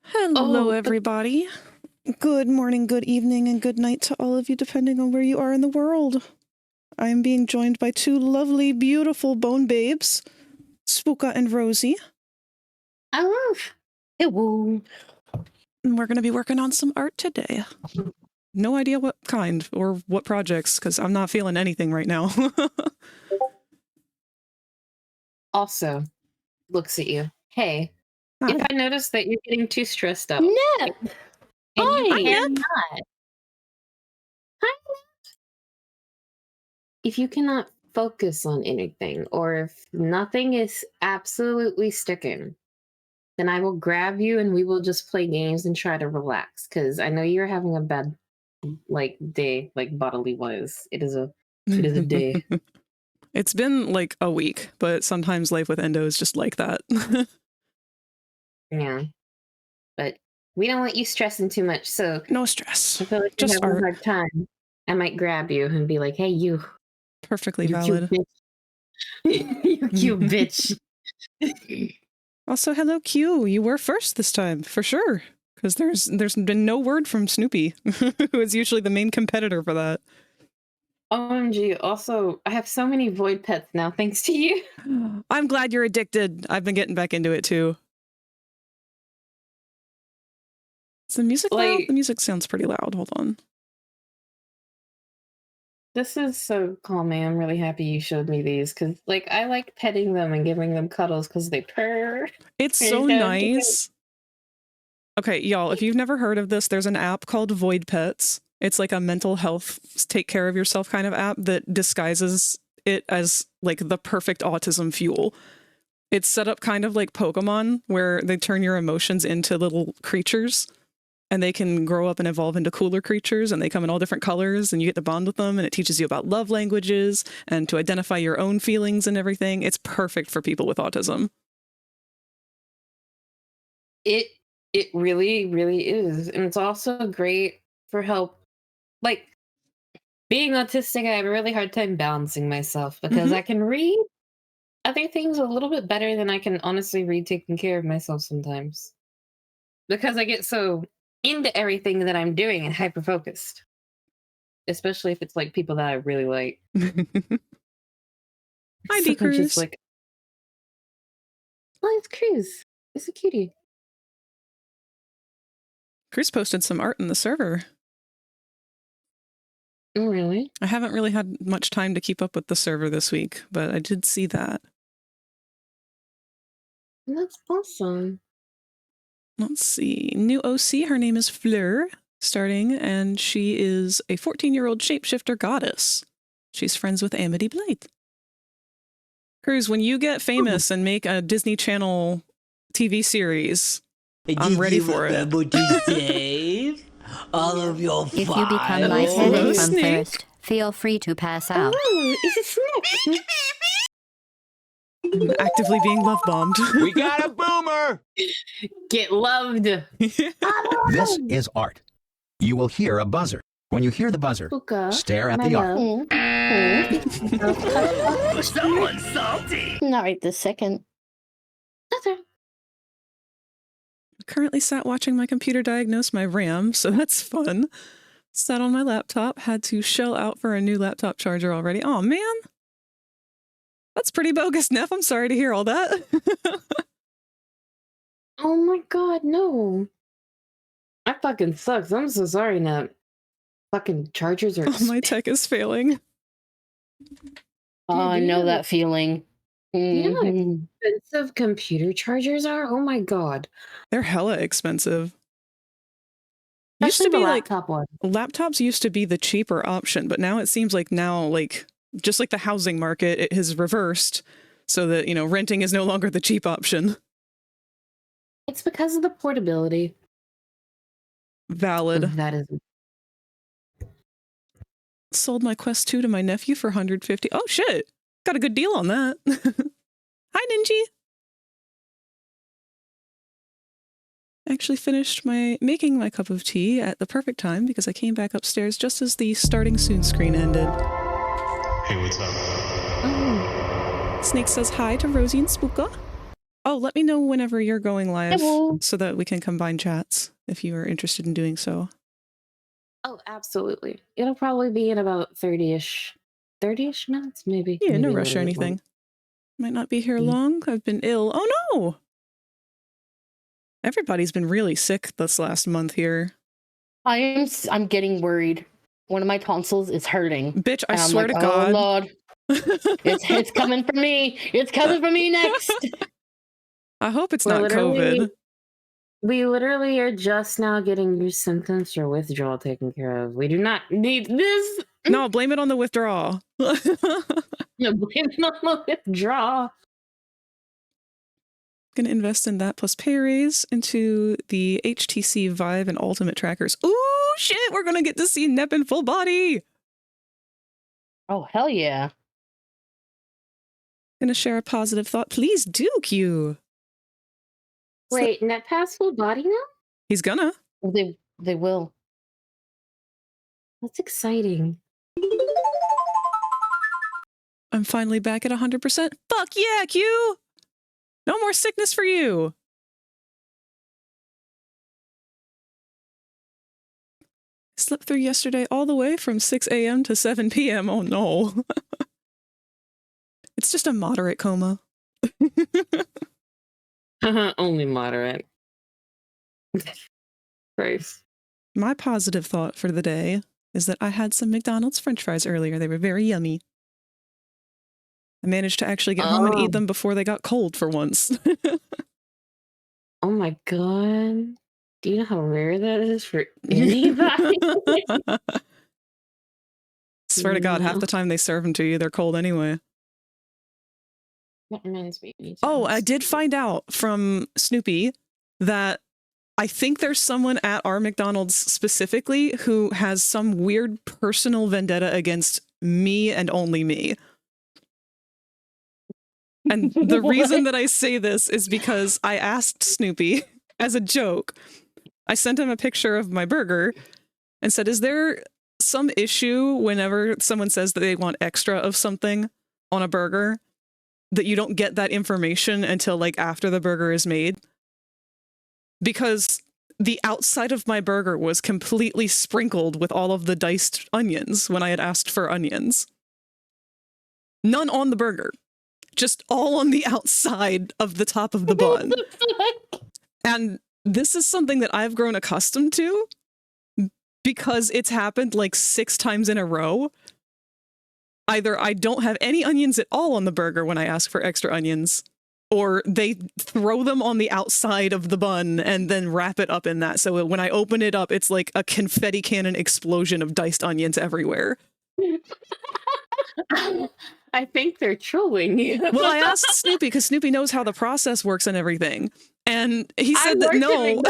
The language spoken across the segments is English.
Hello, Oh, everybody. Good morning, good evening, and good night to all of you, depending on where you are in the world. I am being joined by two lovely, beautiful bone babes, Spooka and Rosie. hello. And we're going to be working on some art today. No idea what kind or what projects, because I'm not feeling anything right now. Also, looks at you. Hey, if Hi. I notice that you're getting too stressed out, Nip! and Hi, you Nip. cannot, if you cannot focus on anything, or if nothing is absolutely sticking, then I will grab you and we will just play games and try to relax. Because I know you're having a bad, day, bodily wise. It is a day. It's been like a week, but sometimes life with endo is just like that. Yeah, but we don't want you stressing too much. So No stress. I feel like you're Just having art. a hard time. I might grab you and be like, "Hey, you Perfectly you valid. cute bitch, you cute bitch." Also, hello, Q. You were first this time, for sure. Because there's been no word from Snoopy, who is usually the main competitor for that. OMG, also, I have so many void pets now, thanks to you. I'm glad you're addicted. I've been getting back into it, too. Is the music loud? The music sounds pretty loud. Hold on. This is so calming. I'm really happy you showed me these, because, I like petting them and giving them cuddles because they purr. It's so nice. Okay, y'all, if you've never heard of this, there's an app called Void Pets. It's like a mental health, take care of yourself kind of app that disguises it as like the perfect autism fuel. It's set up kind of like Pokemon, where they turn your emotions into little creatures and they can grow up and evolve into cooler creatures, and they come in all different colors and you get to bond with them, and it teaches you about love languages and to identify your own feelings and everything. It's perfect for people with autism. It really, really is. And it's also great for help. Like, being autistic, I have a really hard time balancing myself because I can read other things a little bit better than I can honestly read taking care of myself sometimes. Because I get so into everything that I'm doing and hyper focused. Especially if it's like people that I really like. Hi, So B Cruz. just like, oh, it's Cruz. It's a cutie. Cruz posted some art in the server. Oh, really? I haven't really had much time to keep up with the server this week, but I did see that. That's awesome. Let's see. New OC, her name is Fleur, starting, and she is a 14-year-old shapeshifter goddess. She's friends with Amity Blade. Cruz, when you get famous and make a Disney Channel TV series, I'm ready for it. What you say? All of your If you become lightheaded from thirst, feel free to pass out. Oh, it's a snack. Actively being love bombed. We got a boomer! Get loved. This is art. You will hear a buzzer. When you hear the buzzer, stare at the art. Someone's salty! Not right this second. Okay. Currently sat watching my computer diagnose my RAM, so that's fun. Sat on my laptop, had to shell out for a new laptop charger already. Oh man, that's pretty bogus, Neff. I'm sorry to hear all that. Oh my god, no. That fucking sucks. I'm so sorry, Nat. Fucking chargers are my tech is failing. Oh, I know that feeling. You know how expensive computer chargers are? Oh my god. They're hella expensive. Used to be like laptops used to be the cheaper option, but now it seems like just like the housing market, it has reversed so that, renting is no longer the cheap option. It's because of the portability. Valid. That is. Sold my Quest 2 to my nephew for $150. Oh shit. Got a good deal on that. Hi, Ninji. Actually finished making my cup of tea at the perfect time because I came back upstairs just as the starting soon screen ended. Hey, what's up? Snake says hi to Rosie and Spooka. Oh, let me know whenever you're going live will. so that we can combine chats if you are interested in doing so. Oh, absolutely. It'll probably be in about 30-ish minutes, maybe. Yeah, maybe no a rush or little bit more. anything. Might not be here Mm. long. I've been ill. Oh no! Everybody's been really sick this last month here. I'm getting worried. One of my tonsils is hurting. Bitch, I And I'm swear like, to God. oh Lord, it's coming for me. It's coming for me next. I hope it's We're not COVID. We literally are just now getting your symptoms for withdrawal taken care of. We do not need this. No, blame it on the withdrawal. No, blame it on the withdrawal. Gonna invest in that plus pay raise into the HTC Vive and Ultimate trackers. Ooh, shit, we're gonna get to see Nep in full body. Oh, hell yeah. Gonna share a positive thought. Please do, Q. Wait, NetPass full body now? He's gonna. They will. That's exciting. I'm finally back at 100%. Fuck yeah, Q! No more sickness for you. Slept through yesterday all the way from 6 a.m. to 7 p.m. Oh no. It's just a moderate coma. Only moderate. Christ. My positive thought for the day is that I had some McDonald's French fries earlier. They were very yummy. I managed to actually get home and eat them before they got cold for once. Oh my God. Do you know how rare that is for anybody? Swear to God, half No. the time they serve them to you, they're cold anyway. That reminds me. Oh, I did find out from Snoopy that I think there's someone at our McDonald's specifically who has some weird personal vendetta against me and only me. And the reason that I say this is because I asked Snoopy as a joke. I sent him a picture of my burger and said, is there some issue whenever someone says that they want extra of something on a burger that you don't get that information until like after the burger is made? Because the outside of my burger was completely sprinkled with all of the diced onions when I had asked for onions. None on the burger. Just all on the outside of the top of the bun. And this is something that I've grown accustomed to because it's happened like 6 times in a row. Either I don't have any onions at all on the burger when I ask for extra onions, or they throw them on the outside of the bun and then wrap it up in that. So when I open it up, it's like a confetti cannon explosion of diced onions everywhere. I think they're trolling you. Well, I asked Snoopy because Snoopy knows how the process works and everything. And he said that no,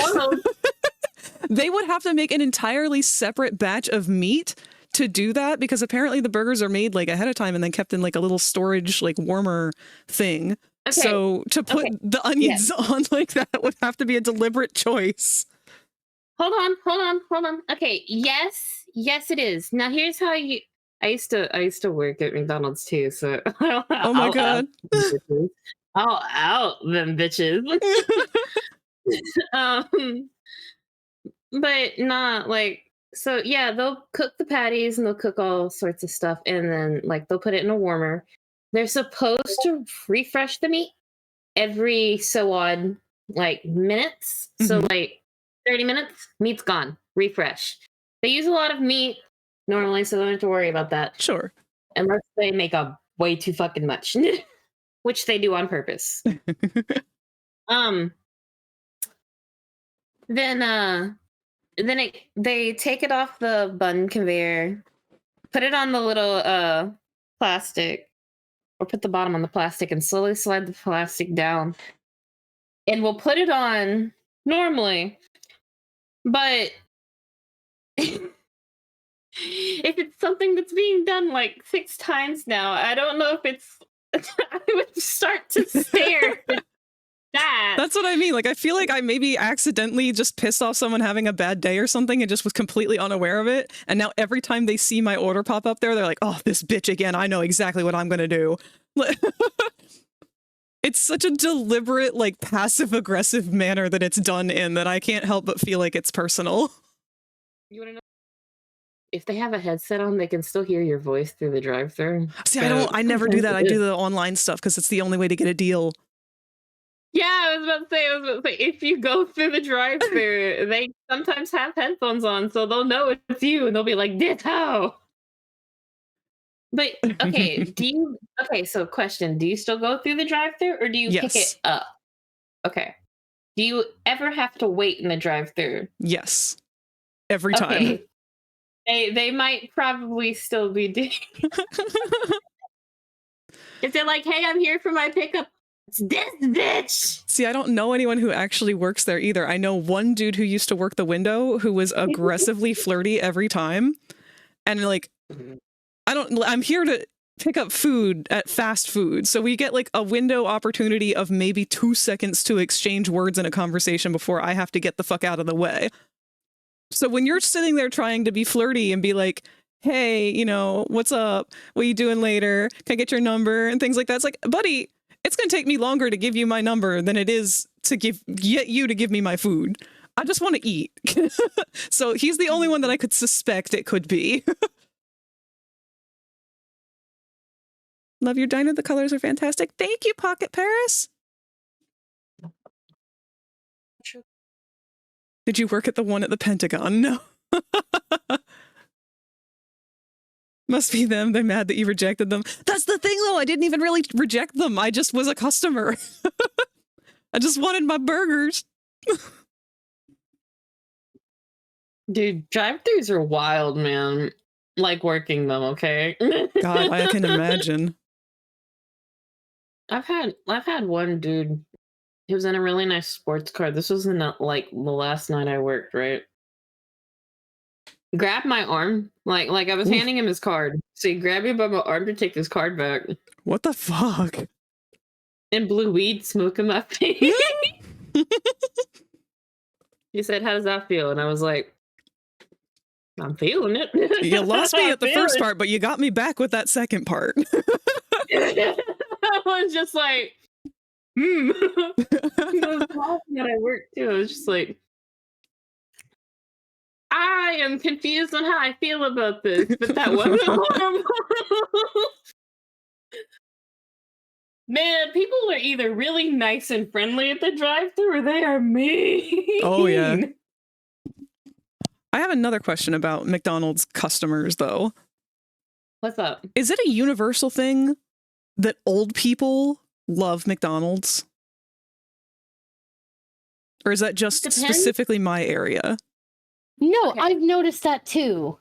they would have to make an entirely separate batch of meat to do that because apparently the burgers are made like ahead of time and then kept in like a little storage, like warmer thing. Okay. So to put the onions on like that would have to be a deliberate choice. Hold on. Okay, yes, it is. Now here's how you. I used to work at McDonald's too, so oh my God, I'll out them bitches. But not like so. Yeah, they'll cook the patties and they'll cook all sorts of stuff, and then like they'll put it in a warmer. They're supposed to refresh the meat every so odd like minutes. So like 30 minutes, meat's gone. Refresh. They use a lot of meat normally, so they don't have to worry about that. Sure. Unless they make up way too fucking much, which they do on purpose. Then they take it off the bun conveyor, put it on the little plastic, or put the bottom on the plastic and slowly slide the plastic down. And we'll put it on normally. But if it's something that's being done like 6 times now, I don't know if it's I would start to stare at that. That's what I mean. Like, I feel like I maybe accidentally just pissed off someone having a bad day or something and just was completely unaware of it. And now every time they see my order pop up there, they're like, oh, this bitch again. I know exactly what I'm going to do. It's such a deliberate, like, passive-aggressive manner that it's done in that I can't help but feel like it's personal. You want to know? If they have a headset on, they can still hear your voice through the drive-thru. See, I never do that. I do the online stuff because it's the only way to get a deal. Yeah, I was about to say, if you go through the drive-thru, they sometimes have headphones on, so they'll know it's you, and they'll be like, "Ditto." But okay, so question, do you still go through the drive-thru or do you pick it Yes. up? Okay. Do you ever have to wait in the drive-thru? Yes. Every time. Okay. They might probably still be doing. If they're like, "Hey, I'm here for my pickup," it's this bitch. See, I don't know anyone who actually works there either. I know one dude who used to work the window who was aggressively flirty every time. And like, I'm here to pick up food at fast food. So we get like a window opportunity of maybe 2 seconds to exchange words in a conversation before I have to get the fuck out of the way. So when you're sitting there trying to be flirty and be like, "Hey, you know, what's up? What are you doing later? Can I get your number?" and things like that. It's like, buddy, it's going to take me longer to give you my number than it is to get you to give me my food. I just want to eat. So he's the only one that I could suspect it could be. Love your diner. The colors are fantastic. Thank you, Pocket Paris. Did you work at the one at the Pentagon? No. Must be them. They're mad that you rejected them. That's the thing, though. I didn't even really reject them. I just was a customer. I just wanted my burgers. Dude, drive-thrus are wild, man. Like working them, okay? God, I can imagine. I've had one dude. He was in a really nice sports car. This was in like the last night I worked, right? Grabbed my arm, like I was handing him his card. So he grabbed me by my arm to take his card back. What the fuck? And blew weed smoke in my face. He said, "How does that feel?" And I was like, "I'm feeling it." You lost me at the first part, but you got me back with that second part. I was just like, That I worked too. I was just like, I am confused on how I feel about this, but that wasn't horrible. Man, people are either really nice and friendly at the drive-thru or they are mean. Oh, yeah. I have another question about McDonald's customers, though. What's up? Is it a universal thing that old people love McDonald's? Or is that just specifically my area? No, Okay. I've noticed that too.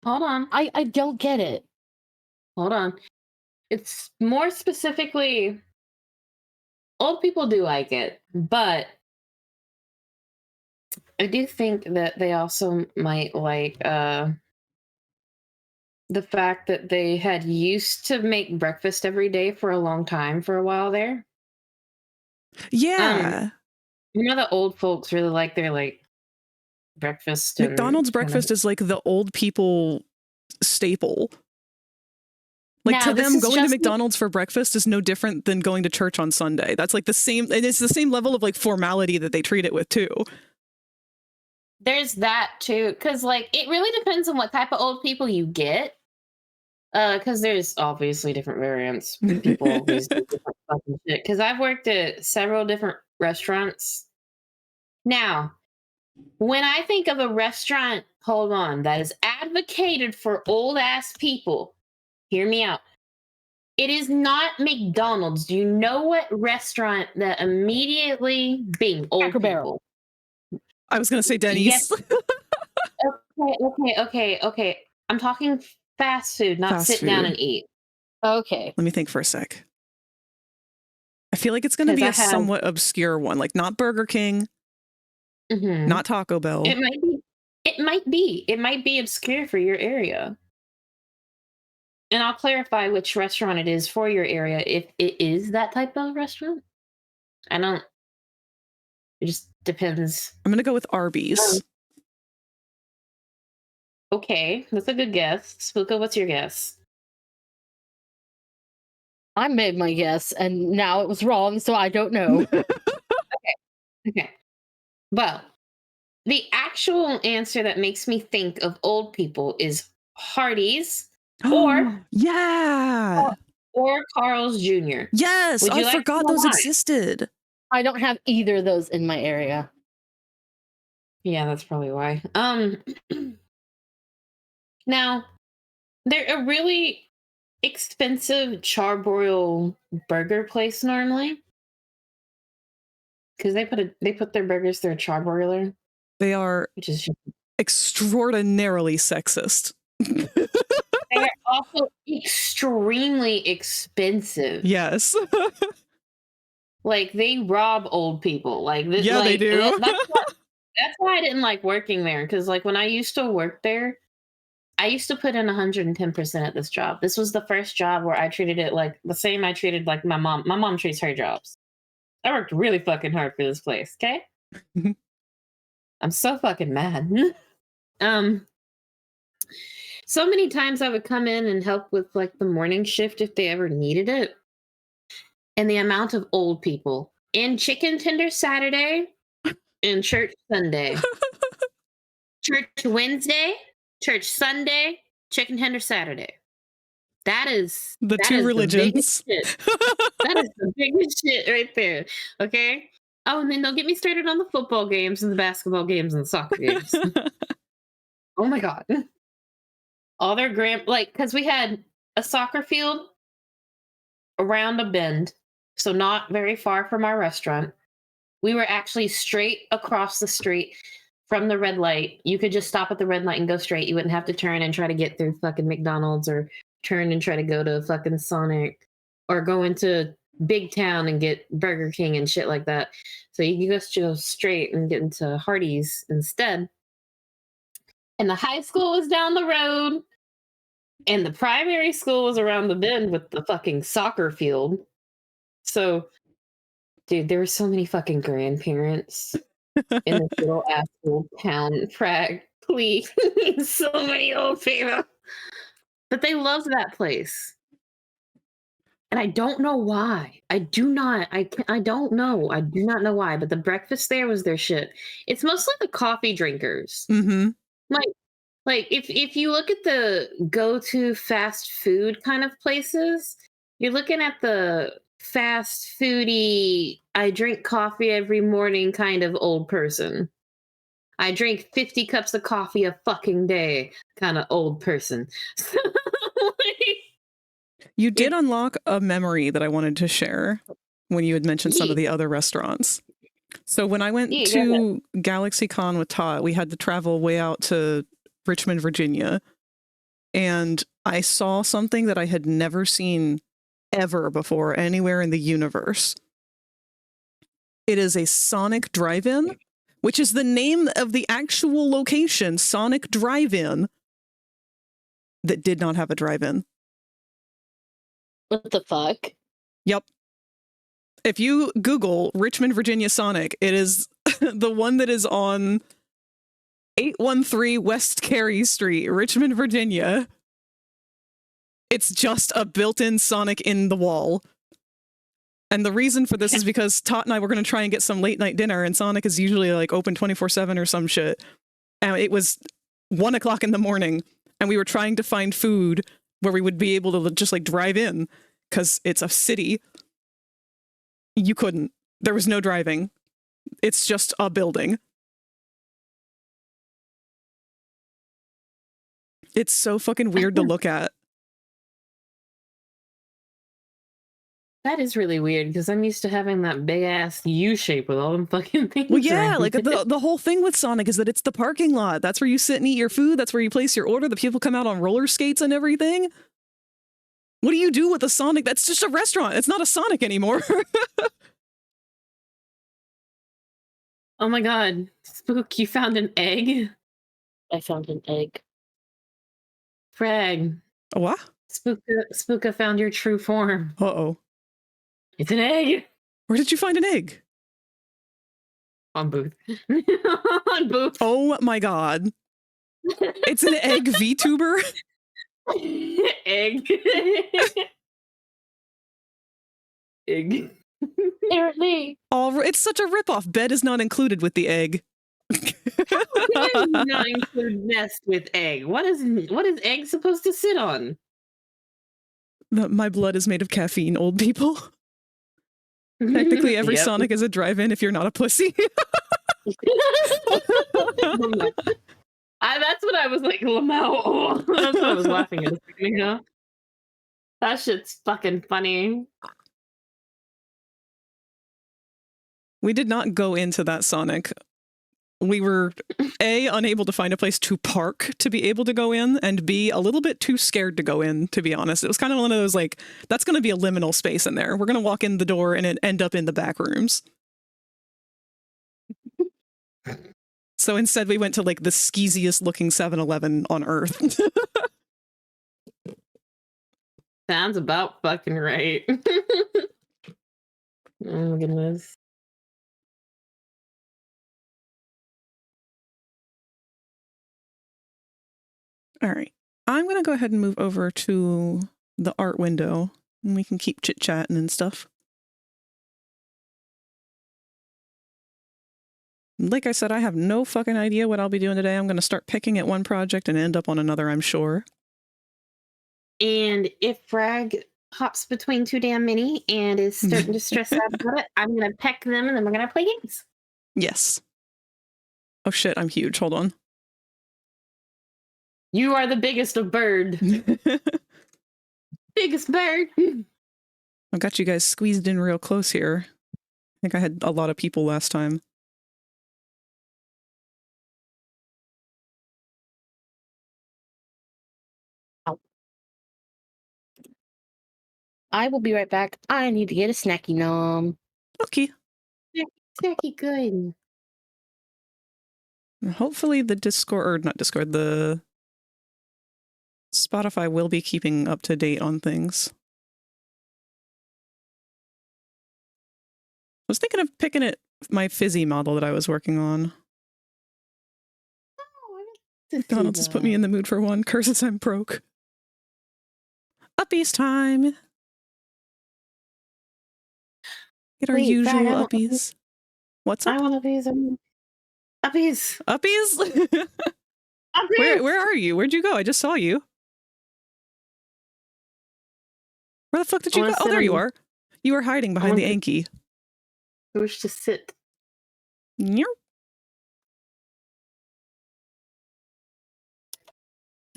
Hold on. I don't get it. Hold on. It's more specifically, old people do like it, but I do think that they also might like the fact that they had used to make breakfast every day for a long time for a while there. Yeah. You know, the old folks really like their breakfast. and McDonald's kind of- breakfast is like the old people staple. Like, Now, to this them, is going to just- McDonald's for breakfast is no different than going to church on Sunday. That's like the same, and it's the same level of like formality that they treat it with too. There's that too, because it really depends on what type of old people you get. Because there's obviously different variants. People always do different fucking shit. Because I've worked at several different restaurants. Now, when I think of a restaurant, hold on, that is advocated for old ass people, hear me out. It is not McDonald's. Do you know what restaurant that immediately being old Cracker Barrel. I was going to say Denny's. Yes. Okay. I'm talking fast food, not Fast sit down food. and eat. Okay. Let me think for a sec. I feel like it's going to 'Cause be I a have- somewhat obscure one, like not Burger King, Mhm. not Taco Bell. It might be. It might be obscure for your area. And I'll clarify which restaurant it is for your area if it is that type of restaurant. It just depends. I'm going to go with Arby's. Oh. Okay, that's a good guess. Spooka, what's your guess? I made my guess, and now it was wrong, so I don't know. Okay. Well, the actual answer that makes me think of old people is Hardee's or yeah. or Carl's Jr. Yes, Would you I like to forgot know those why? existed. I don't have either of those in my area. Yeah, that's probably why. Now, they're a really expensive charbroil burger place normally. Because they put their burgers through a charbroiler, They are which is just, extraordinarily sexist. they are also extremely expensive. Yes. Like they rob old people. Like this, Yeah, they do. That's why I didn't like working there. Because like when I used to work there, I used to put in 110% at this job. This was the first job where I treated it like the same I treated like my mom. My mom treats her jobs. I worked really fucking hard for this place. Okay. I'm so fucking mad. So many times I would come in and help with like the morning shift if they ever needed it. And the amount of old people in chicken tender Saturday and church Sunday. Church Wednesday, church Sunday, chicken tender Saturday. That is the that two is religions. The biggest shit. That is the biggest shit right there. Okay. Oh, and then don't get me started on the football games and the basketball games and the soccer games. Oh my God. All their because we had a soccer field around a bend, so not very far from our restaurant. We were actually straight across the street from the red light. You could just stop at the red light and go straight. You wouldn't have to turn and try to get through fucking McDonald's or turn and try to go to fucking Sonic or go into Big Town and get Burger King and shit like that. So you could just go straight and get into Hardee's instead. And the high school was down the road. And the primary school was around the bend with the fucking soccer field. So, dude, there were so many fucking grandparents in this little ass little town, Prague. Please. So many old people. But they loved that place. And I don't know why. I don't know. I do not know why. But the breakfast there was their shit. It's mostly the coffee drinkers. Mm-hmm. Like if you look at the go-to fast food kind of places, you're looking at the fast foodie, I drink coffee every morning kind of old person. I drink 50 cups of coffee a fucking day kind of old person. You did unlock a memory that I wanted to share when you had mentioned some of the other restaurants. So when I went to GalaxyCon with Todd, we had to travel way out to Richmond, Virginia, and I saw something that I had never seen ever before anywhere in the universe. It is a Sonic Drive-In, which is the name of the actual location, Sonic Drive-In, that did not have a drive-in. What the fuck? Yep. If you Google Richmond, Virginia Sonic, it is the one that is on 813 West Carey Street, Richmond, Virginia. It's just a built-in Sonic in the wall. And the reason for this is because Tot and I were going to try and get some late night dinner, and Sonic is usually like open 24/7 or some shit. And it was 1 o'clock in the morning, and we were trying to find food where we would be able to just like drive in, because it's a city. You couldn't. There was no driving. It's just a building. It's so fucking weird to look at. That is really weird because I'm used to having that big ass U shape with all them fucking things. Well, yeah, around like it. the whole thing with Sonic is that it's the parking lot. That's where you sit and eat your food. That's where you place your order. The people come out on roller skates and everything. What do you do with a Sonic? That's just a restaurant. It's not a Sonic anymore. Oh my God, Spook, you found an egg? I found an egg. Frag. What? Spooka found your true form. Uh-oh. It's an egg! Where did you find an egg? On Booth. On Booth. Oh my God. It's an egg VTuber? Egg. egg. Apparently. It's such a ripoff. Bed is not included with the egg. Not include nest with egg. What is egg supposed to sit on? My blood is made of caffeine, old people. Technically, every Yep. Sonic is a drive-in if you're not a pussy. That's what I was like, Lamau. That's what I was laughing at. You know? That shit's fucking funny. We did not go into that Sonic. We were A, unable to find a place to park to be able to go in, and B, a little bit too scared to go in, to be honest. It was kind of one of those, like, that's going to be a liminal space in there. We're going to walk in the door and end up in the back rooms. So instead we went to, like, the skeeziest looking 7-Eleven on Earth. Sounds about fucking right. Oh my goodness. All right. I'm going to go ahead and move over to the art window, and we can keep chit-chatting and stuff. Like I said, I have no fucking idea what I'll be doing today. I'm going to start picking at one project and end up on another, I'm sure. And if Frag hops between too damn many and is starting to stress out about it, I'm going to peck them and then we're going to play games. Yes. Oh shit, I'm huge. Hold on. You are the biggest of bird. Biggest bird. I've got you guys squeezed in real close here. I think I had a lot of people last time. I will be right back. I need to get a snacky nom. Okay. Snacky good. Hopefully the Discord, or not Discord, the Spotify will be keeping up to date on things. I was thinking of picking at my fizzy model that I was working on. Donald just put me in the mood for one. Curses I'm broke. Uppies time. Get our usual uppies. What's up? I want uppies. Uppies. Uppies? Uppies. Where are you? Where'd you go? I just saw you. Where the fuck did you go? Oh, there you are. You were hiding behind the Anki. I wish to sit. Yep.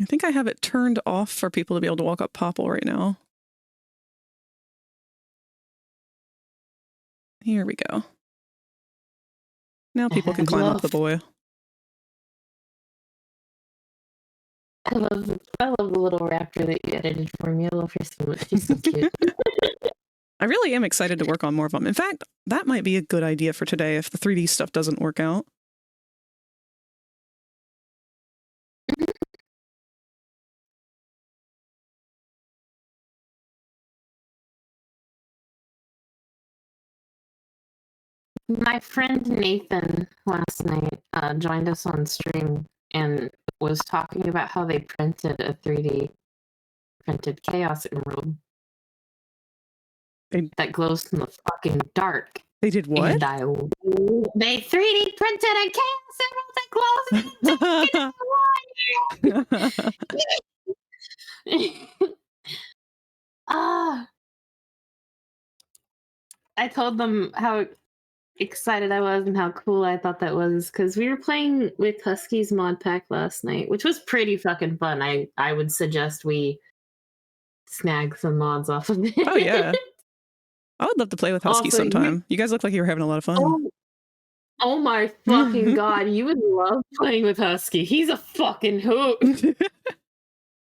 I think I have it turned off for people to be able to walk up Popple right now. Here we go. Now people can climb up the boy. I love the little raptor that you edited for me. I love her so much. She's so cute. I really am excited to work on more of them. In fact, that might be a good idea for today if the 3D stuff doesn't work out. My friend Nathan last night joined us on stream and was talking about how they printed a 3D printed Chaos Emerald that glows in the fucking dark. They did what? And they 3D printed a Chaos Emerald that glows in the dark. I told them how excited I was and how cool I thought that was because we were playing with Husky's mod pack last night, which was pretty fucking fun. I would suggest we snag some mods off of it. Oh yeah, I would love to play with Husky sometime. You guys look like you were having a lot of fun. Oh my fucking god, you would love playing with Husky. He's a fucking hoot.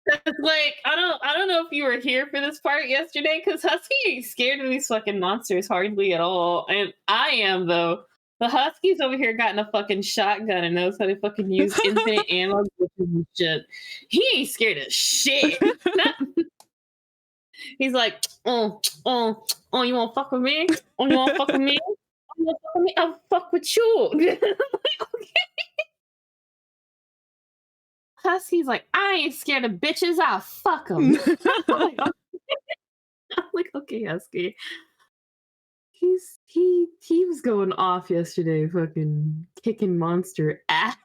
It's like I don't know if you were here for this part yesterday because Husky ain't scared of these fucking monsters hardly at all, and I am though. The Husky's over here gotten a fucking shotgun and knows how to fucking use infinite ammo and shit. He ain't scared of shit. He's like, you wanna fuck with me? Oh, you wanna fuck with me? Oh, you wanna fuck with me? I'll fuck with you. Like, okay. Husky's like, I ain't scared of bitches. I'll fuck them. I'm like, okay, Husky. he was going off yesterday, fucking kicking monster ass.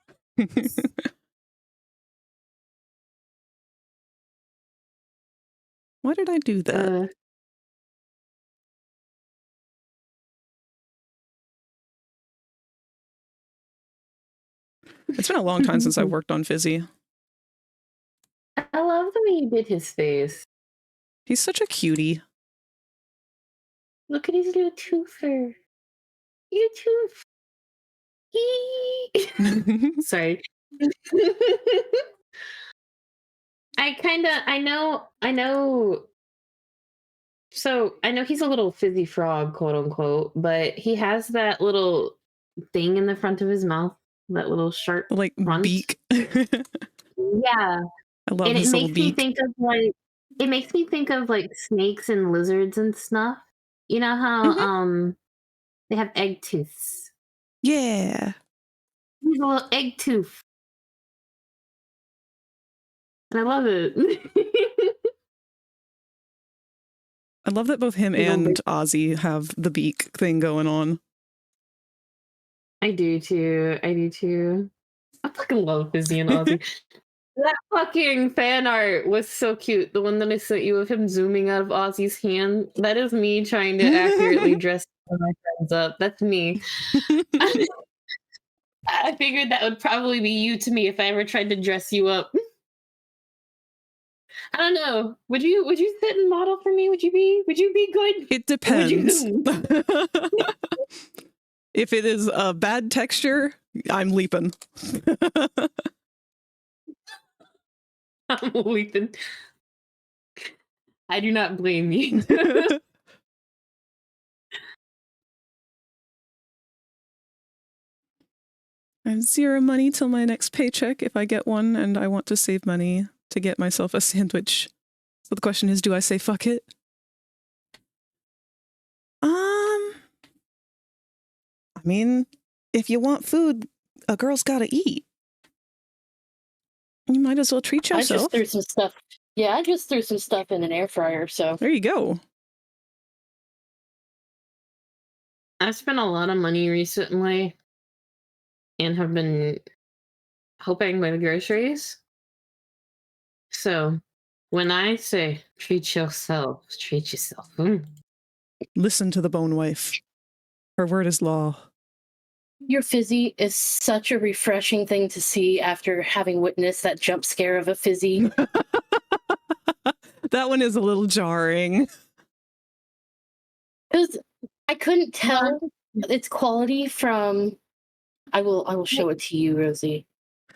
Why did I do that? It's been a long time since I've worked on Fizzy. I love the way you did his face. He's such a cutie. Look at his little toother. You tooth. Sorry. I know. So I know he's a little fizzy frog, quote unquote, but he has that little thing in the front of his mouth, that little sharp like front. beak. Yeah. I love And his it little makes me beak. think of like snakes and lizards and stuff. You know how they have egg tooths. Yeah. He's a little egg tooth. And I love it. I love that both him and Ozzy have the beak thing going on. I do too. I fucking love Fizzy and Ozzy. That fucking fan art was so cute. The one that I sent you of him zooming out of Ozzy's hand. That is me trying to accurately dress my friends up. That's me. I figured that would probably be you to me if I ever tried to dress you up. I don't know. Would you sit and model for me? Would you be good? It depends. If it is a bad texture, I'm leaping. I'm leaping. I do not blame you. I have zero money till my next paycheck if I get one, and I want to save money to get myself a sandwich. So the question is, do I say fuck it? I mean, if you want food, a girl's gotta eat. You might as well treat yourself. I just threw some stuff. Yeah, I just threw some stuff in an air fryer, so. There you go. I've spent a lot of money recently and have been hoping by the groceries. So when I say treat yourself. Listen to the bone wife. Her word is law. Your Fizzy is such a refreshing thing to see after having witnessed that jump scare of a Fizzy. That one is a little jarring. Because I couldn't tell its quality from. I will show it to you, Rosie.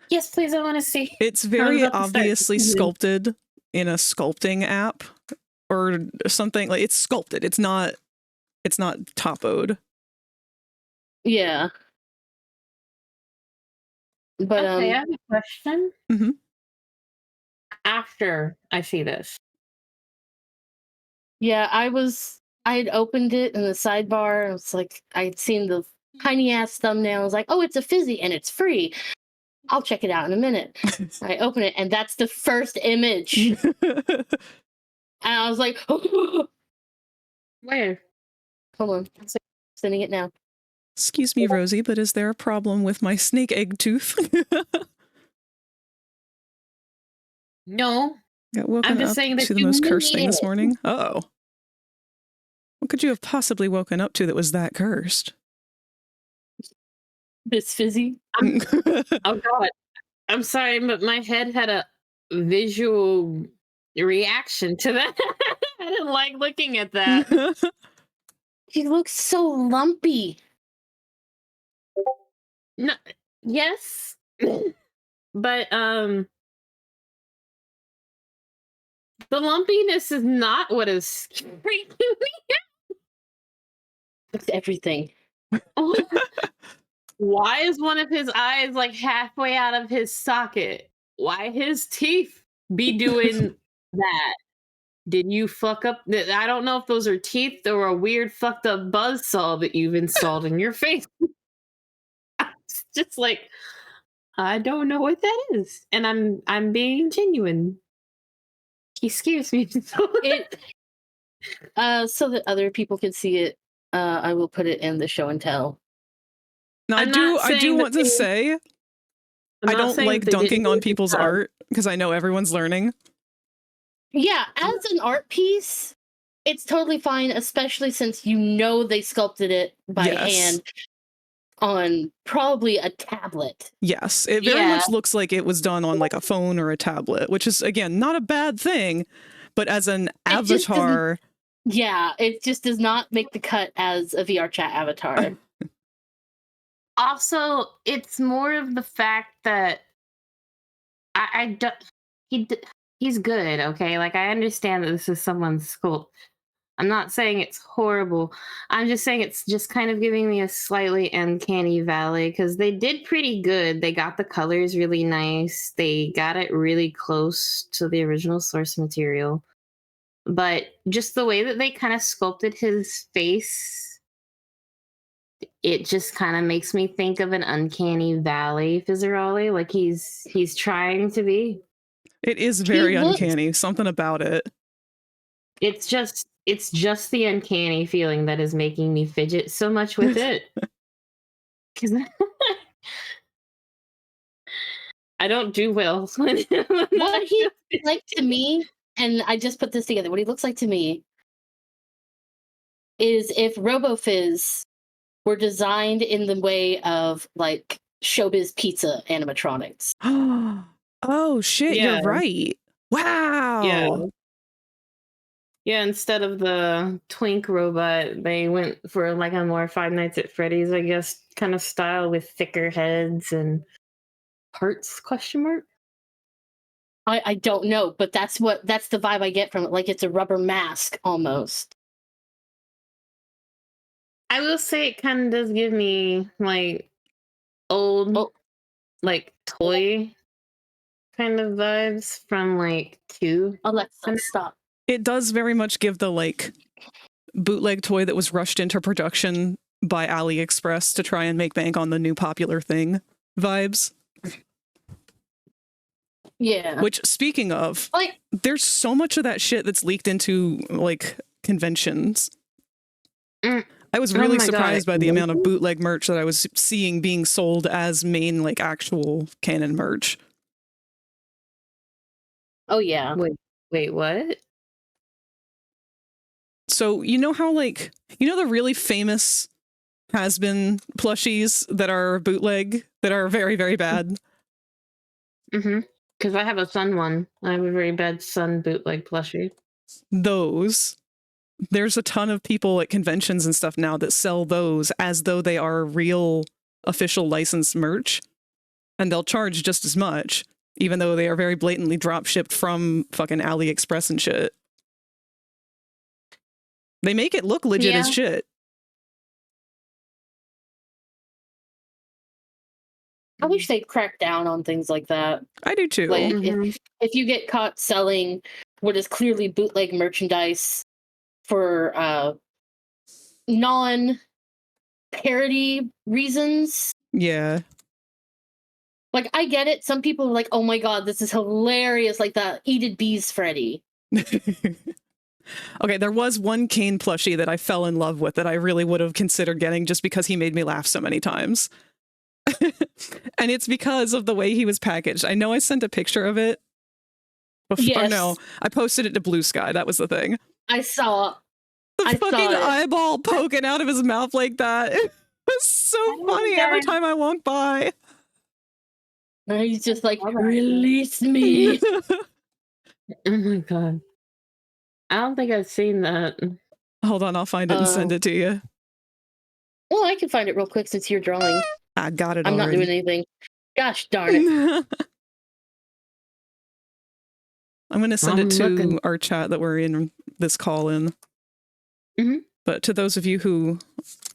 Yes, please. I want to see. It's very obviously sculpted in a sculpting app or something. Like it's sculpted. It's not topoed. Yeah. But okay, I have a question. Mm-hmm. After I see this. Yeah, I had opened it in the sidebar. It was like I'd seen the tiny ass thumbnail. I was like, oh, it's a Fizzy and it's free. I'll check it out in a minute. I open it and that's the first image. And I was like, oh. Where? Hold on. I'm sending it now. Excuse me, Rosie, but is there a problem with my snake egg tooth? No. Got woken I'm just up saying that to the most cursed thing this morning. Uh-oh. What could you have possibly woken up to that was that cursed? This Fizzy. Oh God. I'm sorry, but my head had a visual reaction to that. I didn't like looking at that. He looks so lumpy. No, yes. But the lumpiness is not what is freaking me out. It's everything. Why is one of his eyes like halfway out of his socket? Why his teeth be doing that? Did you fuck up? I don't know if those are teeth or a weird fucked up buzzsaw that you've installed in your face. It's just like, I don't know what that is. And I'm being genuine. He scares me. So that other people can see it. I will put it in the show and tell. Now, I I'm do not I do saying want that to they- say I'm I not don't saying like that they didn't dunking do on a good people's job. art because I know everyone's learning. Yeah, as an art piece, it's totally fine, especially since you know they sculpted it by Yes. hand on probably a tablet. Yes, it very Yeah. much looks like it was done on like a phone or a tablet, which is again not a bad thing, but as an It just doesn't- avatar, Yeah, it just does not make the cut as a VRChat avatar. Also, it's more of the fact that I don't. He's good, okay? Like, I understand that this is someone's sculpt. I'm not saying it's horrible. I'm just saying it's just kind of giving me a slightly uncanny valley because they did pretty good. They got the colors really nice. They got it really close to the original source material. But just the way that they kind of sculpted his face, it just kind of makes me think of an uncanny valley Fizzerali. Like he's trying to be. it is very looks- uncanny. Something about it. It's just the uncanny feeling that is making me fidget so much with it. Because I don't do well. What he looks like to me, and I just put this together, what he looks like to me is if RoboFizz were designed in the way of like Showbiz Pizza animatronics. Oh shit, Yeah. you're right. Wow. Yeah, instead of the twink robot, they went for like a more Five Nights at Freddy's, I guess, kind of style with thicker heads and hearts, question mark? I don't know, but that's the vibe I get from it. Like it's a rubber mask almost. I will say it kind of does give me like old, like toy kind of vibes from like 2. Alexa, stop. It does very much give the like bootleg toy that was rushed into production by AliExpress to try and make bank on the new popular thing vibes. Yeah. Which, speaking of, Like, there's so much of that shit that's leaked into like conventions. I was really surprised by the amount of bootleg merch that I was seeing being sold as main like actual canon merch. oh yeah. Wait, what? So you know how like the really famous has-been plushies that are bootleg that are very, very bad? Mm-hmm. Because I have a Sun one. I have a very bad Sun bootleg plushie. Those. There's a ton of people at conventions and stuff now that sell those as though they are real official licensed merch. And they'll charge just as much, even though they are very blatantly drop shipped from fucking AliExpress and shit. They make it look legit as shit. I wish they'd crack down on things like that. I do too. Like if you get caught selling what is clearly bootleg merchandise for non-parody reasons. Yeah. Like, I get it. Some people are like, oh my god, this is hilarious. Like the Eated Bees Freddy. Okay, there was one Kane plushie that I fell in love with that I really would have considered getting just because he made me laugh so many times. And it's because of the way he was packaged. I know I sent a picture of it. Or no, I posted it to Blue Sky. That was the thing. I saw the I fucking saw it. eyeball poking out of his mouth like that. It was so funny every time I walked by. And he's just like, release me. Oh my god. I don't think I've seen that. Hold on, I'll find it and send it to you. Well, I can find it real quick since you're drawing. I got it I'm already. not doing anything. Gosh darn it. I'm going to send it to our chat that we're in this call in. But to those of you who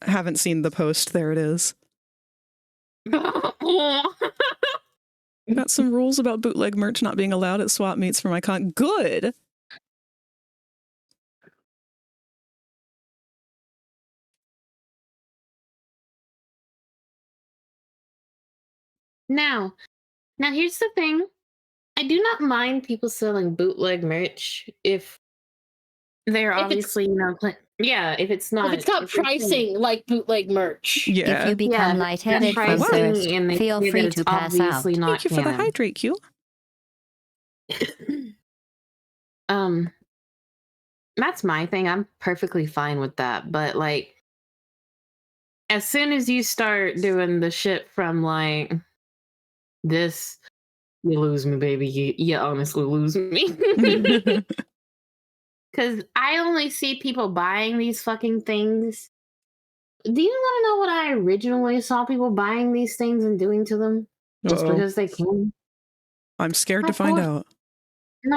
haven't seen the post, there it is. Got some rules about bootleg merch not being allowed at swap meets for my con. Good. Now here's the thing. I do not mind people selling bootleg merch if they're obviously, Yeah, if it's not pricing like bootleg merch. Yeah. If you become lightheaded from thirst, feel free to pass out. Thank you for the hydrate cue. That's my thing. I'm perfectly fine with that. But like, as soon as you start doing the shit from like this, you lose me, baby. You honestly lose me. Because I only see people buying these fucking things. Do you want to know what I originally saw people buying these things and doing to them? Just because they can? I'm scared to find out.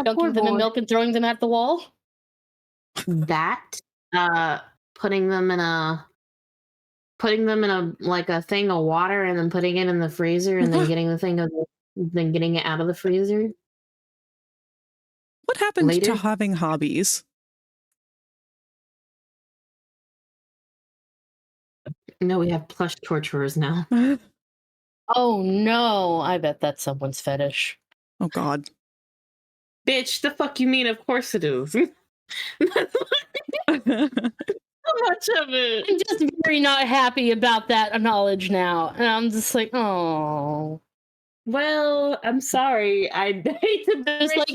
Dunking them in milk and throwing them at the wall? That, putting them in a like a thing of water and then putting it in the freezer and then getting then getting it out of the freezer. What happened to having hobbies? No, we have plush torturers now. Oh no, I bet that's someone's fetish. Oh god. Bitch, the fuck you mean? Of course it is. How much of it? I'm just very not happy about that knowledge now. And I'm just like, oh. Well, I'm sorry. I hate to there's like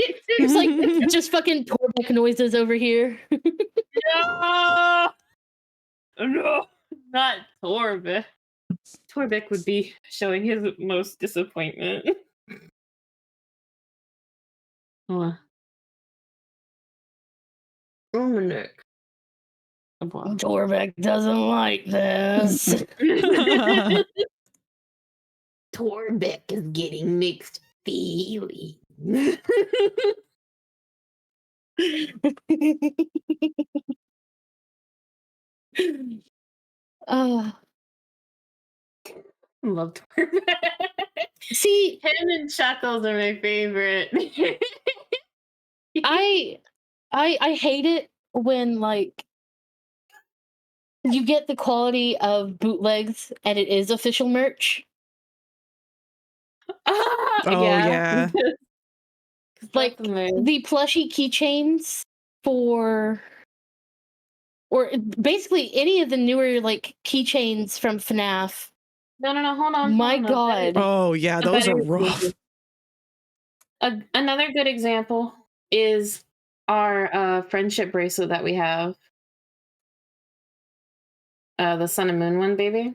just fucking Torbeck noises over here. No! No, not Torbeck. Torbeck would be showing his most disappointment. Oh, my neck. Torbeck doesn't like this. Torbeck is getting mixed feelings. Love Torbeck. See, him and Chuckles are my favorite. I hate it when like you get the quality of bootlegs and it is official merch. Yeah. Like the plushie keychains for, or basically any of the newer like keychains from FNAF. No, hold on. My God. Oh yeah, those are rough. Another good example is our friendship bracelet that we have. The Sun and Moon one, baby.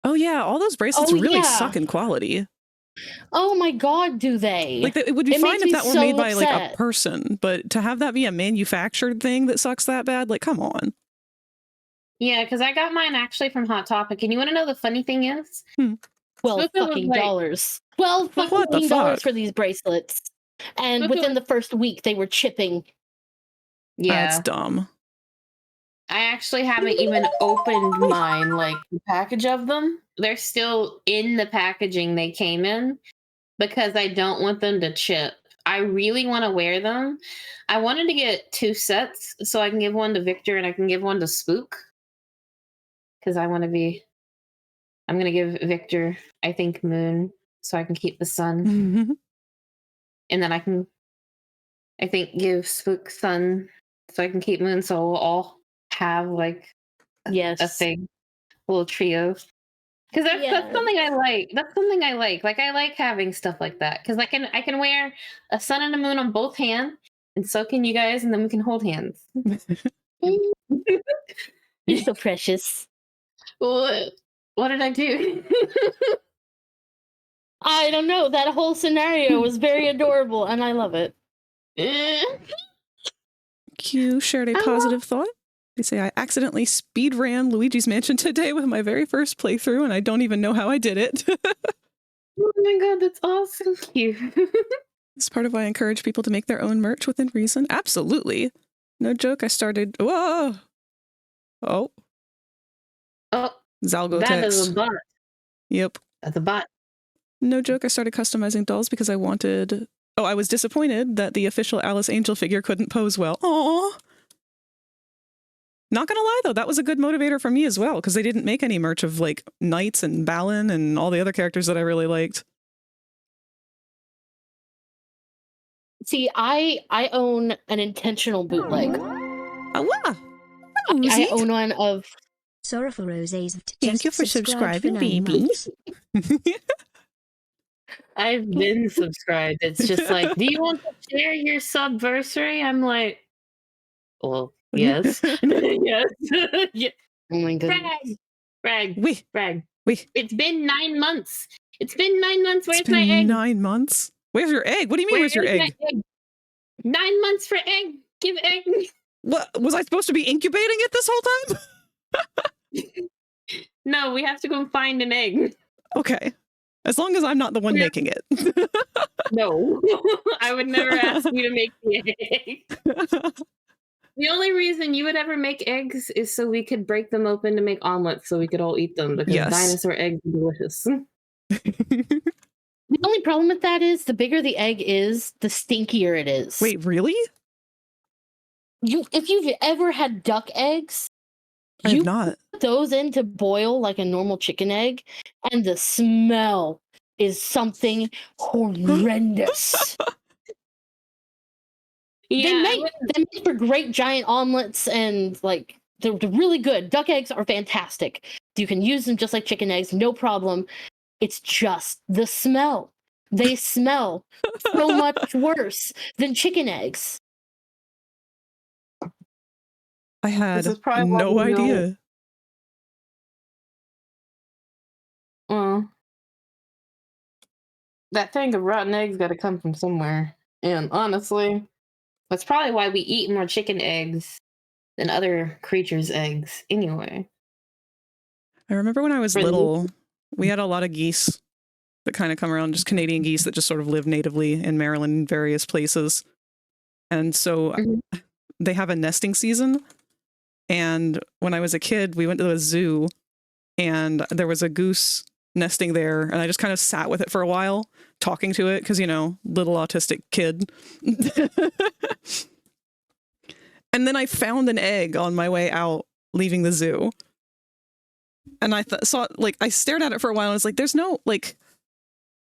Oh yeah, all those bracelets really suck in quality. Oh my God, do they? Like it would be fine if that were made by like a person, but to have that be a manufactured thing that sucks that bad, like come on. Yeah, because I got mine actually from Hot Topic, and you want to know the funny thing is? $12 fucking dollars. $12 fucking dollars for these bracelets, and within the first week they were chipping. Yeah, that's dumb. I actually haven't even opened mine, like the package of them. They're still in the packaging they came in because I don't want them to chip. I really want to wear them. I wanted to get 2 sets so I can give one to Victor and I can give one to Spook. Because I'm going to give Victor, I think, Moon so I can keep the Sun. And then I can, I think, give Spook Sun so I can keep Moon, so we'll all have like a thing, a little trio. Because that's something I like. That's something I like. Like I like having stuff like that. Because I can wear a Sun and a Moon on both hands, and so can you guys, and then we can hold hands. You're so precious. What did I do? I don't know. That whole scenario was very adorable, and I love it. Q shared a positive thought. They say, I accidentally speed ran Luigi's Mansion today with my very first playthrough, and I don't even know how I did it. Oh my God, that's awesome. Cute. It's part of why I encourage people to make their own merch within reason. Absolutely. No joke, I started... Whoa! Oh. Zalgo that text. is a bot. Yep. That's a bot. No joke, I started customizing dolls because I wanted... Oh, I was disappointed that the official Alice Angel figure couldn't pose well. Aww. Not gonna lie, though, that was a good motivator for me as well, because they didn't make any merch of, like, Knights and Balin and all the other characters that I really liked. See, I own an intentional bootleg. Oh, wow. I own one of. Sorry for Rosie's. Thank you for subscribing, baby. I've been subscribed. It's just like, do you want to share your subversary? I'm like, well, yes. Yes. Yeah. Oh my goodness. Brag. We. It's been 9 months. It's been 9 months. Where's It's been my egg? 9 months? Where's your egg? What do you mean, where's your egg? 9 months for egg. Give egg. What? Was I supposed to be incubating it this whole time? No, we have to go find an egg. Okay. As long as I'm not the one making it. No. I would never ask you to make the egg. The only reason you would ever make eggs is so we could break them open to make omelets so we could all eat them, because dinosaur eggs are delicious. The only problem with that is the bigger the egg is, the stinkier it is. Wait, really? If you've ever had duck eggs, I have not. Put those in to boil like a normal chicken egg, and the smell is something horrendous. Yeah, they make for great giant omelets, and like they're really good. Duck eggs are fantastic. You can use them just like chicken eggs, no problem. It's just the smell. They smell so much worse than chicken eggs. I had no no idea. That thing of rotten eggs got to come from somewhere. And honestly, that's probably why we eat more chicken eggs than other creatures' eggs anyway. I remember when I was little, we had a lot of geese that kind of come around, just Canadian geese that just sort of live natively in Maryland in various places. And so they have a nesting season. And when I was a kid, we went to the zoo and there was a goose nesting there. And I just kind of sat with it for a while, talking to it because, you know, little autistic kid. And then I found an egg on my way out leaving the zoo. And I saw, like, I stared at it for a while and I was like, there's no, like,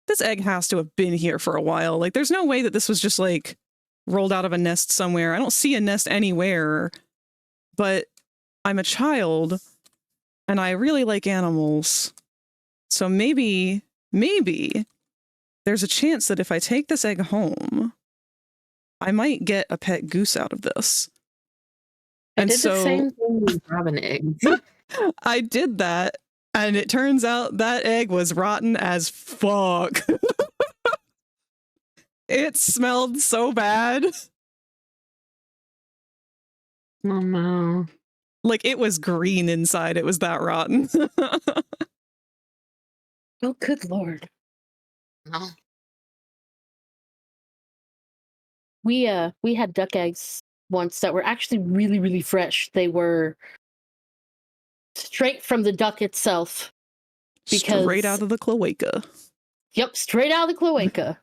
this egg has to have been here for a while. Like, there's no way that this was just, like, rolled out of a nest somewhere. I don't see a nest anywhere. But I'm a child and I really like animals. So maybe there's a chance that if I take this egg home, I might get a pet goose out of this. I did the same thing with robin eggs. I did that, and it turns out that egg was rotten as fuck. It smelled so bad. Oh no. Like, it was green inside. It was that rotten. Oh, good Lord. No. We had duck eggs once that were actually really, really fresh. They were straight from the duck itself. Straight out of the cloaca. Yep, straight out of the cloaca.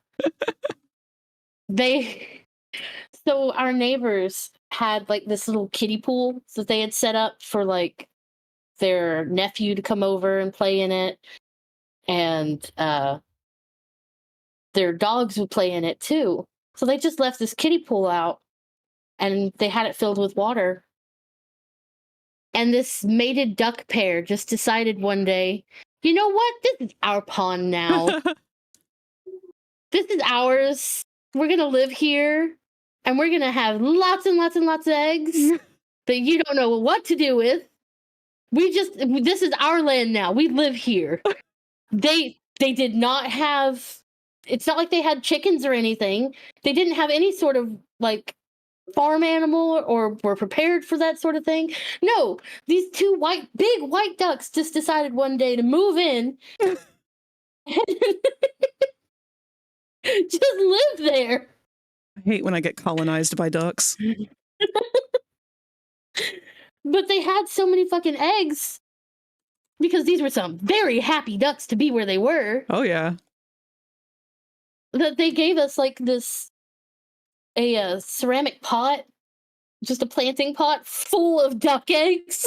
So our neighbors had like this little kiddie pool that they had set up for like their nephew to come over and play in it. And their dogs would play in it too. So they just left this kiddie pool out and they had it filled with water. And this mated duck pair just decided one day, you know what? This is our pond now. This is ours. We're going to live here and we're going to have lots and lots and lots of eggs that you don't know what to do with. This is our land now. We live here. They did not have, it's not like they had chickens or anything. They didn't have any sort of like farm animal or were prepared for that sort of thing. No, these two big white ducks just decided one day to move in. Just live there. I hate when I get colonized by ducks. But they had so many fucking eggs because these were some very happy ducks to be where they were. Oh, yeah. That they gave us like a ceramic pot, just a planting pot full of duck eggs.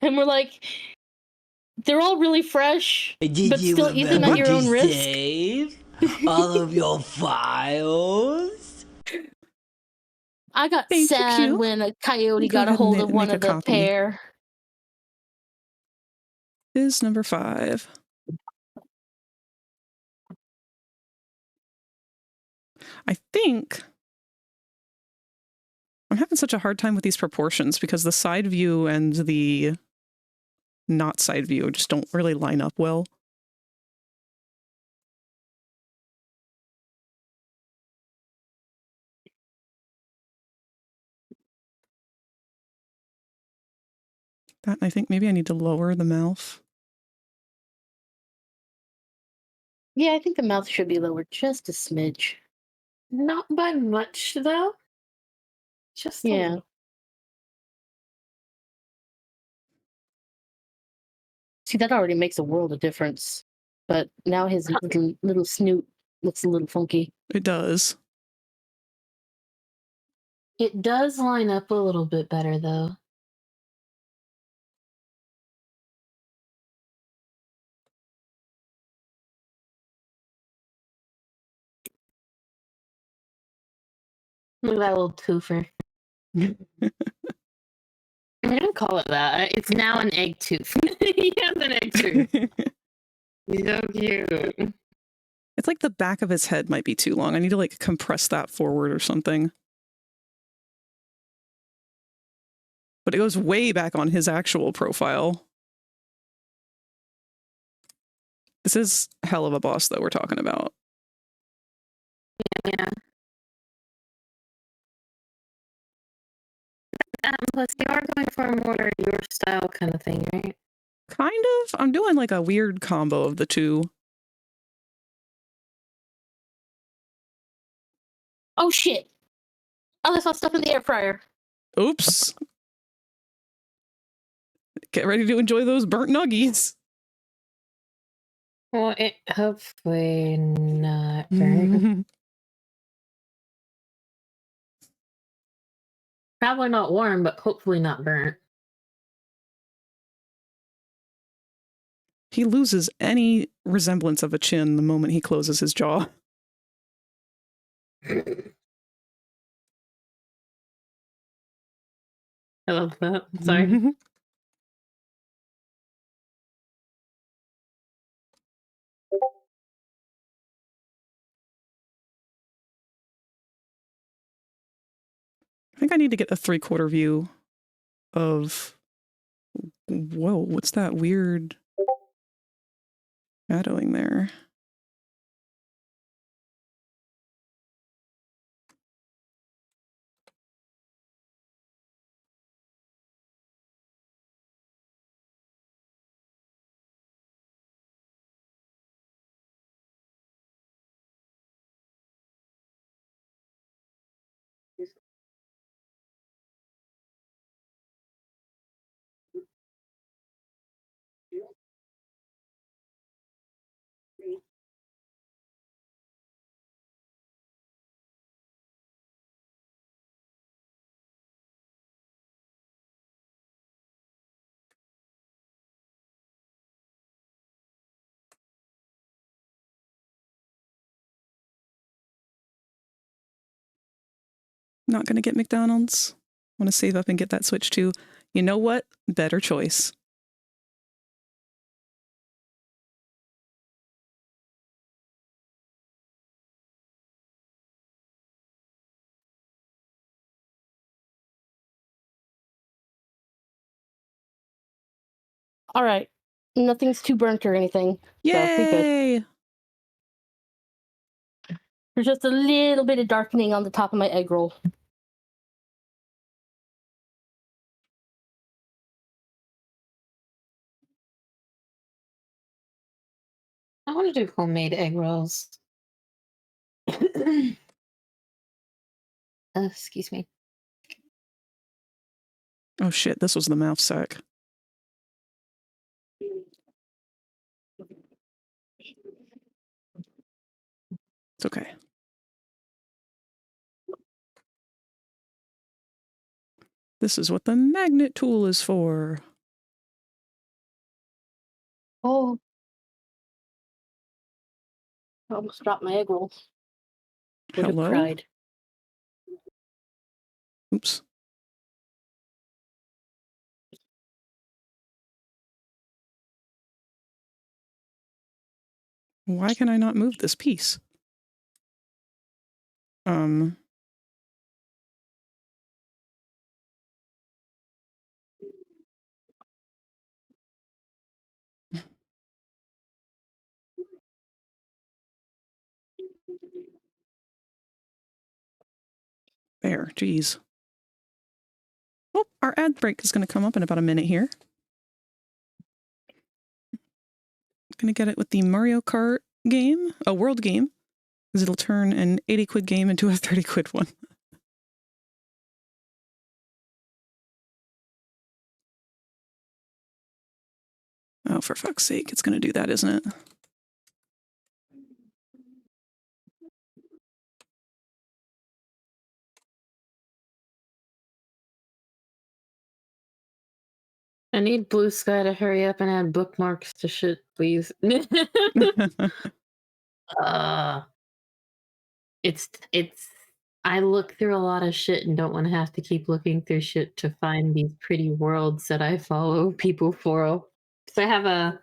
And we're like, they're all really fresh, but still eat them at your own risk. Save all of your files? I got Thank you, sad Q. when a coyote Go got a ahead and hold of one make a of the copy. pair. Is number 5. I think I'm having such a hard time with these proportions because the side view and the not side view just don't really line up well. That, I think maybe I need to lower the mouth. Yeah, I think the mouth should be lowered just a smidge. Not by much, though. Just a Yeah. little. See, that already makes a world of difference. But now his little snoot looks a little funky. It does. It does line up a little bit better, though. Look at that little twofer. I'm gonna call it that. It's now an egg tooth. He has an egg tooth. He's so cute. It's like the back of his head might be too long. I need to like compress that forward or something. But it goes way back on his actual profile. This is hell of a boss that we're talking about. Yeah. Plus, you are going for more your style kind of thing, right? Kind of. I'm doing like a weird combo of the two. Oh shit! I left my stuff in the air fryer. Oops. Get ready to enjoy those burnt nuggies. Well, it hopefully not burnt. Probably not warm, but hopefully not burnt. He loses any resemblance of a chin the moment he closes his jaw. I love that. Sorry. I think I need to get a 3/4 view of... Whoa, what's that weird shadowing there? Not going to get McDonald's. Want to save up and get that Switch too. You know what? Better choice. All right. Nothing's too burnt or anything. So we good. Yay! There's just a little bit of darkening on the top of my egg roll. I want to do homemade egg rolls. Excuse me. Oh shit, this was the mouth sack. It's okay. This is what the magnet tool is for. Oh. I almost dropped my egg roll. Would have Hello? cried. Oops. Why can I not move this piece? There, geez. Oh, our ad break is going to come up in about a minute here. Going to get it with the Mario Kart game, a world game, because it'll turn an 80 quid game into a 30 quid one. Oh, for fuck's sake, it's going to do that, isn't it? I need Blue Sky to hurry up and add bookmarks to shit, please. It's I look through a lot of shit and don't want to have to keep looking through shit to find these pretty worlds that I follow people for. So I have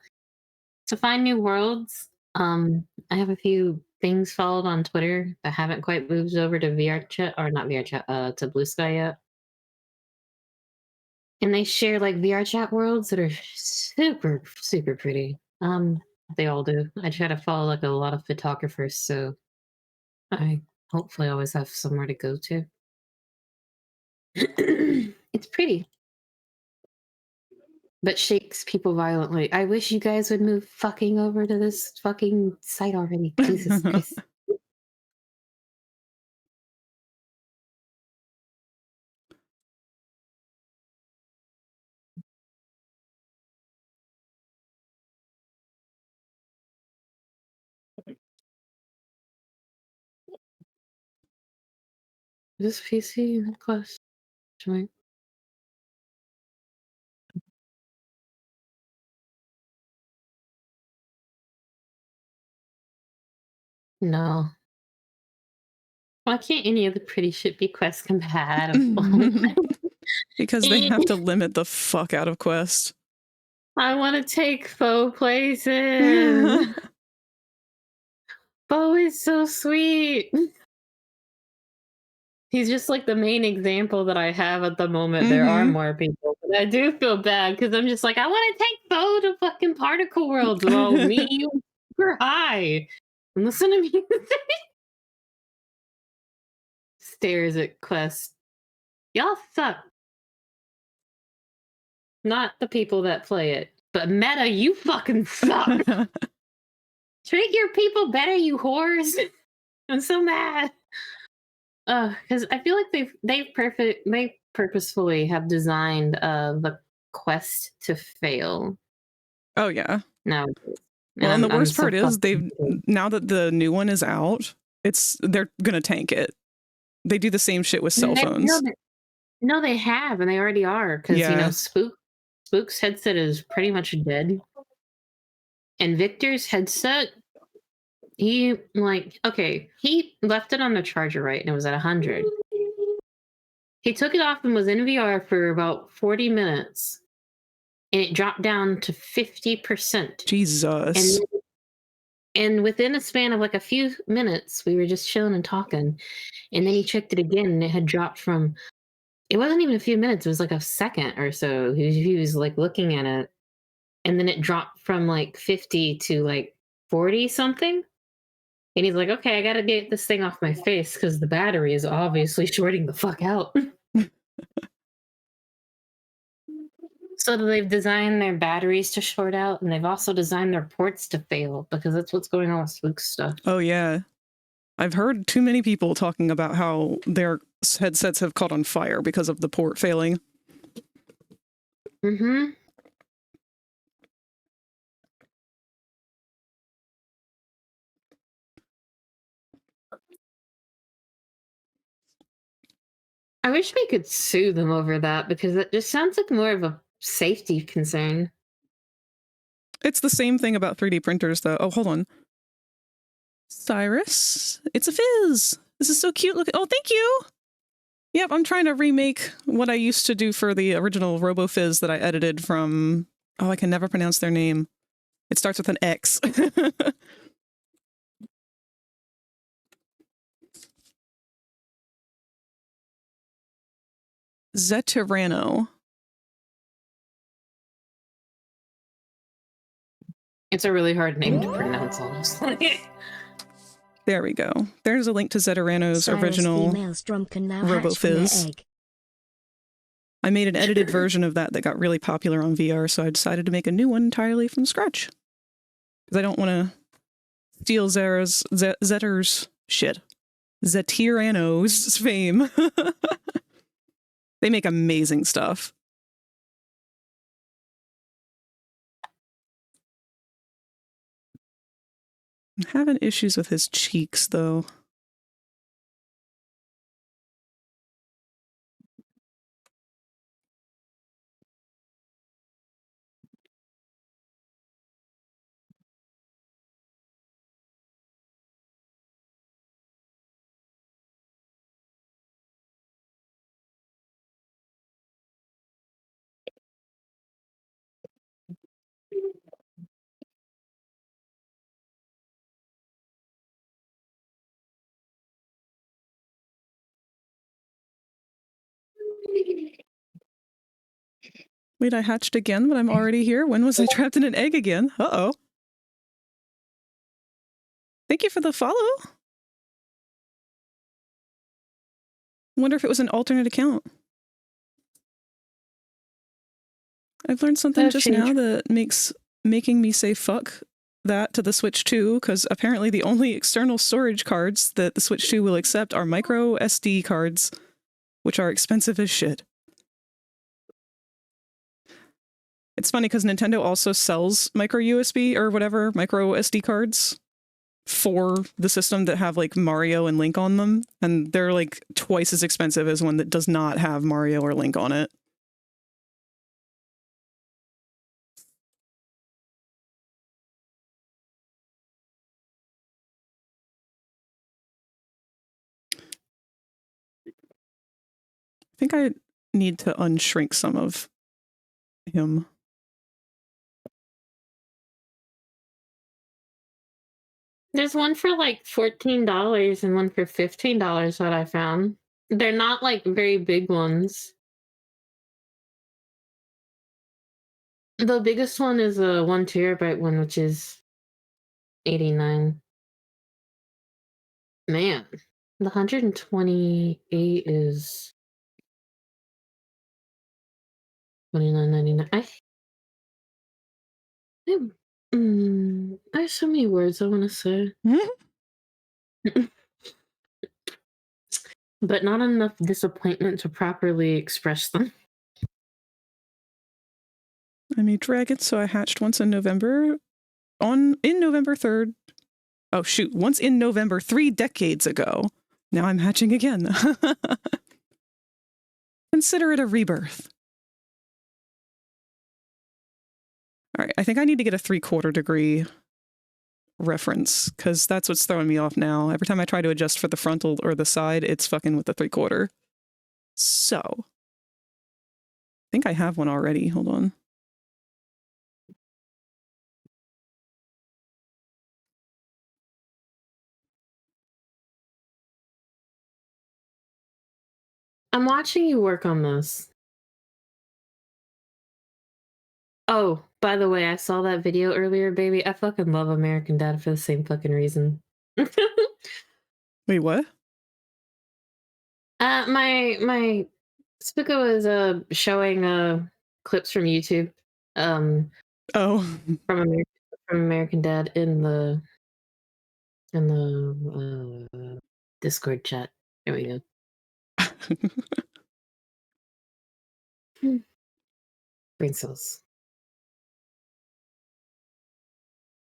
to find new worlds. I have a few things followed on Twitter that haven't quite moved over to VRChat, or not VRChat, to Blue Sky yet. And they share like VRChat worlds that are super, super pretty. They all do. I try to follow like a lot of photographers, so I hopefully always have somewhere to go to. It's pretty. But shakes people violently. I wish you guys would move fucking over to this fucking site already. Jesus Christ. This PC class. Right? No. Why can't any of the pretty shit be Quest compatible? Because they have to limit the fuck out of Quest. I want to take Faux places. Bo is so sweet. He's just like the main example that I have at the moment. There are more people, but I do feel bad because I'm just like, I want to take Bo to fucking Particle Worlds. Well, me, you, super high. And listen to music. Stares at Quest. Y'all suck. Not the people that play it, but Meta, you fucking suck. Treat your people better, you whores. I'm so mad. Because I feel like they purposefully have designed the Quest to fail. Oh yeah. No. Well, and the worst part is now that the new one is out, they're gonna tank it. They do the same shit with cell phones. No, they have, and they already are, because you know, Spook's headset is pretty much dead. And Victor's headset, he left it on the charger, right? And it was at 100. He took it off and was in VR for about 40 minutes. And it dropped down to 50%. Jesus. And within a span of like a few minutes, we were just chilling and talking. And then he checked it again, and it had dropped from, it wasn't even a few minutes, it was like a second or so. He was like looking at it. And then it dropped from like 50 to like 40 something. And he's like, okay, I got to get this thing off my face because the battery is obviously shorting the fuck out. So they've designed their batteries to short out, and they've also designed their ports to fail because that's what's going on with Spook's stuff. Oh, yeah. I've heard too many people talking about how their headsets have caught on fire because of the port failing. Mm-hmm. I wish we could sue them over that because it just sounds like more of a safety concern. It's the same thing about 3D printers, though. Oh, hold on. Cyrus, it's a fizz. This is so cute. Look at, oh, thank you. Yep, I'm trying to remake what I used to do for the original RoboFizz that I edited from... Oh, I can never pronounce their name. It starts with an X. Zetirano. It's a really hard name to pronounce, honestly. There we go. There's a link to Zetirano's original RoboFizz. I made an edited version of that got really popular on VR, so I decided to make a new one entirely from scratch. Because I don't want to steal Zetirano's fame. They make amazing stuff. I'm having issues with his cheeks, though. Wait, I hatched again, but I'm already here? When was I trapped in an egg again? Uh-oh. Thank you for the follow. Wonder if it was an alternate account. I've learned something just now that making me say fuck that to the Switch 2, because apparently the only external storage cards that the Switch 2 will accept are micro SD cards, which are expensive as shit. It's funny because Nintendo also sells micro USB or whatever, micro SD cards for the system that have like Mario and Link on them, and they're like twice as expensive as one that does not have Mario or Link on it. I think I need to unshrink some of him. There's one for like $14 and one for $15 that I found. They're not like very big ones. The biggest one is a 1 terabyte one, which is $89. Man, the 128 is $29.99. I have so many words I want to say. But not enough disappointment to properly express them. I made dragons, so I hatched once in November. In November 3rd. Oh shoot, once in November 3 decades ago. Now I'm hatching again. Consider it a rebirth. All right, I think I need to get a 3/4 degree reference, because that's what's throwing me off now. Every time I try to adjust for the frontal or the side, it's fucking with the 3/4. So, I think I have one already. Hold on. I'm watching you work on this. Oh, by the way, I saw that video earlier, baby. I fucking love American Dad for the same fucking reason. Wait, what? My Spica was showing clips from YouTube. Oh, from American Dad in the Discord chat. There we go. Brain cells.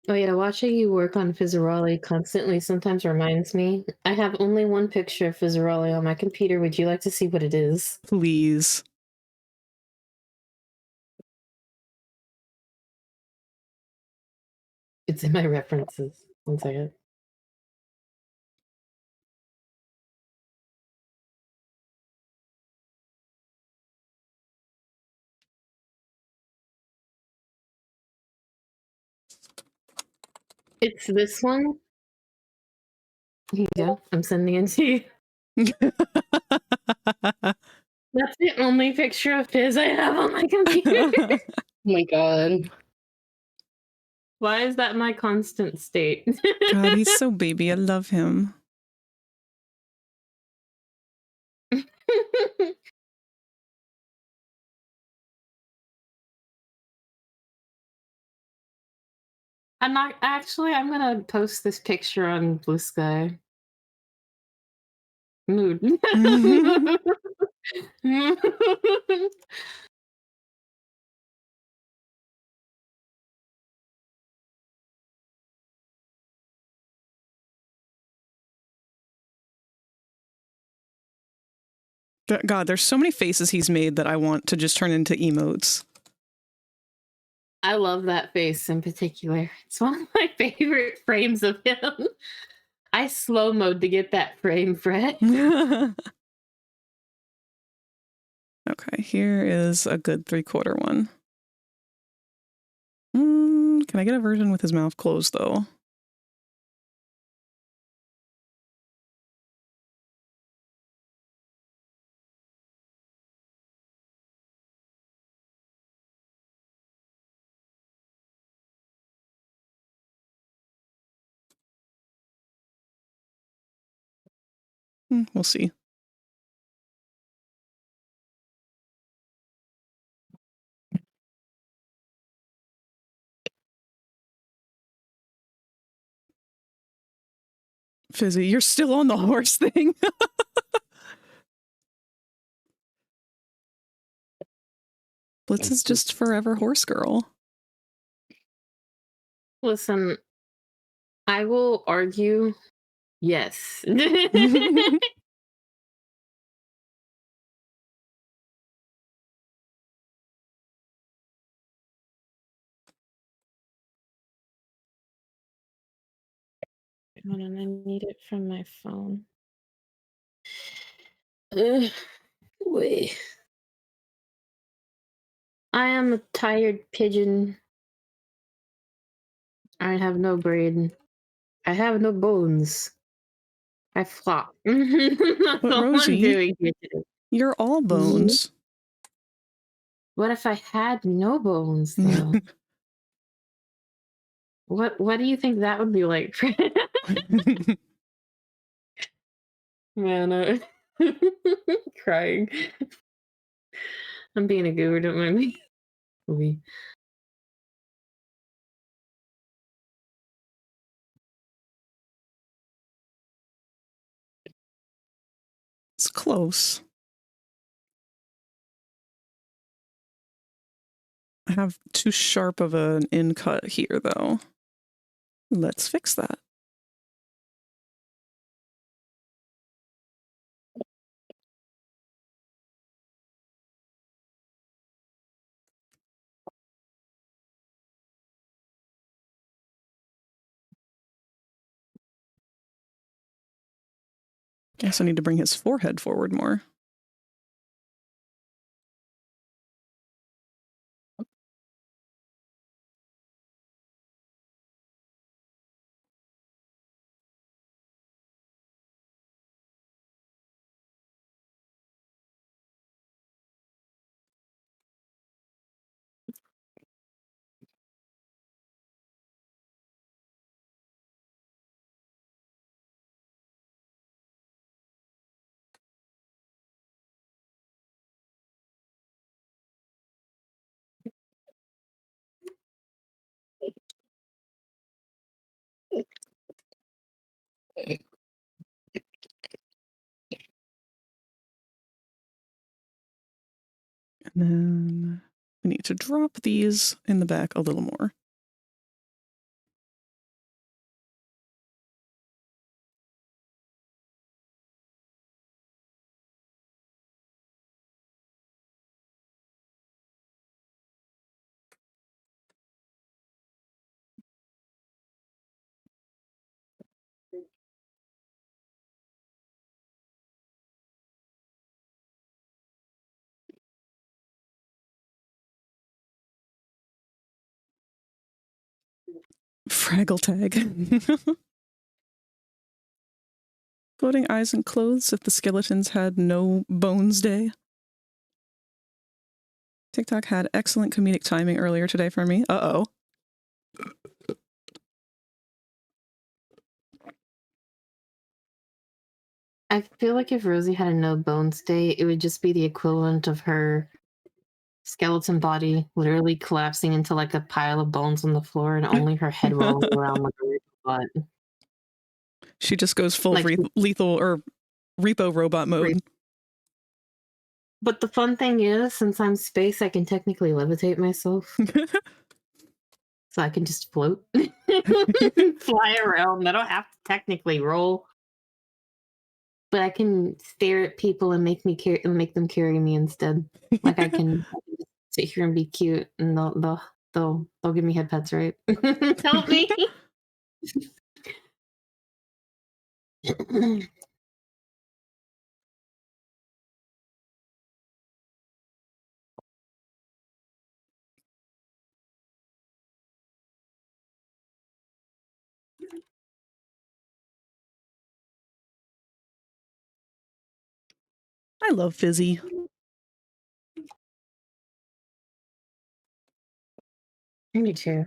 Oh yeah, watching you work on Fizzaroli constantly sometimes reminds me. I have only one picture of Fizzaroli on my computer. Would you like to see what it is? please. It's in my references. One second. It's this one. Here you go. I'm sending it to you. That's the only picture of Fizz I have on my computer. Oh my god. Why is that my constant state? God, he's so baby. I love him. I'm gonna post this picture on Blue Sky. Mood. God, there's so many faces he's made that I want to just turn into emotes. I love that face in particular. It's one of my favorite frames of him. I slow mode to get that frame, Fred. Okay, here is a good 3/4 one. Can I get a version with his mouth closed, though? We'll see. Fizzy, you're still on the horse thing. Blitz is just forever horse girl. Listen, I will argue yes. Hold on, I need it from my phone. Wait. I am a tired pigeon. I have no brain. I have no bones. I flop. That's But all Rosie, I'm doing here today. You're all bones. What if I had no bones, though? What do you think that would be like? Man, crying. I'm being a goober, don't mind me. It's close. I have too sharp of an in cut here, though. Let's fix that. Guess I need to bring his forehead forward more. And then I need to drop these in the back a little more. Fraggle tag. Floating eyes and clothes if the skeletons had no bones day. TikTok had excellent comedic timing earlier today for me. Uh-oh. I feel like if Rosie had a no bones day, it would just be the equivalent of her skeleton body literally collapsing into like a pile of bones on the floor and only her head rolling around like a robot. She just goes full Like- lethal or repo robot mode. But the fun thing is, since I'm space, I can technically levitate myself. So I can just float. Fly around. I don't have to technically roll. But I can stare at people and make them carry me instead. Like I can just sit here and be cute, and they'll give me head pets, right? Help me. I love Fizzy. Me too.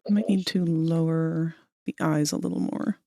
I might need to lower the eyes a little more.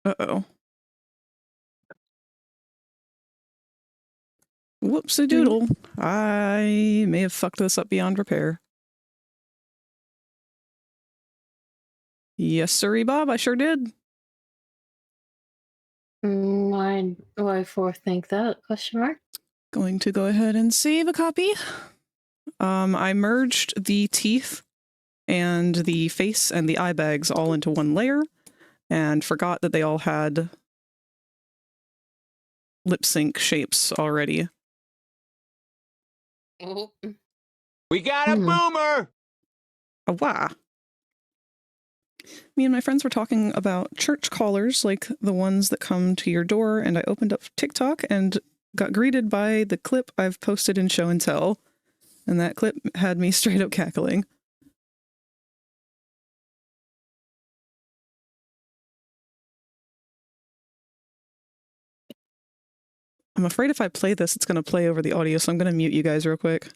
Uh-oh. Whoopsie-doodle. I may have fucked this up beyond repair. Yes, sirree, Bob, I sure did. Why think that? Question mark? Going to go ahead and save a copy. I merged the teeth and the face and the eye bags all into one layer and forgot that they all had lip sync shapes already. Oh. We got a boomer! Ah, wah. Me and my friends were talking about church callers, like the ones that come to your door, and I opened up TikTok and got greeted by the clip I've posted in Show and Tell. And that clip had me straight up cackling. I'm afraid if I play this, it's going to play over the audio, so I'm going to mute you guys real quick.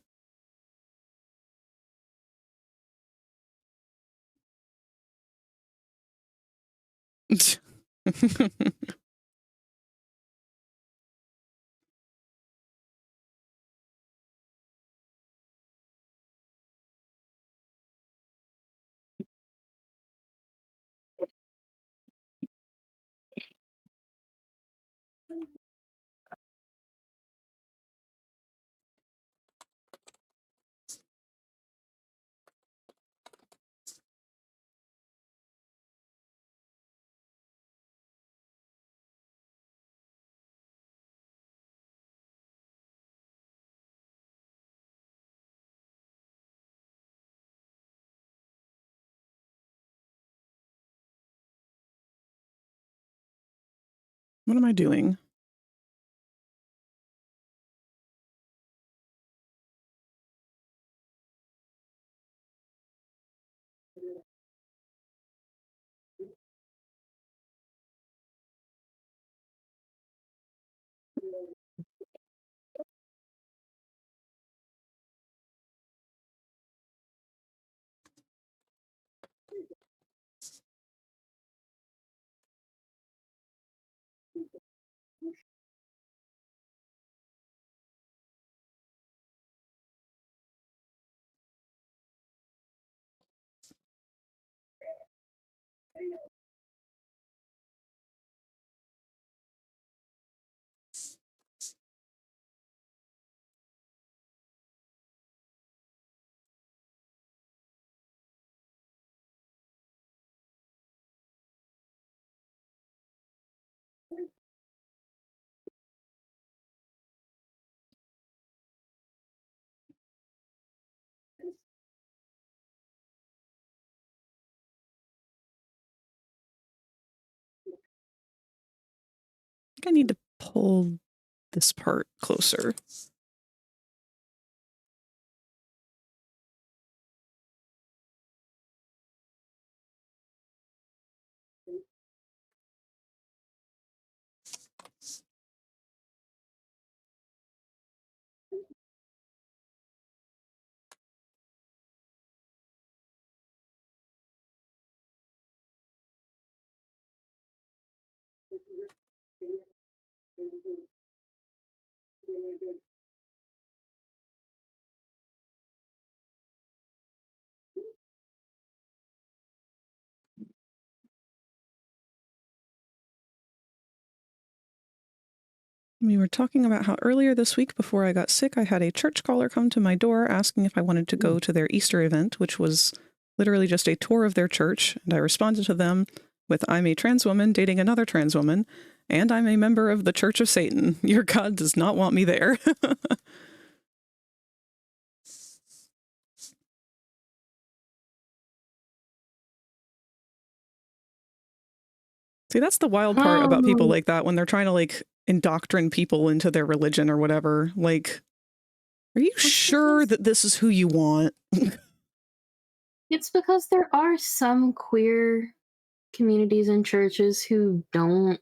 What am I doing? I think I need to pull this part closer. We were talking about how earlier this week, before I got sick, I had a church caller come to my door asking if I wanted to go to their Easter event, which was literally just a tour of their church. And I responded to them with, I'm a trans woman dating another trans woman, and I'm a member of the Church of Satan. Your God does not want me there. See, that's the wild part about people like that, when they're trying to like indoctrinate people into their religion or whatever. Like, are you sure that this is who you want? It's because there are some queer communities and churches who don't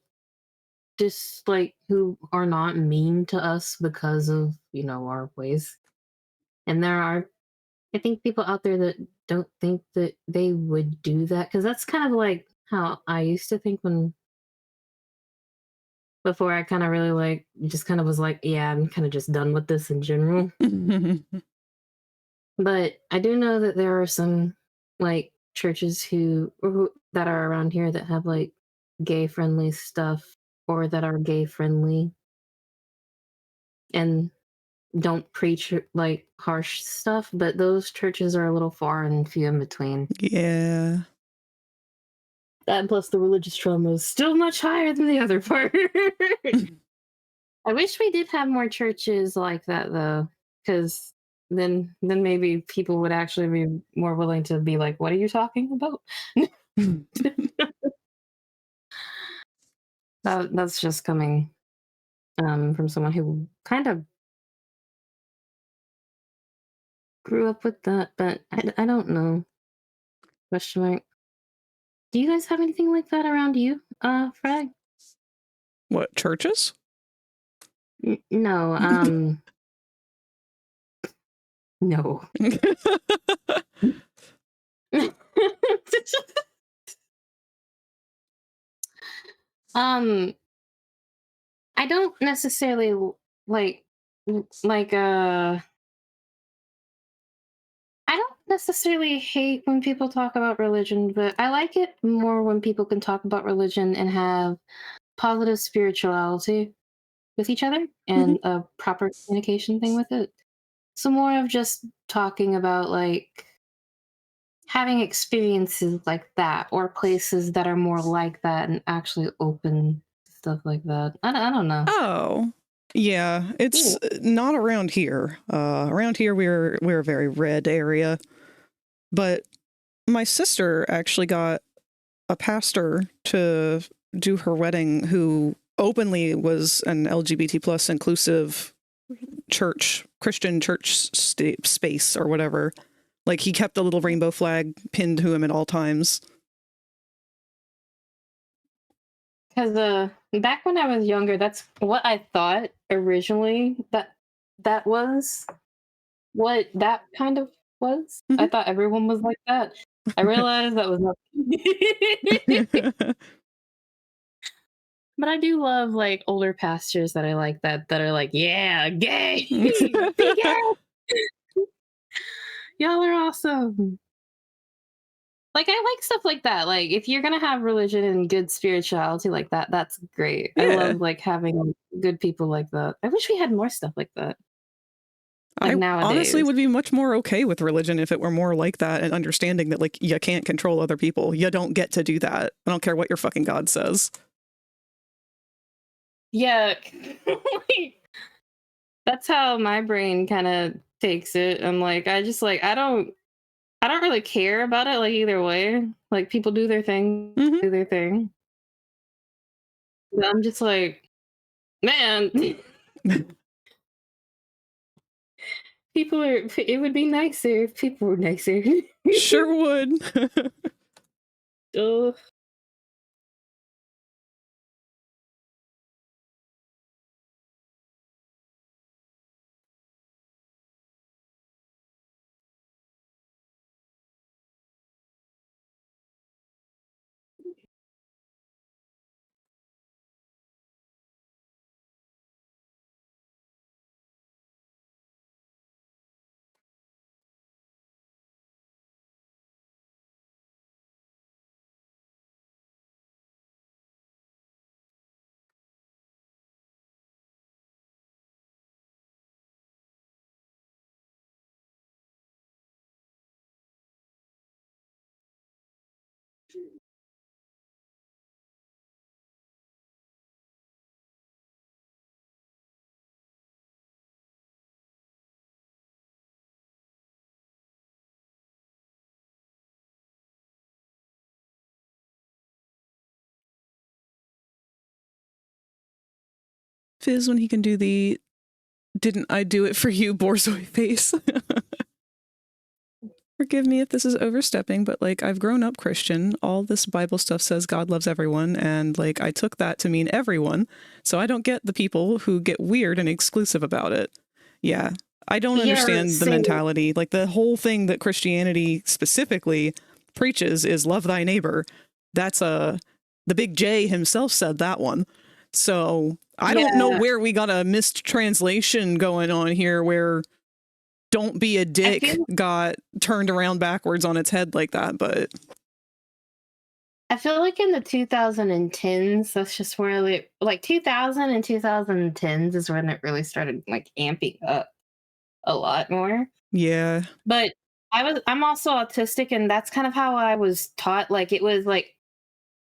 just like who are not mean to us because of, you know, our ways. And there are, I think, people out there that don't think that they would do that, because that's kind of like how I used to think when before I kind of really like just kind of was like, yeah, I'm kind of just done with this in general. But I do know that there are some like churches who that are around here that have like gay friendly stuff, or that are gay friendly and don't preach like harsh stuff, but those churches are a little far and few in between. Yeah. That and plus the religious trauma is still much higher than the other part. I wish we did have more churches like that though, because then maybe people would actually be more willing to be like, what are you talking about? That's just coming from someone who kind of grew up with that, but I don't know. Question mark. Do you guys have anything like that around you, Frag? What, churches? No, no. I don't necessarily like I don't necessarily hate when people talk about religion, but I like it more when people can talk about religion and have positive spirituality with each other and a proper communication thing with it. So more of just talking about like having experiences like that or places that are more like that and actually open to stuff like that. I don't know. Oh, yeah, it's not around here. Around here, we're a very red area. But my sister actually got a pastor to do her wedding who openly was an LGBT plus inclusive church, Christian church space or whatever. Like he kept a little rainbow flag pinned to him at all times. Because back when I was younger, that's what I thought originally that was what that kind of was. I thought everyone was like that. I realized that was not. But I do love like older pastors that I like that are like, yeah, gay, be gay. Y'all are awesome. Like I like stuff like that. Like if you're gonna have religion and good spirituality like that, that's great. Yeah. I love like having good people like that. I wish we had more stuff like that. Like I nowadays. honestly would be much more okay with religion if it were more like that and understanding that like you can't control other people. You don't get to do that. I don't care what your fucking God says. Yeah. That's how my brain kind of takes it. I'm like, I don't really care about it like either way. Like people do their thing, do their thing. But I'm just like, man, it would be nicer if people were nicer. Sure would. Ugh. Fizz when he can do the "didn't I do it for you" borzoi face. Forgive me if this is overstepping, but like I've grown up Christian. All this Bible stuff says God loves everyone, and like I took that to mean everyone. So I don't get the people who get weird and exclusive about it. Yeah, I don't understand the mentality. Like the whole thing that Christianity specifically preaches is love thy neighbor. That's the Big J himself said that one. So I don't know where we got a mistranslation going on here where "don't be a dick" got turned around backwards on its head like that, but I feel like in the 2010s, that's just where like 2000 and 2010s is when it really started like amping up a lot more. Yeah. But I'm also autistic, and that's kind of how I was taught. Like it was like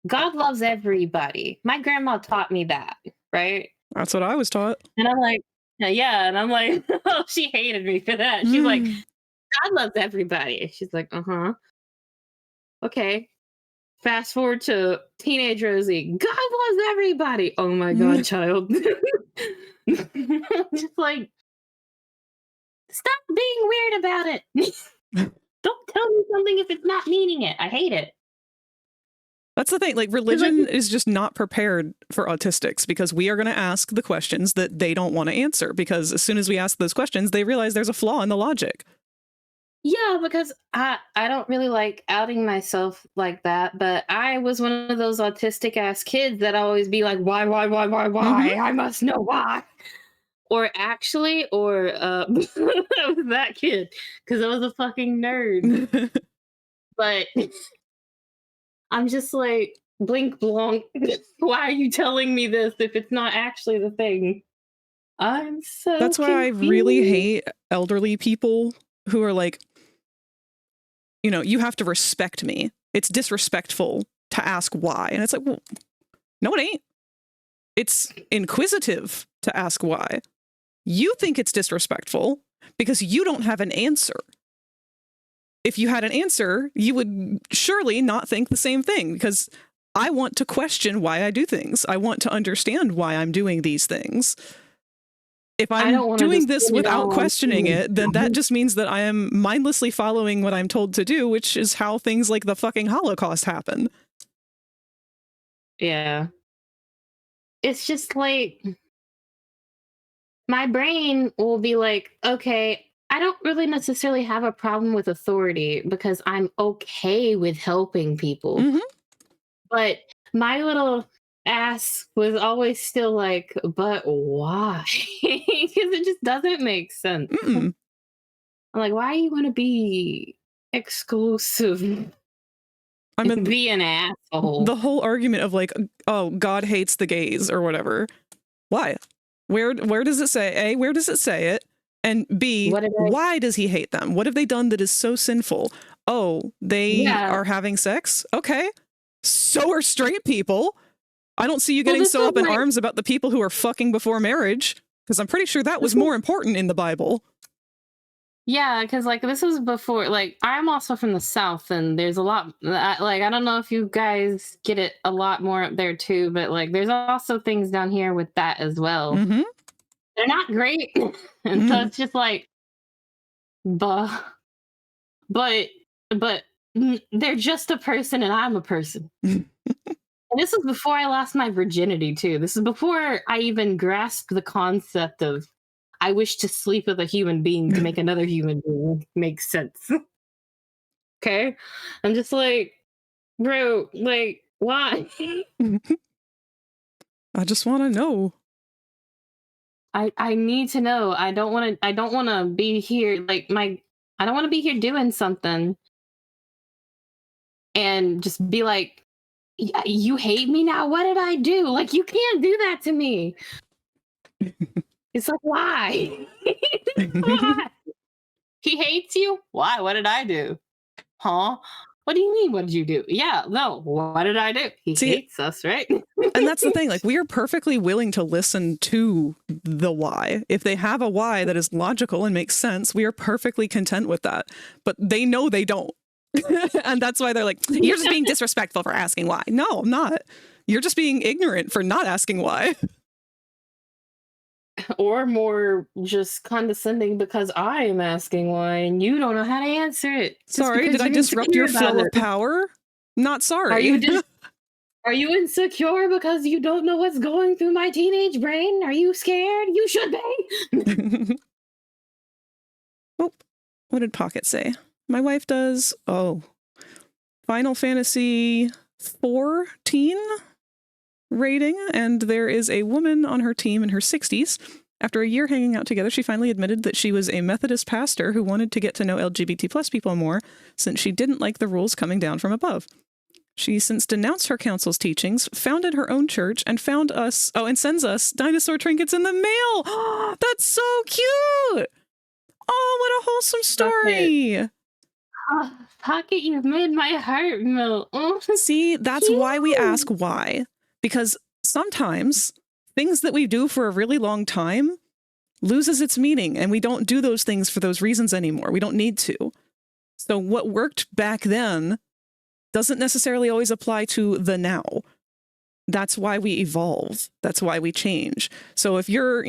God loves everybody. My grandma taught me that, right? That's what I was taught. And I'm like, yeah, and I'm like, oh, she hated me for that. She's like, God loves everybody. She's like, okay. Fast forward to teenage Rosie. God loves everybody. Oh my God, child. Just like, Stop being weird about it. Don't tell me something if it's not meaning it. I hate it. That's the thing. Like, religion is just not prepared for autistics because we are going to ask the questions that they don't want to answer, because as soon as we ask those questions, they realize there's a flaw in the logic. Yeah, because I don't really like outing myself like that, but I was one of those autistic ass kids that always be like, why? I must know why. Or I was that kid because I was a fucking nerd. But I'm just like, blink blonk. Why are you telling me this if it's not actually the thing? I'm so That's why confused. I really hate elderly people who are like, you know, you have to respect me. It's disrespectful to ask why. And it's like, well, no, it ain't. It's inquisitive to ask why. You think it's disrespectful because you don't have an answer. If you had an answer, you would surely not think the same thing, because I want to question why I do things. I want to understand why I'm doing these things. If I'm doing this without questioning it, then that just means that I am mindlessly following what I'm told to do, which is how things like the fucking Holocaust happen. Yeah. It's just like, my brain will be like, okay, I don't really necessarily have a problem with authority because I'm okay with helping people. Mm-hmm. But my little ass was always still like, but why? Because it just doesn't make sense. Mm-mm. I'm like, why you want to be exclusive? I mean, be an asshole. The whole argument of like, oh, God hates the gays or whatever. Why? Where does it say? A, where does it say it? And B, why does he hate them? What have they done that is so sinful? Oh, they are having sex? Okay. So are straight people. I don't see you getting so up in arms about the people who are fucking before marriage, because I'm pretty sure that was more important in the Bible. Yeah, because like this was before, like I'm also from the South, and there's a lot, like I don't know if you guys get it a lot more up there too, but like there's also things down here with that as well. Mm-hmm. They're not great, and so it's just like, but they're just a person, and I'm a person. And this was before I lost my virginity too. This is before I even grasped the concept of I wish to sleep with a human being to make another human being make sense. Okay? I'm just like, bro, like, why? I just want to know. I need to know. I don't want to be here like I don't want to be here doing something and just be like, you hate me now? What did I do? Like, you can't do that to me. It's like, why? Why? He hates you? Why? What did I do? Huh? What do you mean? What did you do? Yeah, no. What did I do? He hates us, right? And that's the thing. Like, we are perfectly willing to listen to the why. If they have a why that is logical and makes sense, we are perfectly content with that. But they know they don't. And that's why they're like, you're just being disrespectful for asking why. No, I'm not. You're just being ignorant for not asking why. Or more just condescending because I am asking why and you don't know how to answer it. Sorry, did I disrupt your flow of power? Not sorry. Are you insecure because you don't know what's going through my teenage brain? Are you scared? You should be. Oh, what did Pocket say? My wife does, Final Fantasy 14 rating, and there is a woman on her team in her 60s. After a year hanging out together, she finally admitted that she was a Methodist pastor who wanted to get to know LGBT plus people more, since she didn't like the rules coming down from above. She since denounced her council's teachings, founded her own church, and found us, and sends us dinosaur trinkets in the mail. That's so cute. Oh, what a wholesome story. Pocket, you've made my heart melt. See, that's why we ask why. Because sometimes things that we do for a really long time loses its meaning, and we don't do those things for those reasons anymore. We don't need to. So what worked back then doesn't necessarily always apply to the now. That's why we evolve. That's why we change. So if you're,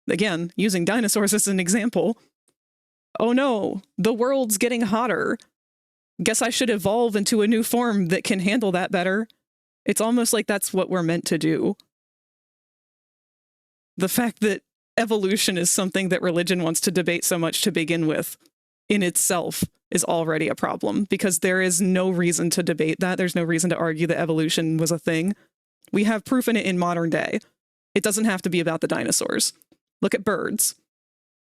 again, using dinosaurs as an example, oh no, the world's getting hotter. Guess I should evolve into a new form that can handle that better. It's almost like that's what we're meant to do. The fact that evolution is something that religion wants to debate so much to begin with in itself is already a problem, because there is no reason to debate that. There's no reason to argue that evolution was a thing. We have proof in it in modern day. It doesn't have to be about the dinosaurs. Look at birds.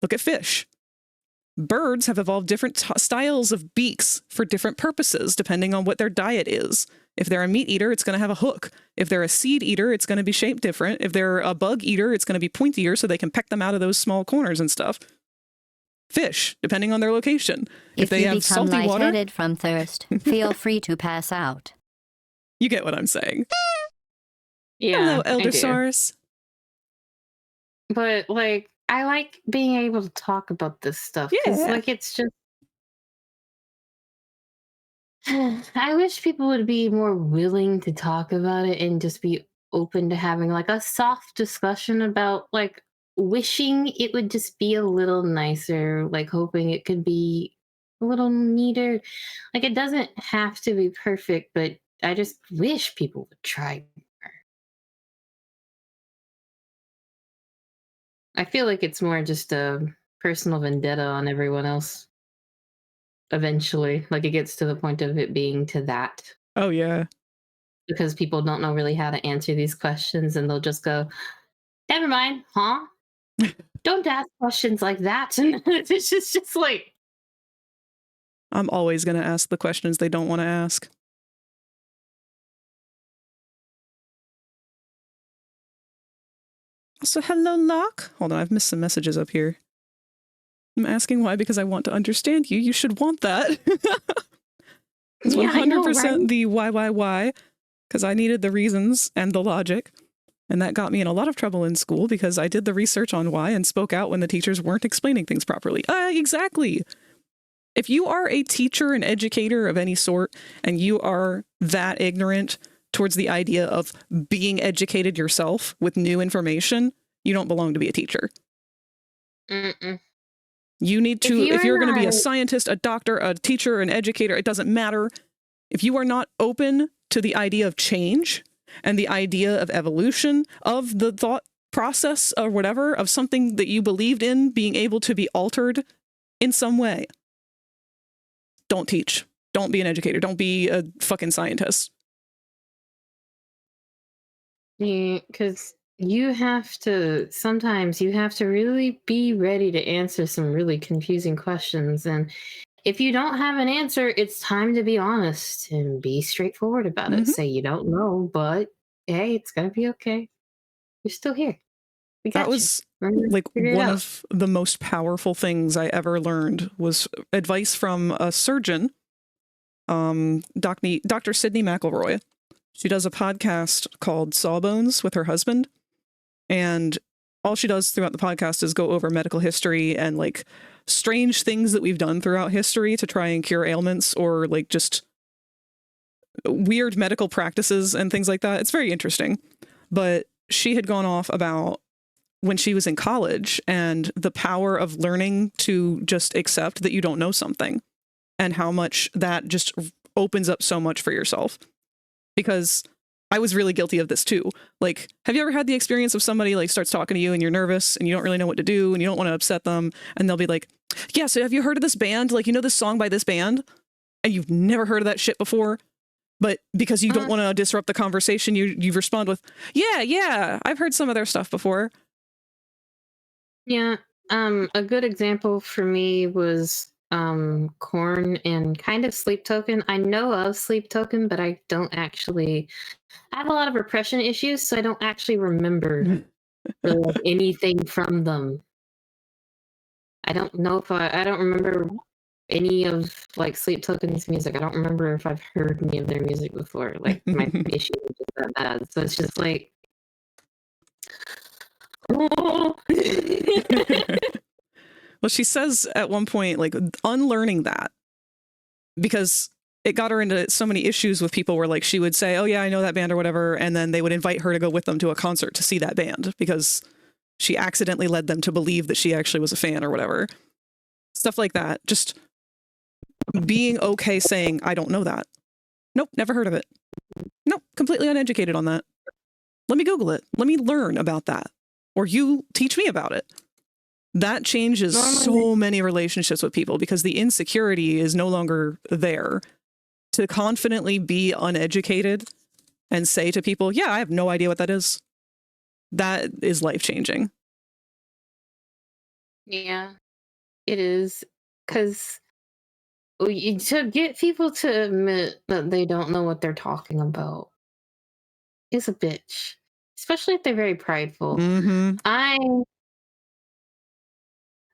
Look at fish. Birds have evolved different styles of beaks for different purposes, depending on what their diet is. If they're a meat eater, it's going to have a hook. If they're a seed eater, it's going to be shaped different. If they're a bug eater, it's going to be pointier so they can peck them out of those small corners and stuff. Fish, depending on their location. If they have become salty water, lightheaded from thirst, feel free to pass out. you get what I'm saying. Yeah. Hello, I Elder do. Sars. But like, I like being able to talk about this stuff. 'Cause, Yeah. like, it's just. I wish people would be more willing to talk about it and just be open to having like a soft discussion about like wishing it would just be a little nicer, like hoping it could be a little neater. Like, it doesn't have to be perfect, but I just wish people would try more. I feel like it's more just a personal vendetta on everyone else. Eventually, like, it gets to the point of it being to that, Oh, yeah. because people don't know really how to answer these questions, and they'll just go, never mind, huh? Don't ask questions like that. And it's just like, I'm always going to ask the questions they don't want to ask. Also, hello, Locke. Hold on, I've missed some messages up here. I'm asking why because I want to understand you. You should want that. It's 100% yeah, I know, right? the why, because I needed the reasons and the logic. And that got me in a lot of trouble in school because I did the research on why and spoke out when the teachers weren't explaining things properly. Exactly. If you are a teacher, an educator of any sort, and you are that ignorant towards the idea of being educated yourself with new information, you don't belong to be a teacher. Mm-mm. You need to, if you're going to be a not- scientist, a doctor, a teacher, an educator, it doesn't matter. If you are not open to the idea of change and the idea of evolution, of the thought process or whatever, of something that you believed in being able to be altered in some way, don't teach. Don't be an educator. Don't be a fucking scientist. Because sometimes you have to really be ready to answer some really confusing questions. And if you don't have an answer, it's time to be honest and be straightforward about it. Mhm. Say you don't know, but hey, it's going to be okay. You're still here. We got That you. was We're gonna like figure it one out. of the most powerful things I ever learned was advice from a surgeon, Dr. Sydney McElroy. She does a podcast called Sawbones with her husband, and all she does throughout the podcast is go over medical history and like strange things that we've done throughout history to try and cure ailments, or like just weird medical practices and things like that. It's very interesting. But she had gone off about when she was in college and the power of learning to just accept that you don't know something and how much that just opens up so much for yourself. Because I was really guilty of this too. Like, have you ever had the experience of somebody like starts talking to you and you're nervous and you don't really know what to do and you don't want to upset them, and they'll be like, yeah, so have you heard of this band? Like, you know this song by this band? And you've never heard of that shit before? But because you don't want to disrupt the conversation, you respond with, yeah, I've heard some of their stuff before. Yeah. A good example for me was Korn and kind of Sleep Token. I know of Sleep Token, but I don't actually. I have a lot of repression issues, so I don't actually remember really like anything from them. I don't know if I don't remember any of like Sleep Token's music. I don't remember if I've heard any of their music before. Like, my issue is just that bad. So it's just like. Well, she says at one point, like, unlearning that, because it got her into so many issues with people where, like, she would say, oh, yeah, I know that band or whatever, and then they would invite her to go with them to a concert to see that band because she accidentally led them to believe that she actually was a fan or whatever. Stuff like that. Just being okay saying, I don't know that. Nope, never heard of it. Nope, completely uneducated on that. Let me Google it. Let me learn about that. Or you teach me about it. That changes so many relationships with people because the insecurity is no longer there. To confidently be uneducated and say to people, yeah, I have no idea what that is. That is life-changing. Yeah, it is. Because to get people to admit that they don't know what they're talking about is a bitch. Especially if they're very prideful. Mm-hmm.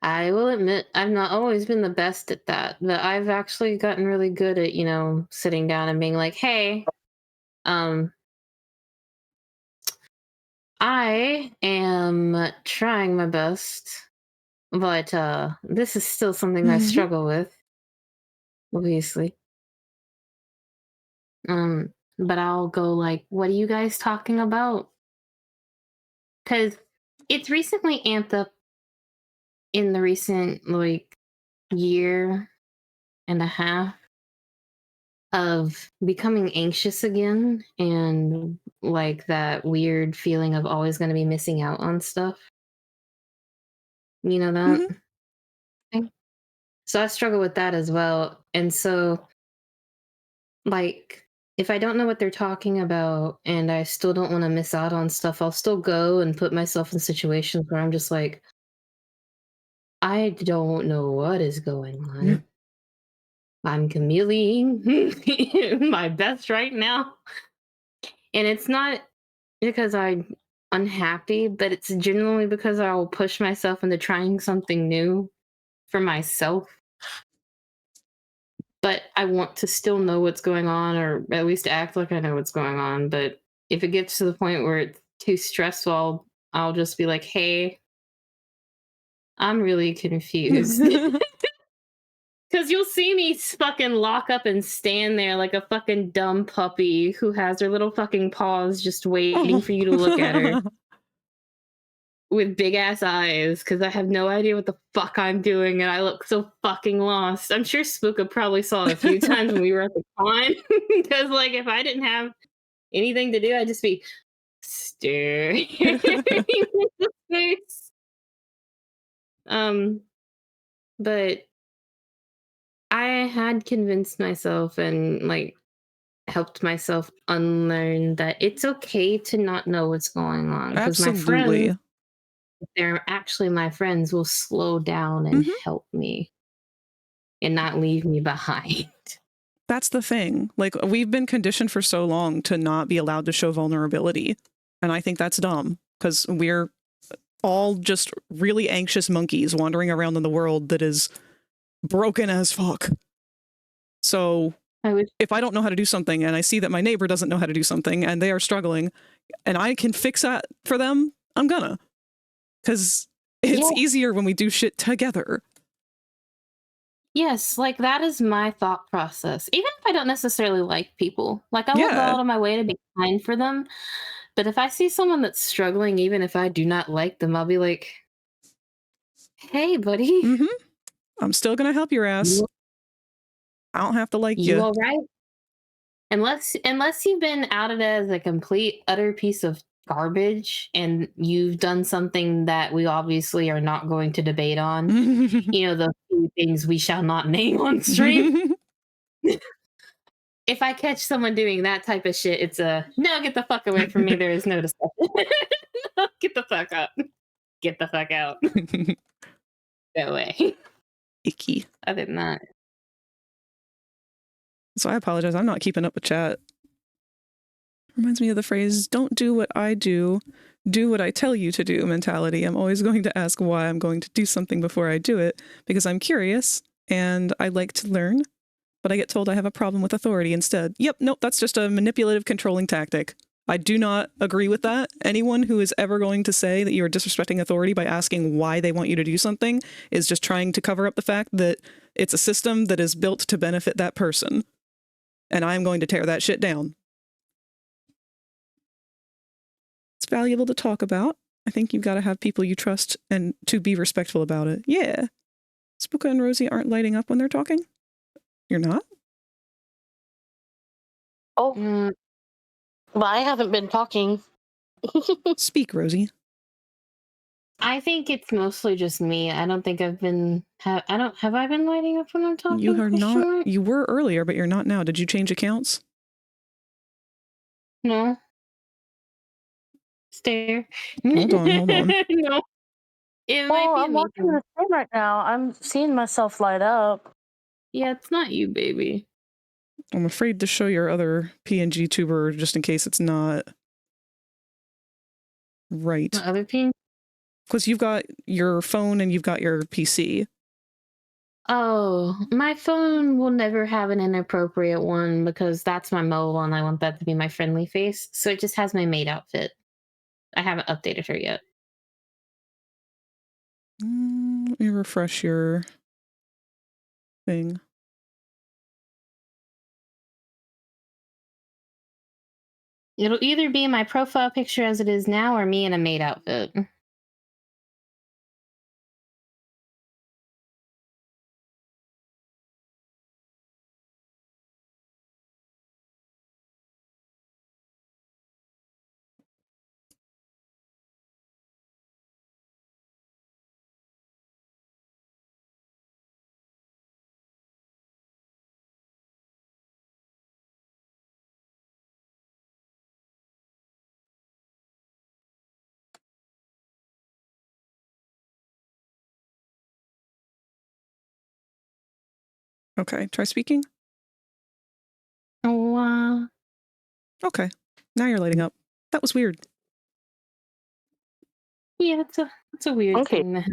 I will admit I've not always been the best at that, but I've actually gotten really good at, sitting down and being like, hey, I am trying my best, but this is still something I struggle with, obviously. But I'll go like, what are you guys talking about? Because it's recently amped up in the recent year and a half of becoming anxious again and that weird feeling of always going to be missing out on stuff. You know that? Okay. So I struggle with that as well. And so if I don't know what they're talking about and I still don't want to miss out on stuff, I'll still go and put myself in situations where I'm just like, I don't know what is going on. I'm chameleoning my best right now. And it's not because I'm unhappy, but it's generally because I will push myself into trying something new for myself. But I want to still know what's going on, or at least act like I know what's going on. But if it gets to the point where it's too stressful, I'll just be like, hey, I'm really confused. Because you'll see me fucking lock up and stand there like a fucking dumb puppy who has her little fucking paws just waiting for you to look at her with big ass eyes because I have no idea what the fuck I'm doing and I look so fucking lost. I'm sure Spooka probably saw it a few times when we were at the con because if I didn't have anything to do, I'd just be staring into space. But I had convinced myself and helped myself unlearn that it's okay to not know what's going on. Because my friends, if they're actually my friends, will slow down and help me and not leave me behind. That's the thing. We've been conditioned for so long to not be allowed to show vulnerability. And I think that's dumb because we're all just really anxious monkeys wandering around in the world that is broken as fuck. So if I don't know how to do something and I see that my neighbor doesn't know how to do something and they are struggling and I can fix that for them, I'm gonna. Because it's easier when we do shit together. Yes, that is my thought process. Even if I don't necessarily like people. I will go out of my way to be kind for them. But if I see someone that's struggling, even if I do not like them, I'll be like, hey, buddy. I'm still gonna help your ass. I don't have to like you. You all right? Unless you've been outed as a complete, utter piece of garbage and you've done something that we obviously are not going to debate on. The few things we shall not name on stream. If I catch someone doing that type of shit, it's no, get the fuck away from me. There is no discussion. Get the fuck up. Get the fuck out. Go away. Icky. Other than that. So I apologize. I'm not keeping up with chat. Reminds me of the phrase, don't do what I do what I tell you to do mentality. I'm always going to ask why I'm going to do something before I do it because I'm curious and I like to learn, but I get told I have a problem with authority instead. Yep, nope, that's just a manipulative, controlling tactic. I do not agree with that. Anyone who is ever going to say that you are disrespecting authority by asking why they want you to do something is just trying to cover up the fact that it's a system that is built to benefit that person. And I'm going to tear that shit down. It's valuable to talk about. I think you've got to have people you trust and to be respectful about it. Yeah. Spooka and Rosie aren't lighting up when they're talking? You're not? Oh, well, I haven't been talking. Speak, Rosie. I think it's mostly just me. I don't think I've been. Have I been lighting up when I'm talking? You are Question not. mark? You were earlier, but you're not now. Did you change accounts? No. Stare. Hold on, hold on. No. It might Well, be I'm me. watching the stream right now. I'm seeing myself light up. Yeah, it's not you, baby. I'm afraid to show your other PNG tuber just in case it's not right. The other team? Because you've got your phone and you've got your PC. Oh, my phone will never have an inappropriate one because that's my mobile and I want that to be my friendly face. So it just has my maid outfit. I haven't updated her yet. Let me refresh your thing. It'll either be my profile picture as it is now or me in a maid outfit. Okay, try speaking. Oh, Okay, now you're lighting up. That was weird. yeah, it's a weird Okay. thing.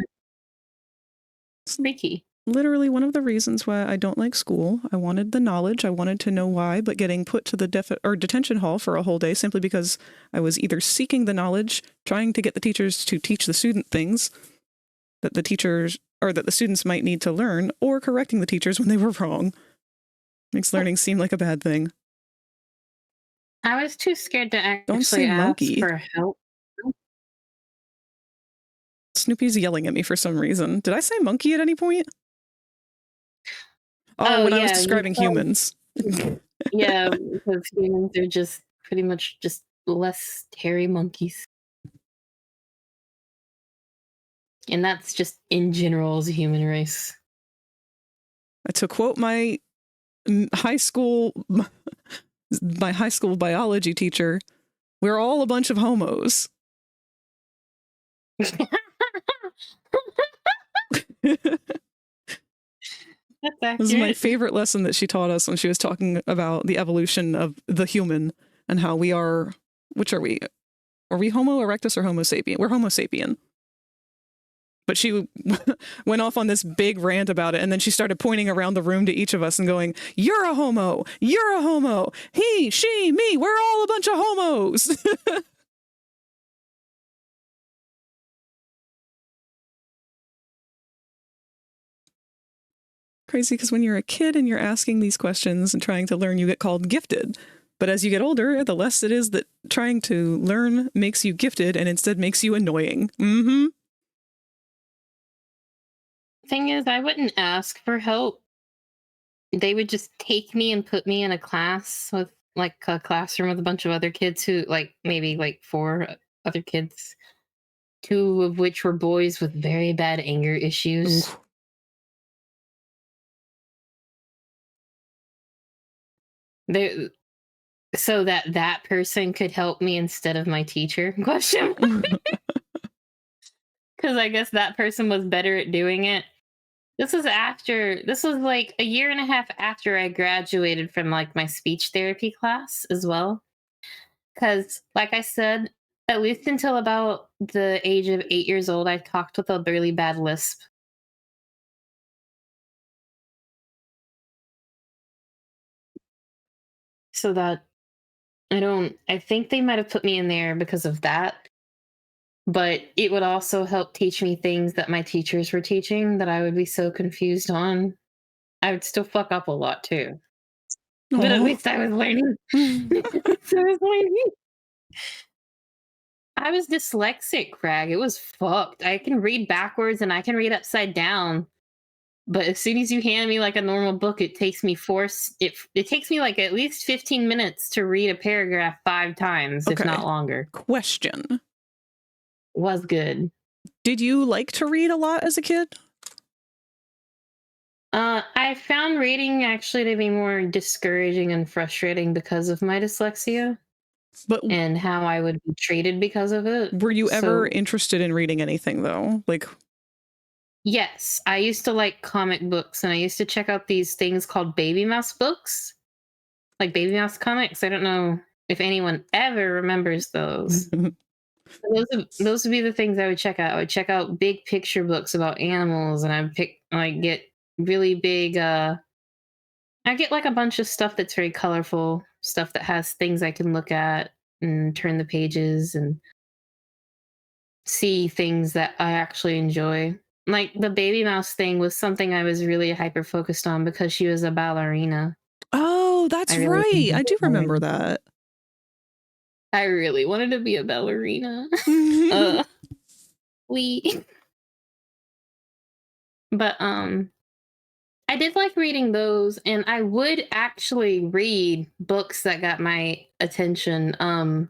Freaky. Literally one of the reasons why I don't like school. I wanted the knowledge. I wanted to know why, but getting put to the detention hall for a whole day simply because I was either seeking the knowledge, trying to get the teachers to teach the student things that the teachers or that the students might need to learn, or correcting the teachers when they were wrong. Makes learning seem like a bad thing. I was too scared to actually Don't say ask monkey. for help. Snoopy's yelling at me for some reason. Did I say monkey at any point? Oh, when I was describing humans. Yeah, because humans are just pretty much just less hairy monkeys. And that's just in general as a human race. To quote my high school biology teacher, we're all a bunch of homos. That's accurate. This is my favorite lesson that she taught us when she was talking about the evolution of the human and how we are. Which are we? Are we Homo erectus or Homo sapien? We're Homo sapien. But she went off on this big rant about it, and then she started pointing around the room to each of us and going, "You're a homo. You're a homo. He, she, me. We're all a bunch of homos." Crazy, because when you're a kid and you're asking these questions and trying to learn, you get called gifted. But as you get older, the less it is that trying to learn makes you gifted and instead makes you annoying. Mm-hmm. Thing is, I wouldn't ask for help. They would just take me and put me in a class with like a classroom with a bunch of other kids who maybe 4 other kids, 2 of which were boys with very bad anger issues. Ooh. So that person could help me instead of my teacher. Question. Because I guess that person was better at doing it. This was like a year and a half after I graduated from my speech therapy class as well. Because like I said, at least until about the age of 8 years old, I talked with a really bad lisp. So that I think they might have put me in there because of that. But it would also help teach me things that my teachers were teaching that I would be so confused on. I would still fuck up a lot too. Aww. But at least I was learning. I was dyslexic, Crag. It was fucked. I can read backwards and I can read upside down. But as soon as you hand me like a normal book, it takes me it takes me like at least 15 minutes to read a paragraph 5 times, if not longer. Question. Was good. Did you like to read a lot as a kid? I found reading actually to be more discouraging and frustrating because of my dyslexia. And how I would be treated because of it. Were you ever interested in reading anything though? Like, yes, I used to like comic books, and I used to check out these things called Baby Mouse books, like Baby Mouse comics. I don't know if anyone ever remembers those. Those would be the things I would check out. I would check out big picture books about animals, and I'd get really big. I get like a bunch of stuff that's very colorful, stuff that has things I can look at and turn the pages and see things that I actually enjoy. Like the Baby Mouse thing was something I was really hyper focused on because she was a ballerina. Oh, that's right. I do remember that. I really wanted to be a ballerina. But I did like reading those, and I would actually read books that got my attention. I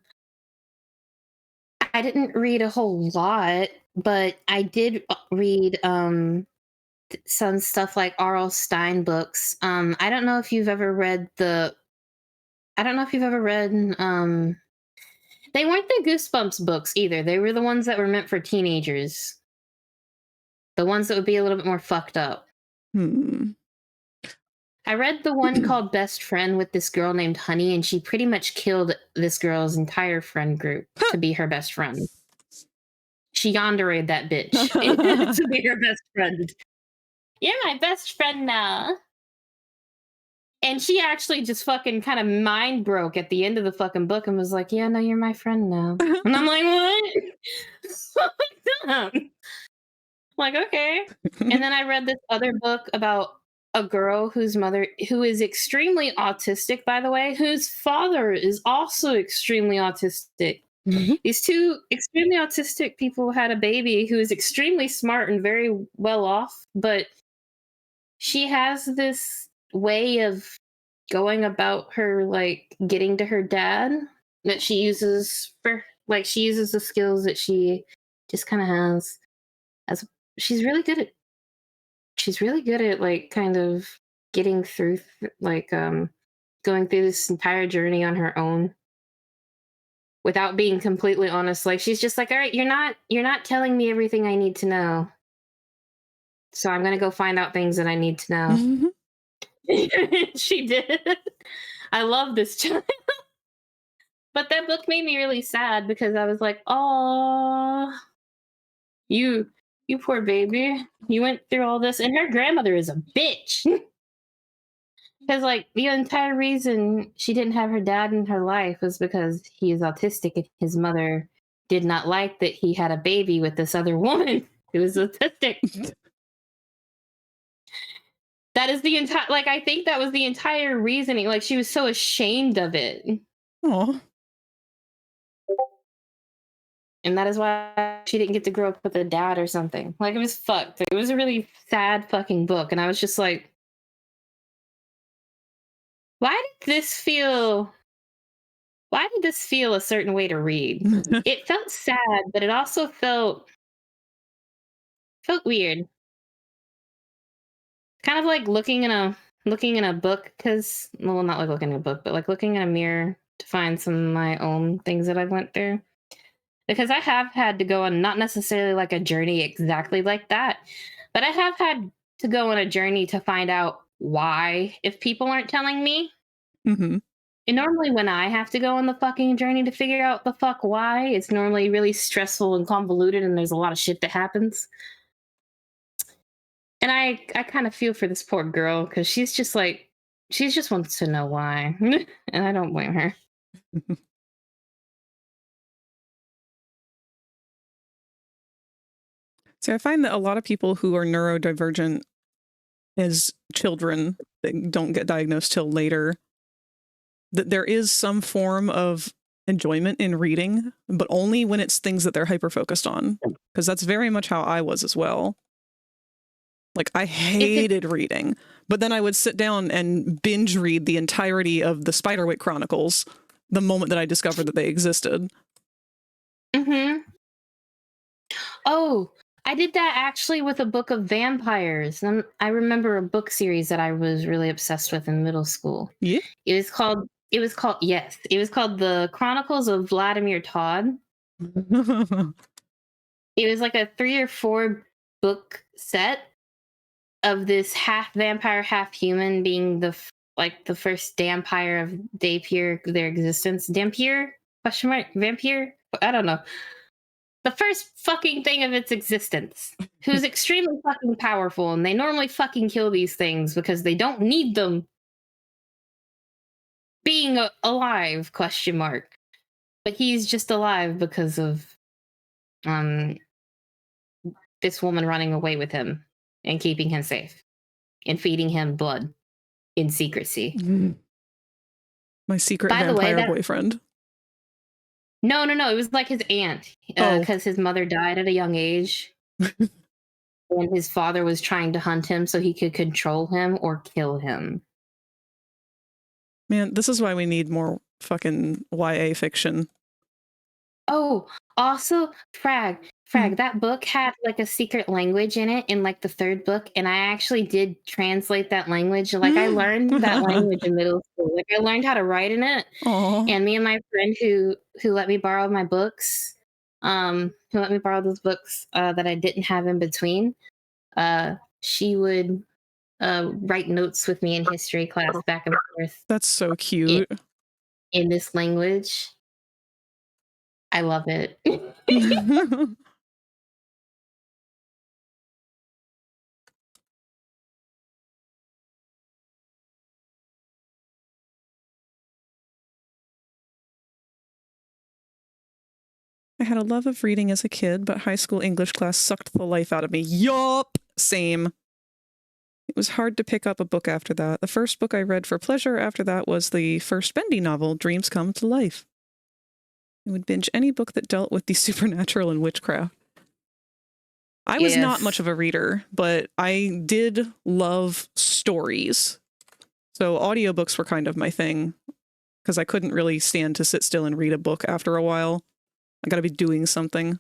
didn't read a whole lot, but I did read some stuff like R.L. Stine books. I don't know if you've ever read they weren't the Goosebumps books either. They were the ones that were meant for teenagers. The ones that would be a little bit more fucked up. I read the one called Best Friend with this girl named Honey, and she pretty much killed this girl's entire friend group to be her best friend. She yanderayed that bitch to be her best friend. You're my best friend now. And she actually just fucking kind of mind broke at the end of the fucking book and was like, yeah, no, you're my friend now. And I'm like, what? Like, okay. And then I read this other book about a girl who is extremely autistic, by the way, whose father is also extremely autistic. These two extremely autistic people had a baby who is extremely smart and very well off, but she has this way of going about her, like, getting to her dad that she uses she uses the skills that she just kind of has. She's really good at like kind of getting through going through this entire journey on her own without being completely honest. Like, she's just like, all right, you're not telling me everything I need to know, so I'm gonna go find out things that I need to know. She did. I love this child. But that book made me really sad because I was like, oh, you poor baby. You went through all this. And her grandmother is a bitch. Because, like, the entire reason she didn't have her dad in her life was because he is autistic and his mother did not like that he had a baby with this other woman who was autistic. That is the entire, like, I think that was the entire reasoning. Like, she was so ashamed of it. Aw. And that is why she didn't get to grow up with a dad or something. Like, it was fucked. It was a really sad fucking book. And I was just like, why did this feel a certain way to read? It felt sad, but it also felt weird. Kind of like looking in a book, because, well, not like looking in a book, but like looking in a mirror to find some of my own things that I've went through. Because I have had to go on not necessarily like a journey exactly like that, but I have had to go on a journey to find out why, if people aren't telling me. And normally when I have to go on the fucking journey to figure out the fuck why, it's normally really stressful and convoluted and there's a lot of shit that happens. And I kind of feel for this poor girl because she just wants to know why. And I don't blame her. So I find that a lot of people who are neurodivergent as children that don't get diagnosed till later, that there is some form of enjoyment in reading, but only when it's things that they're hyper focused on. Because that's very much how I was as well. Like, I hated reading, but then I would sit down and binge read the entirety of the Spiderwick Chronicles the moment that I discovered that they existed. Mm-hmm. Oh, I did that actually with a book of vampires. I remember a book series that I was really obsessed with in middle school. Yeah. It was called The Chronicles of Vladimir Todd. It was like a 3 or 4 book set of this half vampire, half human being the first vampire of Dampier, their existence. Dampier? Question mark? Vampire? I don't know. The first fucking thing of its existence, who's extremely fucking powerful, and they normally fucking kill these things because they don't need them being alive, question mark. But he's just alive because of this woman running away with him and keeping him safe and feeding him blood in secrecy. My secret vampire boyfriend. No. It was like his aunt, because his mother died at a young age. And his father was trying to hunt him so he could control him or kill him. Man, this is why we need more fucking YA fiction. Oh, also, Frag, that book had like a secret language in it in like the 3rd book, and I actually did translate that language. Like, I learned that language in middle school. Like, I learned how to write in it. Aww. And me and my friend who let me borrow my books, who let me borrow those books that I didn't have in between, she would write notes with me in history class back and forth. That's so cute. In this language. I love it. I had a love of reading as a kid, but high school English class sucked the life out of me. Yup! Same. It was hard to pick up a book after that. The first book I read for pleasure after that was the first Bendy novel, Dreams Come to Life. I would binge any book that dealt with the supernatural and witchcraft. I was not much of a reader, but I did love stories. So audiobooks were kind of my thing, because I couldn't really stand to sit still and read a book after a while. I gotta be doing something.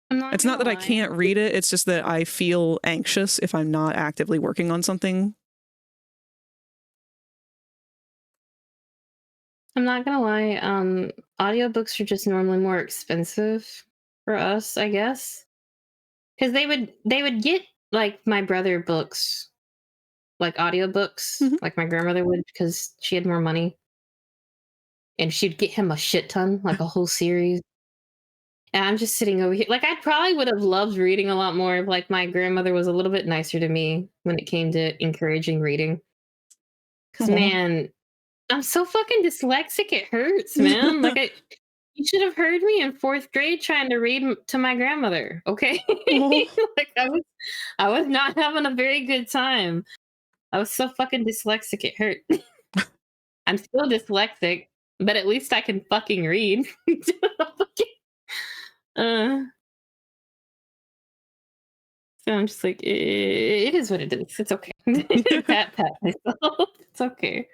It's not that I can't read it, it's just that I feel anxious if I'm not actively working on something. I'm not gonna lie, audiobooks are just normally more expensive for us, I guess. Because they would get, like, my brother books, like audiobooks, like my grandmother would, because she had more money. And she'd get him a shit ton, like a whole series. And I'm just sitting over here. Like, I probably would have loved reading a lot more if, like, my grandmother was a little bit nicer to me when it came to encouraging reading. Because, man, I'm so fucking dyslexic, it hurts, man. Like, you should have heard me in 4th grade trying to read to my grandmother, okay? Like, I was not having a very good time. I was so fucking dyslexic, it hurt. I'm still dyslexic, but at least I can fucking read. So I'm just like, it is what it is. It's okay. pat myself. It's okay.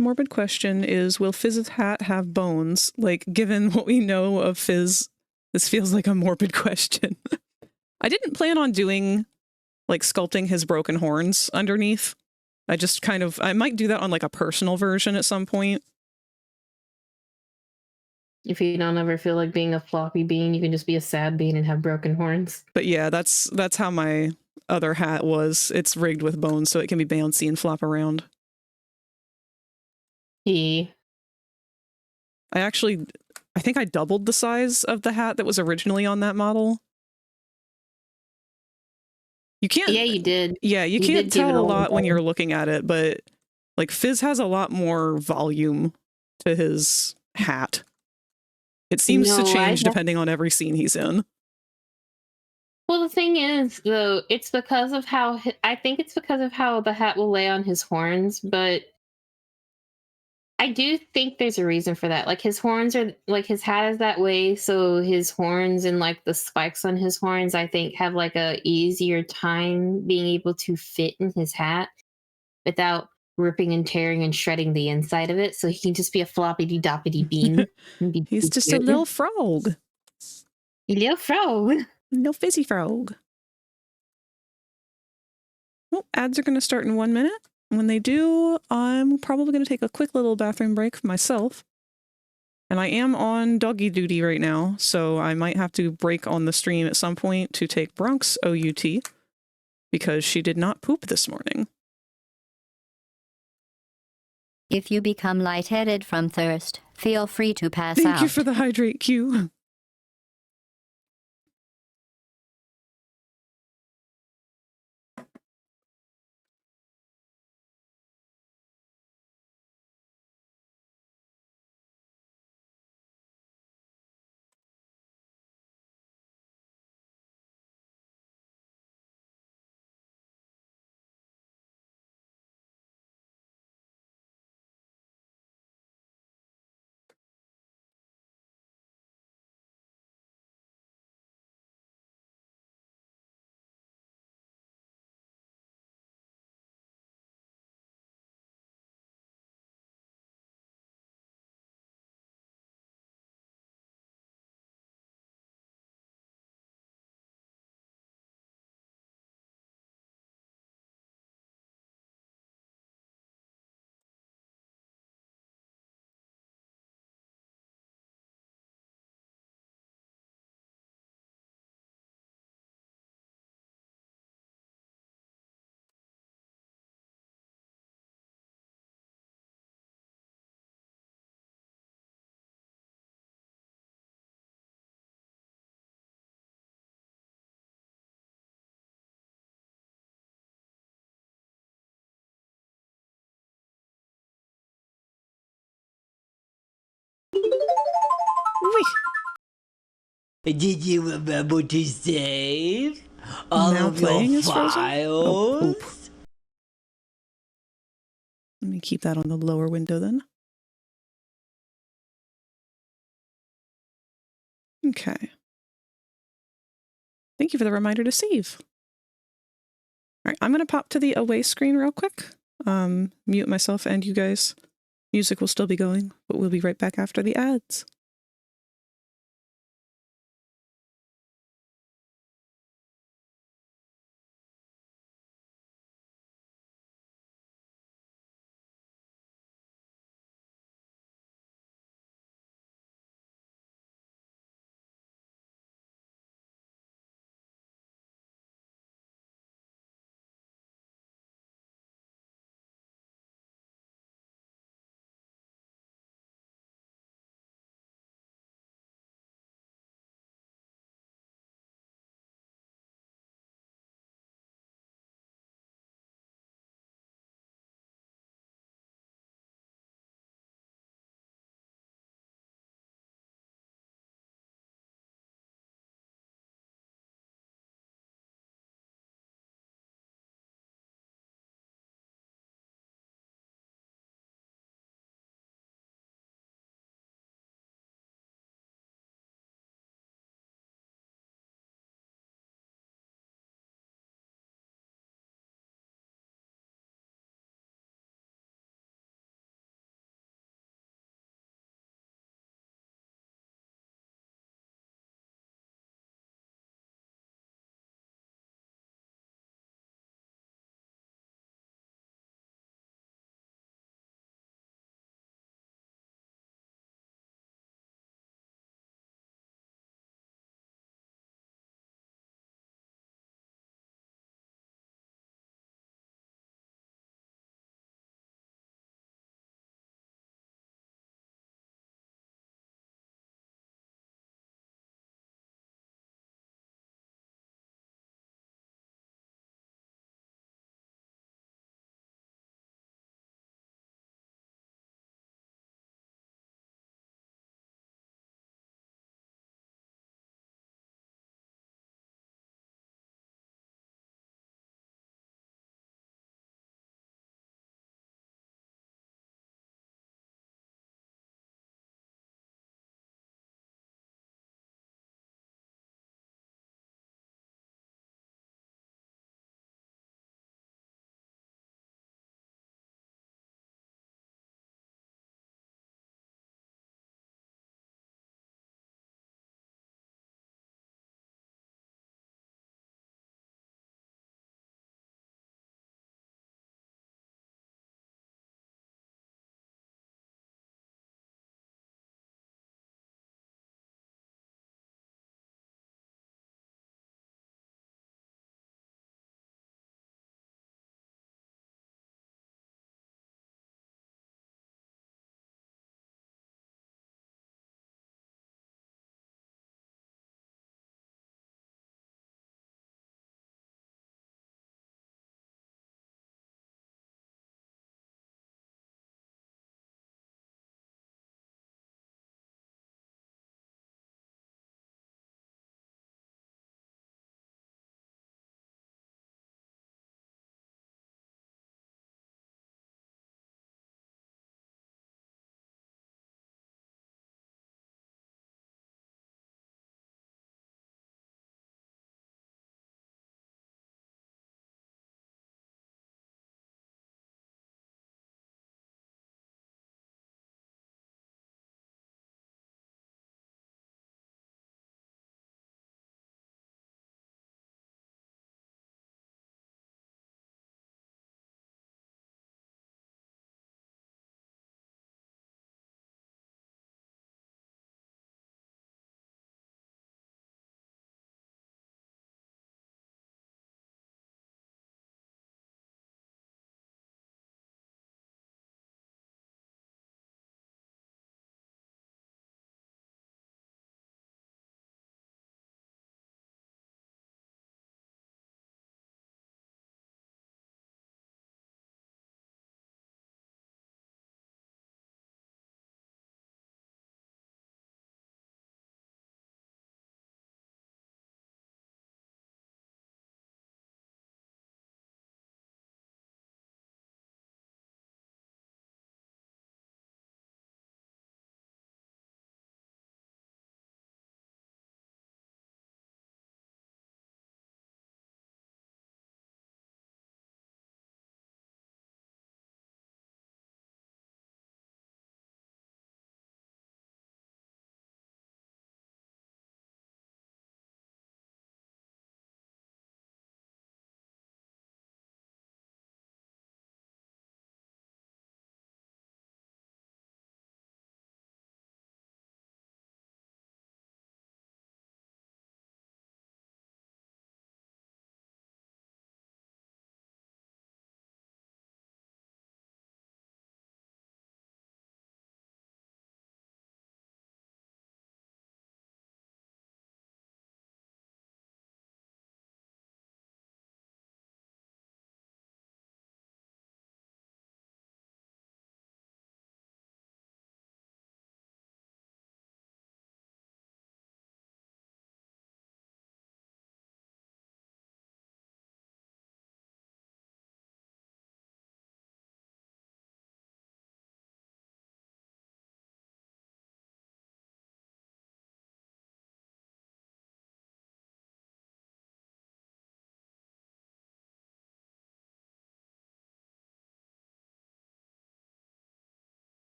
Morbid question is, will Fizz's hat have bones? Like, given what we know of Fizz, this feels like a morbid question. I didn't plan on doing, like, sculpting his broken horns underneath. I just kind of, I might do that on, like, a personal version at some point. If you don't ever feel like being a floppy bean, you can just be a sad bean and have broken horns. But yeah, that's how my other hat was. It's rigged with bones so it can be bouncy and flop around. I think I doubled the size of the hat that was originally on that model. You can't. Yeah, you did. Yeah, you can't tell a lot when you're looking at it, but like Fizz has a lot more volume to his hat. It seems to change depending on every scene he's in. Well, the thing is, though, it's because of how I think it's because of how the hat will lay on his horns, but I do think there's a reason for that. Like his horns are like his hat is that way, so his horns and like the spikes on his horns, I think, have like a easier time being able to fit in his hat without ripping and tearing and shredding the inside of it. So he can just be a floppity doppity bean. He's just a little frog. A little frog. No fizzy frog. Well, ads are going to start in 1 minute. When they do, I'm probably going to take a quick little bathroom break myself. And I am on doggy duty right now, so I might have to break on the stream at some point to take Bronx OUT because she did not poop this morning. If you become lightheaded from thirst, feel free to pass out. Thank you for the hydrate cue. Did you remember to save all Now of playing your is frozen? Oh, poop. files? Let me keep that on the lower window then. Okay. Thank you for the reminder to save. All right, I'm going to pop to the away screen real quick. Mute myself and you guys. Music will still be going, but we'll be right back after the ads.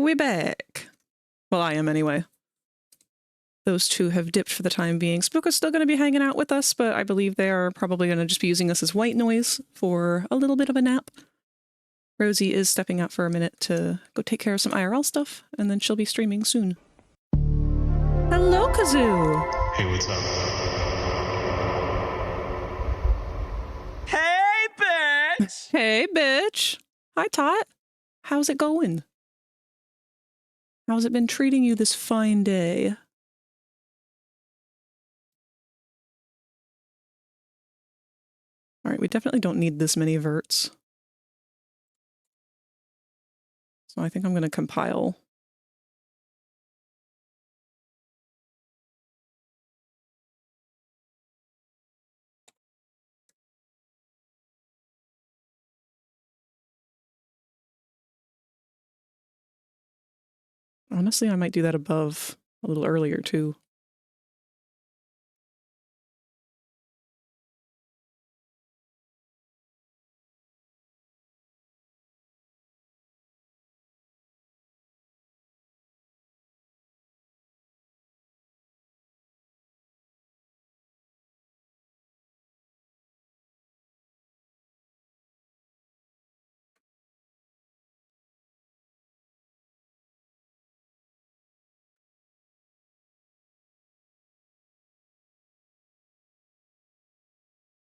we back. Well, I am anyway. Those two have dipped for the time being. Spooka's still going to be hanging out with us, but I believe they are probably going to just be using us as white noise for a little bit of a nap. Rosie is stepping out for a minute to go take care of some IRL stuff, and then she'll be streaming soon. Hello, Kazoo! Hey, what's up? Hey, bitch! Hey, bitch! Hi, Tot. How's it going? How's it been treating you this fine day? Alright, we definitely don't need this many verts. So I think I'm going to compile. Honestly, I might do that above a little earlier, too.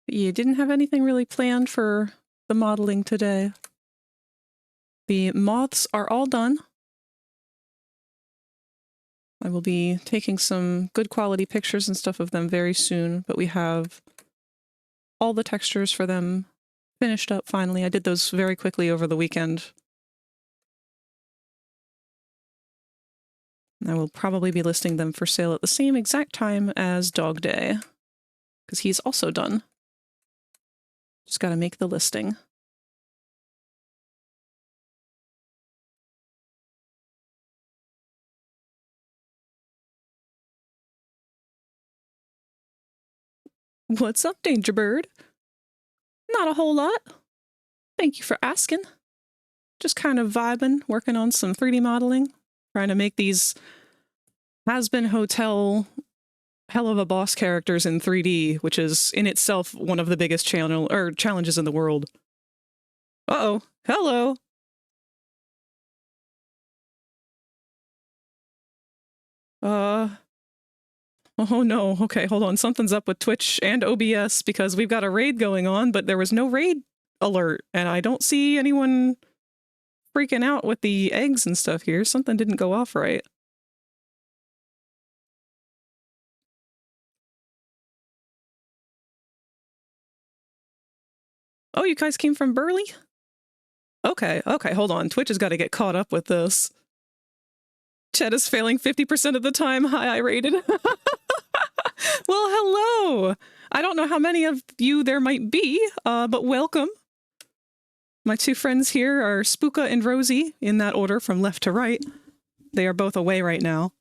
You didn't have anything really planned for the modeling today. The moths are all done. I will be taking some good quality pictures and stuff of them very soon, but we have all the textures for them finished up finally. I did those very quickly over the weekend. I will probably be listing them for sale at the same exact time as Dog Day, because he's also done. Just got to make the listing. What's up, Danger Bird? Not a whole lot. Thank you for asking. Just kind of vibing, working on some 3D modeling, trying to make these has-been hotel hell of a boss characters in 3D, which is in itself one of the biggest challenges in the world. Uh-oh. Hello. Oh no, okay, hold on. Something's up with Twitch and OBS because we've got a raid going on, but there was no raid alert, and I don't see anyone freaking out with the eggs and stuff here. Something didn't go off right. Oh, you guys came from Burley? Okay, hold on. Twitch has got to get caught up with this. Chat is failing 50% of the time. Hi, I rated. Well, hello. I don't know how many of you there might be, but welcome. My two friends here are Spooka and Rosie, in that order from left to right. They are both away right now.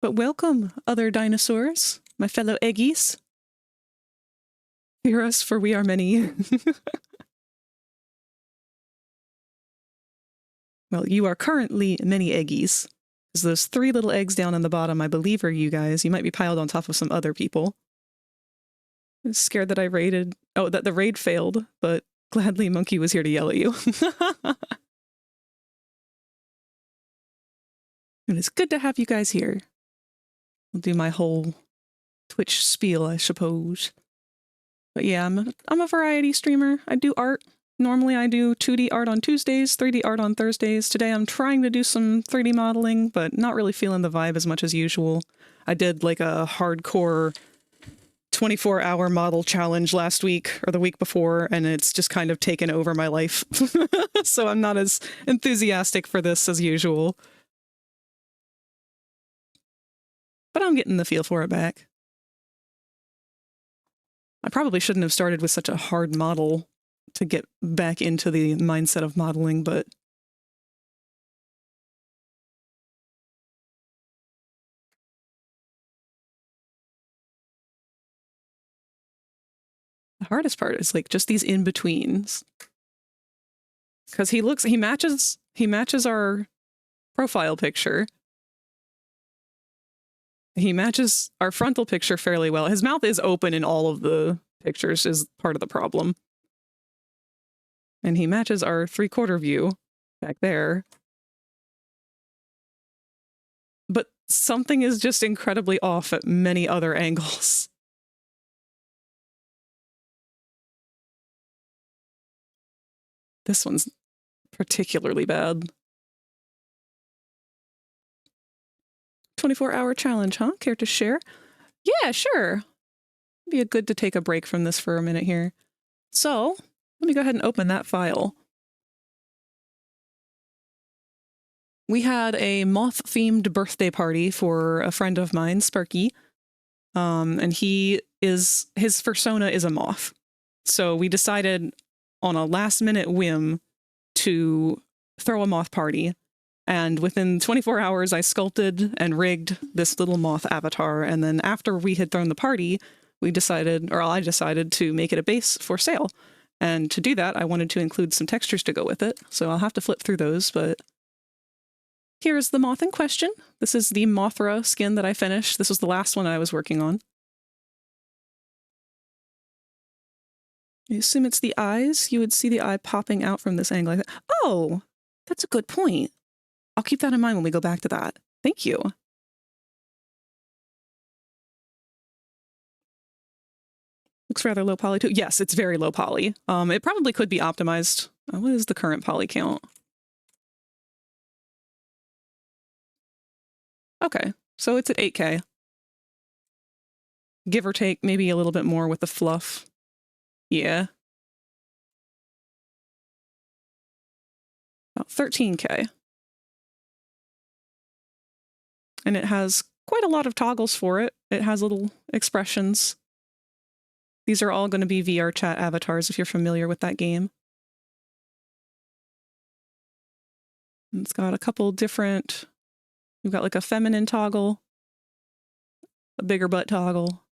But welcome, other dinosaurs, my fellow eggies. Fear us, for we are many. Well, you are currently many eggies. Because those 3 little eggs down on the bottom, I believe, are you guys. You might be piled on top of some other people. I was scared that I raided... Oh, that the raid failed, but gladly Monkey was here to yell at you. And it's good to have you guys here. I'll do my whole Twitch spiel, I suppose. But yeah, I'm a variety streamer. I do art. Normally I do 2D art on Tuesdays, 3D art on Thursdays. Today I'm trying to do some 3D modeling, but not really feeling the vibe as much as usual. I did like a hardcore 24-hour model challenge last week or the week before, and it's just kind of taken over my life. So I'm not as enthusiastic for this as usual. But I'm getting the feel for it back. I probably shouldn't have started with such a hard model to get back into the mindset of modeling, but the hardest part is like just these in-betweens. Because he matches He matches our profile picture. He matches our frontal picture fairly well. His mouth is open in all of the pictures is part of the problem. And he matches our 3/4 view back there. But something is just incredibly off at many other angles. This one's particularly bad. 24-hour challenge, huh? Care to share? Yeah, sure. Be a good to take a break from this for a minute here. So, let me go ahead and open that file. We had a moth-themed birthday party for a friend of mine, Sparky. And his persona is a moth. So we decided on a last-minute whim to throw a moth party. And within 24 hours, I sculpted and rigged this little moth avatar. And then after we had thrown the party, I decided to make it a base for sale. And to do that, I wanted to include some textures to go with it. So I'll have to flip through those, but here's the moth in question. This is the Mothra skin that I finished. This was the last one I was working on. I assume it's the eyes. You would see the eye popping out from this angle. Oh, that's a good point. I'll keep that in mind when we go back to that. Thank you. Looks rather low poly too. Yes, it's very low poly. It probably could be optimized. What is the current poly count? Okay, so it's at 8K. Give or take maybe a little bit more with the fluff. Yeah. About 13K. And it has quite a lot of toggles for it. It has little expressions. These are all going to be VRChat avatars if you're familiar with that game. And it's got a couple different... We've got like a feminine toggle, a bigger butt toggle.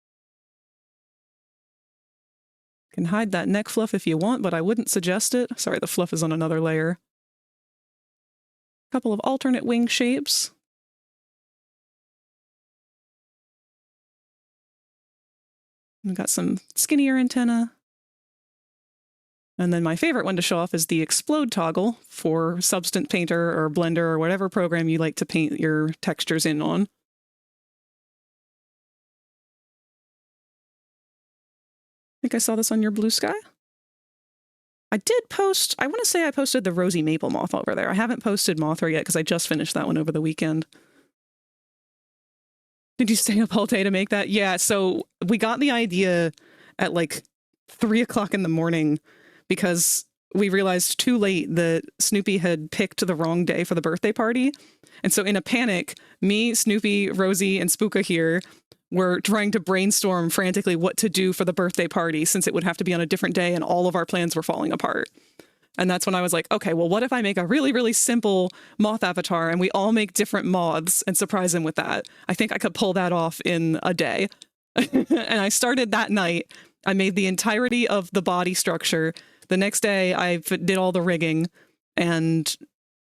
You can hide that neck fluff if you want, but I wouldn't suggest it. Sorry, the fluff is on another layer. A couple of alternate wing shapes. We've got some skinnier antenna. And then my favorite one to show off is the explode toggle for Substance Painter or Blender or whatever program you like to paint your textures in on. I think I saw this on your Blue Sky. I did post, I want to say I posted the Rosy Maple Moth over there. I haven't posted Mothra yet because I just finished that one over the weekend. Did you stay up all day to make that? Yeah, so we got the idea at like 3 o'clock in the morning because we realized too late that Snoopy had picked the wrong day for the birthday party. And so in a panic, me, Snoopy, Rosie, and Spooka here were trying to brainstorm frantically what to do for the birthday party since it would have to be on a different day and all of our plans were falling apart. And that's when I was like, okay, well, what if I make a really, really simple moth avatar and we all make different moths and surprise him with that? I think I could pull that off in a day. And I started that night. I made the entirety of the body structure. The next day, I did all the rigging and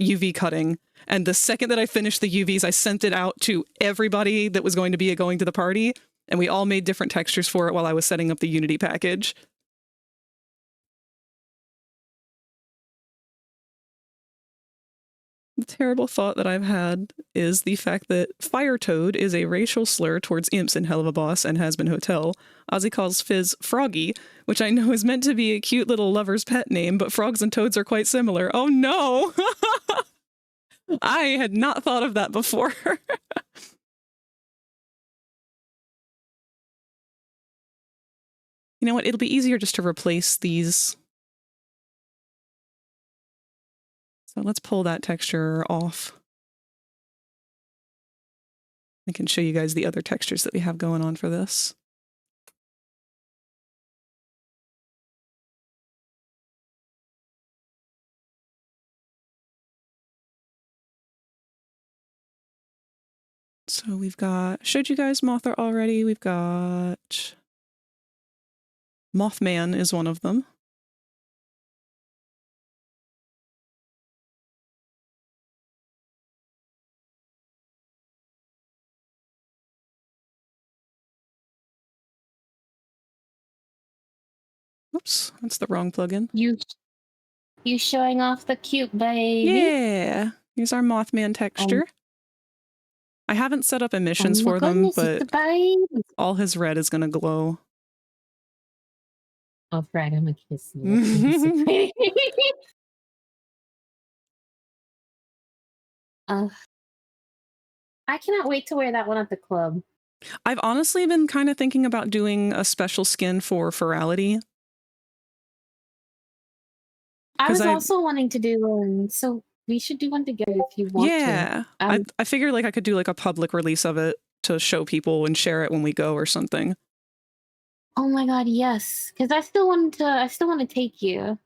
UV cutting. And the second that I finished the UVs, I sent it out to everybody that was going to be going to the party. And we all made different textures for it while I was setting up the Unity package. The terrible thought that I've had is the fact that Fire Toad is a racial slur towards imps in Hell of a Boss and Has Been Hotel. Ozzy calls Fizz Froggy, which I know is meant to be a cute little lover's pet name, but frogs and toads are quite similar. Oh no! I had not thought of that before. You know what? It'll be easier just to replace these. So let's pull that texture off. I can show you guys the other textures that we have going on for this. So we've got, showed you guys Mothra already. We've got Mothman is one of them. Oops, that's the wrong plugin. You showing off the cute baby? Yeah, here's our Mothman texture. I haven't set up emissions Oh my for them, goodness, it's the but baby. all his red is gonna glow. Oh, Fred, I'm gonna kiss you. That's gonna be so pretty. I cannot wait to wear that one at the club. I've honestly been kind of thinking about doing a special skin for Ferality. I was also wanting to do one, so we should do one together if you want to. Yeah, I figured like I could do like a public release of it to show people and share it when we go or something. Oh my god, yes, because I still want to take you.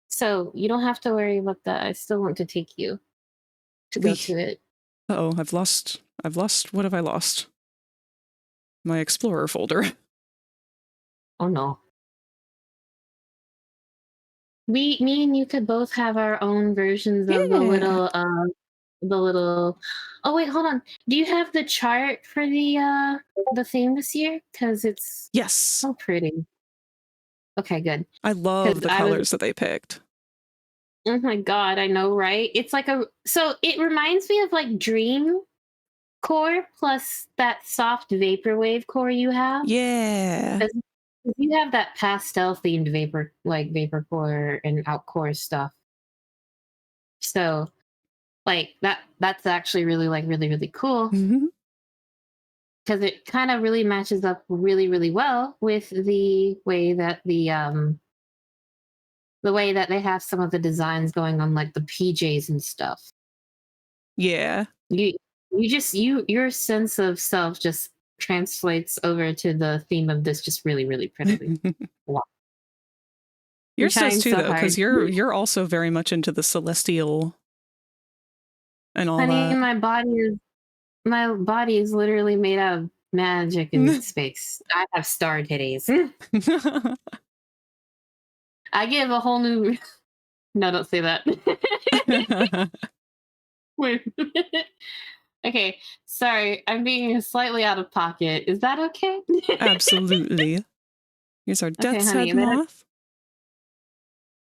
So you don't have to worry about that. I still want to take you to go to it. Uh-oh, I've lost, what have I lost? My Explorer folder. Oh no. Me and you could both have our own versions of the little, oh wait, hold on. Do you have the chart for the theme this year? Because it's so pretty. Okay, good. I love the colors that they picked. Oh my god, I know, right? It's like so it reminds me of like Dream Core plus that soft vaporwave core you have. Yeah. Because you have that pastel themed vapor core and outcore stuff. So like that's actually really really cool. Because it kind of really matches up really well with the way that they have some of the designs going on, like the PJs and stuff. Yeah. Your sense of self just translates over to the theme of this just really prettily. Wow. Yours does too, though, because you're also very much into the celestial and all that. My body is literally made out of magic and space. I have star titties. I give a whole new. No, don't say that. Wait. Okay, sorry. I'm being slightly out of pocket. Is that okay? Absolutely. Here's our Death's honey, Head moth.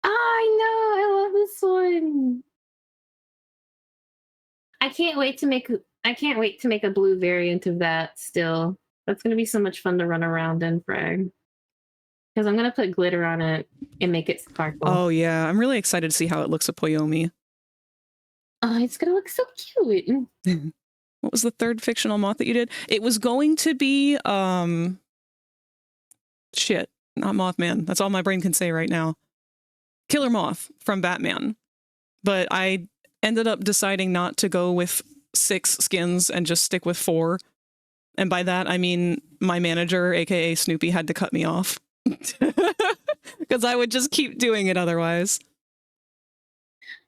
I know. I love this one. I can't wait to make a blue variant of that still. That's going to be so much fun to run around in, Frag. Because I'm going to put glitter on it and make it sparkle. Oh, yeah. I'm really excited to see how it looks at Poyomi. Oh, it's going to look so cute. What was the third fictional moth that you did? It was going to be, shit, not Mothman. That's all my brain can say right now. Killer Moth from Batman. But I ended up deciding not to go with 6 skins and just stick with 4. And by that, I mean my manager, aka Snoopy, had to cut me off. Because I would just keep doing it otherwise.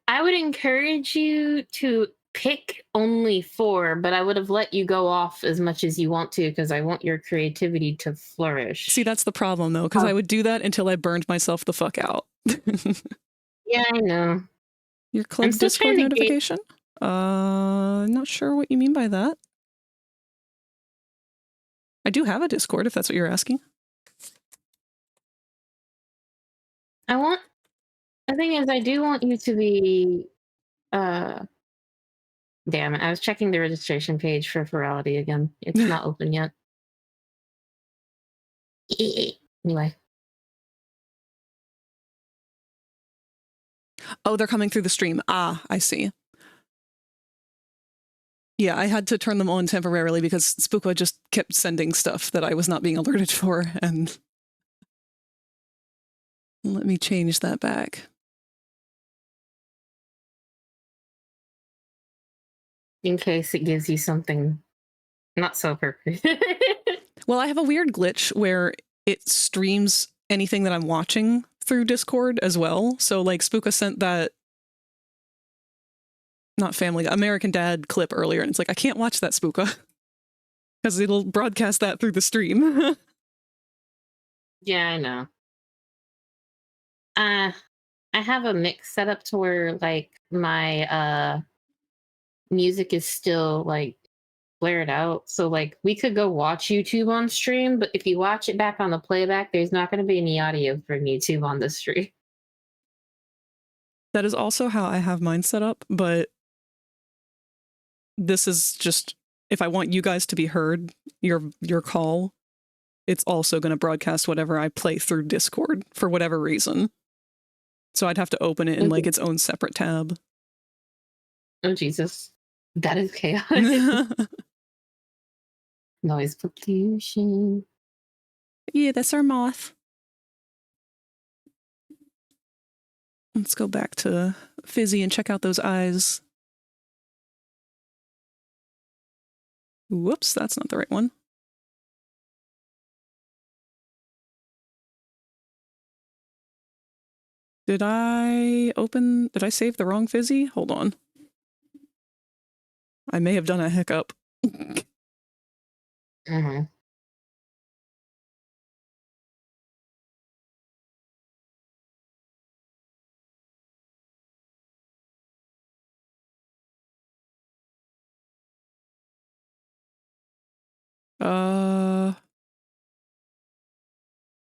I would encourage you to pick only 4, but I would have let you go off as much as you want to because I want your creativity to flourish. See, that's the problem, though, because I would do that until I burned myself the fuck out. Yeah, I know. Your club Discord notification? Not sure what you mean by that. I do have a Discord, if that's what you're asking. The thing is, I do want you to be, damn it, I was checking the registration page for Virality again. It's not open yet. Anyway. Oh, they're coming through the stream. Ah, I see. Yeah, I had to turn them on temporarily because Spooko just kept sending stuff that I was not being alerted for, and let me change that back. In case it gives you something not so perfect. Well, I have a weird glitch where it streams anything that I'm watching through Discord as well. So like Spooka sent that, not Family, American Dad clip earlier, and it's like, I can't watch that, Spooka, because it'll broadcast that through the stream. Yeah, I know. I have a mix set up to where like my music is still like blared out. So like we could go watch YouTube on stream, but if you watch it back on the playback, there's not going to be any audio from YouTube on the stream. That is also how I have mine set up, but this is just, if I want you guys to be heard, your call, it's also going to broadcast whatever I play through Discord for whatever reason. So I'd have to open it in like its own separate tab. Oh, Jesus. That is chaotic. Noise pollution. Yeah, that's our moth. Let's go back to Fizzy and check out those eyes. Whoops, that's not the right one. Did I save the wrong Fizzy? Hold on. I may have done a hiccup. Mm-hmm.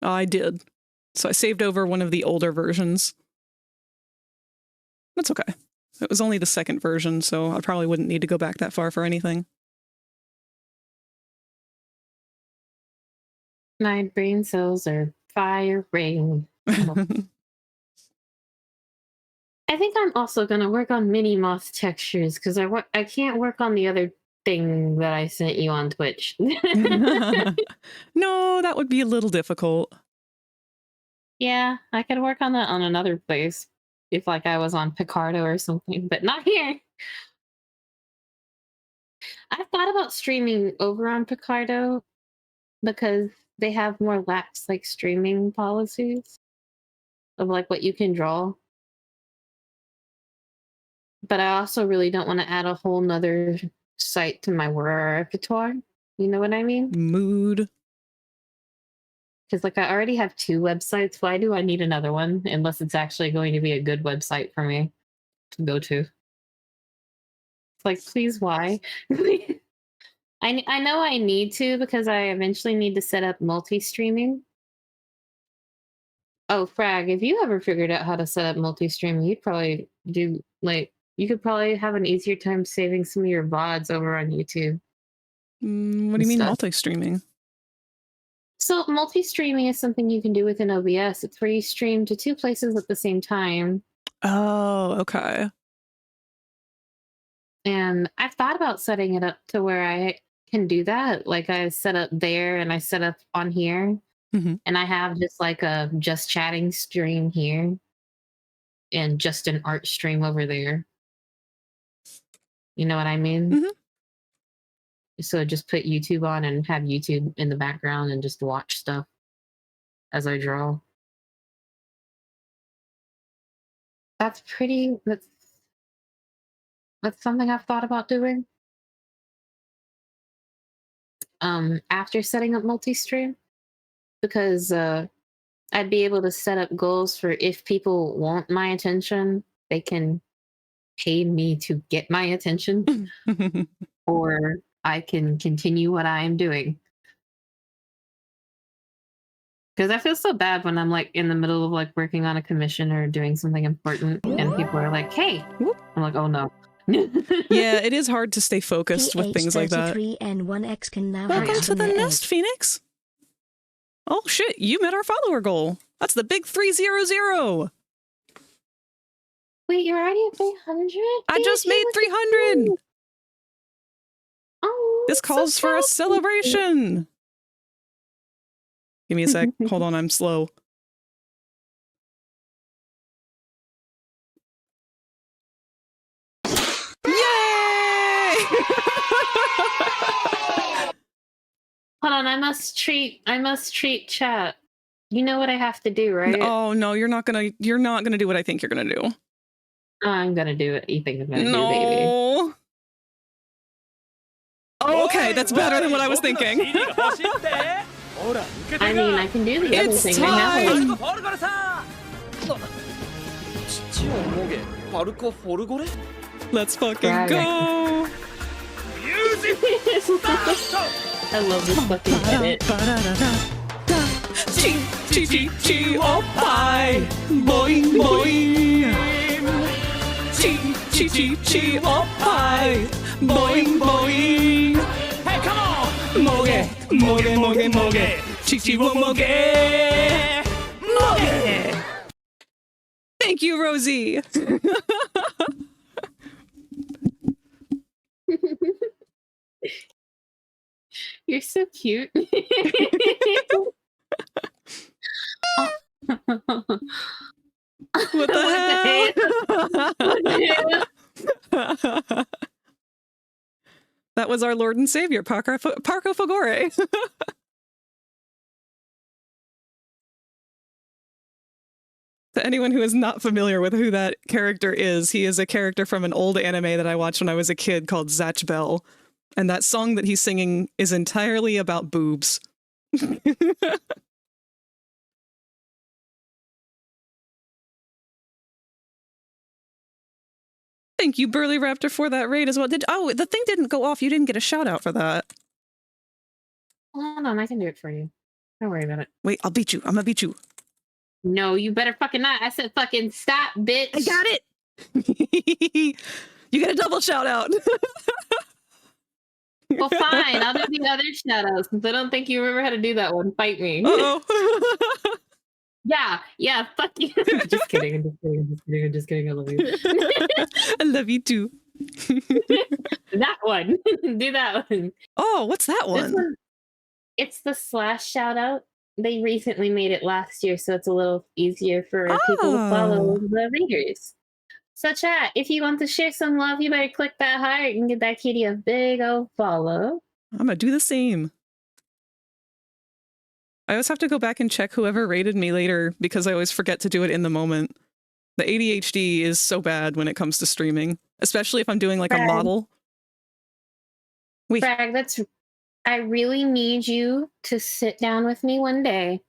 I did. So I saved over one of the older versions. That's okay. It was only the second version, so I probably wouldn't need to go back that far for anything. My brain cells are firing. I think I'm also going to work on mini moth textures because I can't work on the other thing that I sent you on Twitch. No, that would be a little difficult. Yeah, I could work on that on another place if like I was on Picardo or something, but not here. I thought about streaming over on Picardo because they have more lax like streaming policies of like what you can draw. But I also really don't want to add a whole nother site to my repertoire. You know what I mean? Mood. Because like I already have 2 websites. Why do I need another one unless it's actually going to be a good website for me to go to? It's like, please, why? I know I need to because I eventually need to set up multi-streaming. Oh, Frag, if you ever figured out how to set up multi-streaming, you'd probably do like you could probably have an easier time saving some of your VODs over on YouTube. What do you mean multi-streaming? So multi-streaming is something you can do within OBS. It's where you stream to 2 places at the same time. Oh, okay. And I've thought about setting it up to where I can do that. Like I set up there and I set up on here. Mm-hmm. And I have just like a just chatting stream here and just an art stream over there. You know what I mean? Mm-hmm. So just put YouTube on and have YouTube in the background and just watch stuff as I draw. That's something I've thought about doing. After setting up multi-stream, because I'd be able to set up goals for if people want my attention, they can pay me to get my attention, or I can continue what I am doing. Because I feel so bad when I'm like in the middle of like working on a commission or doing something important and people are like, hey, I'm like, oh no. Yeah, it is hard to stay focused with things like that. And 1X can now Welcome to the nest, Phoenix. Oh shit, you met our follower goal. That's the big 300. Wait, you're already at 300? I just made 300. Oh, this calls for a celebration. Give me a sec. Hold on, I'm slow. Yay! Hold on, I must treat chat. You know what I have to do, right? Oh no, you're not gonna do what I think you're gonna do. I'm gonna do what you think I'm gonna do, baby. Oh, okay, that's better than what I was thinking. I mean, I can do the other It's thing. time! Let's fucking go! I love this fucking edit. Chi chi chi chi oh pie, boing boing. Chi chi chi chi oh pie, boing boing. Hey, come on! Moge, moge, moge, moge. Chi chi wo moge, moge. Thank you, Rosie. You're so cute. What the hell? That was our Lord and Savior, Parco Fagore. To anyone who is not familiar with who that character is, he is a character from an old anime that I watched when I was a kid called Zatch Bell. And that song that he's singing is entirely about boobs. Thank you, Burly Raptor, for that raid as well. Oh, the thing didn't go off. You didn't get a shout out for that. Hold on, I can do it for you. Don't worry about it. Wait, I'll beat you. I'm gonna beat you. No, you better fucking not. I said fucking stop, bitch. I got it. You get a double shout out. Well, fine. I'll do the other shout outs since I don't think you remember how to do that one. Fight me. Uh-oh. Yeah, fuck you. Just kidding. I'm just kidding. I love you. I love you too. That one. Do that one. Oh, what's that This one? one, it's the slash shout out. They recently made it last year, so it's a little easier for people to follow the readers. So chat, if you want to share some love, you better click that heart and give that kitty a big old follow. I'm gonna do the same. I always have to go back and check whoever rated me later because I always forget to do it in the moment. The ADHD is so bad when it comes to streaming, especially if I'm doing like a model. Frag, I really need you to sit down with me one day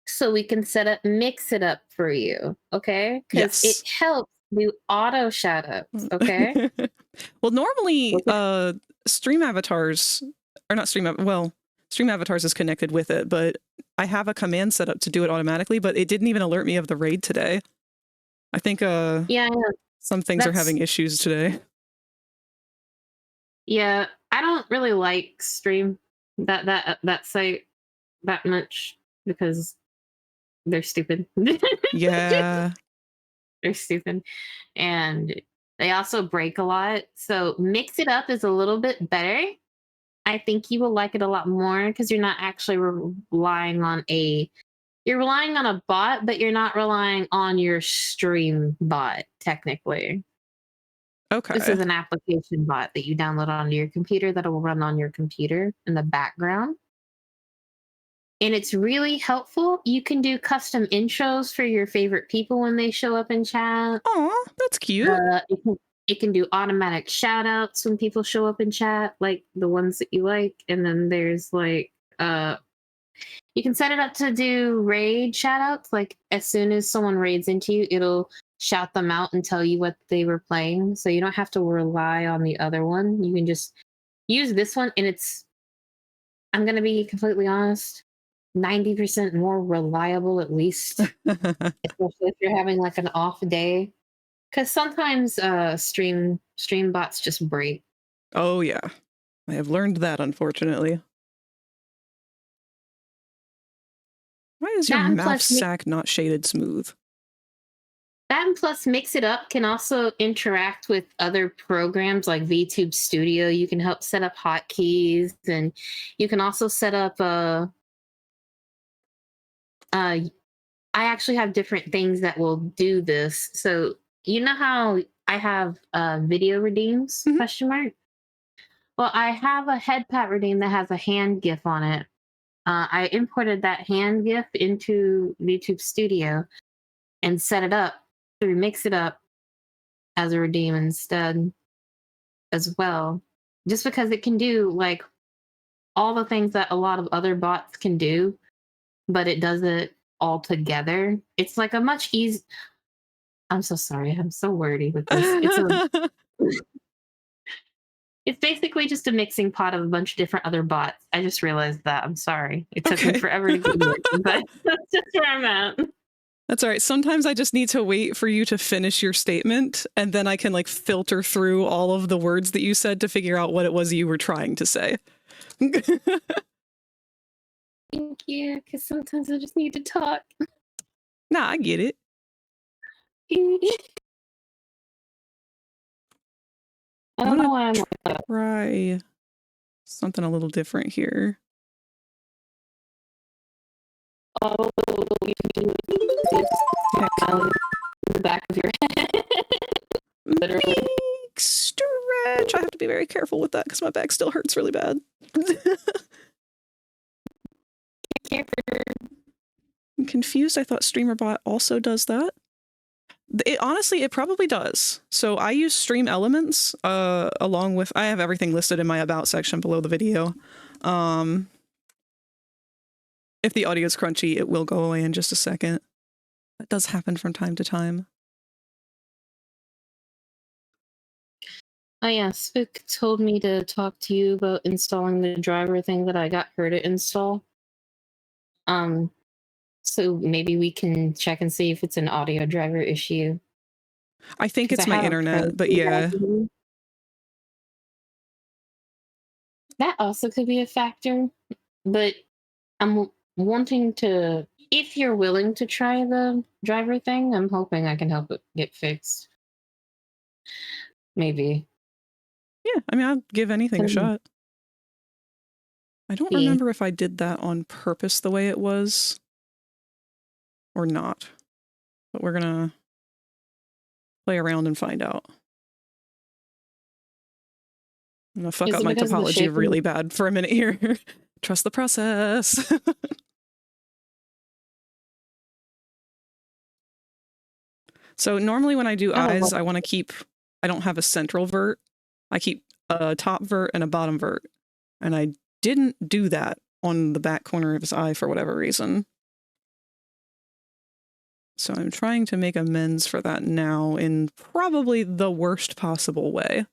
so we can mix it up for you, okay? Because it helps do auto shout outs, okay? Well, normally Stream Avatars, or not Stream, well, Stream Avatars is connected with it, but I have a command set up to do it automatically, but it didn't even alert me of the raid today. I think yeah, some things are having issues today. Yeah, I don't really like Stream that site that much because they're stupid. Yeah. They're stupid. And they also break a lot. So Mix It Up is a little bit better. I think you will like it a lot more because you're not actually relying on you're relying on a bot, but you're not relying on your stream bot, technically. Okay. This is an application bot that you download onto your computer that will run on your computer in the background. And it's really helpful. You can do custom intros for your favorite people when they show up in chat. Oh, that's cute. It can do automatic shout outs when people show up in chat, like the ones that you like. And then there's like, you can set it up to do raid shout outs. Like as soon as someone raids into you, it'll shout them out and tell you what they were playing. So you don't have to rely on the other one. You can just use this one. And I'm going to be completely honest, 90% more reliable, at least, especially if you're having like an off day. Because sometimes stream bots just break. Oh yeah, I have learned that, unfortunately. Why is your mouth sack not shaded smooth? That and plus Mix It Up can also interact with other programs like VTube Studio. You can help set up hotkeys, and you can also set up I actually have different things that will do this. So you know how I have video redeems, question mark? Well, I have a head pat redeem that has a hand GIF on it. I imported that hand GIF into VTube Studio and set it up through Mix It Up as a redeem instead as well. Just because it can do like all the things that a lot of other bots can do, but it does it all together. It's like a much easier. I'm so sorry. I'm so wordy with this. It's basically just a mixing pot of a bunch of different other bots. I just realized that. I'm sorry. It took me forever to get here, but that's just where I'm at. That's all right. Sometimes I just need to wait for you to finish your statement, and then I can like filter through all of the words that you said to figure out what it was you were trying to say. Thank you, because sometimes I just need to talk. Nah, I get it. I don't know why I'm try something a little different here. Oh, you can do the back of your head. Literally. Big stretch. I have to be very careful with that because my back still hurts really bad. I'm confused. I thought StreamerBot also does that. Honestly, it probably does. So I use Stream Elements along with, I have everything listed in my About section below the video. If the audio is crunchy, it will go away in just a second. That does happen from time to time. Oh yeah, Spook told me to talk to you about installing the driver thing that I got her to install. So maybe we can check and see if it's an audio driver issue. I think it's my internet, but yeah. That also could be a factor, but I'm wanting to, if you're willing to try the driver thing, I'm hoping I can help it get fixed. Maybe. Yeah, I mean, I'll give anything a shot. I don't remember if I did that on purpose the way it was or not, but we're gonna play around and find out. I'm gonna fuck up my topology really bad for a minute here. Trust the process. So normally when I do eyes, I want to keep, I don't have a central vert. I keep a top vert and a bottom vert. And I didn't do that on the back corner of his eye for whatever reason. So I'm trying to make amends for that now in probably the worst possible way.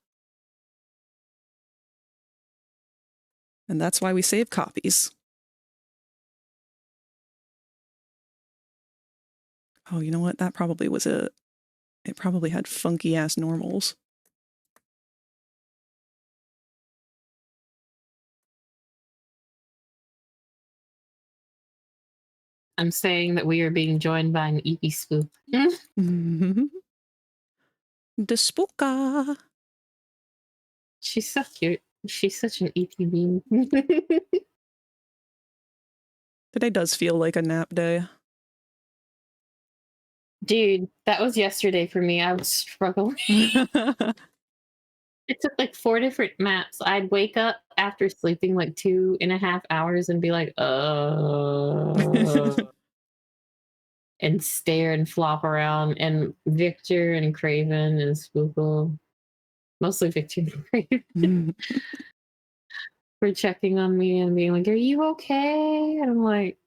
And that's why we save copies. Oh, you know what? That probably was it. It probably had funky ass normals. I'm saying that we are being joined by an EP spook. The spooka. She's so cute. She's such an EP bean. Today does feel like a nap day. Dude, that was yesterday for me. I was struggling. It took like 4 different naps. I'd wake up after sleeping like 2.5 hours and be like, and stare and flop around. And Victor and Craven and Spookle, mostly Victor and Craven, were checking on me and being like, "Are you okay?" And I'm like,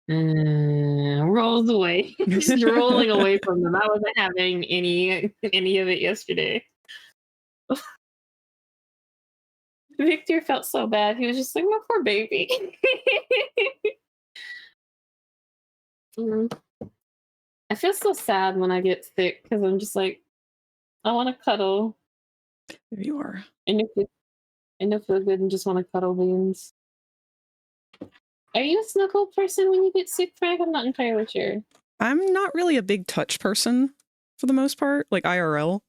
rolls away, just rolling away from them. I wasn't having any of it yesterday. Victor felt so bad. He was just like, "My poor baby." I feel so sad when I get sick because I'm just like, I want to cuddle. There you are. And if feel good and just want to cuddle beans. Are you a snuggle person when you get sick, Frank? I'm not entirely sure. I'm not really a big touch person for the most part, like IRL.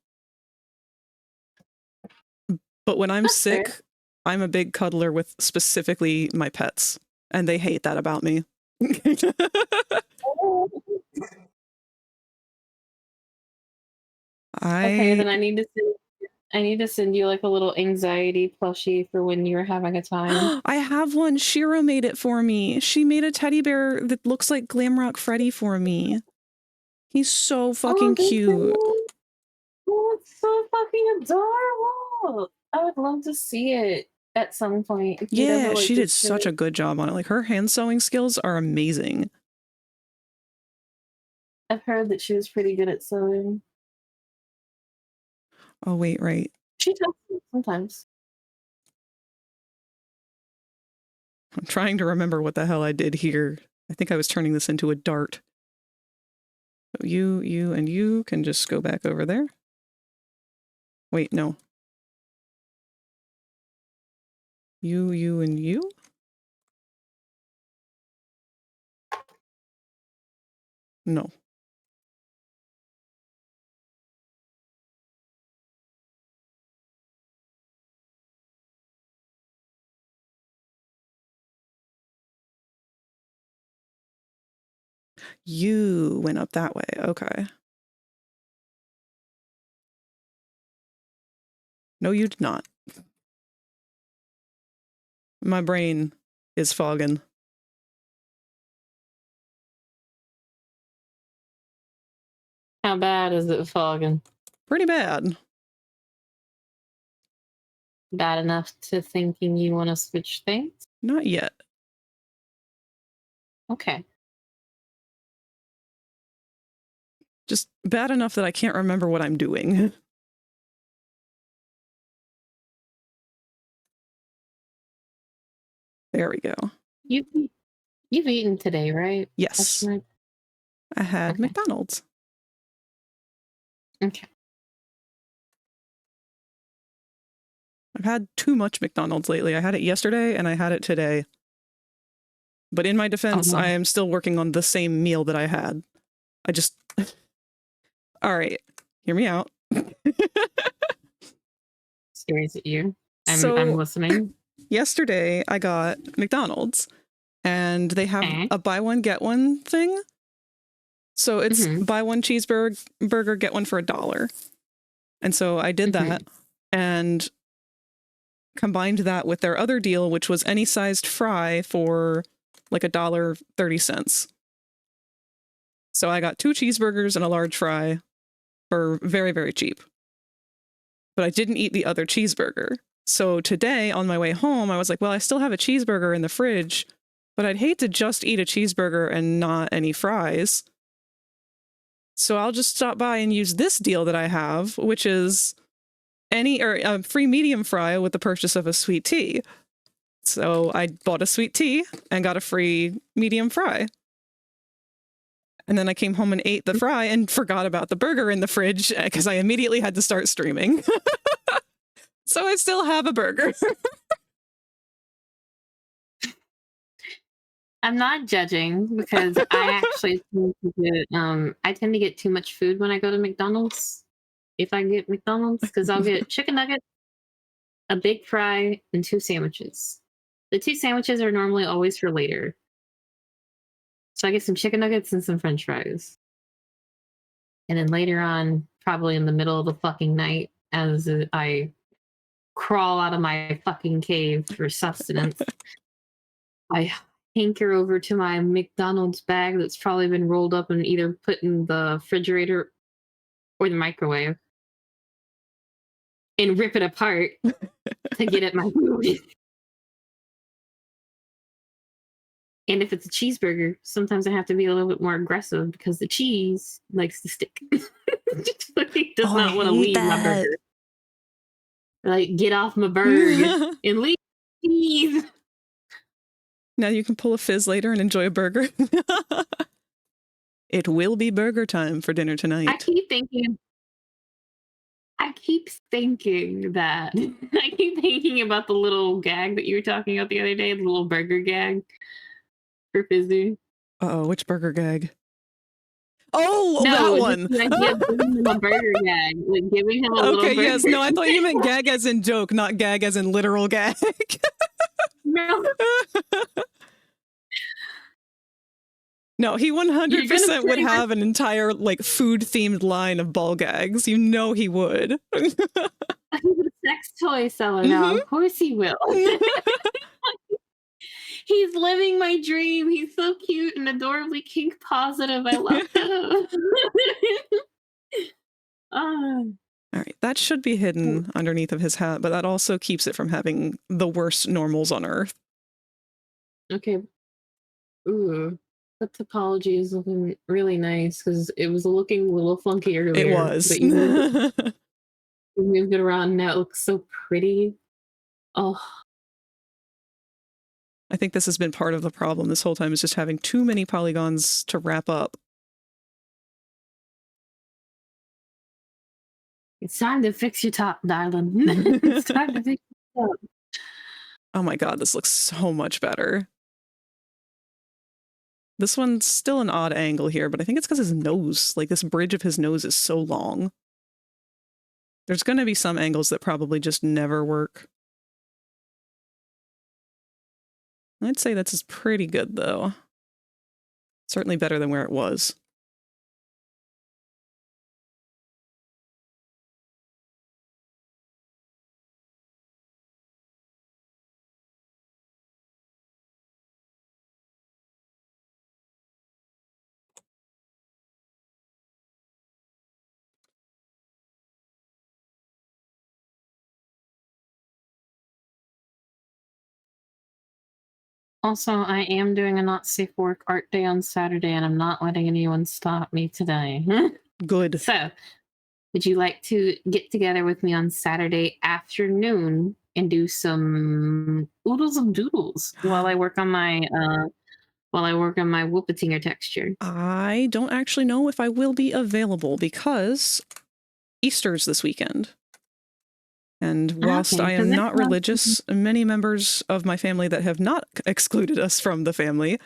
But when I'm sick, fair. I'm a big cuddler with specifically my pets, and they hate that about me. Okay, then I need to send you like a little anxiety plushie for when you're having a time. I have one. Shiro made it for me. She made a teddy bear that looks like Glamrock Freddy for me. He's so fucking cute. Oh, it's so fucking adorable. I would love to see it at some point. Yeah, she did such a good job on it. Like, her hand sewing skills are amazing. I've heard that she was pretty good at sewing. Oh, wait, right. She tells me sometimes. I'm trying to remember what the hell I did here. I think I was turning this into a dart. So you, and you can just go back over there. Wait, no. You, and you? No. You went up that way. Okay. No, you did not. My brain is fogging. How bad is it fogging? Pretty bad. Bad enough to thinking you want to switch things? Not yet. Okay. Just bad enough that I can't remember what I'm doing. There we go. You've eaten today, right? Yes. I had Okay. McDonald's. Okay. I've had too much McDonald's lately. I had it yesterday and I had it today. But in my defense, I am still working on the same meal that I had. I just... All right. Hear me out. Stares at you. I'm listening. Yesterday, I got McDonald's. And they have a buy one, get one thing. So it's buy one cheeseburger, get one for $1. And so I did that and combined that with their other deal, which was any sized fry for like $1.30. So I got 2 cheeseburgers and a large fry for very, very cheap. But I didn't eat the other cheeseburger. So today on my way home, I was like, well, I still have a cheeseburger in the fridge, but I'd hate to just eat a cheeseburger and not any fries. So I'll just stop by and use this deal that I have, which is a free medium fry with the purchase of a sweet tea. So I bought a sweet tea and got a free medium fry. And then I came home and ate the fry and forgot about the burger in the fridge because I immediately had to start streaming. So I still have a burger. I'm not judging because I actually tend to get too much food when I go to McDonald's. If I get McDonald's, because I'll get chicken nuggets, a big fry, and 2 sandwiches. The 2 sandwiches are normally always for later. So I get some chicken nuggets and some French fries. And then later on, probably in the middle of the fucking night, as I crawl out of my fucking cave for sustenance, I hanker over to my McDonald's bag that's probably been rolled up and either put in the refrigerator or the microwave and rip it apart to get at my food. And if it's a cheeseburger, sometimes I have to be a little bit more aggressive because the cheese likes to stick. It does not want to leave my burger. Like, get off my burger and leave cheese. Now you can pull a fizz later and enjoy a burger. It will be burger time for dinner tonight. I keep thinking about the little gag that you were talking about the other day, the little burger gag for Fizzy. Uh-oh, which burger gag? Oh, no, that one. Like, giving him a burger gag. Like, giving him a little burger. Okay, yes. No, I thought you meant gag as in joke, not gag as in literal gag. No. No, he 100% would have an entire, like, food-themed line of ball gags. You know he would. He's a sex toy seller now. Of course he will. He's living my dream. He's so cute and adorably kink positive. I love him. All right, that should be hidden underneath of his hat, but that also keeps it from having the worst normals on Earth. Okay. Ooh. The topology is looking really nice because it was looking a little funky earlier. It was. We moved it around. Now it looks so pretty. Oh, I think this has been part of the problem this whole time, is just having too many polygons to wrap up. it's time to fix your top, darling. It's time to fix your top. Oh my god, this looks so much better. This one's still an odd angle here, but I think it's because his nose, like this bridge of his nose is so long. There's going to be some angles that probably just never work. I'd say that's pretty good, though. Certainly better than where it was. Also, I am doing a not safe work art day on Saturday, and I'm not letting anyone stop me today. Good. So, would you like to get together with me on Saturday afternoon and do some oodles of doodles while I work on my Whoopatinger texture? I don't actually know if I will be available because Easter's this weekend. And whilst Okay, I am 'cause not that's religious, many members of my family that have not excluded us from the family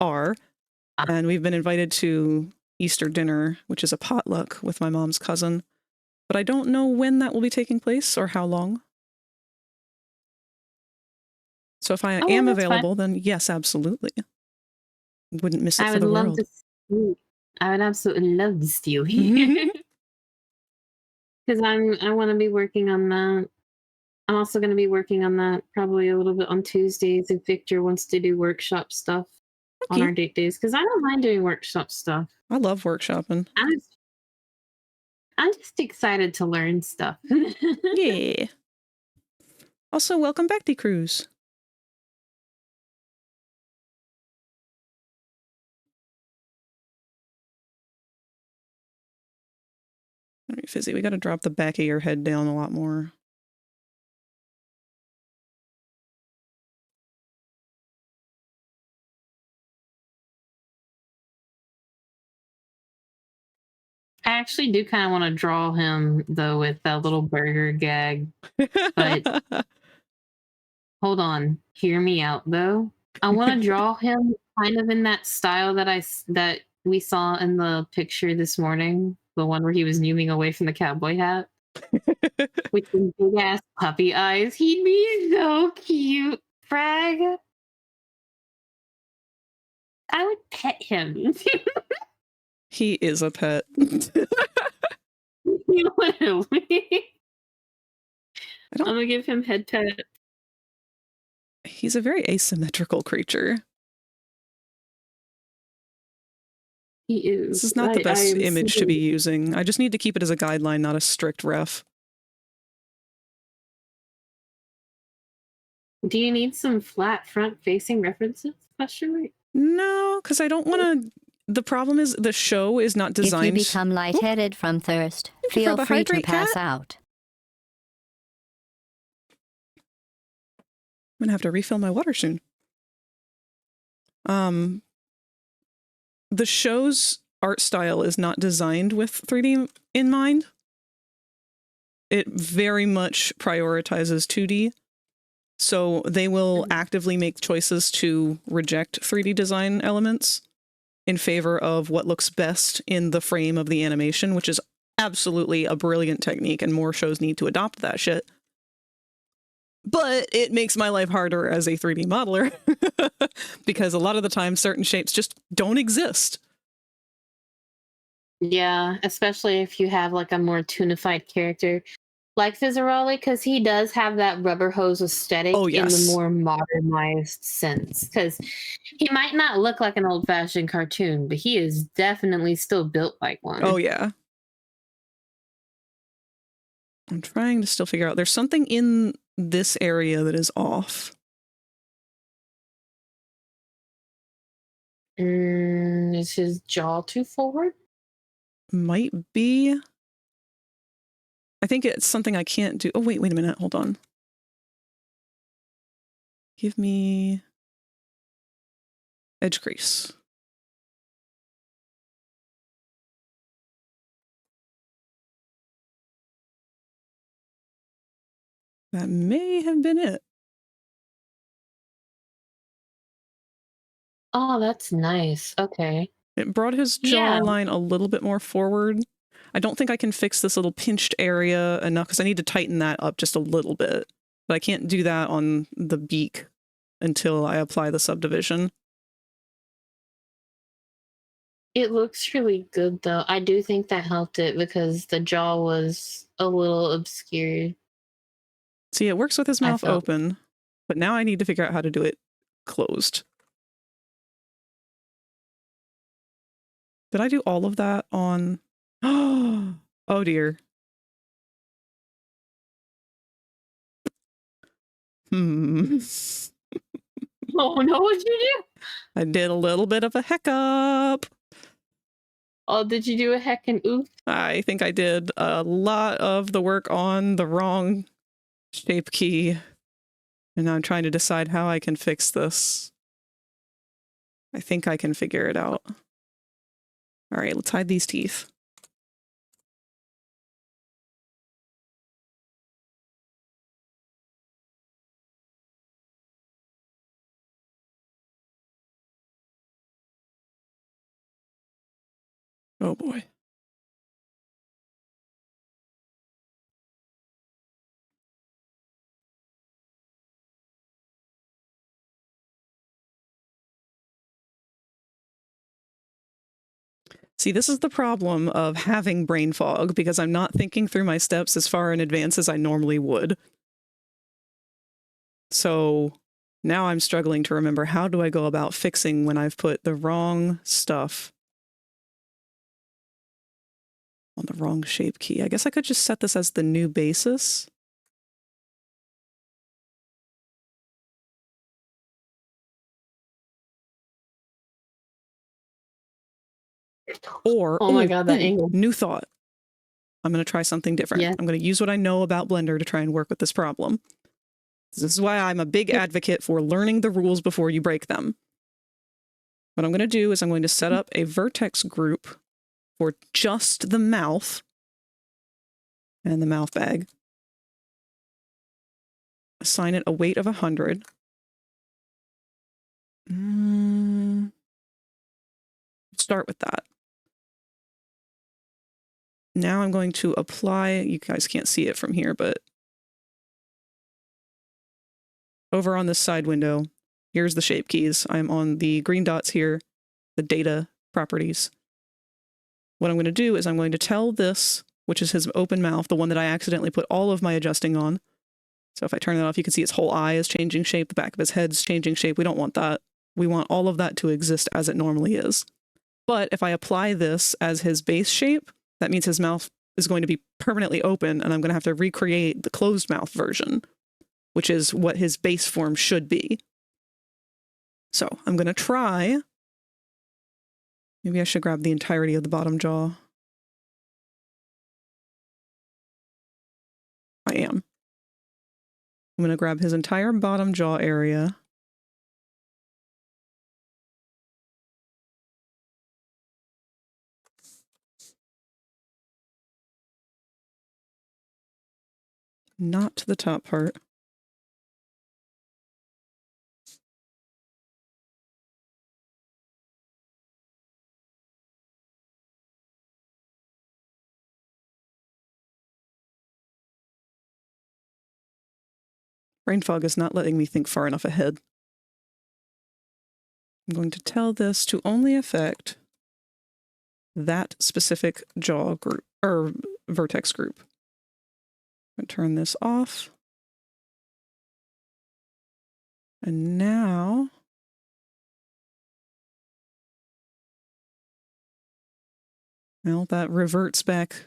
are. And we've been invited to Easter dinner, which is a potluck with my mom's cousin. But I don't know when that will be taking place or how long. So if I Oh, am that's available, then yes, absolutely. Wouldn't miss it I for would the love world. to. I would absolutely love to see you here. Because I want to be working on that. I'm also going to be working on that probably a little bit on Tuesdays if Victor wants to do workshop stuff on our date days. Because I don't mind doing workshop stuff. I love workshopping. I'm just excited to learn stuff. Yeah. Also, welcome back to Cruise. All right, Fizzy, we got to drop the back of your head down a lot more. I actually do kind of want to draw him though with that little burger gag. But hold on, hear me out though. I want to draw him kind of in that style that we saw in the picture this morning, the one where he was zooming away from the cowboy hat with the big ass puppy eyes. He'd be so cute, Frag. I would pet him. He is a pet. Literally. I'm gonna give him head pet. He's a very asymmetrical creature. He is. This is not the best image to be using. I just need to keep it as a guideline, not a strict ref. Do you need some flat front-facing references? Question mark. No, because I don't want to. The problem is the show is not designed. If you become lightheaded from thirst, you feel for the free to hydrate, pass cat. out. I'm gonna have to refill my water soon. The show's art style is not designed with 3D in mind. It very much prioritizes 2D. So they will actively make choices to reject 3D design elements in favor of what looks best in the frame of the animation, which is absolutely a brilliant technique, and more shows need to adopt that shit. But it makes my life harder as a 3D modeler because a lot of the time certain shapes just don't exist. Yeah, especially if you have like a more toonified character like Fizzaroli, because he does have that rubber hose aesthetic in the more modernized sense. Because he might not look like an old-fashioned cartoon, but he is definitely still built like one. Oh, yeah. I'm trying to still figure out. There's something in this area that is off. Is his jaw too forward? Might be. I think it's something I can't do. Oh, wait a minute. Hold on. Give me edge crease. That may have been it. Oh, that's nice. Okay. It brought his Yeah. jawline a little bit more forward. I don't think I can fix this little pinched area enough because I need to tighten that up just a little bit. But I can't do that on the beak until I apply the subdivision. It looks really good, though. I do think that helped it because the jaw was a little obscured. See, it works with his mouth open, but now I need to figure out how to do it closed. Did I do all of that on... Oh, dear. Oh, no, what'd you do? I did a little bit of a hiccup. Oh, did you do a heckin' oof? I think I did a lot of the work on the wrong shape key. And now I'm trying to decide how I can fix this. I think I can figure it out. All right, let's hide these teeth. Oh boy. See, this is the problem of having brain fog because I'm not thinking through my steps as far in advance as I normally would. So now I'm struggling to remember how do I go about fixing when I've put the wrong stuff on the wrong shape key. I guess I could just set this as the new basis. Or, oh my god, that angle. New thought. I'm going to try something different. Yeah. I'm going to use what I know about Blender to try and work with this problem. This is why I'm a big advocate for learning the rules before you break them. What I'm going to do is I'm going to set up a vertex group for just the mouth and the mouth bag. Assign it a weight of 100. Start with that. Now I'm going to apply, you guys can't see it from here, but over on this side window, here's the shape keys. I'm on the green dots here, the data properties. What I'm going to do is I'm going to tell this, which is his open mouth, the one that I accidentally put all of my adjusting on. So if I turn it off, you can see his whole eye is changing shape, the back of his head's changing shape. We don't want that. We want all of that to exist as it normally is. But if I apply this as his base shape, that means his mouth is going to be permanently open, and I'm going to have to recreate the closed mouth version, which is what his base form should be. So I'm going to try. Maybe I should grab the entirety of the bottom jaw. I am. I'm going to grab his entire bottom jaw area. Not the top part. Brain fog is not letting me think far enough ahead. I'm going to tell this to only affect that specific jaw group, or vertex group. I'm going to turn this off. And now well, that reverts back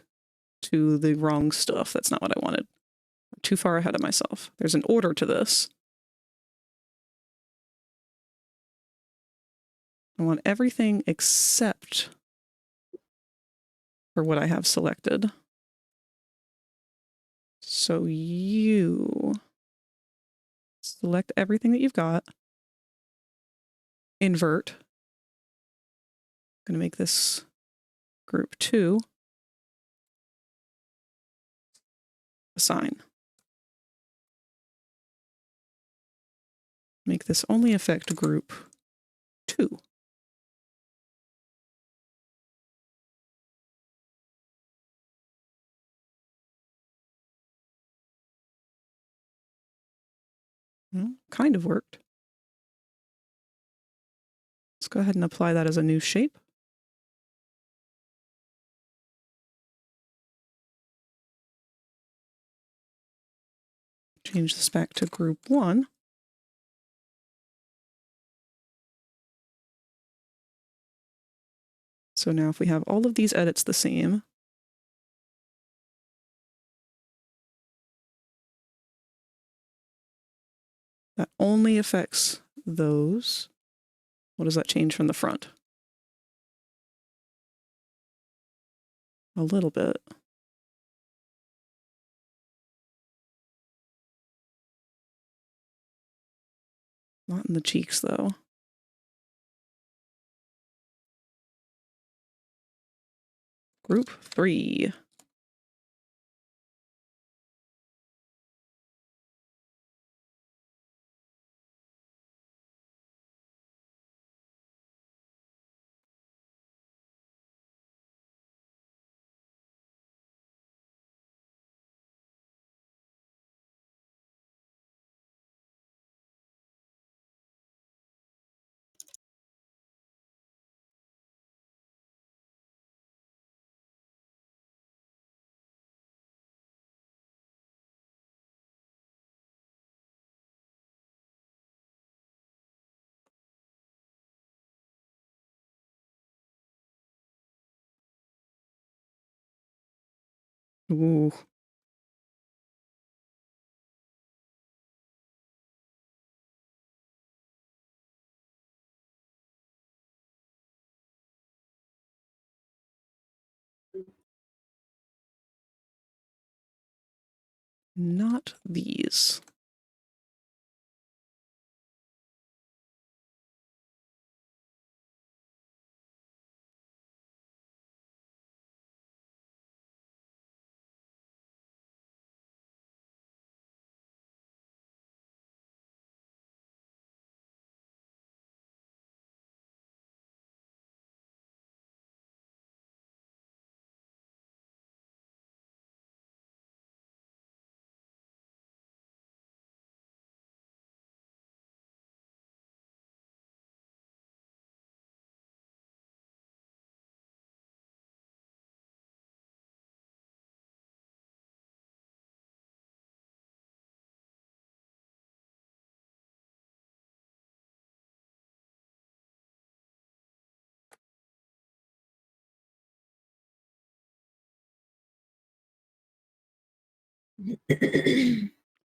to the wrong stuff. That's not what I wanted. I'm too far ahead of myself. There's an order to this. I want everything except for what I have selected. So you select everything that you've got. Invert. I'm going to make this group 2. Assign. Make this only affect group 2. Well, kind of worked. Let's go ahead and apply that as a new shape. Change this back to group 1. So now if we have all of these edits the same, that only affects those. What does that change from the front? A little bit. Not in the cheeks, though. Group 3. Ooh. Not these.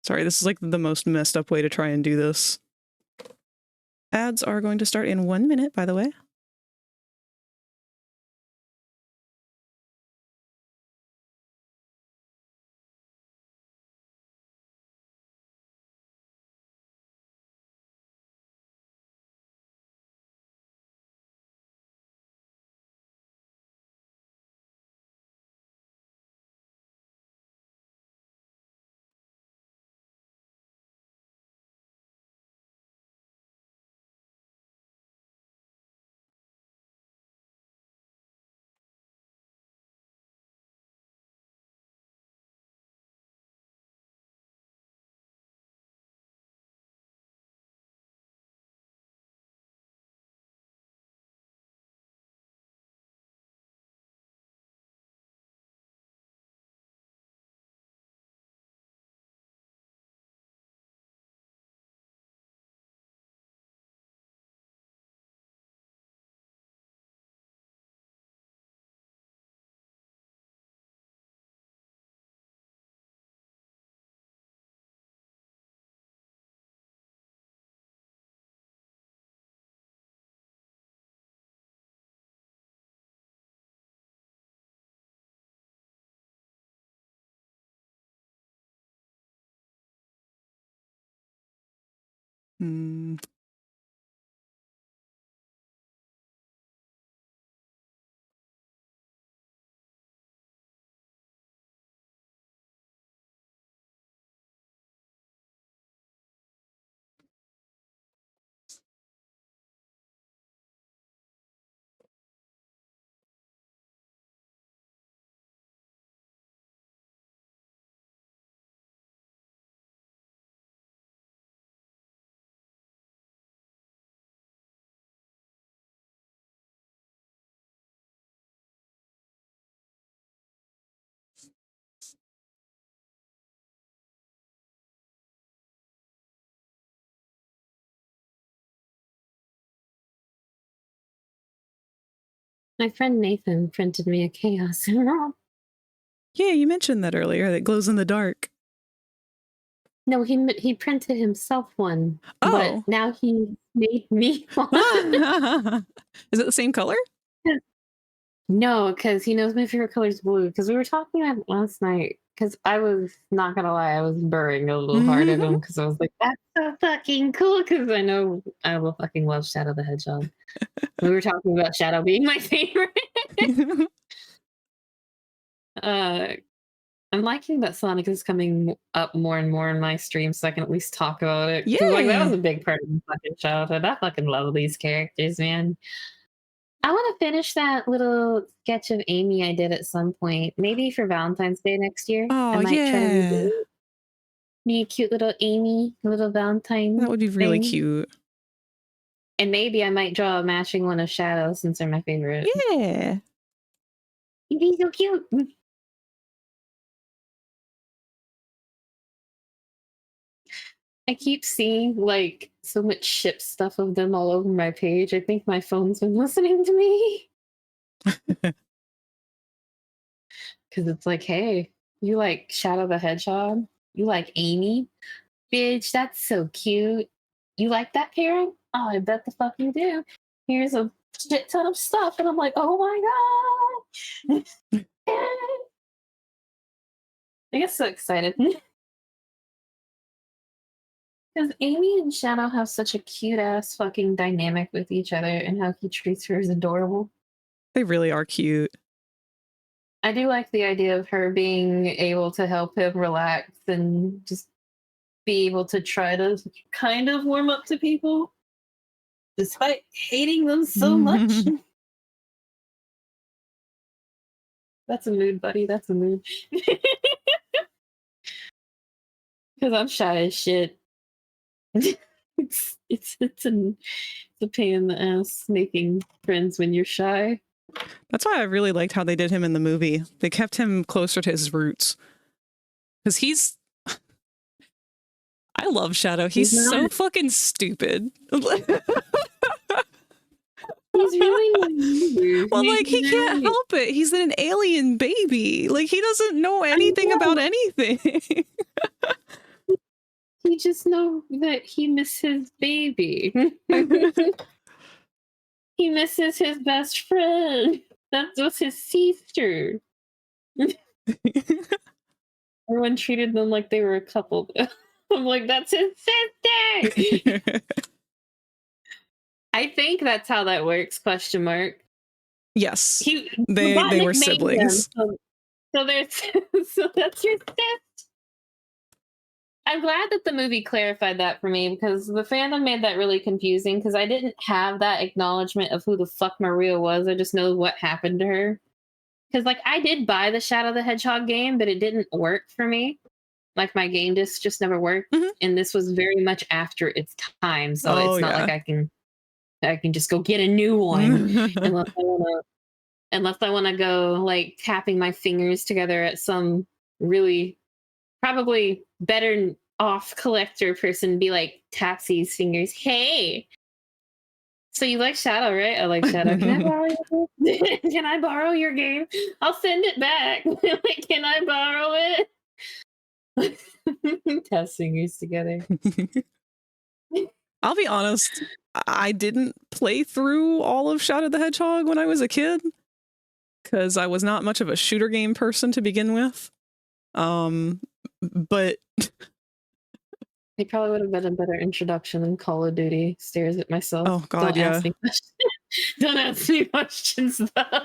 Sorry, this is like the most messed up way to try and do this. Ads are going to start in 1 minute, by the way. Hmm. My friend Nathan printed me a chaos emerald. Yeah, you mentioned that earlier. That glows in the dark. No, he printed himself one, Oh. but now he made me one. Is it the same color? No, because he knows my favorite color is blue. Because we were talking about it last night. Because I was not gonna lie, I was burring a little hard at him because I was like, "That's so fucking cool." Because I know I will fucking love Shadow the Hedgehog. We were talking about Shadow being my favorite. I'm liking that Sonic is coming up more and more in my stream, so I can at least talk about it. 'Cause, like, that was a big part of my fucking childhood. I fucking love these characters, man. I want to finish that little sketch of Amy I did at some point. Maybe for Valentine's Day next year. I Oh, might try to redo yeah. it. Me a cute little Amy, little Valentine. That would be really thing. cute. And maybe I might draw a matching one of Shadow since they're my favorite. Yeah. You'd be so cute. I keep seeing like so much ship stuff of them all over my page. I think my phone's been listening to me. Because it's like, hey, you like Shadow the Hedgehog? You like Amy? Bitch, that's so cute. You like that, Karen? Oh, I bet the fuck you do. Here's a shit ton of stuff. And I'm like, oh my God. I get so excited. Because Amy and Shadow have such a cute ass fucking dynamic with each other, and how he treats her is adorable. They really are cute. I do like the idea of her being able to help him relax and just be able to try to kind of warm up to people despite hating them so much. That's a mood, buddy. That's a mood. Because I'm shy as shit. It's a pain in the ass making friends when you're shy. That's why I really liked how they did him in the movie. They kept him closer to his roots. Because he's... I love Shadow. He's so fucking stupid. He's really well, like, he can't help it. He's an alien baby. Like, he doesn't know anything about anything. He just knows that he misses his baby. He misses his best friend. That was his sister. Everyone treated them like they were a couple. I'm like, that's his sister. I think that's how that works. Question mark. Yes, they were siblings. So there's so that's your sister. I'm glad that the movie clarified that for me, because the fandom made that really confusing, because I didn't have that acknowledgement of who the fuck Maria was. I just know what happened to her. Because, like, I did buy the Shadow the Hedgehog game, but it didn't work for me. Like, my game disc just never worked. And this was very much after its time, so it's not like I can just go get a new one unless I want to go, like, tapping my fingers together at some really probably better off collector person, be like, taps these fingers. Hey, so you like Shadow, right? I like Shadow. Can I borrow your game? Can I borrow your game? I'll send it back. Like, can I borrow it? Tap fingers together. I'll be honest, I didn't play through all of Shadow the Hedgehog when I was a kid, because I was not much of a shooter game person to begin with. But He probably would have been a better introduction than Call of Duty. Stares at myself. Oh God, Don't ask me questions. Don't ask me questions though.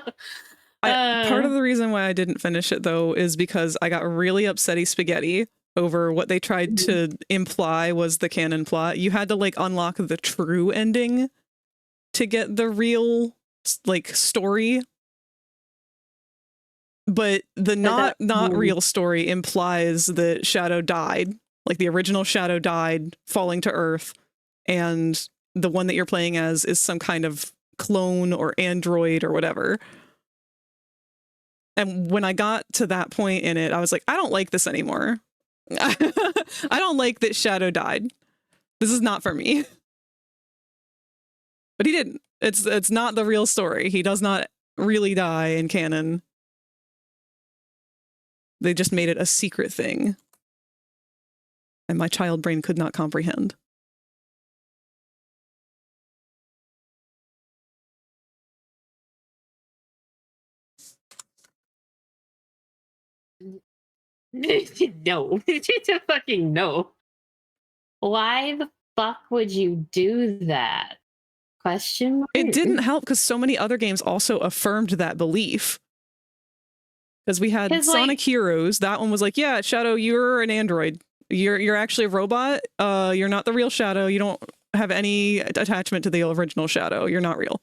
Part of the reason why I didn't finish it though is because I got really upsetty spaghetti over what they tried to imply was the canon plot. You had to like unlock the true ending to get the real like story. But the not real story implies that Shadow died. Like the original Shadow died falling to Earth, and the one that you're playing as is some kind of clone or android or whatever. And when I got to that point in it, I was like, I don't like this anymore. I don't like that Shadow died. This is not for me. But he didn't. It's not the real story. He does not really die in canon. They just made it a secret thing. And my child brain could not comprehend. No. Fucking no. Why the fuck would you do that? Question mark? It didn't help because so many other games also affirmed that belief. Because we had Sonic Heroes. That one was like, yeah, Shadow, you're an android. You're actually a robot. You're not the real Shadow. You don't have any attachment to the original Shadow. You're not real.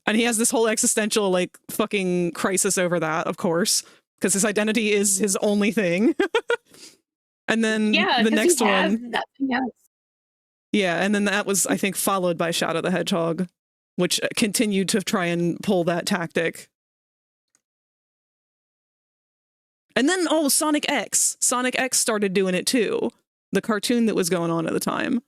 And he has this whole existential like fucking crisis over that, of course, because his identity is his only thing. And then the next one, nothing else. yeah, and then that was, I think, followed by Shadow the Hedgehog, which continued to try and pull that tactic. And then, oh, Sonic X. Sonic X started doing it too. The cartoon that was going on at the time.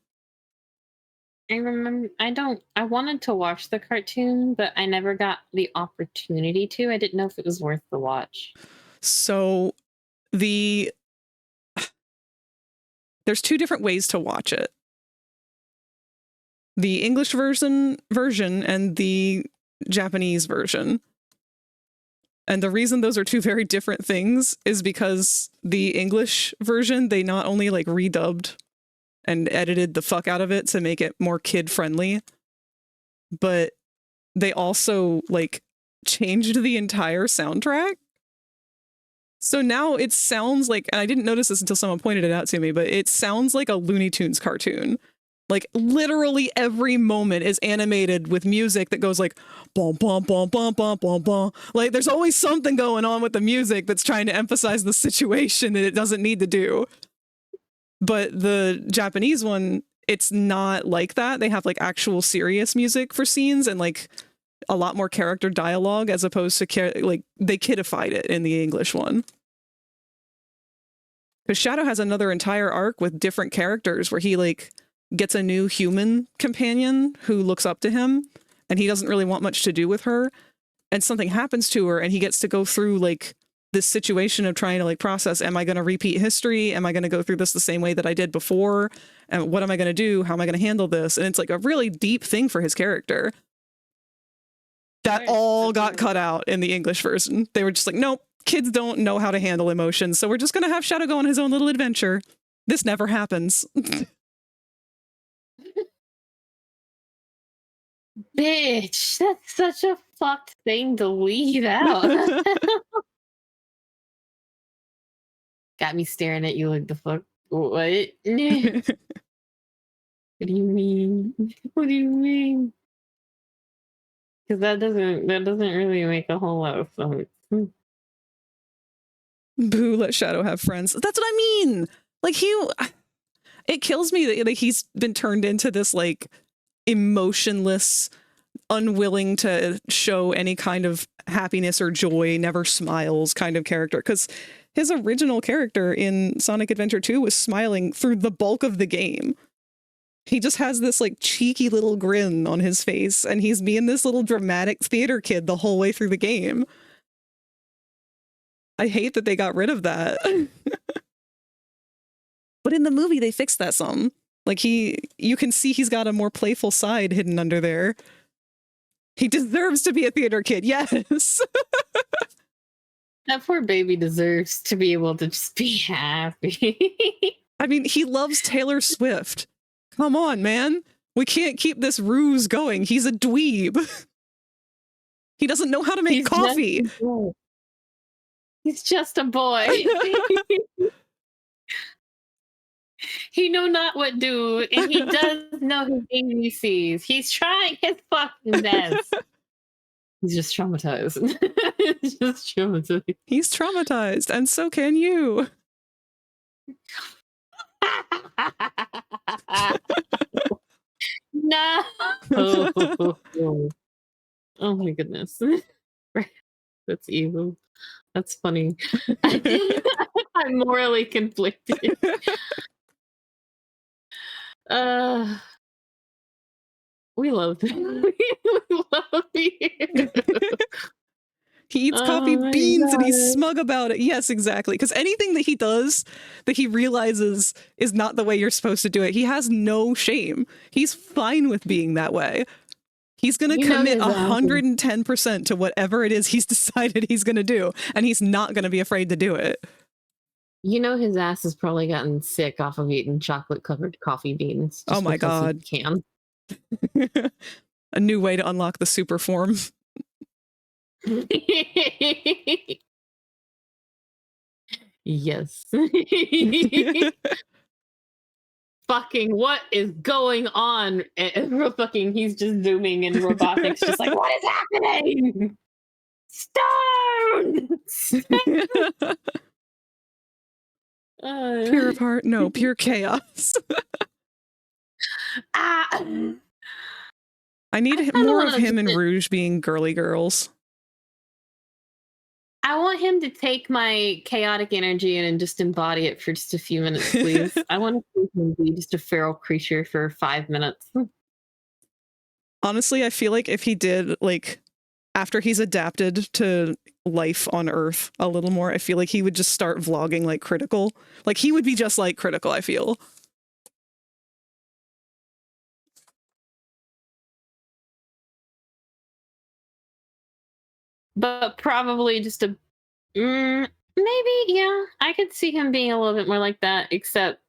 I remember, I wanted to watch the cartoon, but I never got the opportunity to. I didn't know if it was worth the watch. So, there's two different ways to watch it. The English version and the Japanese version. And the reason those are two very different things is because the English version, they not only like redubbed and edited the fuck out of it to make it more kid friendly, but they also like changed the entire soundtrack. So now it sounds like, and I didn't notice this until someone pointed it out to me, but it sounds like a Looney Tunes cartoon. Like literally every moment is animated with music that goes like bum bum bum bum bum bum bum. Like there's always something going on with the music that's trying to emphasize the situation that it doesn't need to do. But the Japanese one, it's not like that. They have like actual serious music for scenes and like a lot more character dialogue as opposed to like they kidified it in the English one. Because Shadow has another entire arc with different characters where he like gets a new human companion who looks up to him and he doesn't really want much to do with her, and something happens to her and he gets to go through like this situation of trying to like process, am I going to repeat history? Am I going to go through this the same way that I did before? And what am I going to do? How am I going to handle this? And it's like a really deep thing for his character. That all got cut out in the English version. They were just like, nope, kids don't know how to handle emotions, so we're just going to have Shadow go on his own little adventure. This never happens. Bitch, that's such a fucked thing to leave out. Got me staring at you like the fuck. What? What do you mean? What do you mean? Because that doesn't really make a whole lot of sense. Boo, let Shadow have friends. That's what I mean. Like it kills me that like, he's been turned into this like emotionless, unwilling to show any kind of happiness or joy, never smiles kind of character. Because his original character in Sonic Adventure 2 was smiling through the bulk of the game. He just has this like cheeky little grin on his face, and he's being this little dramatic theater kid the whole way through the game. I hate that they got rid of that. But in the movie, they fixed that some. Like you can see he's got a more playful side hidden under there. He deserves to be a theater kid, yes. That poor baby deserves to be able to just be happy. I mean, he loves Taylor Swift. Come on, man. We can't keep this ruse going. He's a dweeb. He doesn't know how to make coffee. He's just a boy. He know not what do, and he does know his ABCs. He's trying his fucking best. He's just traumatized. He's just traumatized. He's traumatized, and so can you. No. Oh my goodness. That's evil. That's funny. I'm morally conflicted. We love him. We love you. He eats coffee beans and he's smug about it. Yes, exactly. Because anything that he does that he realizes is not the way you're supposed to do it, he has no shame. He's fine with being that way. He's going to commit 110% to whatever it is he's decided he's going to do. And he's not going to be afraid to do it. You know his ass has probably gotten sick off of eating chocolate-covered coffee beans. Oh my God. He can. A new way to unlock the super form. Yes. Fucking what is going on? Fucking he's just zooming and robotics just like, what is happening? Stone! Pure of heart? No, pure chaos. I need more of him and Rouge being girly girls. I want him to take my chaotic energy and just embody it for just a few minutes, please. I want to see him be just a feral creature for 5 minutes. Honestly, I feel like if he did, like, after he's adapted to life on Earth a little more, I feel like he would just start vlogging like Critical. Like, he would be just like Critical, I feel. But probably just a maybe, yeah. I could see him being a little bit more like that, except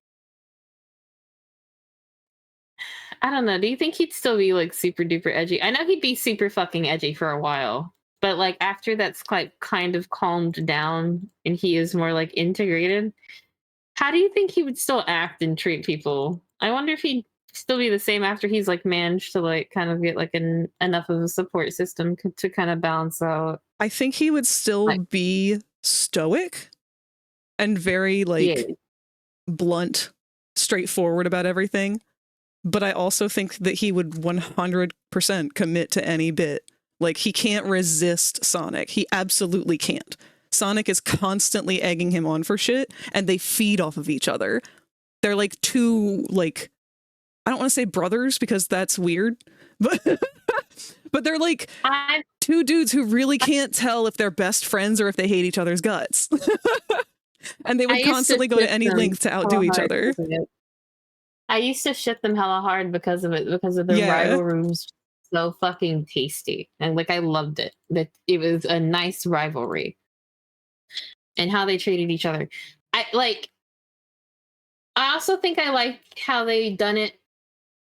I don't know. Do you think he'd still be like super duper edgy? I know he'd be super fucking edgy for a while, but like after that's like kind of calmed down and he is more like integrated, how do you think he would still act and treat people? I wonder if he'd still be the same after he's like managed to like kind of get like enough of a support system to kind of balance out. I think he would still be stoic and very like blunt, straightforward about everything. But I also think that he would 100% commit to any bit. Like, he can't resist Sonic. He absolutely can't. Sonic is constantly egging him on for shit, and they feed off of each other. They're like two, like, I don't want to say brothers because that's weird, but they're like two dudes who really can't tell if they're best friends or if they hate each other's guts. And they would constantly go to any length to outdo each other. I used to ship them hella hard because of it, because of the rivalry was so fucking tasty. And like, I loved it. That it was a nice rivalry. And how they treated each other. I also think I like how they done it.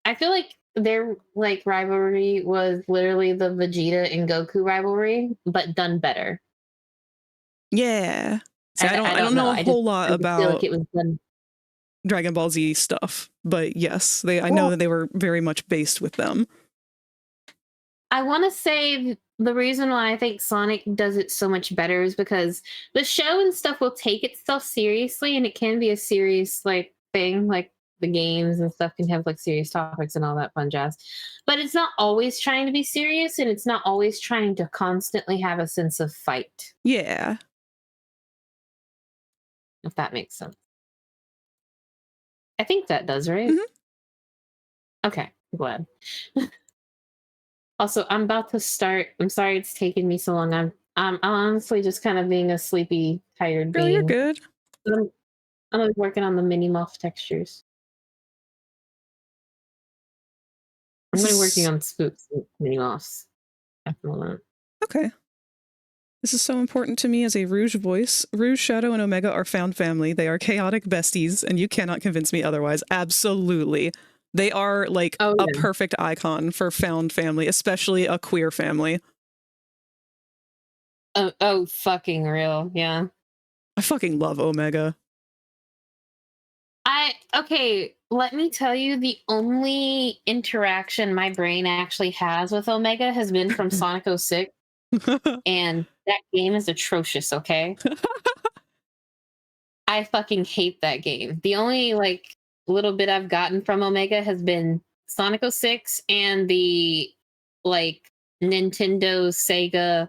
I feel like their like rivalry was literally the Vegeta and Goku rivalry, but done better. Yeah. See, I don't know a whole lot about feel like it was done. Dragon Ball Z stuff, but yes, I know that they were very much based with them. I want to say the reason why I think Sonic does it so much better is because the show and stuff will take itself seriously, and it can be a serious like thing, like the games and stuff can have like serious topics and all that fun jazz. But it's not always trying to be serious, and it's not always trying to constantly have a sense of fight. Yeah. If that makes sense. I think that does, right? Mm-hmm. Okay, I'm glad. Also, I'm about to start. I'm sorry it's taken me so long. I'm honestly just kind of being a sleepy, tired being. You're good. I'm like working on the mini moth textures. I'm going to be working on spooks and mini moths at the moment. Okay. This is so important to me as a Rouge voice. Rouge, Shadow, and Omega are found family. They are chaotic besties, and you cannot convince me otherwise. Absolutely. They are like a perfect icon for found family, especially a queer family. Oh, fucking real. Yeah. I fucking love Omega. Okay, let me tell you, the only interaction my brain actually has with Omega has been from Sonic 06. And that game is atrocious, okay? I fucking hate that game. The only like little bit I've gotten from Omega has been Sonic 06 and the like Nintendo, Sega,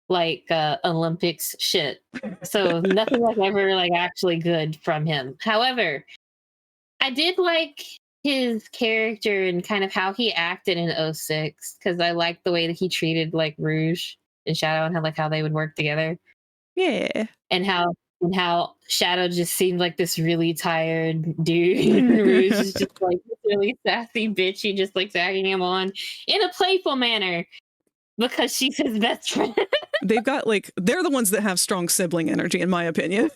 like Olympics shit. So nothing like ever like actually good from him. However, I did like his character and kind of how he acted in 06 because I liked the way that he treated like Rouge and Shadow and how they would work together. Yeah. And how Shadow just seemed like this really tired dude and Rouge is just like this really sassy bitchy, just like zagging him on in a playful manner because she's his best friend. They've got like, they're the ones that have strong sibling energy, in my opinion.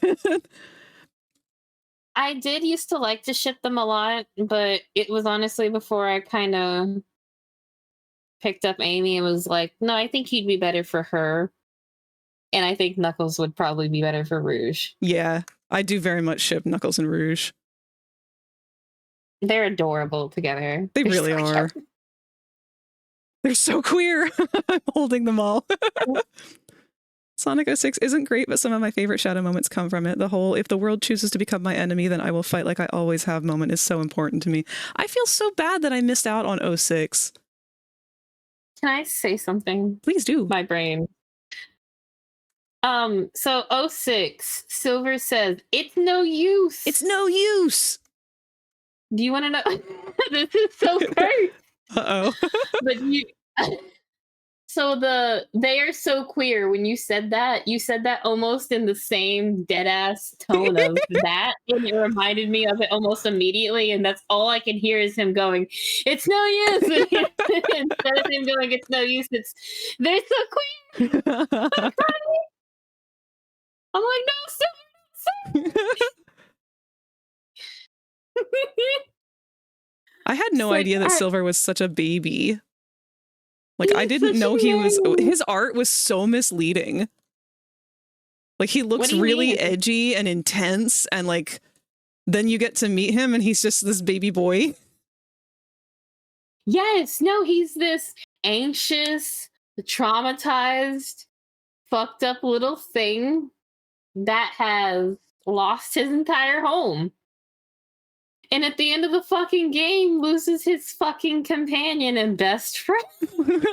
I did used to like to ship them a lot, but it was honestly before I kind of picked up Amy and was like, no, I think he'd be better for her. And I think Knuckles would probably be better for Rouge. Yeah, I do very much ship Knuckles and Rouge. They're adorable together. They really are. They're so queer. I'm holding them all. Sonic 06 isn't great, but some of my favorite Shadow moments come from it. The whole, if the world chooses to become my enemy, then I will fight like I always have moment is so important to me. I feel so bad that I missed out on 06. Can I say something? Please do. My brain. So 06, Silver says, it's no use. It's no use. Do you want to know? This is so cursed. Uh-oh. But so they are so queer. When you said that almost in the same dead ass tone of that, and it reminded me of it almost immediately. And that's all I can hear is him going, "It's no use." Instead of him going, "It's no use," it's they're so queer. I'm like, no, Silver. I had no idea that Silver was such a baby. Like, I didn't know he was... His art was so misleading. Like, he looks really edgy and intense, and, like, then you get to meet him, and he's just this baby boy. Yes, no, he's this anxious, traumatized, fucked up little thing that has lost his entire home. And at the end of the fucking game, loses his fucking companion and best friend.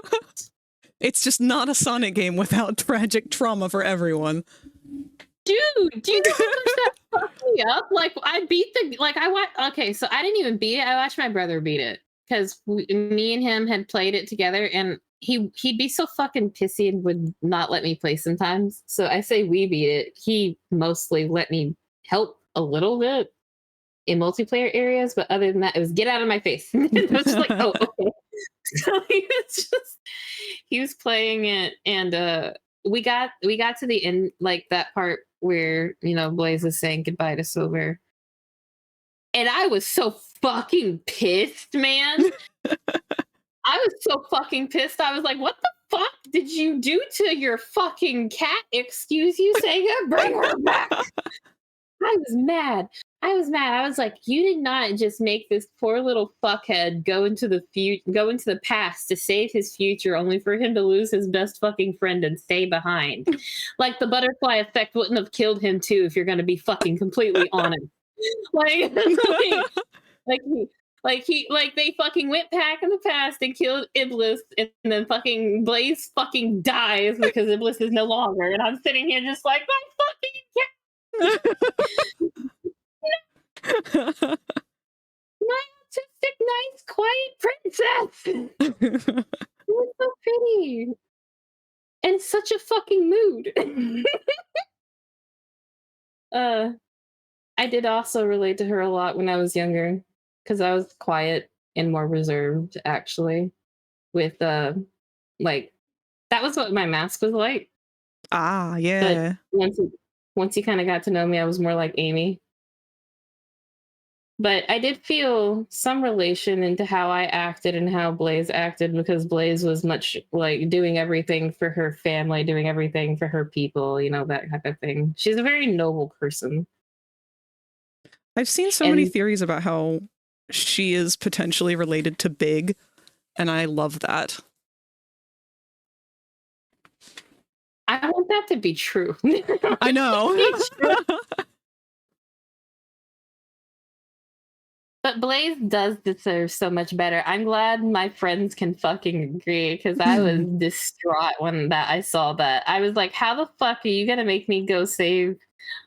It's just not a Sonic game without tragic trauma for everyone. Dude, do you know how much that fucked me up? Like, I beat the... Like, I watched... Okay, so I didn't even beat it. I watched my brother beat it. Because me and him had played it together, and he'd be so fucking pissy and would not let me play sometimes. So I say we beat it. He mostly let me help a little bit in multiplayer areas, but other than that, it was get out of my face. It was just like, oh, okay. So he was playing it, and we got to the end, like that part where, you know, Blaze is saying goodbye to Silver. And I was so fucking pissed, man. I was so fucking pissed. I was like, what the fuck did you do to your fucking cat? Excuse you, Sega? Bring her back. I was mad. I was like, you did not just make this poor little fuckhead go into the past to save his future, only for him to lose his best fucking friend and stay behind. Like, the butterfly effect wouldn't have killed him too, if you're going to be fucking completely honest. Like they fucking went back in the past and killed Iblis, and then fucking Blaze fucking dies because Iblis is no longer. And I'm sitting here just like, my fucking cat. My autistic, nice, quiet princess. It was so pretty. And such a fucking mood. I did also relate to her a lot when I was younger, because I was quiet and more reserved, actually. With like, that was what my mask was like. Ah, But yeah. once you kind of got to know me, I was more like Amy. But I did feel some relation into how I acted and how Blaze acted, because Blaze was much like doing everything for her family, doing everything for her people, you know, that type of thing. She's a very noble person. I've seen so many theories about how she is potentially related to Big, and I love that. I want that to be true. I know. But Blaze does deserve so much better. I'm glad my friends can fucking agree, because I was distraught when I saw that. I was like, how the fuck are you gonna make me go save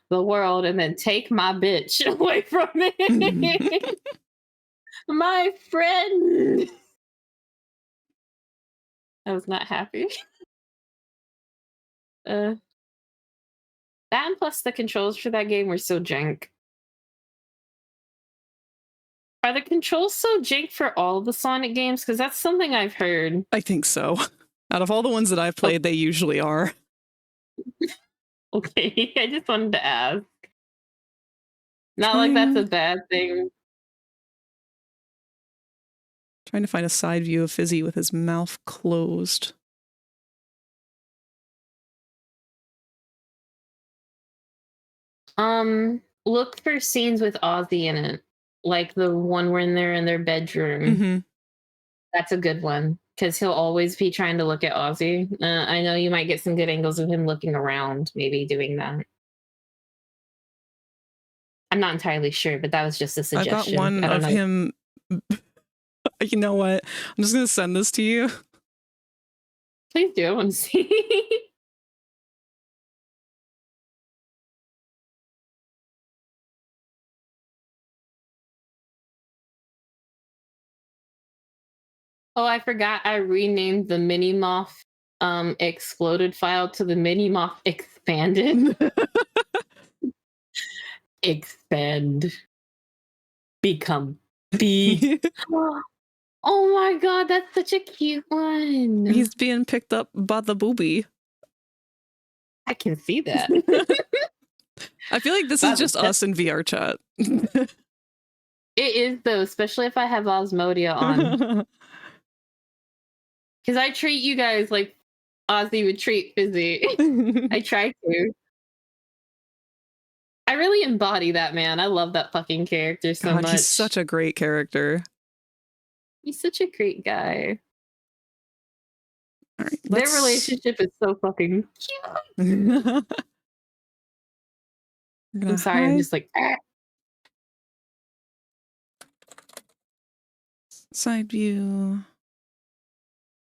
the world and then take my bitch away from me? My friend! I was not happy. That and plus the controls for that game were so jank. Are the controls so jank for all of the Sonic games? Because that's something I've heard. I think so. Out of all the ones that I've played, they usually are. Okay, I just wanted to ask. Not like that's a bad thing. Trying to find a side view of Fizzy with his mouth closed. Look for scenes with Ozzy in it. Like the one when they're in their bedroom. That's a good one, because he'll always be trying to look at Ozzy. I know you might get some good angles of him looking around, maybe doing that. I'm not entirely sure, but that was just a suggestion. I've got one of him. You know what? I'm just going to send this to you. Please do. I want to see. Oh, I forgot I renamed the Minimoth exploded file to the Minimoth expanded. Expand. Become big. Oh my god, that's such a cute one. He's being picked up by the booby. I can see that. I feel like this is just us in VR chat. It is, though, especially if I have Osmodia on. Because I treat you guys like Ozzy would treat Fizzy. I try to. I really embody that, man. I love that fucking character so much. He's such a great character. He's such a great guy. All right, their relationship is so fucking cute. I'm sorry, I'm just like, ah. Side view.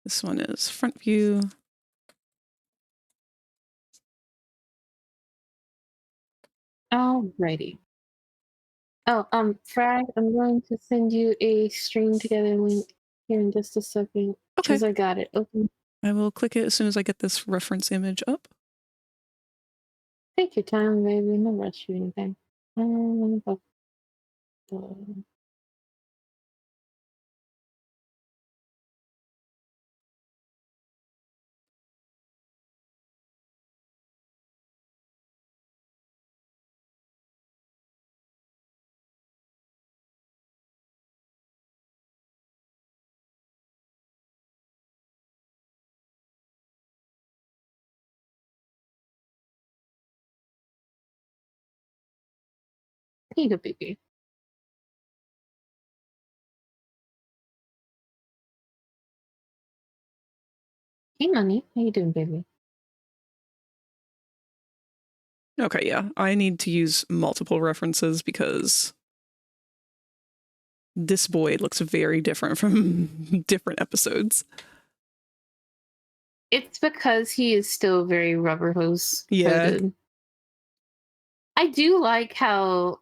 This one is front view. Alrighty. Oh, Frag, I'm going to send you a stream together link here in just a second. Okay. Because I got it open. I will click it as soon as I get this reference image up. Take your time, baby. No rush or anything. Here you go, baby. Hey, money. How you doing, baby? Okay, yeah. I need to use multiple references because this boy looks very different from different episodes. It's because he is still very rubber hose coded. I do like how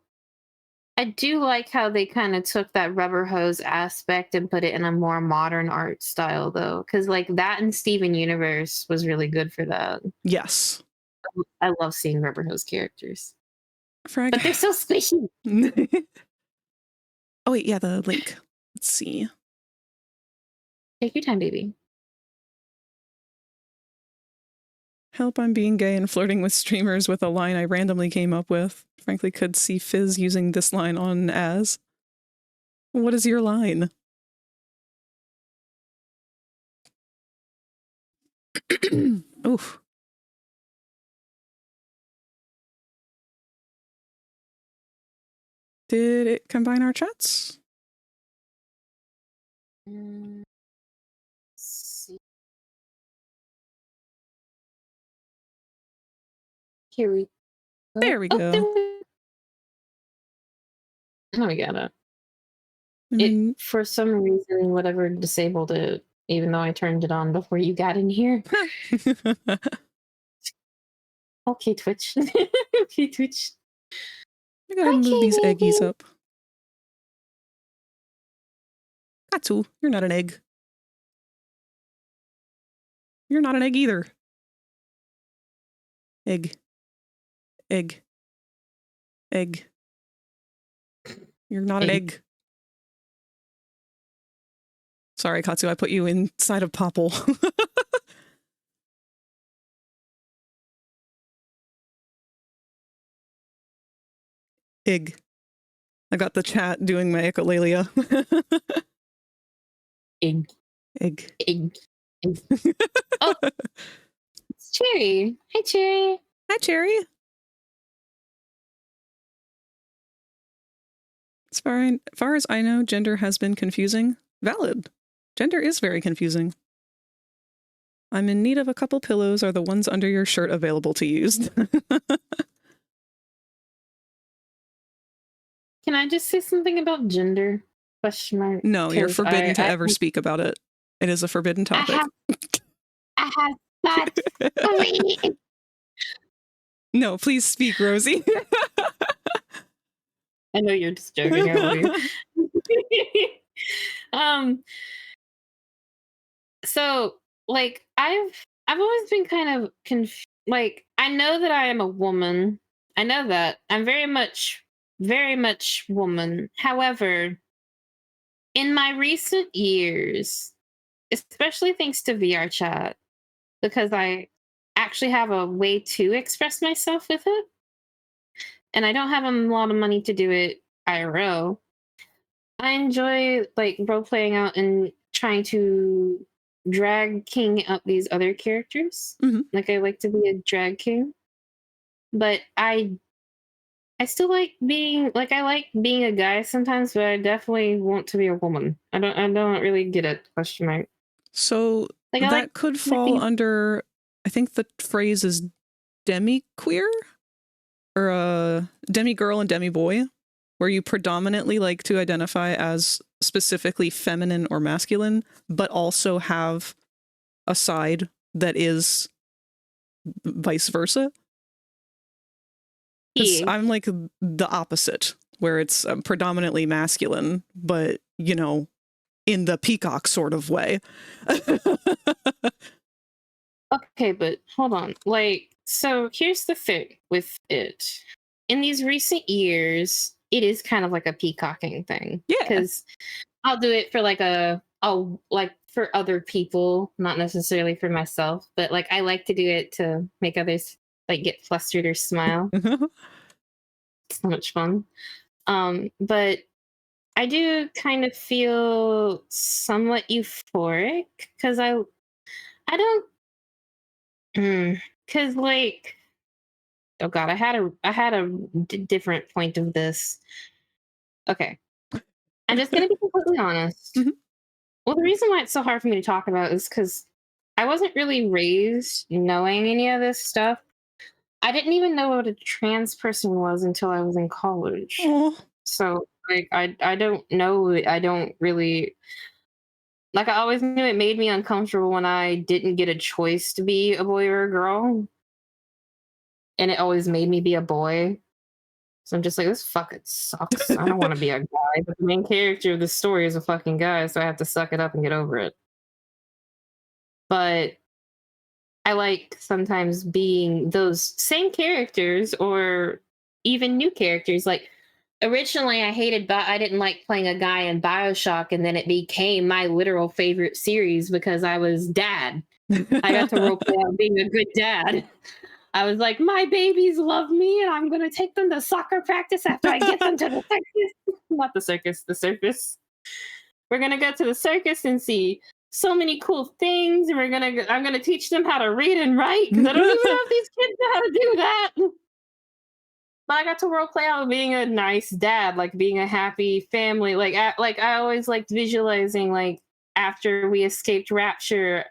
they kind of took that rubber hose aspect and put it in a more modern art style, though, because like that and Steven Universe was really good for that. Yes. I love seeing rubber hose characters. Frag. But they're so squishy. Oh, wait, yeah, the link. Let's see. Take your time, baby. Help, I'm being gay and flirting with streamers with a line I randomly came up with. Frankly, could see Fizz using this line on as. What is your line? Oof. Did it combine our chats? Let's see. Here we go. There we go. Now we got it. I mean, For some reason, whatever disabled it, even though I turned it on before you got in here. Okay, Twitch. Okay, Twitch. I'm gonna go ahead and move these baby. eggies up. Katsu, you're not an egg. You're not an egg either. Egg. Egg. Egg. You're not an egg. Sorry, Katsu, I put you inside of Popple. Egg. I got the chat doing my echolalia. Egg. Egg. Egg. Egg. Oh, it's Cherry. Hi, Cherry. Hi, Cherry. As far as I know, gender has been confusing. Valid. Gender is very confusing. I'm in need of a couple pillows. Are the ones under your shirt available to use? Can I just say something about gender? Question mark. No, you're 'Cause forbidden to ever speak about it. It is a forbidden topic. I have thoughts. No, please speak, Rosie. I know you're just joking. I love you. So like I've always been kind of like, I know that I am a woman. I know that I'm very much woman. However, in my recent years, especially thanks to VRChat, because I actually have a way to express myself with it, and I don't have a lot of money to do it IRL. I enjoy like role playing out and trying to drag king up these other characters. Mhm. Like, I like to be a drag king, but I still like being like, I like being a guy sometimes, but I definitely want to be a woman. I don't really get it. Question mark. So Like, I that like could fall being- under, I think the phrase is demi-queer? Or demi-girl and demi-boy, where you predominantly like to identify as specifically feminine or masculine, but also have a side that is vice versa. 'Cause Yeah. I'm like the opposite, where it's predominantly masculine, but, you know, in the peacock sort of way. Okay, but hold on. Like, so here's the thing with it. In these recent years, it is kind of like a peacocking thing. Yeah. Because I'll do it for like like for other people, not necessarily for myself, but like I like to do it to make others like get flustered or smile. So much fun. But I do kind of feel somewhat euphoric because I don't because like, oh god, I had a different point of this. Okay, I'm just gonna be completely honest. Mhm. Well, the reason why it's so hard for me to talk about is because I wasn't really raised knowing any of this stuff. I didn't even know what a trans person was until I was in college. Aw. So like, I don't know. I don't really like. I always knew it made me uncomfortable when I didn't get a choice to be a boy or a girl, and it always made me be a boy. So I'm just like, this fucking sucks. I don't want to be a guy, but the main character of the story is a fucking guy, so I have to suck it up and get over it. But I like sometimes being those same characters or even new characters. Like, originally I didn't like playing a guy in BioShock, and then it became my literal favorite series because I was dad. I got to roleplay out being a good dad. I was like, my babies love me, and I'm gonna take them to soccer practice after I get them to the circus. Not the circus, the circus. We're gonna go to the circus and see so many cool things, and I'm gonna teach them how to read and write because I don't even know if these kids know how to do that. But I got to role play out being a nice dad, like being a happy family. Like I always liked visualizing, like after we escaped Rapture,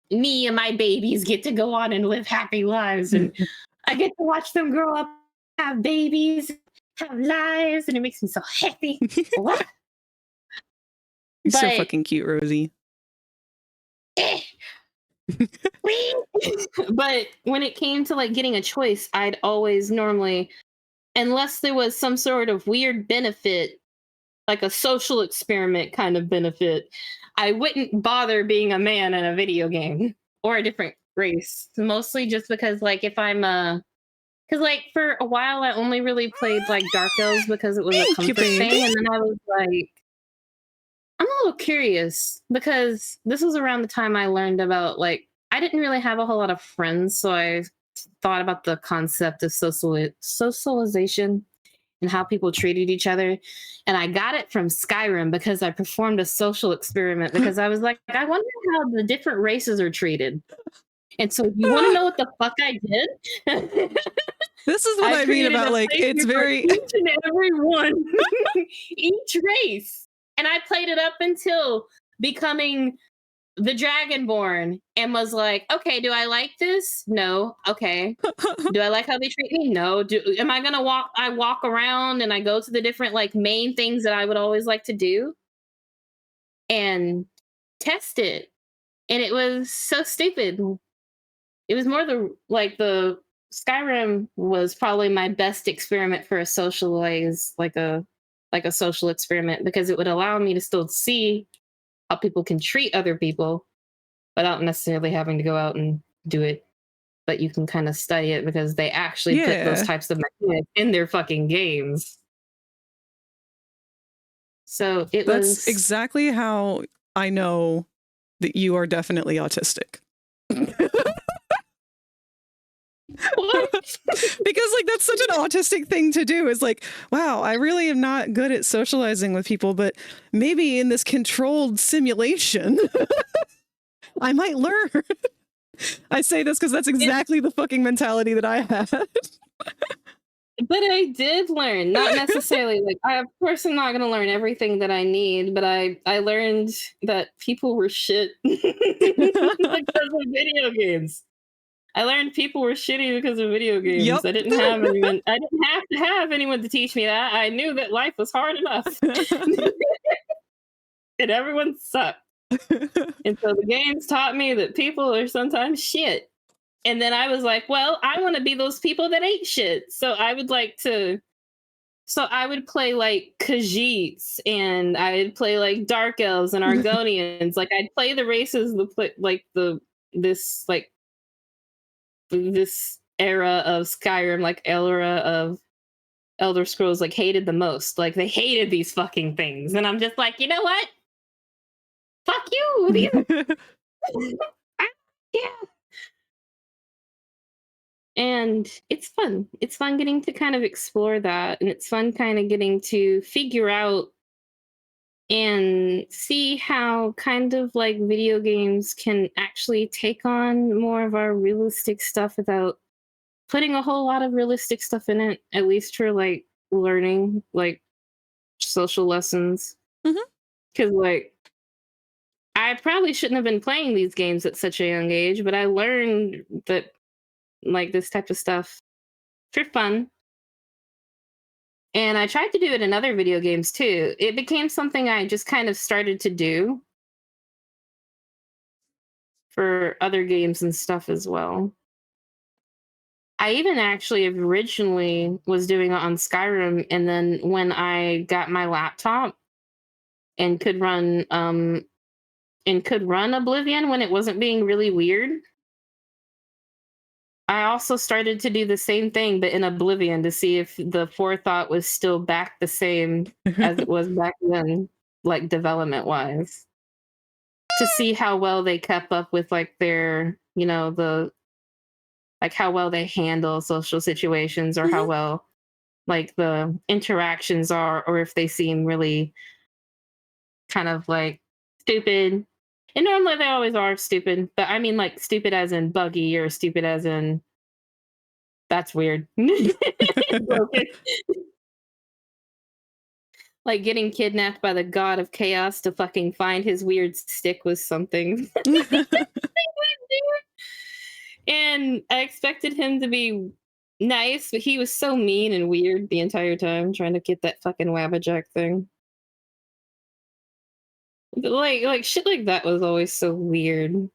me and my babies get to go on and live happy lives, and I get to watch them grow up, have babies, have lives, and it makes me so happy. You're so fucking cute, Rosie. But when it came to like getting a choice, I'd always normally, unless there was some sort of weird benefit, like a social experiment kind of benefit, I wouldn't bother being a man in a video game or a different race. Mostly just because, like, if I'm because like for a while I only really played like Dark Elves because it was a comfort thing, and then I was like, I'm a little curious because this was around the time I learned about, like, I didn't really have a whole lot of friends, so I thought about the concept of socialization and how people treated each other. And I got it from Skyrim because I performed a social experiment because I was like, I wonder how the different races are treated. And so you want to know what the fuck I did? This is what I mean about, like, it's very... each and every one, each race. And I played it up until becoming the Dragonborn and was like, okay, do I like this? No. Okay. Do I like how they treat me? No. Am I gonna walk? I walk around and I go to the different like main things that I would always like to do and test it. And it was so stupid. It was more the Skyrim was probably my best experiment for a socialize, like a social experiment, because it would allow me to still see how people can treat other people without necessarily having to go out and do it. But you can kind of study it because they actually put those types of mechanics in their fucking games. So That's exactly how I know that you are definitely autistic. What? Because like that's such an autistic thing to do, is like, wow, I really am not good at socializing with people, but maybe in this controlled simulation I might learn. I say this because that's exactly the fucking mentality that I had. But I did learn, not necessarily like, I of course I'm not gonna learn everything that I need, but I learned that people were shit because of video games. I learned people were shitty because of video games. Yep. I didn't have to have anyone to teach me that. I knew that life was hard enough. And everyone sucked. And so the games taught me that people are sometimes shit. And then I was like, well, I want to be those people that ain't shit. So I would play like Khajiits, and I'd play like Dark Elves and Argonians. Like I'd play the races this era of Skyrim, like era of Elder Scrolls, like hated the most. Like they hated these fucking things. And I'm just like, you know what? Fuck you. Yeah. And it's fun. It's fun getting to kind of explore that. And it's fun kind of getting to figure out and see how kind of like video games can actually take on more of our realistic stuff without putting a whole lot of realistic stuff in it, at least for like learning, like social lessons. Because like, I probably shouldn't have been playing these games at such a young age, but I learned that like this type of stuff for fun. And I tried to do it in other video games too. It became something I just kind of started to do for other games and stuff as well. I even actually originally was doing it on Skyrim, and then when I got my laptop and could run Oblivion when it wasn't being really weird, I also started to do the same thing, but in Oblivion, to see if the forethought was still back the same as it was back then, like development-wise. to see how well they kept up with like their, like how well they handle social situations or how well like the interactions are, or if they seem really kind of like stupid. And normally they always are stupid, but I mean like stupid as in buggy or stupid as in that's weird. Like getting kidnapped by the god of chaos to fucking find his weird stick was something. And I expected him to be nice, but he was so mean and weird the entire time trying to get that fucking Wabbajack thing. But like shit like that was always so weird.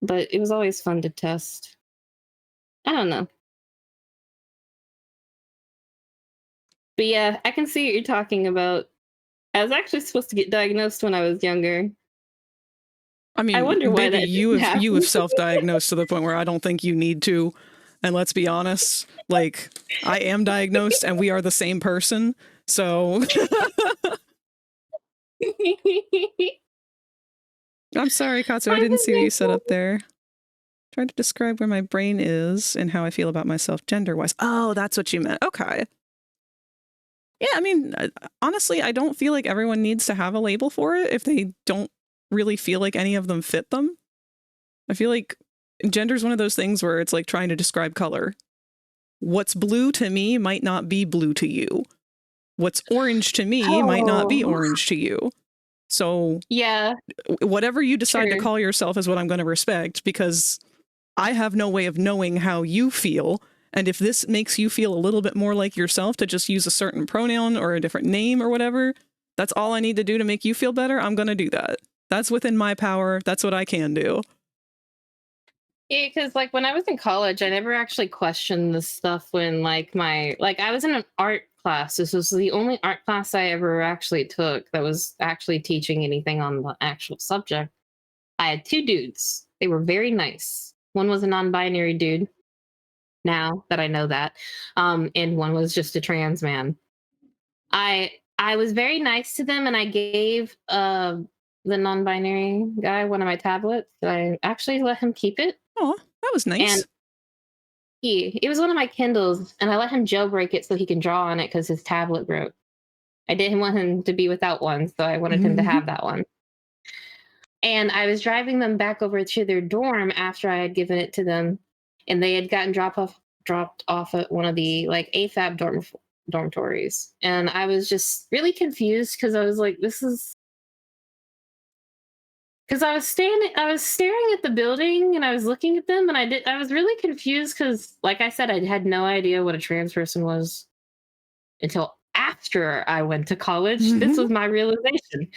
But it was always fun to test. I don't know. But yeah, I can see what you're talking about. I was actually supposed to get diagnosed when I was younger. I mean, I wonder why baby, that you didn't have self-diagnosed to the point where I don't think you need to. And let's be honest, like I am diagnosed and we are the same person. So I'm sorry, Katsu, I didn't see what you said up there. Trying to describe where my brain is and how I feel about myself gender-wise. Oh, that's what you meant. Okay. Yeah, I mean, honestly, I don't feel like everyone needs to have a label for it if they don't really feel like any of them fit them. I feel like gender is one of those things where it's like trying to describe color. What's blue to me might not be blue to you. What's orange to me might not be orange to you. So yeah, whatever you decide to call yourself is what I'm going to respect, because I have no way of knowing how you feel. And if this makes you feel a little bit more like yourself to just use a certain pronoun or a different name or whatever, that's all I need to do to make you feel better. I'm going to do that. That's within my power. That's what I can do. Yeah, because like when I was in college, I never actually questioned this stuff when like I was in an art class. This was the only art class I ever actually took that was actually teaching anything on the actual subject. I had two dudes. They were very nice. One was a non-binary dude, now that I know that. And one was just a trans man. I was very nice to them, and I gave the non-binary guy one of my tablets. I actually let him keep it. Oh, that was nice. And it was one of my Kindles, and I let him jailbreak it so he can draw on it because his tablet broke. I didn't want him to be without one, so I wanted him to have that one. And I was driving them back over to their dorm after I had given it to them, and they had gotten dropped off at one of the like AFAB dormitories. And I was just really confused because I was like, this is... Because I was staring at the building and I was looking at them, and I was really confused because, like I said, I had no idea what a trans person was until after I went to college. This was my realization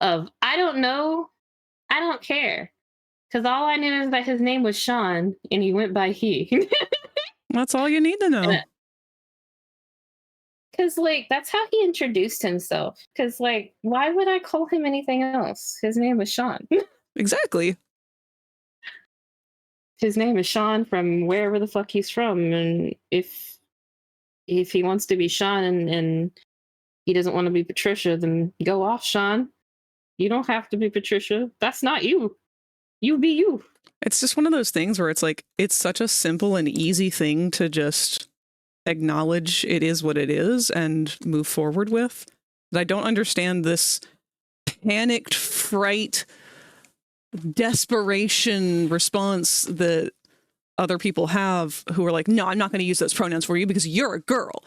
of, I don't know, I don't care. Because all I knew is that his name was Sean and he went by he. That's all you need to know. Because, like, that's how he introduced himself. Because, like, why would I call him anything else? His name was Sean. Exactly. His name is Sean from wherever the fuck he's from. And if he wants to be Sean and he doesn't want to be Patricia, then go off, Sean. You don't have to be Patricia. That's not you. You be you. It's just one of those things where it's like, it's such a simple and easy thing to just acknowledge it is what it is and move forward with. I don't understand this panicked fright, desperation response that other people have who are like, no, I'm not going to use those pronouns for you because you're a girl.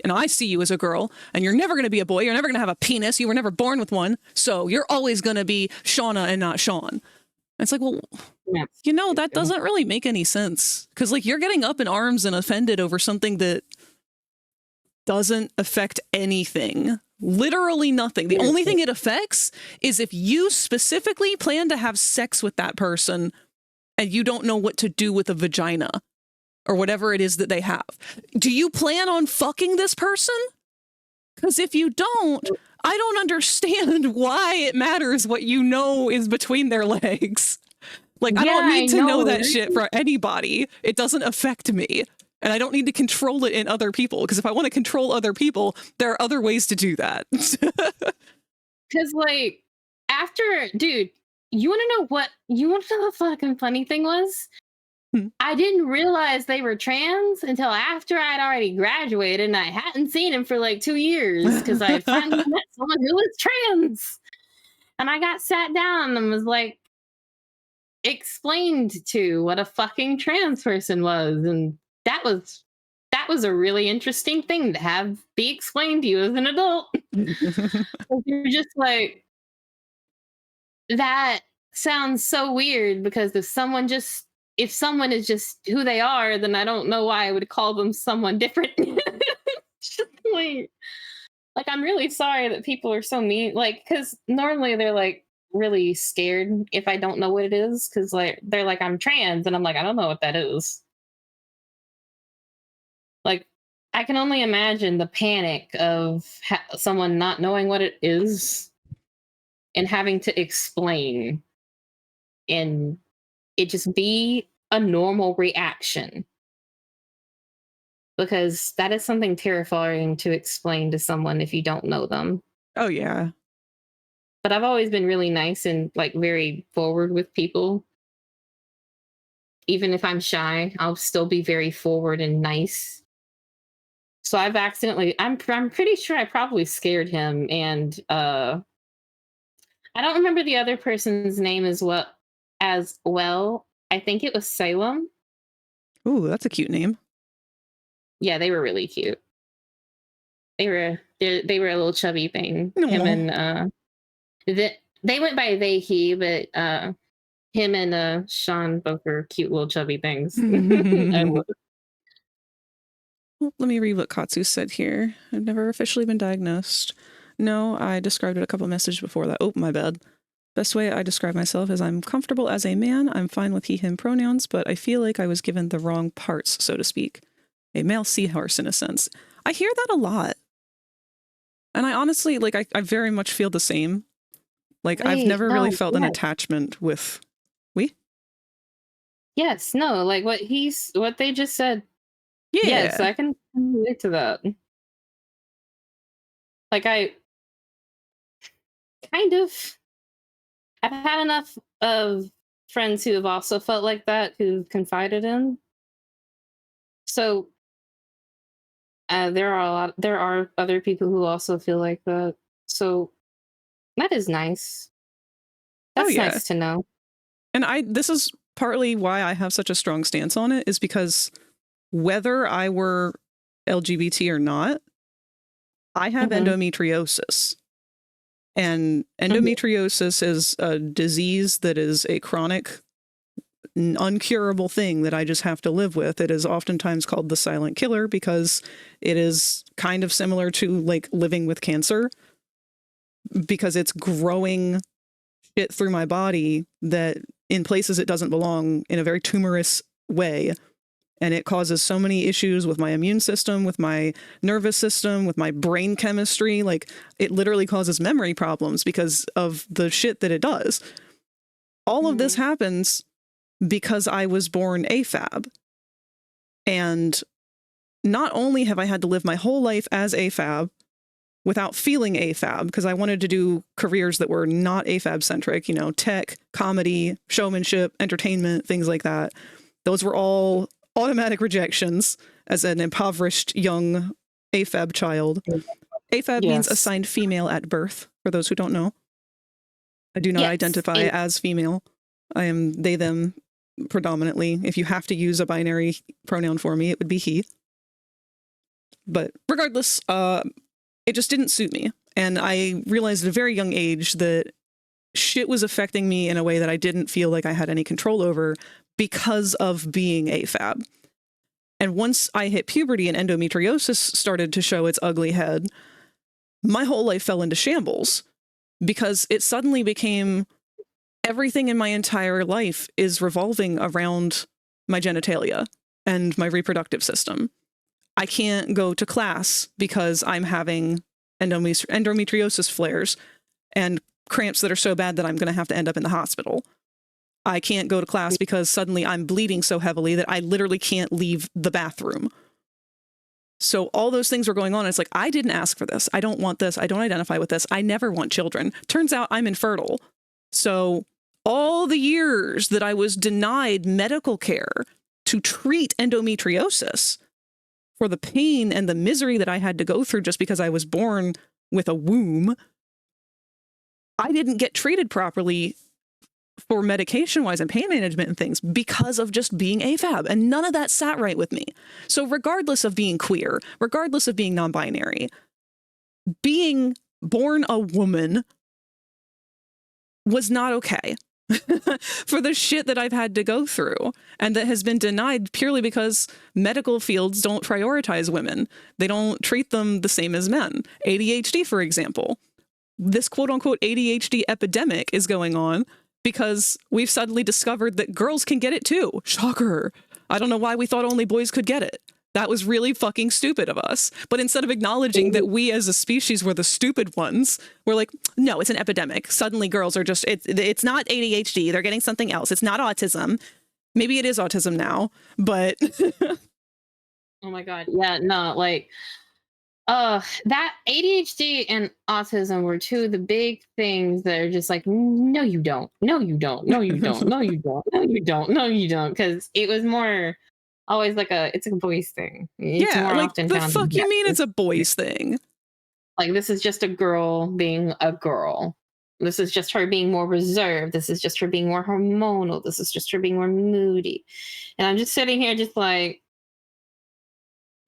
And I see you as a girl, and you're never going to be a boy. You're never going to have a penis. You were never born with one. So you're always going to be Shauna and not Sean. It's like, well, you know, that doesn't really make any sense. Because, like, you're getting up in arms and offended over something that doesn't affect anything. Literally nothing. The only thing it affects is if you specifically plan to have sex with that person and you don't know what to do with a vagina or whatever it is that they have. Do you plan on fucking this person? Because if you don't, I don't understand why it matters what you know is between their legs. Like, I don't need to know that shit for anybody. It doesn't affect me. And I don't need to control it in other people. Because if I want to control other people, there are other ways to do that. Because, like, after, dude, you want to know the fucking funny thing was? I didn't realize they were trans until after I'd already graduated and I hadn't seen him for like 2 years because I finally met someone who was trans. And I got sat down and was like explained to what a fucking trans person was. And that was a really interesting thing to have be explained to you as an adult. You're just like, that sounds so weird because if someone is just who they are, then I don't know why I would call them someone different. Just like, I'm really sorry that people are so mean. Like, because normally they're like really scared if I don't know what it is, because like they're like, I'm trans, and I'm like, I don't know what that is. Like, I can only imagine the panic of someone not knowing what it is and having to explain, and it just be a normal reaction, because that is something terrifying to explain to someone if you don't know them. Oh yeah. But I've always been really nice and like very forward with people. Even if I'm shy, I'll still be very forward and nice. So I'm pretty sure I probably scared him, and I don't remember the other person's name as well. I think it was Salem. Ooh, that's a cute name. Yeah, they were really cute. They were a little chubby thing. Aww. Him and they went by they he, but him and Sean both were cute little chubby things. Well, let me read what Katsu said here. I've never officially been diagnosed. No, I described it a couple messages before that. Oh, my bad. Best way I describe myself is I'm comfortable as a man. I'm fine with he, him pronouns, but I feel like I was given the wrong parts, so to speak. A male seahorse in a sense. I hear that a lot. And I honestly, like, I very much feel the same. Like, I've never really felt an attachment with... Yes, no, like what they just said. Yeah. Yes, I can relate to that. Like, I've had enough of friends who have also felt like that, who've confided in. So there are other people who also feel like that. So that is nice. That's nice to know. And this is partly why I have such a strong stance on it, is because whether I were LGBT or not, I have endometriosis. And endometriosis is a disease that is a chronic, uncurable thing that I just have to live with. It is oftentimes called the silent killer because it is kind of similar to like living with cancer, because it's growing shit through my body that in places it doesn't belong in a very tumorous way. And it causes so many issues with my immune system, with my nervous system, with my brain chemistry. Like, it literally causes memory problems because of the shit that it does. All of this happens because I was born AFAB. And not only have I had to live my whole life as AFAB without feeling AFAB, because I wanted to do careers that were not AFAB centric, you know, tech, comedy, showmanship, entertainment, things like that. Those were all automatic rejections as an impoverished young AFAB child. AFAB means assigned female at birth, for those who don't know. I do not identify as female. I am they, them predominantly. If you have to use a binary pronoun for me, it would be he. But regardless, it just didn't suit me. And I realized at a very young age that shit was affecting me in a way that I didn't feel like I had any control over because of being AFAB. And once I hit puberty and endometriosis started to show its ugly head, my whole life fell into shambles, because it suddenly became everything in my entire life is revolving around my genitalia and my reproductive system. I can't go to class because I'm having endometriosis flares and cramps that are so bad that I'm going to have to end up in the hospital. I can't go to class because suddenly I'm bleeding so heavily that I literally can't leave the bathroom. So all those things were going on. It's like, I didn't ask for this. I don't want this. I don't identify with this. I never want children. Turns out I'm infertile. So all the years that I was denied medical care to treat endometriosis for the pain and the misery that I had to go through just because I was born with a womb, I didn't get treated properly for medication-wise and pain management and things because of just being AFAB. And none of that sat right with me. So regardless of being queer, regardless of being non-binary, being born a woman was not okay for the shit that I've had to go through and that has been denied purely because medical fields don't prioritize women. They don't treat them the same as men. ADHD, for example. This quote-unquote ADHD epidemic is going on because we've suddenly discovered that girls can get it too. Shocker. I don't know why we thought only boys could get it. That was really fucking stupid of us. But instead of acknowledging that we as a species were the stupid ones, we're like, no, it's an epidemic. Suddenly girls are just, it's not ADHD. They're getting something else. It's not autism. Maybe it is autism now, but... Oh my God. Yeah, no, like... that ADHD and autism were two of the big things that are just like, no, you don't. No, you don't. No, you don't. No, you don't. No, you don't. No, you don't. Because it was more always like it's a boys thing. It's yeah, more like often the found fuck you mean it's a boys thing? Like, this is just a girl being a girl. This is just her being more reserved. This is just her being more hormonal. This is just her being more moody. And I'm just sitting here just like,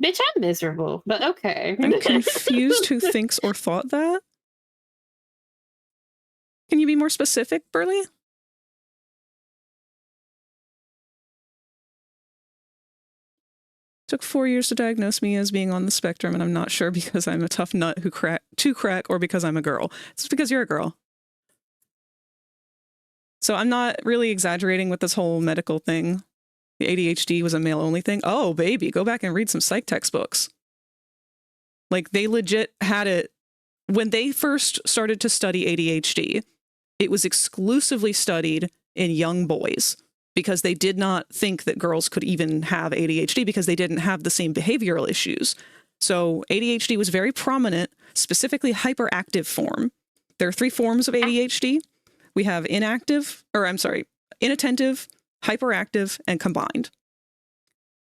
bitch, I'm miserable, but okay. I'm confused who thinks or thought that. Can you be more specific, Burley? Took 4 years to diagnose me as being on the spectrum, and I'm not sure because I'm a tough nut who crack or because I'm a girl. It's because you're a girl. So I'm not really exaggerating with this whole medical thing. The ADHD was a male-only thing. Oh, baby, go back and read some psych textbooks. Like, they legit had it. When they first started to study ADHD, it was exclusively studied in young boys because they did not think that girls could even have ADHD because they didn't have the same behavioral issues. So ADHD was very prominent, specifically hyperactive form. There are 3 forms of ADHD. We have inattentive, hyperactive, and combined.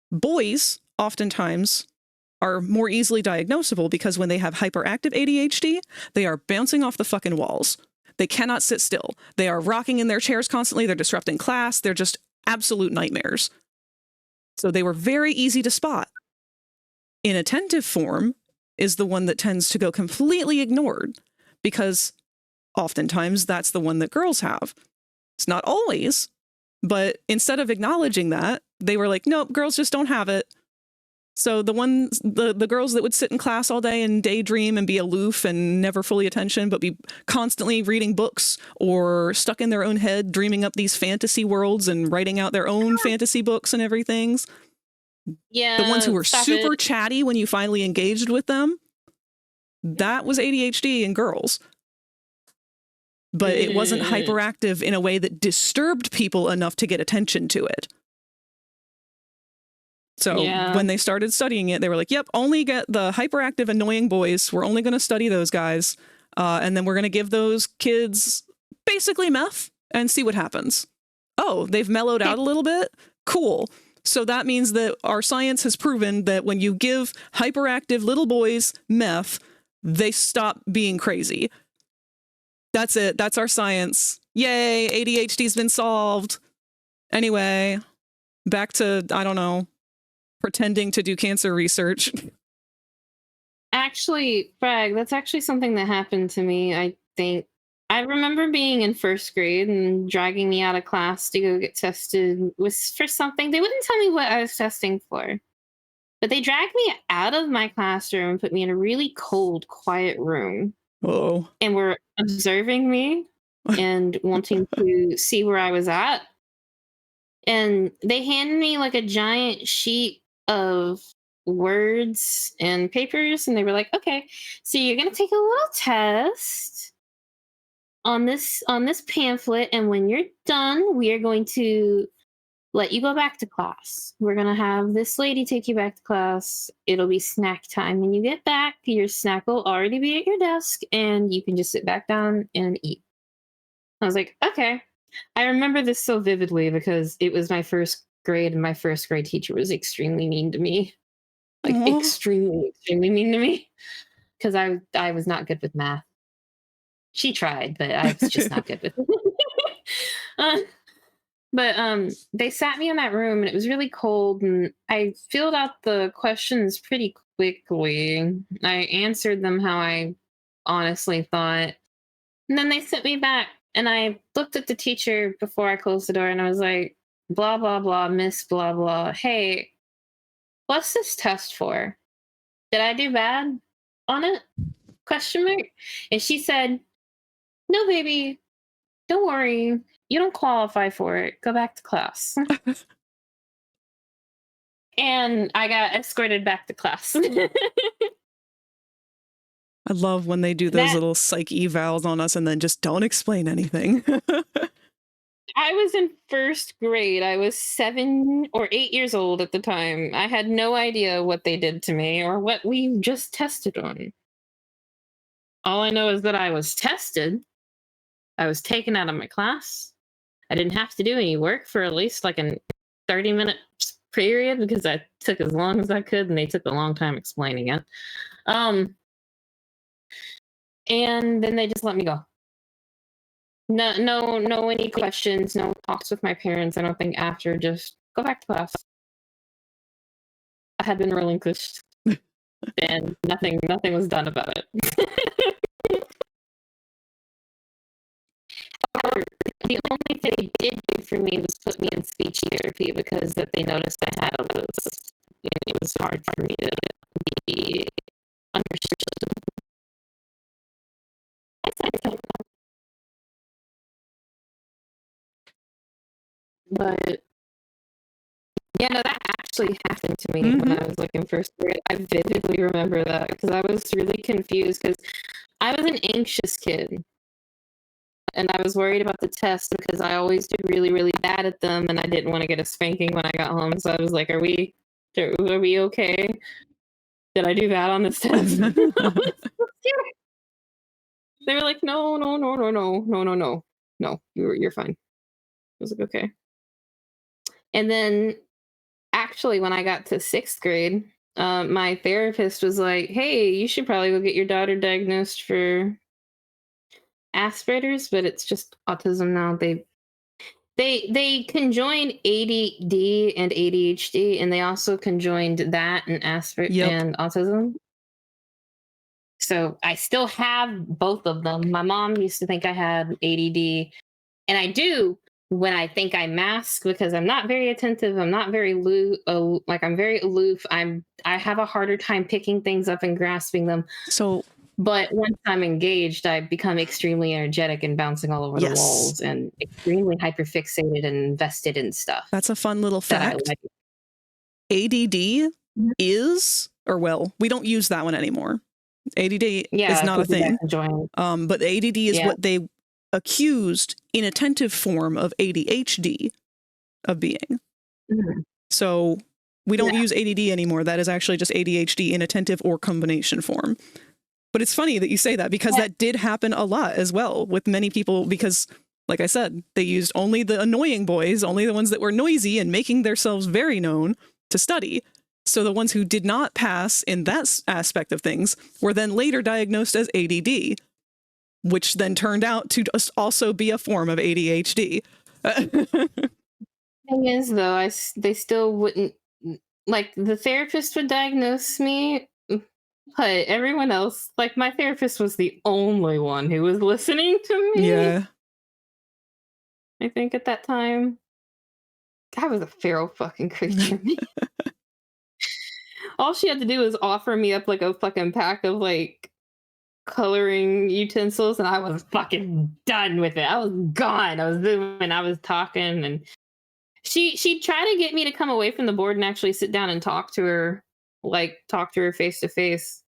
Boys oftentimes are more easily diagnosable because when they have hyperactive ADHD, they are bouncing off the fucking walls. They cannot sit still. They are rocking in their chairs constantly. They're disrupting class. They're just absolute nightmares. So they were very easy to spot. Inattentive form is the one that tends to go completely ignored because oftentimes that's the one that girls have. It's not always, but instead of acknowledging that, they were like, nope, girls just don't have it. So the girls that would sit in class all day and daydream and be aloof and never fully attention, but be constantly reading books or stuck in their own head, dreaming up these fantasy worlds and writing out their own fantasy books and everything. Yeah. The ones who were super chatty when you finally engaged with them, that was ADHD in girls. But it wasn't hyperactive in a way that disturbed people enough to get attention to it. So when they started studying it, they were like, yep, only get the hyperactive, annoying boys. We're only going to study those guys. And then we're going to give those kids basically meth and see what happens. Oh, they've mellowed out a little bit? Cool. So that means that our science has proven that when you give hyperactive little boys meth, they stop being crazy. That's it. That's our science. Yay, ADHD's been solved. Anyway, back to, I don't know, pretending to do cancer research. Actually, Frag, that's actually something that happened to me, I think. I remember being in 1st grade and dragging me out of class to go get tested was for something. They wouldn't tell me what I was testing for. But they dragged me out of my classroom and put me in a really cold, quiet room. Oh. And were observing me and wanting to see where I was at. And they handed me like a giant sheet of words and papers, and they were like, okay, so you're gonna take a little test on this pamphlet, and when you're done, we are going to let you go back to class. We're going to have this lady take you back to class. It'll be snack time. When you get back, your snack will already be at your desk and you can just sit back down and eat. I was like, okay. I remember this so vividly because it was my first grade and my first grade teacher was extremely mean to me. Like extremely, extremely mean to me because I was not good with math. She tried, but I was just not good with it. But they sat me in that room and it was really cold and I filled out the questions pretty quickly. I answered them how I honestly thought. And then they sent me back and I looked at the teacher before I closed the door and I was like, blah, blah, blah, miss, blah, blah. Hey, what's this test for? Did I do bad on it? Question mark. And she said, no, baby, don't worry. You don't qualify for it. Go back to class. And I got escorted back to class. I love when they do those little psych evals on us and then just don't explain anything. I was in first grade. I was 7 or 8 years old at the time. I had no idea what they did to me or what we just tested on. All I know is that I was tested. I was taken out of my class. I didn't have to do any work for at least like a 30-minute period because I took as long as I could and they took a long time explaining it. And then they just let me go. No any questions, no talks with my parents, I don't think after, just go back to class. I had been relinquished and nothing was done about it. However, the only thing they did do for me was put me in speech therapy because that they noticed I had a lisp. And it was hard for me to be understood. But yeah, no, that actually happened to me when I was like in first grade. I vividly remember that because I was really confused because I was an anxious kid. And I was worried about the test because I always did really, really bad at them, and I didn't want to get a spanking when I got home. So I was like, "Are we okay? Did I do bad on this test?" They were like, "No, you're fine." I was like, "Okay." And then, actually, when I got to 6th grade, my therapist was like, "Hey, you should probably go get your daughter diagnosed for Asperger's, but it's just autism now." They conjoined ADD and ADHD, and they also conjoined that and and autism. So I still have both of them. My mom used to think I had ADD, and I do when I think I mask because I'm not very attentive. I'm not very I'm very aloof. I have a harder time picking things up and grasping them. But once I'm engaged, I become extremely energetic and bouncing all over the walls and extremely hyperfixated and invested in stuff. That's a fun little fact. ADD is, or well, we don't use that one anymore. ADD is not a thing. But ADD is what they accused inattentive form of ADHD of being. So we don't use ADD anymore. That is actually just ADHD inattentive or combination form. But it's funny that you say that because that did happen a lot as well with many people because, like I said, they used only the annoying boys, only the ones that were noisy and making themselves very known to study. So the ones who did not pass in that aspect of things were then later diagnosed as ADD, which then turned out to just also be a form of ADHD. Thing is, though, they still wouldn't, like, the therapist would diagnose me, but everyone else, like, my therapist was the only one who was listening to me. Yeah. I think at that time. I was a feral fucking creature. All she had to do was offer me up, like, a fucking pack of, like, coloring utensils, and I was fucking done with it. I was gone. I was zooming. I was talking, and she tried to get me to come away from the board and actually sit down and talk to her face to face,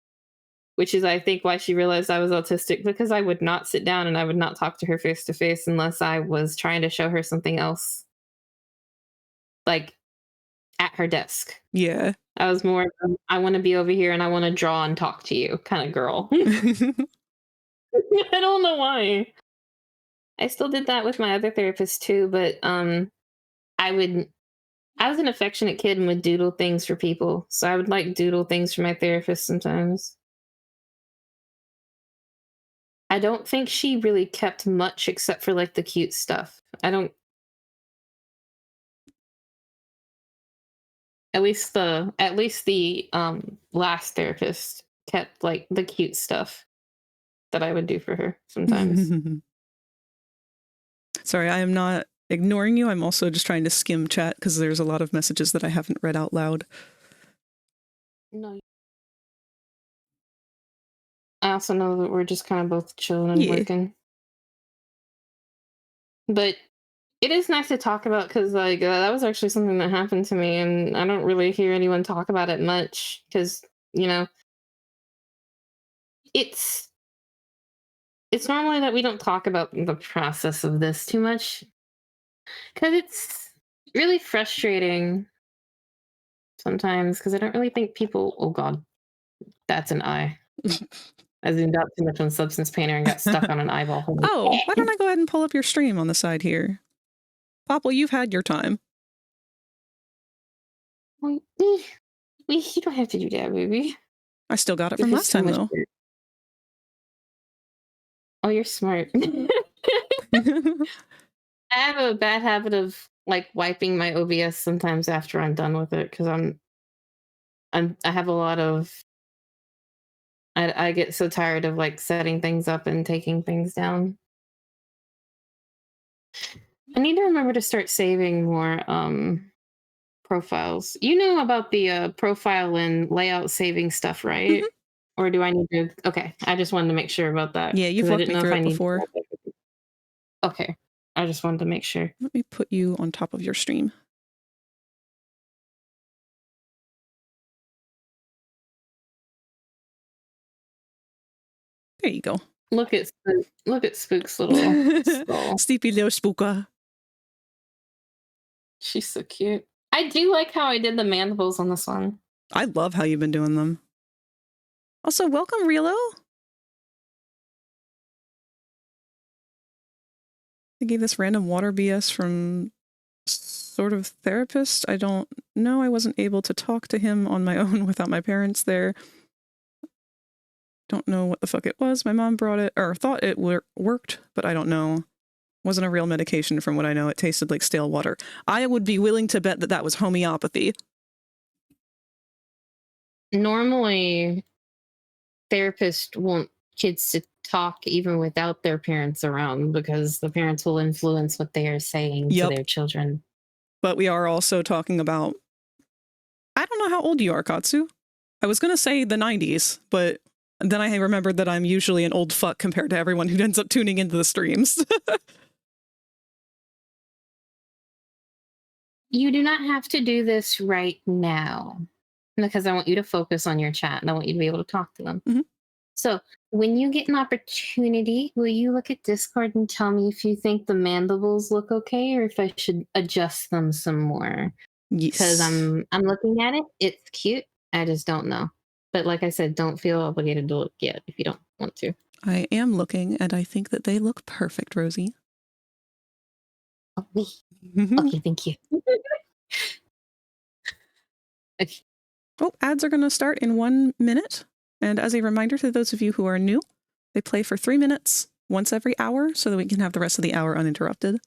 which is, I think, why she realized I was autistic, because I would not sit down and I would not talk to her face to face unless I was trying to show her something else. like at her desk. Yeah. I was more I want to be over here and I want to draw and talk to you kind of girl. I don't know why. I still did that with my other therapist too, but I was an affectionate kid and would doodle things for people. So I would like doodle things for my therapist sometimes. I don't think she really kept much except for like the cute stuff. At least the last therapist kept like the cute stuff that I would do for her sometimes. Sorry, I am not ignoring you. I'm also just trying to skim chat because there's a lot of messages that I haven't read out loud. No. I also know that we're just kind of both chilling and working. But it is nice to talk about because like that was actually something that happened to me and I don't really hear anyone talk about it much because, you know, it's normally that we don't talk about the process of this too much because it's really frustrating sometimes because I don't really think people, oh God, that's an eye. I zoomed out too much on Substance Painter and got stuck on an eyeball. Oh, why don't I go ahead and pull up your stream on the side here? Popple, you've had your time. Well, you don't have to do that, baby. I still got it from last time, though. Oh, you're smart. I have a bad habit of like wiping my OBS sometimes after I'm done with it because I have a lot of I get so tired of like setting things up and taking things down. I need to remember to start saving more profiles. You know about the profile and layout saving stuff, right? Or do I need to? Okay, I just wanted to make sure about that. Yeah, you've walked me through it before. Okay, I just wanted to make sure. Let me put you on top of your stream. There you go. Look at Spook's little skull. Sleepy little Spooka. She's so cute. I do like how I did the mandibles on this one. I love how you've been doing them. Also, welcome, Relo. I gave this random water BS from sort of therapist. I don't know. I wasn't able to talk to him on my own without my parents there. Don't know what the fuck it was. My mom brought it, or thought it worked, but I don't know. Wasn't a real medication from what I know. It tasted like stale water. I would be willing to bet that that was homeopathy. Normally, therapists want kids to talk even without their parents around because the parents will influence what they are saying to their children. But we are also talking about, I don't know how old you are, Katsu. I was going to say the 90s, but then I remembered that I'm usually an old fuck compared to everyone who ends up tuning into the streams. You do not have to do this right now because I want you to focus on your chat and I want you to be able to talk to them. So when you get an opportunity, will you look at Discord and tell me if you think the mandibles look okay or if I should adjust them some more? Because I'm looking at it. It's cute. I just don't know. But like I said, don't feel obligated to look yet if you don't want to. I am looking and I think that they look perfect, Rosie. Okay, thank you. Okay. Oh, ads are going to start in 1 minute. And as a reminder to those of you who are new, they play for 3 minutes once every hour so that we can have the rest of the hour uninterrupted.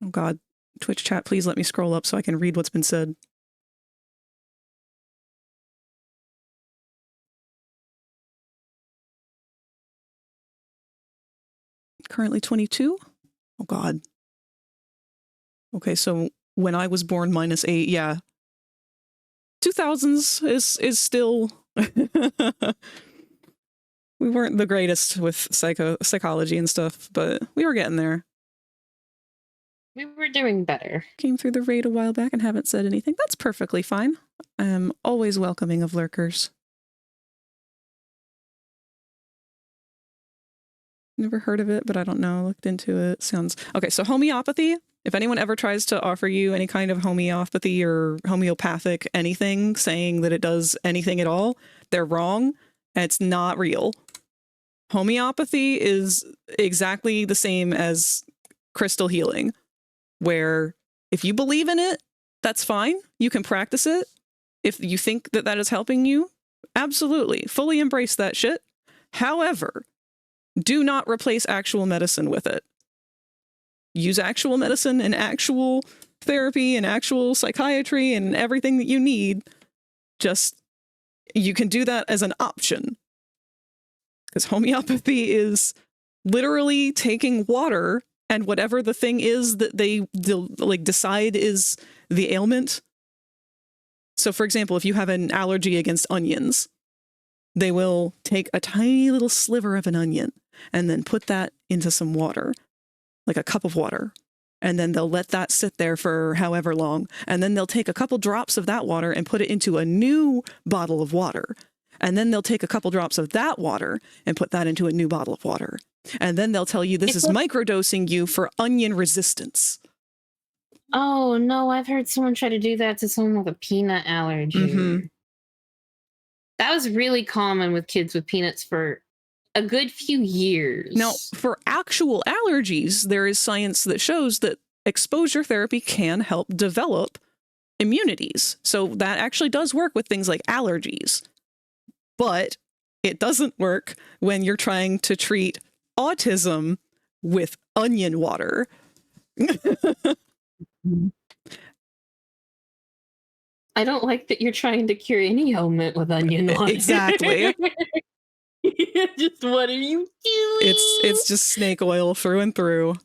Oh God, Twitch chat, please let me scroll up so I can read what's been said. Currently 22. Oh God. Okay, so when I was born -8, yeah. 2000s is still... We weren't the greatest with psychology and stuff, but we were getting there. We were doing better. Came through the raid a while back and haven't said anything. That's perfectly fine. I'm always welcoming of lurkers. Never heard of it, but I don't know. Looked into it. Sounds... Okay, so homeopathy If anyone ever tries to offer you any kind of homeopathy or homeopathic anything saying that it does anything at all, they're wrong. And it's not real. Homeopathy is exactly the same as crystal healing, where if you believe in it, that's fine. You can practice it. If you think that that is helping you, absolutely, fully embrace that shit. However, do not replace actual medicine with it. Use actual medicine and actual therapy and actual psychiatry and everything that you need. Just, you can do that as an option. Because homeopathy is literally taking water and whatever the thing is that they like decide is the ailment. So for example, if you have an allergy against onions, they will take a tiny little sliver of an onion and then put that into some water, like a cup of water. And then they'll let that sit there for however long. And then they'll take a couple drops of that water and put it into a new bottle of water. And then they'll take a couple drops of that water and put that into a new bottle of water. And then they'll tell you this is microdosing you for onion resistance. Oh, no, I've heard someone try to do that to someone with a peanut allergy. Mm-hmm. That was really common with kids with peanuts for a good few years. Now, for actual allergies, there is science that shows that exposure therapy can help develop immunities. So that actually does work with things like allergies. But it doesn't work when you're trying to treat autism with onion water. I don't like that you're trying to cure any ailment with onion water. Exactly. Just what are you doing? It's just snake oil through and through.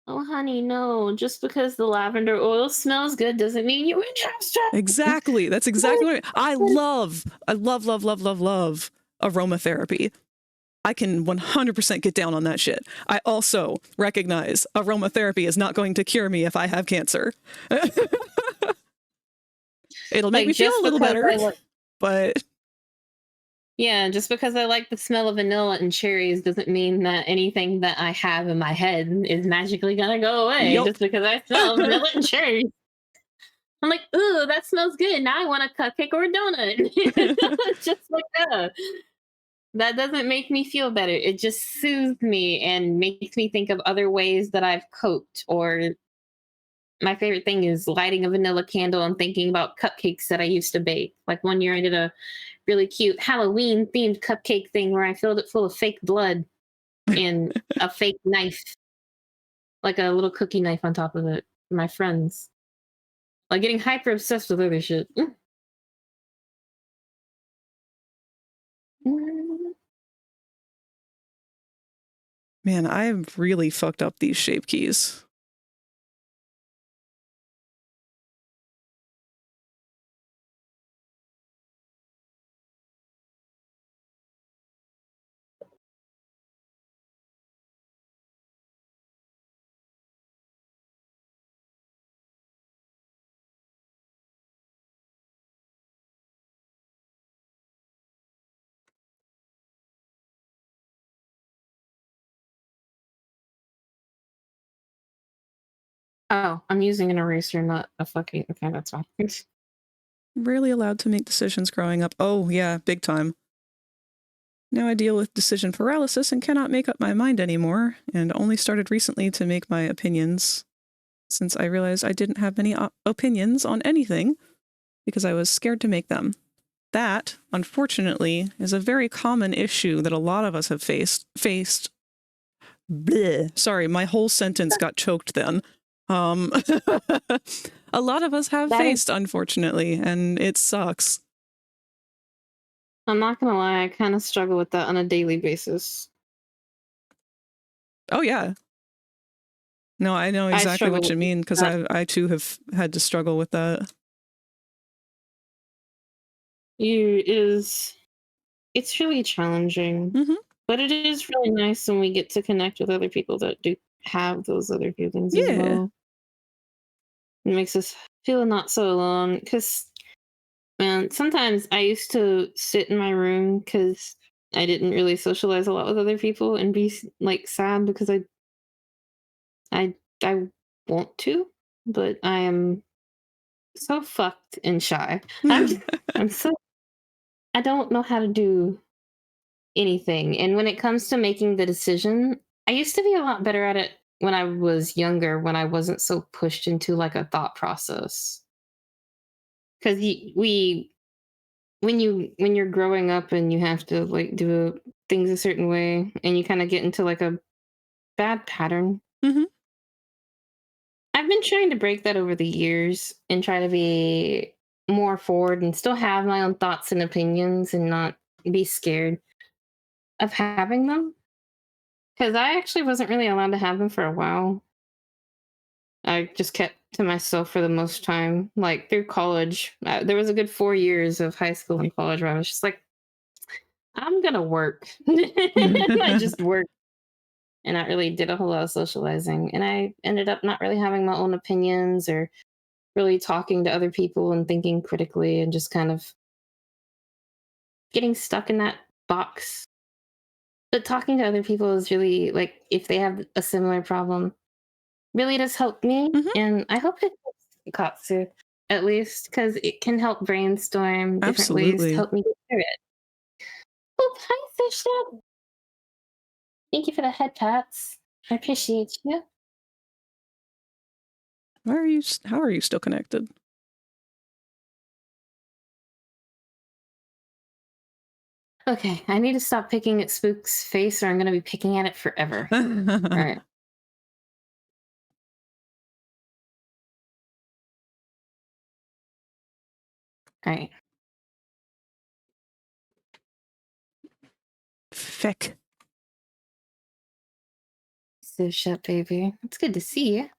Oh, honey, no. Just because the lavender oil smells good doesn't mean you're interested. Exactly. That's exactly what I love aromatherapy. I can 100% get down on that shit. I also recognize aromatherapy is not going to cure me if I have cancer. It'll make me feel a little better, but... Yeah, just because I like the smell of vanilla and cherries doesn't mean that anything that I have in my head is magically gonna go away. Yep. Just because I smell vanilla and cherries. I'm like, ooh, that smells good. Now I want a cupcake or a donut. Just like that. That doesn't make me feel better. It just soothes me and makes me think of other ways that I've coped. Or my favorite thing is lighting a vanilla candle and thinking about cupcakes that I used to bake. Like one year I did a really cute Halloween themed cupcake thing where I filled it full of fake blood and a fake knife, like a little cookie knife on top of it for my friends. Like getting hyper obsessed with other shit. Man, I've really fucked up these shape keys. Oh, I'm using an eraser, not a fucking... Okay, that's fine. Rarely allowed to make decisions growing up. Oh, yeah, big time. Now I deal with decision paralysis and cannot make up my mind anymore, and only started recently to make my opinions, since I realized I didn't have many opinions on anything, because I was scared to make them. That, unfortunately, is a very common issue that a lot of us have faced. Bleh. Sorry, my whole sentence got choked then. A lot of us have faced, unfortunately, and it sucks. I'm not gonna lie, I kind of struggle with that on a daily basis. Oh, yeah. No, I know exactly what you mean, because I too have had to struggle with that. It's really challenging. Mm-hmm. But it is really nice when we get to connect with other people that do have those other feelings as well. It makes us feel not so alone. Because, man, sometimes I used to sit in my room because I didn't really socialize a lot with other people and be like sad because I I want to, but I am so fucked and shy. I'm so I don't know how to do anything. And when it comes to making the decision, I used to be a lot better at it when I was younger, when I wasn't so pushed into like a thought process. Because when you're growing up and you have to like do things a certain way, and you kind of get into like a bad pattern. Mm-hmm. I've been trying to break that over the years and try to be more forward and still have my own thoughts and opinions and not be scared of having them. Because I actually wasn't really allowed to have them for a while. I just kept to myself for the most time, like through college. There was a good 4 years of high school and college where I was just like, I'm gonna work. I just worked and not really did a whole lot of socializing. And I ended up not really having my own opinions or really talking to other people and thinking critically and just kind of getting stuck in that box. But talking to other people is really like, if they have a similar problem, really does help me. Mhm. And I hope it helps Katsu at least, because it can help brainstorm different ways Absolutely. to help me get through it. Oh, hi, Fisher. Thank you for the head pats. I appreciate you. How are you still connected? Okay, I need to stop picking at Spook's face or I'm going to be picking at it forever. All right. All right. Feck. So shut, baby. It's good to see you.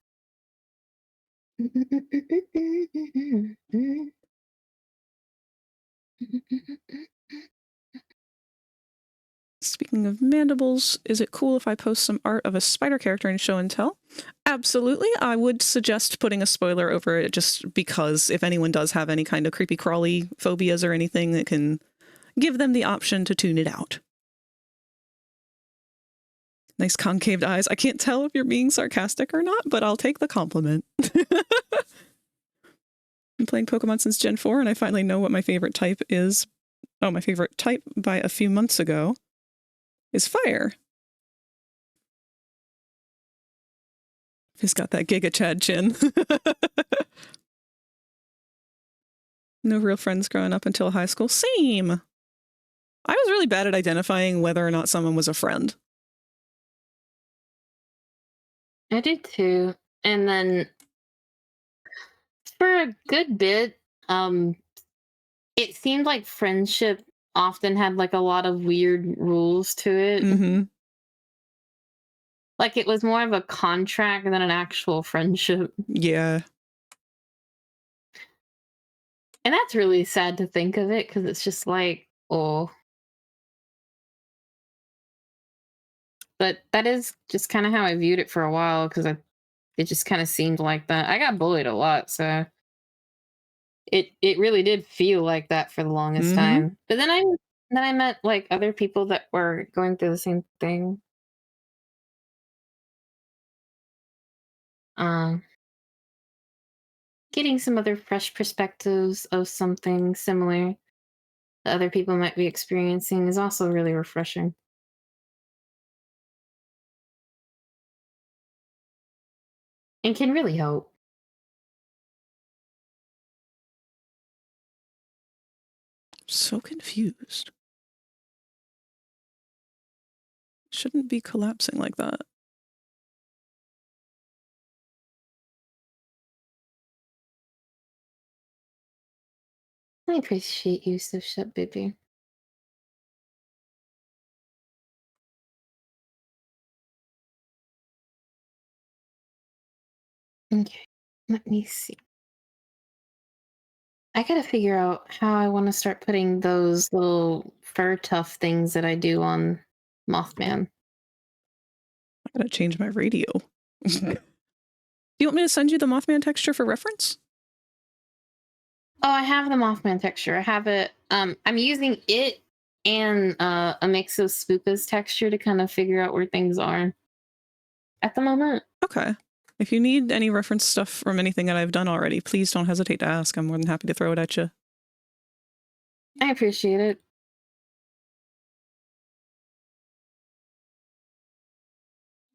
Speaking of mandibles, is it cool if I post some art of a spider character in show and tell? Absolutely. I would suggest putting a spoiler over it just because if anyone does have any kind of creepy crawly phobias or anything, it can give them the option to tune it out. Nice concaved eyes. I can't tell if you're being sarcastic or not, but I'll take the compliment. I'm playing Pokemon since Gen 4 and I finally know what my favorite type is. Oh, my favorite type by a few months ago is fire. He's got that Giga Chad chin. No real friends growing up until high school. Same. I was really bad at identifying whether or not someone was a friend. I did too. And then for a good bit, it seemed like friendship often had like a lot of weird rules to it. Mm-hmm. Like it was more of a contract than an actual friendship. Yeah. And that's really sad to think of it because it's just like, oh. But that is just kind of how I viewed it for a while because it just kind of seemed like that. I got bullied a lot, so it really did feel like that for the longest time. But then I met like other people that were going through the same thing. Getting some other fresh perspectives of something similar that other people might be experiencing is also really refreshing. And can really help. So confused. Shouldn't be collapsing like that. I appreciate you, so shut, baby. Okay, let me see. I gotta figure out how I want to start putting those little fur tuff things that I do on Mothman. I gotta change my radio. Do you want me to send you the Mothman texture for reference? Oh, I have the Mothman texture. I have it. I'm using it and a mix of Spooka's texture to kind of figure out where things are. at the moment. Okay. If you need any reference stuff from anything that I've done already, please don't hesitate to ask. I'm more than happy to throw it at you. I appreciate it.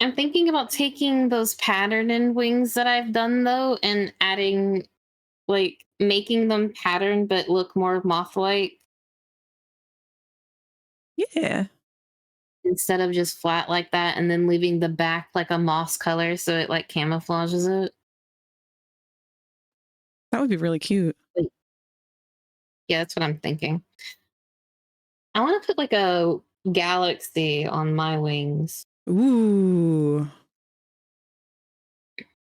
I'm thinking about taking those pattern wings that I've done though and adding, like, making them pattern but look more moth-like. Yeah. Instead of just flat like that and then leaving the back like a moss color so it like camouflages it. That would be really cute. Yeah, that's what I'm thinking. I want to put like a galaxy on my wings. Ooh.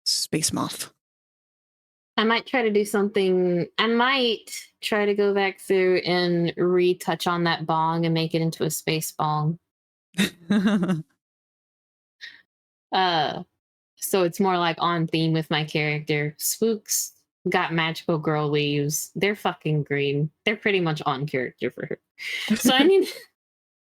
Space moth. I might try to do something. I might try to go back through and retouch on that bong and make it into a space bong. So it's more like on theme with my character. Spooks got magical girl leaves. They're fucking green. They're pretty much on character for her. So I need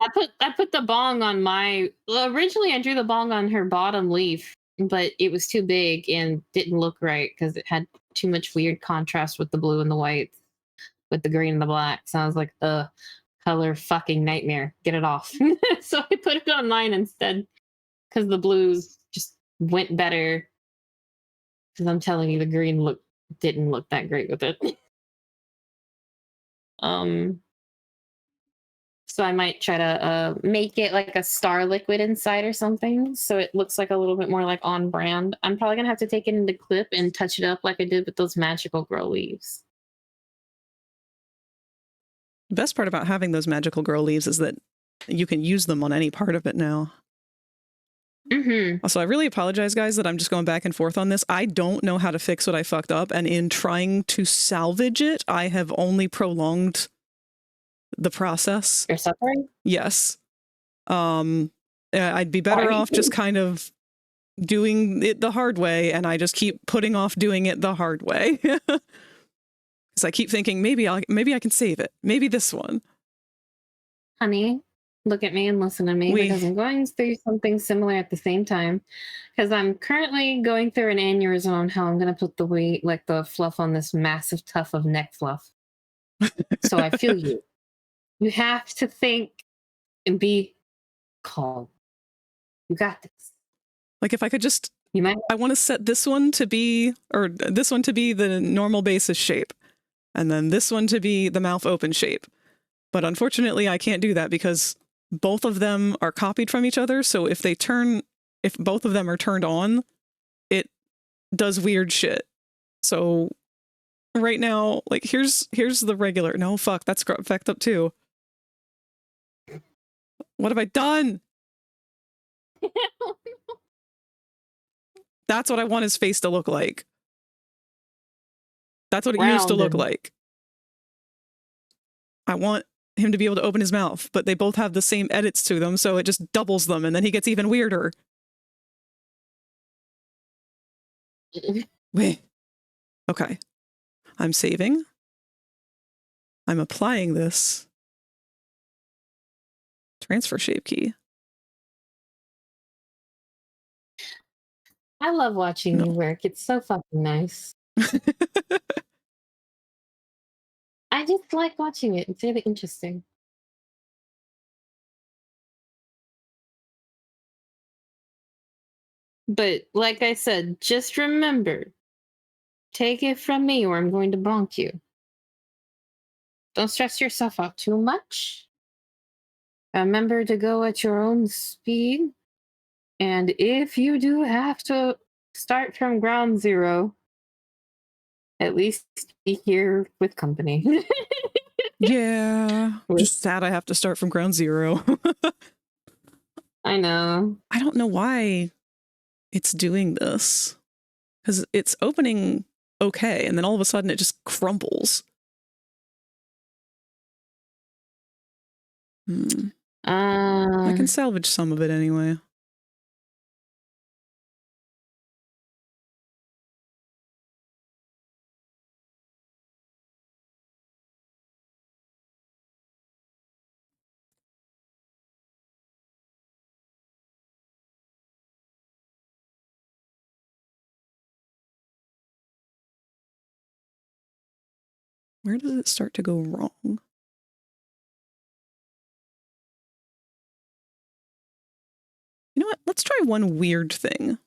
I put the bong on my originally I drew the bong on her bottom leaf, but it was too big and didn't look right because it had too much weird contrast with the blue and the white, with the green and the black. So I was like, color fucking nightmare. Get it off. So I put it on mine instead because the blues just went better. Because I'm telling you, the green didn't look that great with it. So I might try to make it like a star liquid inside or something, so it looks like a little bit more like on brand. I'm probably gonna have to take it into clip and touch it up like I did with those magical girl leaves. The best part about having those magical girl leaves is that you can use them on any part of it now. Also, I really apologize, guys, that I'm just going back and forth on this. I don't know how to fix what I fucked up, and in trying to salvage it, I have only prolonged the process. You're suffering? Yes. I'd be better off just kind of doing it the hard way, and I just keep putting off doing it the hard way. Because I keep thinking, maybe I can save it. Maybe this one. Honey, look at me and listen to me because I'm going through something similar at the same time. Because I'm currently going through an aneurysm on how I'm going to put the weight, like the fluff on this massive tuft of neck fluff. So I feel you. You have to think and be calm. You got this. Like if I could just, you might. I want to set this one to be, or this one to be the normal basis shape, and then this one to be the mouth open shape. But unfortunately, I can't do that because both of them are copied from each other. So if both of them are turned on, it does weird shit. So right now, like here's the regular. No, fuck, that's fucked up too. What have I done? That's what I want his face to look like. That's what it used to look like. I want him to be able to open his mouth, but they both have the same edits to them, so it just doubles them, and then he gets even weirder. Wait. Okay. I'm saving. I'm applying this. Transfer shape key. I love watching you work. It's so fucking nice. I just like watching it. It's really interesting. But like I said, just remember, take it from me or I'm going to bonk you. Don't stress yourself out too much. Remember to go at your own speed. And if you do have to start from ground zero, at least be here with company. Yeah. Just sad I have to start from ground zero. I know. I don't know why it's doing this. Because it's opening okay, and then all of a sudden it just crumbles. I can salvage some of it anyway. Where does it start to go wrong? You know what? Let's try one weird thing.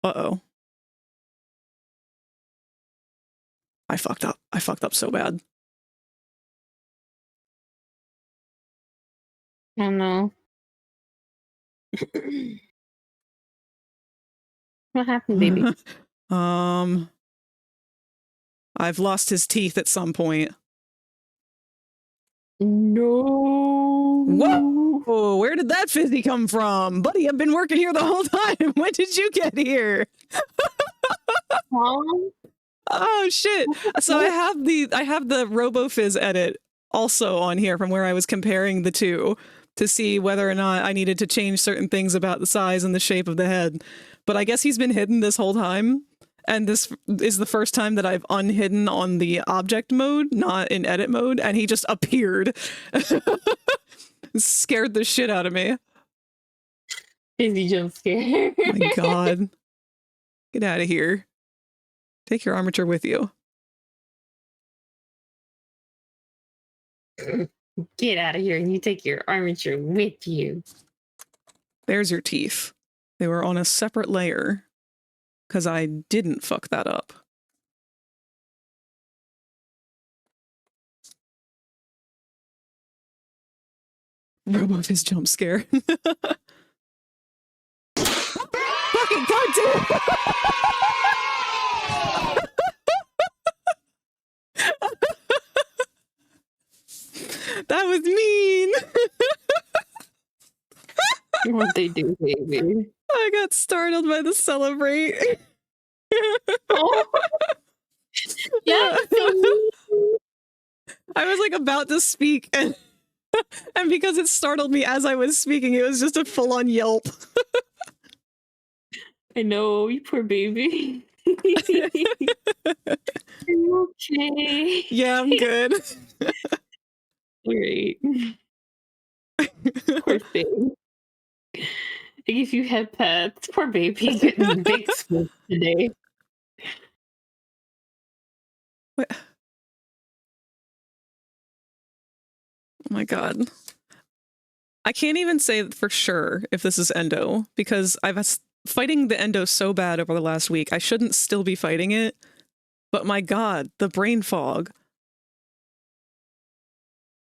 Uh-oh. I fucked up. I fucked up so bad. I don't know. What happened, baby? I've lost his teeth at some point. No. Whoa! Where did that fizzy come from? Buddy, I've been working here the whole time. When did you get here? Oh shit. So I have the RoboFizz edit also on here from where I was comparing the two to see whether or not I needed to change certain things about the size and the shape of the head. But I guess he's been hidden this whole time. And this is the first time that I've unhidden on the object mode, not in edit mode, and he just appeared. Scared the shit out of me. Busy jump scare. Oh my god. Get out of here. Take your armature with you. Get out of here and you take your armature with you. There's your teeth. They were on a separate layer. Because I didn't fuck that up. RoboFizz jump scare. Fucking goddamn! That was mean! What they do, baby. I got startled by the celebrate. Oh. Yeah. I was like about to speak and because it startled me as I was speaking, it was just a full-on yelp. I know, you poor baby. Are you okay? Yeah, I'm good. Great. Poor thing. If you had pets, poor baby getting big spook today. What? Oh my god. I can't even say for sure if this is endo, because I was fighting the endo so bad over the last week. I shouldn't still be fighting it, but my god, the brain fog.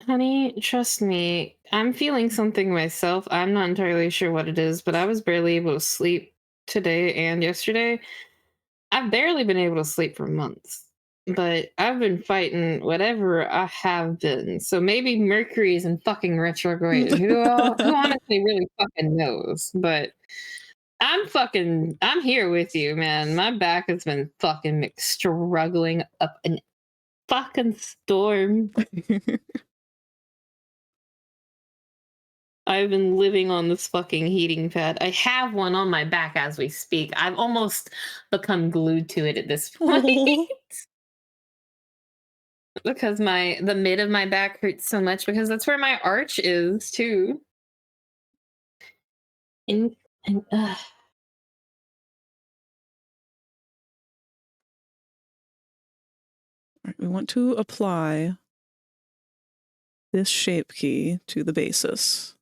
Honey, trust me, I'm feeling something myself. I'm not entirely sure what it is, but I was barely able to sleep today and yesterday. I've barely been able to sleep for months, but I've been fighting whatever I have been. So maybe Mercury's in fucking retrograde. Who honestly really fucking knows? But I'm here with you, man. My back has been fucking struggling up an fucking storm. I've been living on this fucking heating pad. I have one on my back as we speak. I've almost become glued to it at this point. Because the mid of my back hurts so much because that's where my arch is too. And Right, we want to apply this shape key to the basis.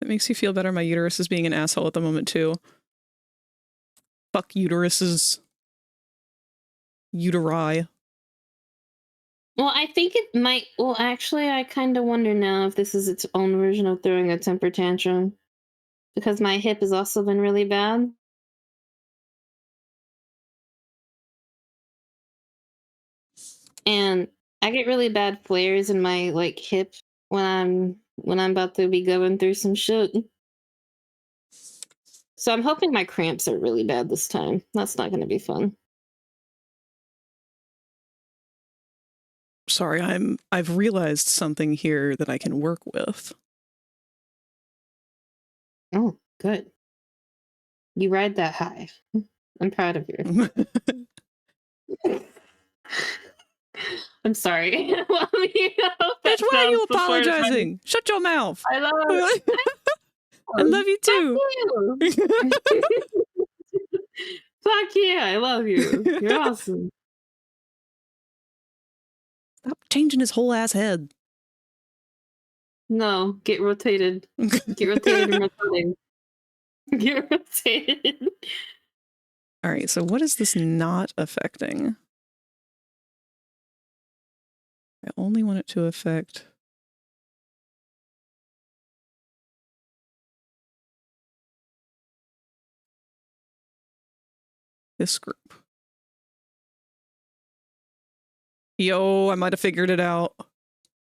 It makes you feel better. My uterus is being an asshole at the moment, too. Fuck uteruses. Uteri. well, I think it might. Well, actually, I kind of wonder now if this is its own version of throwing a temper tantrum. Because my hip has also been really bad. And I get really bad flares in my hip when I'm about to be going through some shit. So I'm hoping my cramps are really bad this time. That's not going to be fun. Sorry, I've realized something here that I can work with. Oh, good. You ride that high. I'm proud of you. I'm sorry. Bitch, why are you apologizing? Shut your mouth. I love I love you too. Fuck yeah, I love you. You're awesome. Stop changing his whole ass head. No, get rotated. Get rotated and rotating. Get rotated. All right, so what is this not affecting? I only want it to affect this group. Yo, I might have figured it out.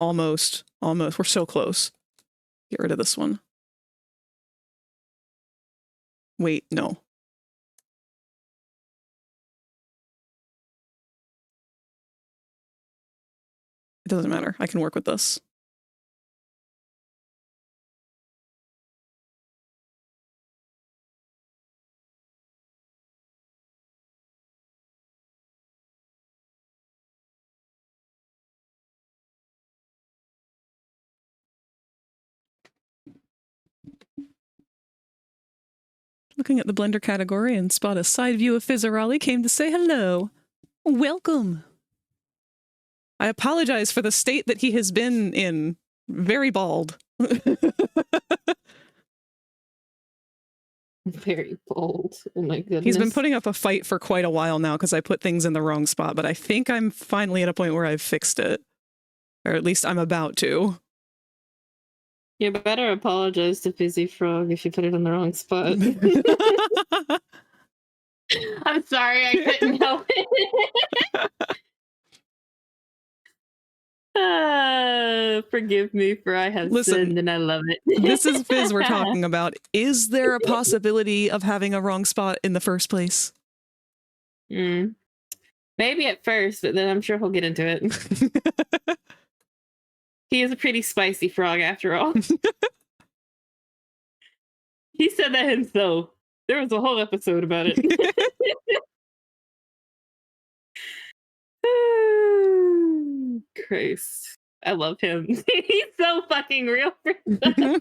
Almost. Almost. We're so close. Get rid of this one. Wait, no. It doesn't matter. I can work with this. Looking at the Blender category and spot a side view of Fizzarali came to say hello. Welcome. I apologize for the state that he has been in. Very bald. Very bold. Oh my goodness. He's been putting up a fight for quite a while now because I put things in the wrong spot, but I think I'm finally at a point where I've fixed it. Or at least I'm about to. You better apologize to Fizzy Frog if you put it in the wrong spot. I'm sorry, I couldn't help it. Forgive me for I have sinned and I love it. This is Fizz we're talking about. Is there a possibility of having a wrong spot in the first place? Maybe at first, but then I'm sure he'll get into it. He is a pretty spicy frog after all. He said that himself. There was a whole episode about it. Christ. I love him. He's so fucking real for I've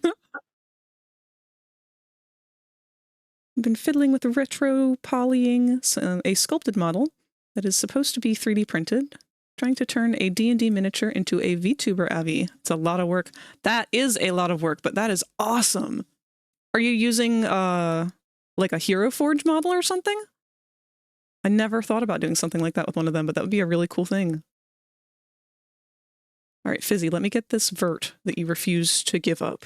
been fiddling with retro polying a sculpted model that is supposed to be 3D printed, trying to turn a D&D miniature into a VTuber Avi. It's a lot of work. That is a lot of work, but that is awesome. Are you using like a Hero Forge model or something? I never thought about doing something like that with one of them, but that would be a really cool thing. All right, Fizzy, let me get this vert that you refuse to give up.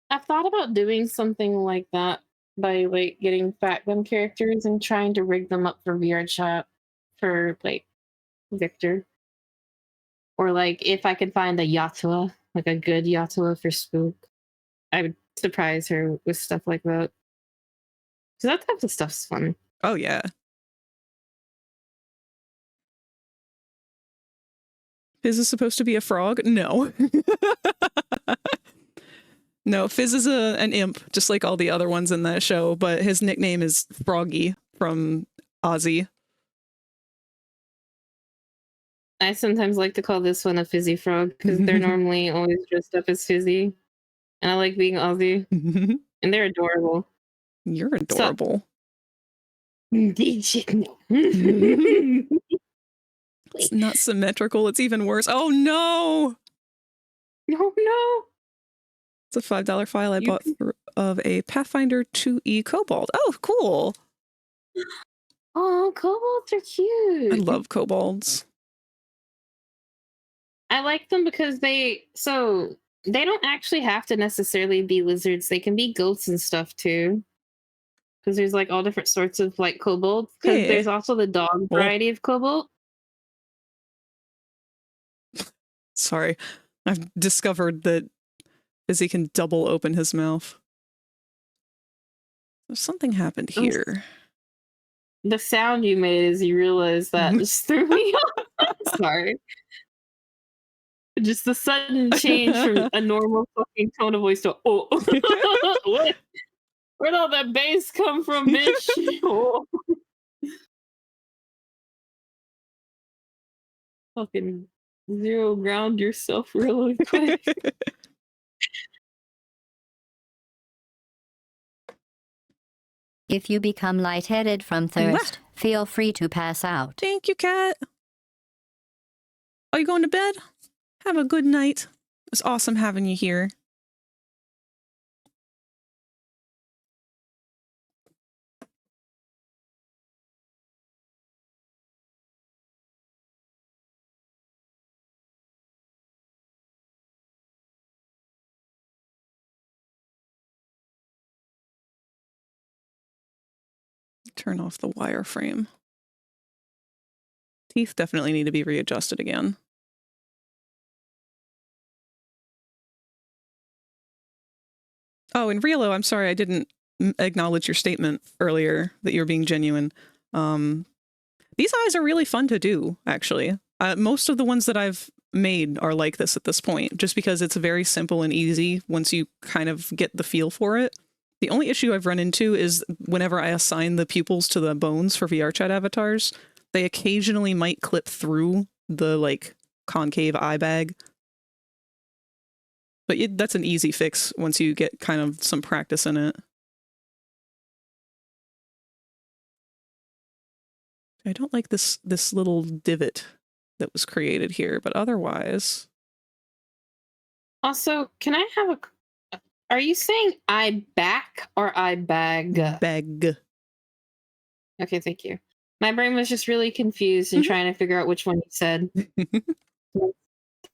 I've thought about doing something like that by like getting FatGum characters and trying to rig them up for VRChat for like Victor. Or like if I could find a Yatua, like a good Yatua for Spook, I would surprise her with stuff like that. So that type of stuff's fun. Oh yeah. Fizz is supposed to be a frog? No. No, Fizz is an imp, just like all the other ones in that show, but his nickname is Froggy from Ozzy. I sometimes like to call this one a Fizzy Frog because they're normally always dressed up as Fizzy. And I like being Ozzy. And they're adorable. You're adorable. It's not symmetrical. It's even worse. Oh no! Oh no! It's a $5 file I bought of a Pathfinder 2E Kobold. Oh, cool! Oh, kobolds are cute. I love kobolds. I like them because they don't actually have to necessarily be lizards. They can be goats and stuff too. Because there's like all different sorts of like kobolds. Because there's also the dog variety of kobold. Sorry, I've discovered that Fizzy can double open his mouth. Something happened here. The sound you made as you realized that just threw me off. Sorry. Just the sudden change from a normal fucking tone of voice to oh. What? Where'd all that bass come from, bitch? Oh. Fucking zero ground yourself really quick. If you become lightheaded from thirst, feel free to pass out. Thank you, cat. Are you going to bed? Have a good night. It's awesome having you here. Turn off the wireframe. Teeth definitely need to be readjusted again. Oh, and Riolo, I'm sorry I didn't acknowledge your statement earlier that you were being genuine. These eyes are really fun to do, actually. Most of the ones that I've made are like this at this point, just because it's very simple and easy once you kind of get the feel for it. The only issue I've run into is whenever I assign the pupils to the bones for VRChat avatars, they occasionally might clip through the, like, concave eye bag. But that's an easy fix once you get kind of some practice in it. I don't like this little divot that was created here, but otherwise... Also, can I have a... Are you saying eye back or eye bag? Bag. Okay, thank you. My brain was just really confused and trying to figure out which one you said.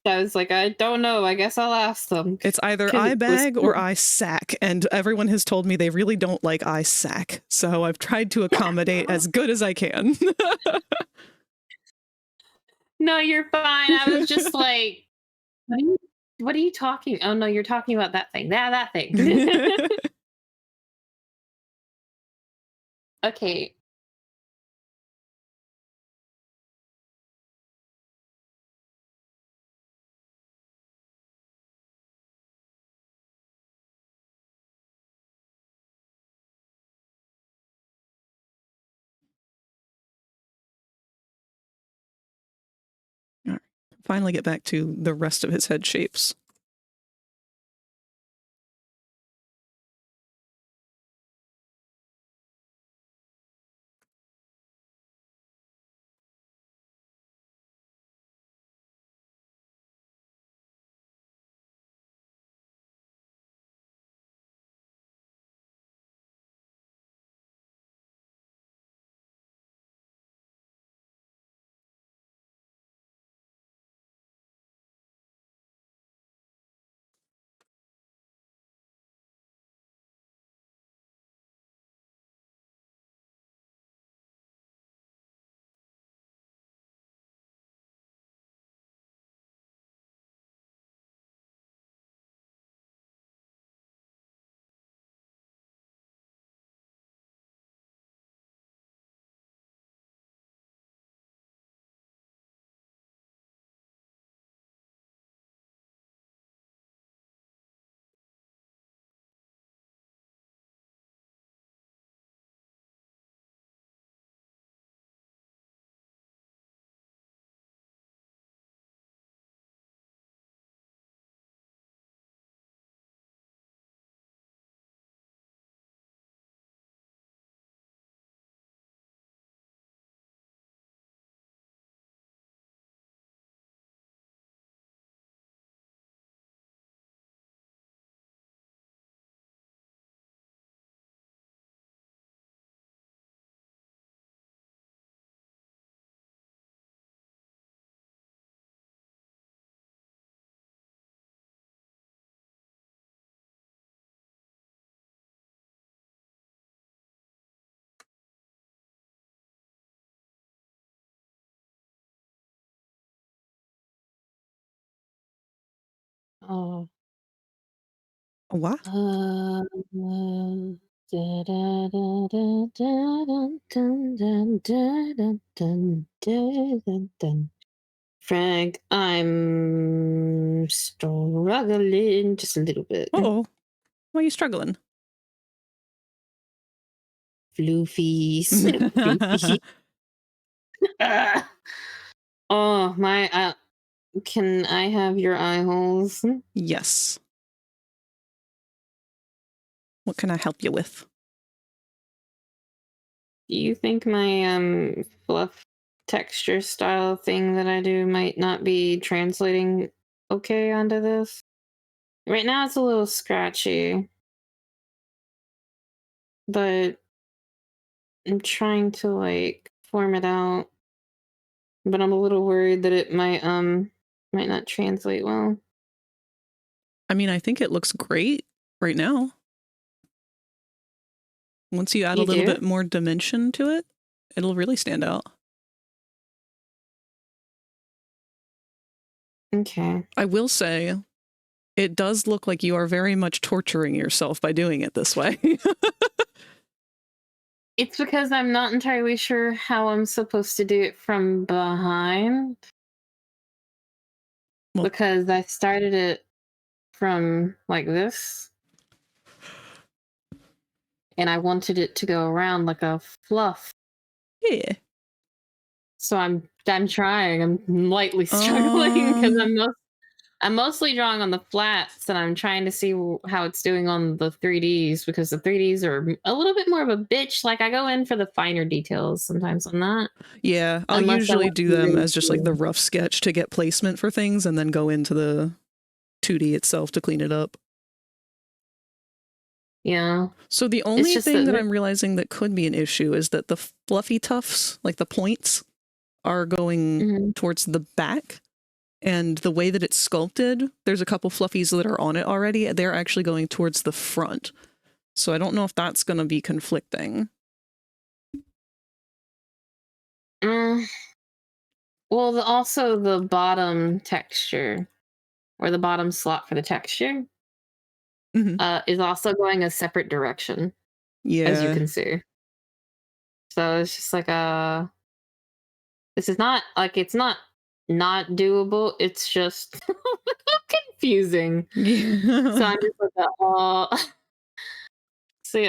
I was like, I don't know. I guess I'll ask them. It's either eye bag or eye sack, and everyone has told me they really don't like eye sack, so I've tried to accommodate as good as I can. No, you're fine. I was just like, what are you talking? Oh no, you're talking about that thing. That thing. Okay. All right. Finally get back to the rest of his head shapes. Oh. What? Frank, I'm struggling just a little bit. Uh-oh. Why are you struggling? Floofies. Floofy. Oh, my... can I have your eye holes? Yes. What can I help you with? Do you think my fluff texture style thing that I do might not be translating okay onto this? Right now it's a little scratchy, but I'm trying to like form it out. But I'm a little worried that it might not translate well. I mean, I think it looks great right now. Once you add a little bit more dimension to it, it'll really stand out. Okay. I will say, it does look like you are very much torturing yourself by doing it this way. It's because I'm not entirely sure how I'm supposed to do it from behind. Well, because I started it from like this. And I wanted it to go around like a fluff. Yeah. So I'm trying. I'm lightly struggling because I'm mostly drawing on the flats, and I'm trying to see how it's doing on the 3Ds, because the 3Ds are a little bit more of a bitch. Like, I go in for the finer details sometimes on that. Yeah, I'll usually do them as just like the rough sketch to get placement for things, and then go into the 2D itself to clean it up. Yeah. So the only thing that I'm realizing that could be an issue is that the fluffy tufts, like the points, are going towards the back. And the way that it's sculpted, there's a couple fluffies that are on it already. They're actually going towards the front. So I don't know if that's going to be conflicting. Well, also the bottom texture, or the bottom slot for the texture, is also going a separate direction. Yeah. As you can see. So it's just like this is not, like, it's not doable, it's just confusing. Yeah. So I'm just like, see,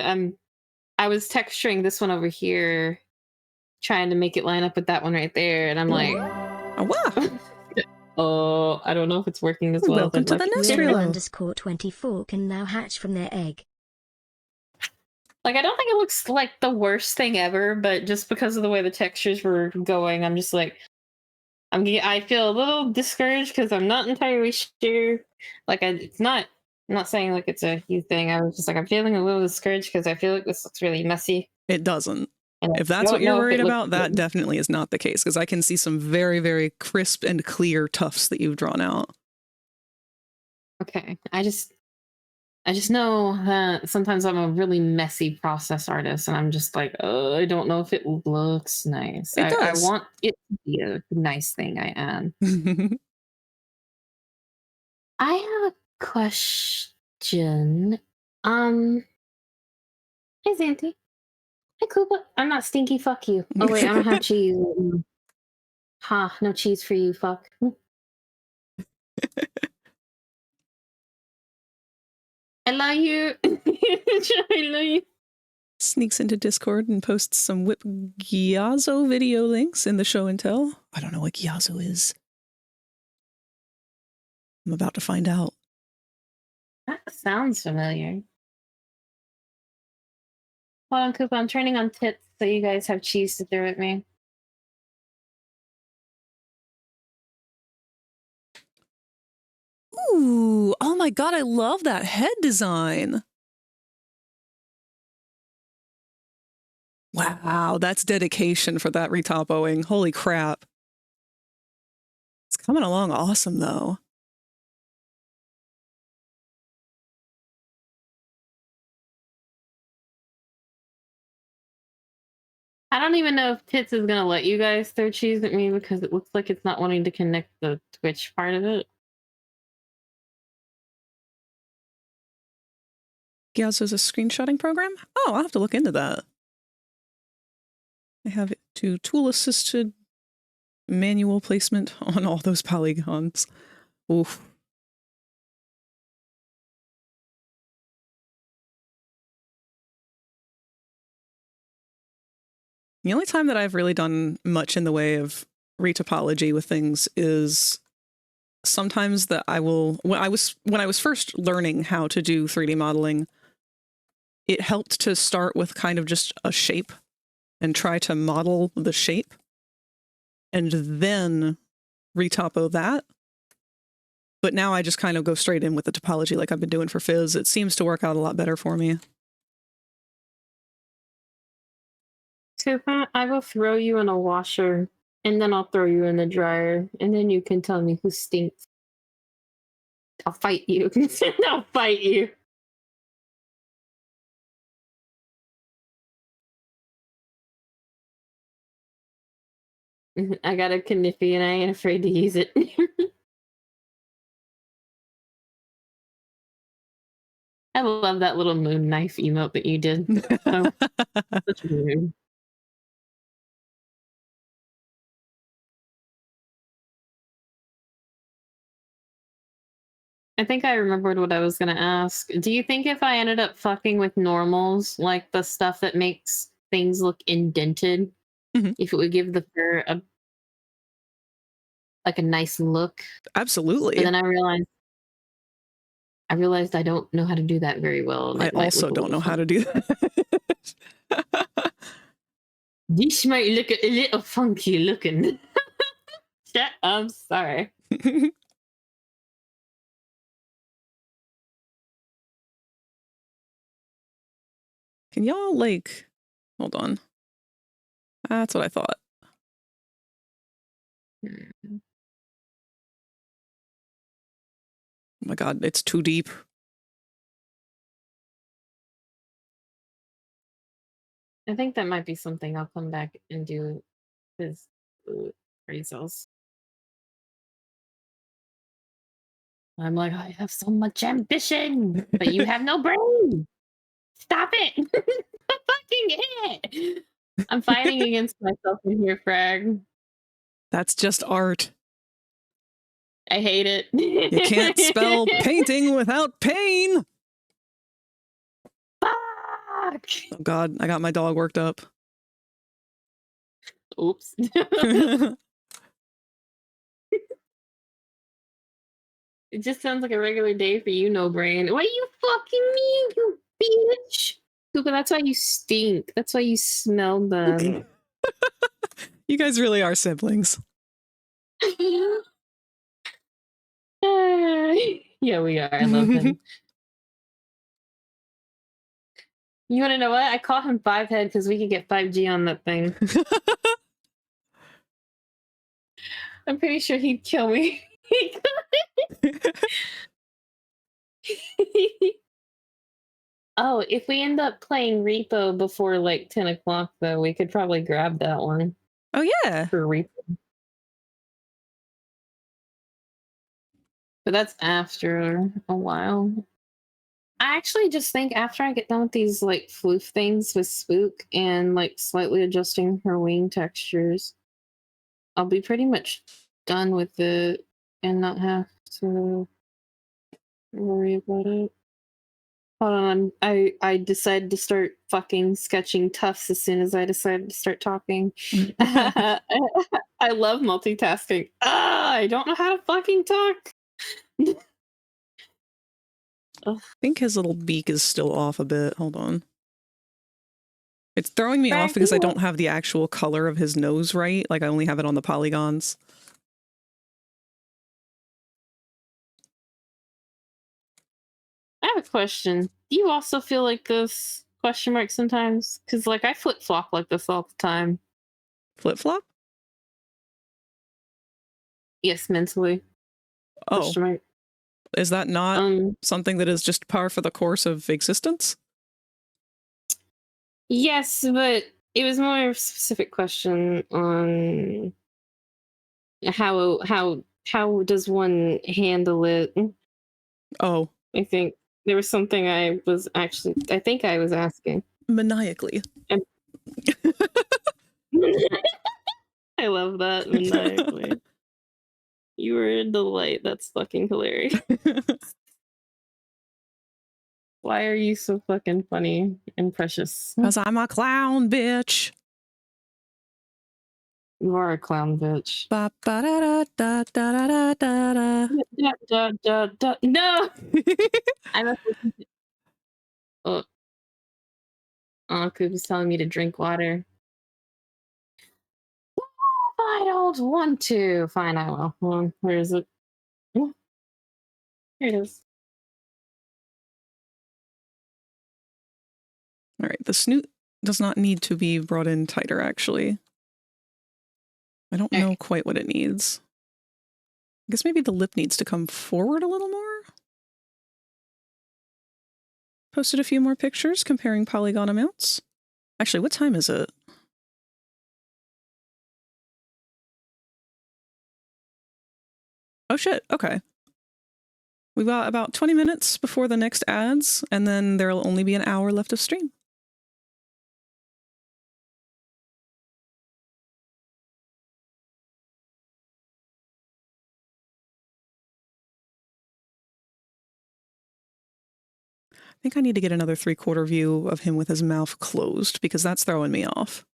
I was texturing this one over here, trying to make it line up with that one right there, and I'm like, oh, I don't know if it's working as well. Welcome to the nest reel. _24 can now hatch from their egg. Like, I don't think it looks like the worst thing ever, but just because of the way the textures were going, I'm just like, I feel a little discouraged because I'm not entirely sure. Like, I'm not saying like it's a huge thing. I was just like, I'm feeling a little discouraged because I feel like this looks really messy. It doesn't. And if that's what you're worried about, that definitely is not the case, because I can see some very, very crisp and clear tufts that you've drawn out. Okay. I just know that sometimes I'm a really messy process artist, and I'm just like, oh, I don't know if it looks nice. It does. I want it to be a nice thing I add. I have a question. Hey, Zanty. Hey, Koopa. I'm not stinky. Fuck you. Oh, wait, I don't have cheese. Ha, no cheese for you. Fuck. I love you. I love you. Sneaks into Discord and posts some Whip Gyazo video links in the show and tell. I don't know what Gyazo is. I'm about to find out. That sounds familiar. Hold on, Koopa. I'm turning on tits so you guys have cheese to throw at me. Ooh, oh my god, I love that head design. Wow, that's dedication for that retopoing. Holy crap. It's coming along awesome, though. I don't even know if Tits is going to let you guys throw cheese at me, because it looks like it's not wanting to connect the Twitch part of it. Gyazo is a screenshotting program? Oh, I'll have to look into that. I have it to tool-assisted manual placement on all those polygons. Oof. The only time that I've really done much in the way of retopology with things is sometimes that I will, when I was first learning how to do 3D modeling, it helped to start with kind of just a shape and try to model the shape and then retopo that. But now I just kind of go straight in with the topology like I've been doing for Fizz. It seems to work out a lot better for me. Tupa, I will throw you in a washer, and then I'll throw you in the dryer, and then you can tell me who stinks. I'll fight you. I'll fight you. I got a Kniffy and I ain't afraid to use it. I love that little moon knife emote that you did. Oh, such weird. I think I remembered what I was gonna ask. Do you think if I ended up fucking with normals, like the stuff that makes things look indented, if it would give the fur a nice look? Absolutely. But then I realized I don't know how to do that very well. I also don't know how to do that. This might look a little funky looking. I'm sorry. Can y'all, like, hold on. That's what I thought. Oh my god, it's too deep. I think that might be something I'll come back and do with appraisals. I'm like, I have so much ambition, but you have no brain. Stop it. Fucking it. I'm fighting against myself in here, Frag. That's just art. I hate it. You can't spell painting without pain. Fuck. Oh god, I got my dog worked up. Oops. It just sounds like a regular day for you, no brain. What do you fucking mean, you bitch? Cooper, that's why you stink. That's why you smell them. You guys really are siblings. Yeah, we are. I love him. You want to know what? I call him 5-head because we could get 5G on that thing. I'm pretty sure he'd kill me. Oh, if we end up playing Repo before like 10 o'clock, though, we could probably grab that one. Oh, yeah. For Repo. But that's after a while. I actually just think after I get done with these like floof things with Spook and like slightly adjusting her wing textures, I'll be pretty much done with it and not have to worry about it. Hold on, I decided to start fucking sketching tufts as soon as I decided to start talking. I love multitasking. I don't know how to fucking talk. I think his little beak is still off a bit. Hold on. It's throwing me off because I don't have the actual color of his nose right. Like, I only have it on the polygons. I have a question. Do you also feel like this? Question mark sometimes? Because, like, I flip-flop like this all the time. Flip-flop? Yes, mentally. Oh. Question mark. Is that not something that is just par for the course of existence? Yes, but it was more a specific question on how does one handle it. Oh. I think there was something I think I was asking. Maniacally. I love that, maniacally. You were a delight. That's fucking hilarious. Why are you so fucking funny and precious? Because I'm a clown, bitch. You are a clown, bitch. Ba, ba, da, da, da, da, da, da, da. No! I'm Oh, Coop is telling me to drink water. I don't want to. Fine, I will. Hold on, where is it? Oh, here it is. All right, the snoot does not need to be brought in tighter, actually. I don't know quite what it needs. I guess maybe the lip needs to come forward a little more? Posted a few more pictures comparing polygon amounts. Actually, what time is it? Oh shit, okay. We've got about 20 minutes before the next ads, and then there'll only be an hour left of stream. I think I need to get another 3/4 view of him with his mouth closed, because that's throwing me off.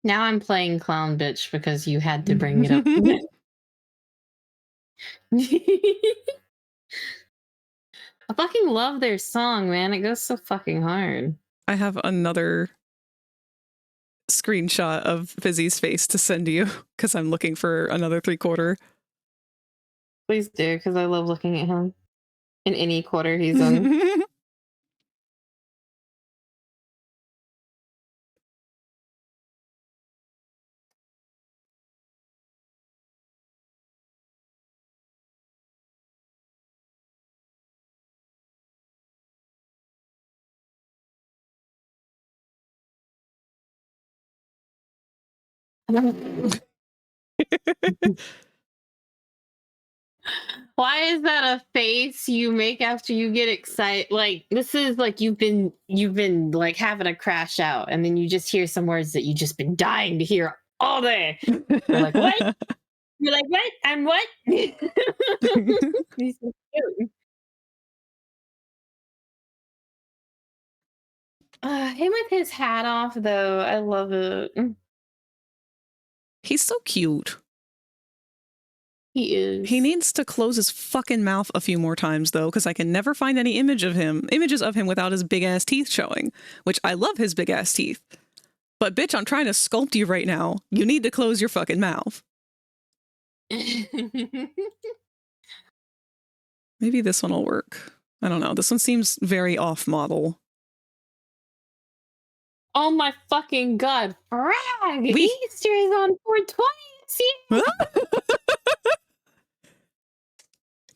Now I'm playing clown bitch because you had to bring it up. I fucking love their song, man. It goes so fucking hard. I have another screenshot of Fizzy's face to send you because I'm looking for another 3/4. Please do, because I love looking at him in any quarter he's in. Why is that a face you make after you get excited? Like, this is like you've been like having a crash out, and then you just hear some words that you've just been dying to hear all day. You're like, what? You're like, what? I'm what? He's so cute. Him with his hat off, though, I love it. He's so cute. He is. He needs to close his fucking mouth a few more times, though, because I can never find any images of him without his big-ass teeth showing, which I love his big-ass teeth. But bitch, I'm trying to sculpt you right now. You need to close your fucking mouth. Maybe this one will work. I don't know. This one seems very off-model. Oh my fucking god. Frag! Easter is on 420. See?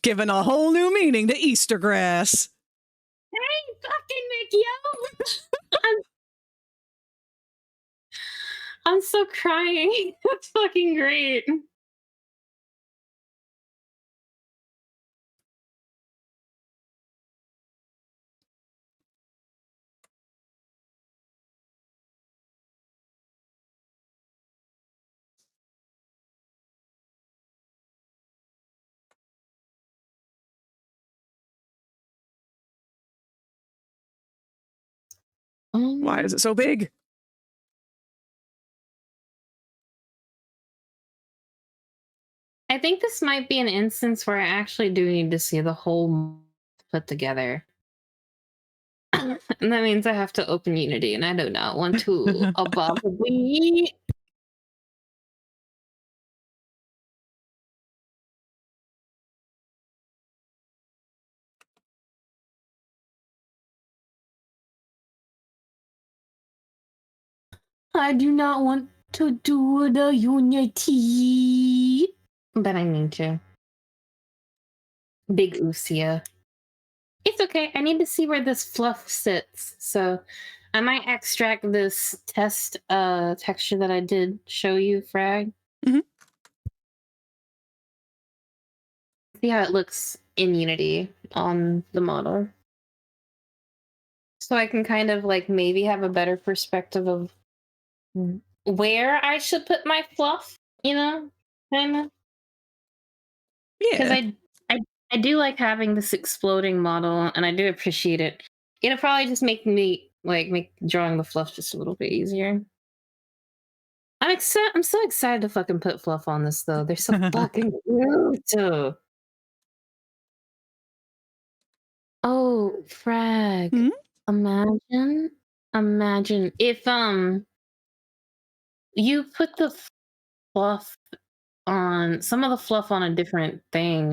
Giving a whole new meaning to Easter grass. Hey, fucking Mickey! I'm so crying. That's fucking great. Why is it so big? I think this might be an instance where I actually do need to see the whole put together. And that means I have to open Unity, and I do not want to. Probably. I do not want to do the Unity, but I need to. Big Usia. It's okay. I need to see where this fluff sits. So I might extract this test texture that I did show you, Frag. Mm-hmm. See how it looks in Unity on the model. So I can kind of like maybe have a better perspective of where I should put my fluff, you know? Kind of. Yeah. Because I do like having this exploding model, and I do appreciate it. It'll probably just make me like make drawing the fluff just a little bit easier. I'm so excited to fucking put fluff on this though. They're so fucking cute. Oh, frag. Hmm? Imagine if you put the fluff on some of the fluff on a different thing.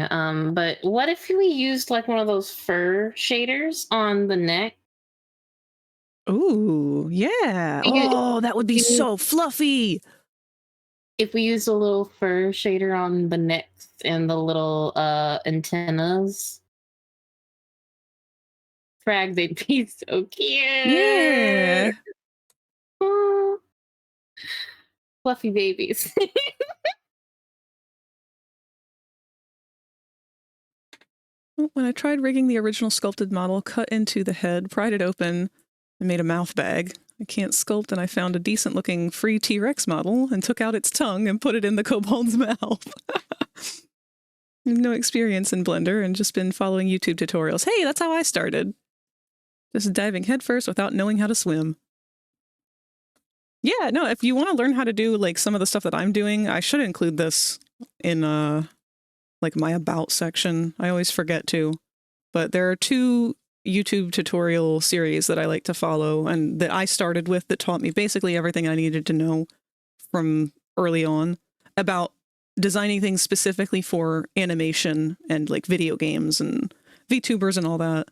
But what if we used like one of those fur shaders on the neck? Ooh, yeah. Oh, that would be so fluffy. If we used a little fur shader on the necks and the little antennas, frag, they'd be so cute. Yeah. Aw. Fluffy babies. When I tried rigging the original sculpted model, cut into the head, pried it open, and made a mouth bag. I can't sculpt, and I found a decent looking free T-Rex model and took out its tongue and put it in the kobold's mouth. No experience in Blender and just been following YouTube tutorials. Hey, that's how I started. Just diving headfirst without knowing how to swim. Yeah, no, if you want to learn how to do like some of the stuff that I'm doing, I should include this in like my about section. I always forget to. But there are 2 YouTube tutorial series that I like to follow and that I started with that taught me basically everything I needed to know from early on about designing things specifically for animation and like video games and VTubers and all that.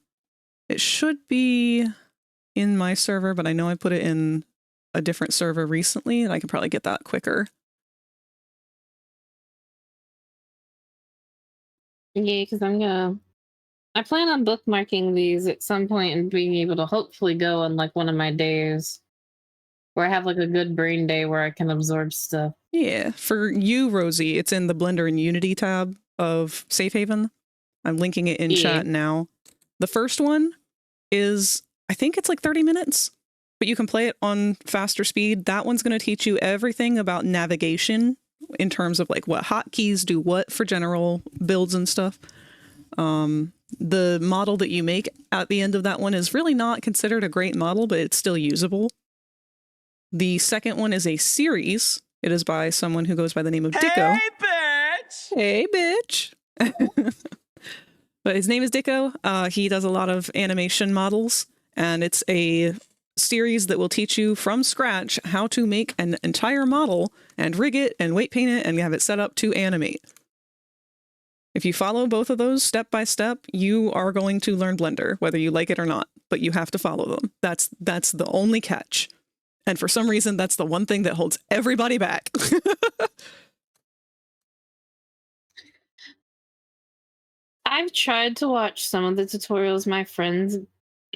It should be in my server, but I know I put it in a different server recently and I can probably get that quicker. Yeah, because I plan on bookmarking these at some point and being able to hopefully go on like one of my days where I have like a good brain day where I can absorb stuff. Yeah, for you, Rosie, it's in the Blender and Unity tab of Safe Haven. I'm linking it in chat now. The first one is, I think it's like 30 minutes, but you can play it on faster speed. That one's going to teach you everything about navigation in terms of like what hotkeys do what for general builds and stuff. The model that you make at the end of that one is really not considered a great model, but it's still usable. The second one is a series. It is by someone who goes by the name of Dicko. Hey, bitch! Hey, bitch! But his name is Dicko. He does a lot of animation models, and it's a series that will teach you from scratch how to make an entire model and rig it and weight paint it and have it set up to animate. If you follow both of those step by step, you are going to learn Blender, whether you like it or not, but you have to follow them. That's the only catch. And for some reason, that's the one thing that holds everybody back. I've tried to watch some of the tutorials my friends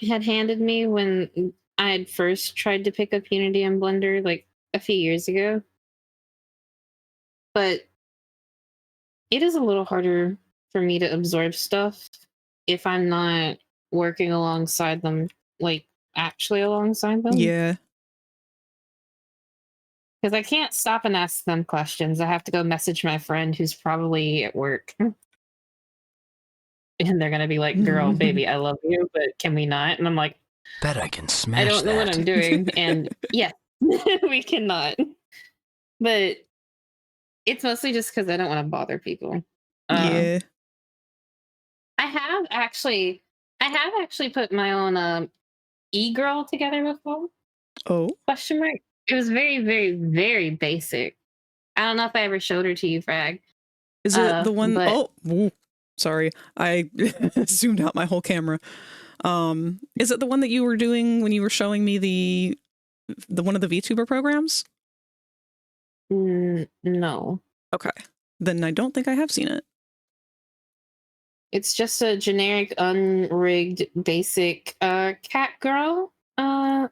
had handed me when I had first tried to pick up Unity and Blender like a few years ago. But it is a little harder for me to absorb stuff if I'm not working alongside them, like actually alongside them. Yeah. Because I can't stop and ask them questions. I have to go message my friend who's probably at work. And they're going to be like, girl, baby, I love you, but can we not? And I'm like, bet I can smash I don't know what I'm doing. And yeah, we cannot. But it's mostly just because I don't want to bother people. Yeah. I have actually put my own e-girl together before. Oh. Question mark. It was very, very, very basic. I don't know if I ever showed her to you, Frag. Is it the one? But, oh, ooh, sorry. I zoomed out my whole camera. Is it the one that you were doing when you were showing me the one of the VTuber programs? No. Okay. Then I don't think I have seen it. It's just a generic, unrigged, basic cat girl. Oh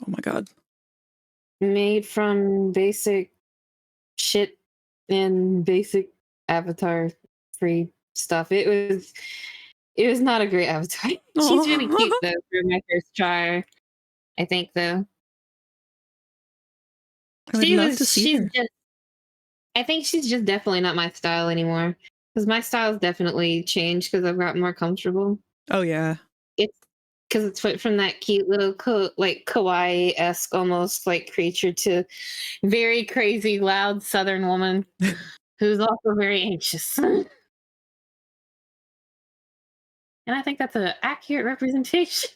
my god. Made from basic shit and basic avatar free stuff. It was not a great avatar. She's really cute though for my first try. I think though. I would love to see her. I think she's just definitely not my style anymore. Because my style's definitely changed because I've gotten more comfortable. Oh yeah. because it's went from that cute little like kawaii-esque almost like creature to very crazy, loud Southern woman who's also very anxious. And I think that's an accurate representation.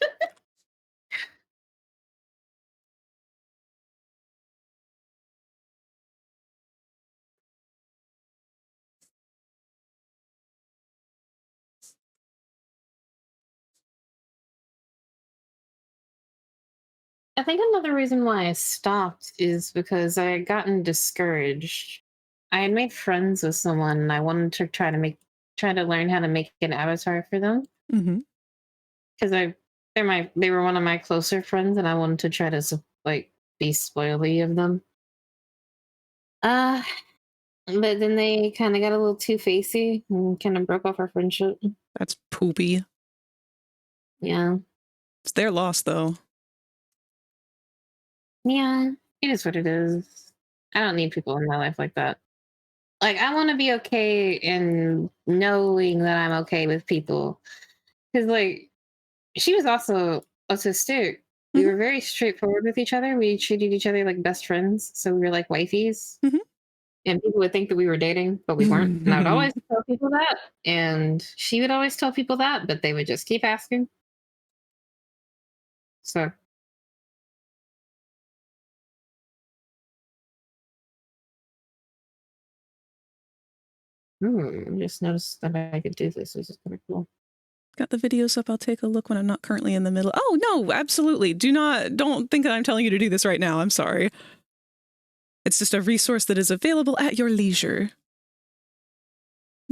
I think another reason why I stopped is because I had gotten discouraged. I had made friends with someone and I wanted to try to learn how to make an avatar for them. Mm-hmm. Because they were one of my closer friends and I wanted to try to like be spoily of them. But then they kind of got a little too facey and kind of broke off our friendship. That's poopy. Yeah. It's their loss, though. Yeah, it is what it is. I don't need people in my life like that. Like, I want to be okay in knowing that I'm okay with people. Because, like, she was also autistic. We were very straightforward with each other. We treated each other like best friends. So we were like wifeys. Mhm. And people would think that we were dating, but we weren't. And I would always tell people that. And she would always tell people that, but they would just keep asking. So. Just noticed that I could do this. This is kind of cool. Got the videos up. I'll take a look when I'm not currently in the middle. Oh, no, absolutely. Don't think that I'm telling you to do this right now. I'm sorry. It's just a resource that is available at your leisure.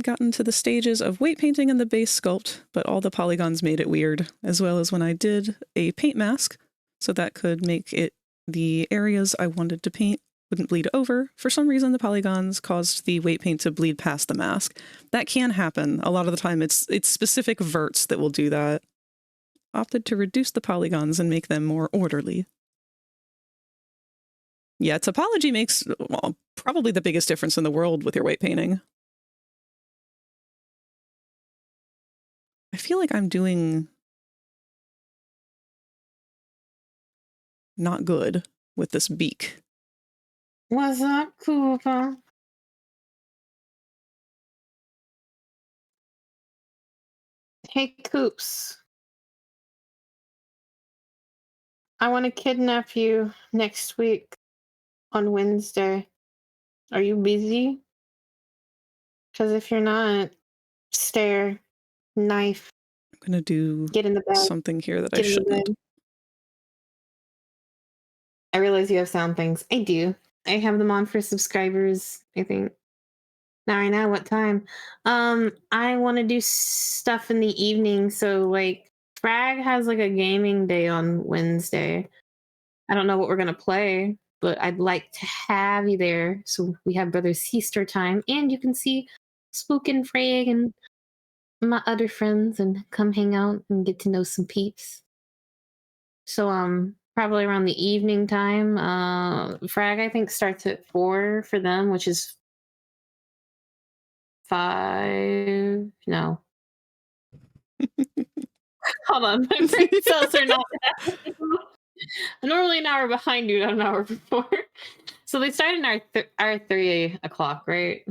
Gotten to the stages of weight painting and the base sculpt, but all the polygons made it weird, as well as when I did a paint mask, so that could make it the areas I wanted to paint wouldn't bleed over. For some reason, the polygons caused the weight paint to bleed past the mask. That can happen. A lot of the time, it's specific verts that will do that. Opted to reduce the polygons and make them more orderly. Yeah, topology makes probably the biggest difference in the world with your weight painting. I feel like I'm doing not good with this beak. What's up, Cooper? Hey, Coops. I want to kidnap you next week on Wednesday. Are you busy? Because if you're not, stare, knife. I'm going to Get in the do bed. something here that I shouldn't. I realize you have sound things. I do. I have them on for subscribers, I think. Not right now, what time? I want to do stuff in the evening, so like Frag has like a gaming day on Wednesday. I don't know what we're gonna play, but I'd like to have you there so we have Brother Sister time and you can see Spook and Frag and my other friends and come hang out and get to know some peeps. So probably around the evening time. Frag I think starts at 4 for them, which is 5. No. Hold on, my brain cells are not. Normally an hour behind you, not an hour before. So they start in our 3 o'clock, right?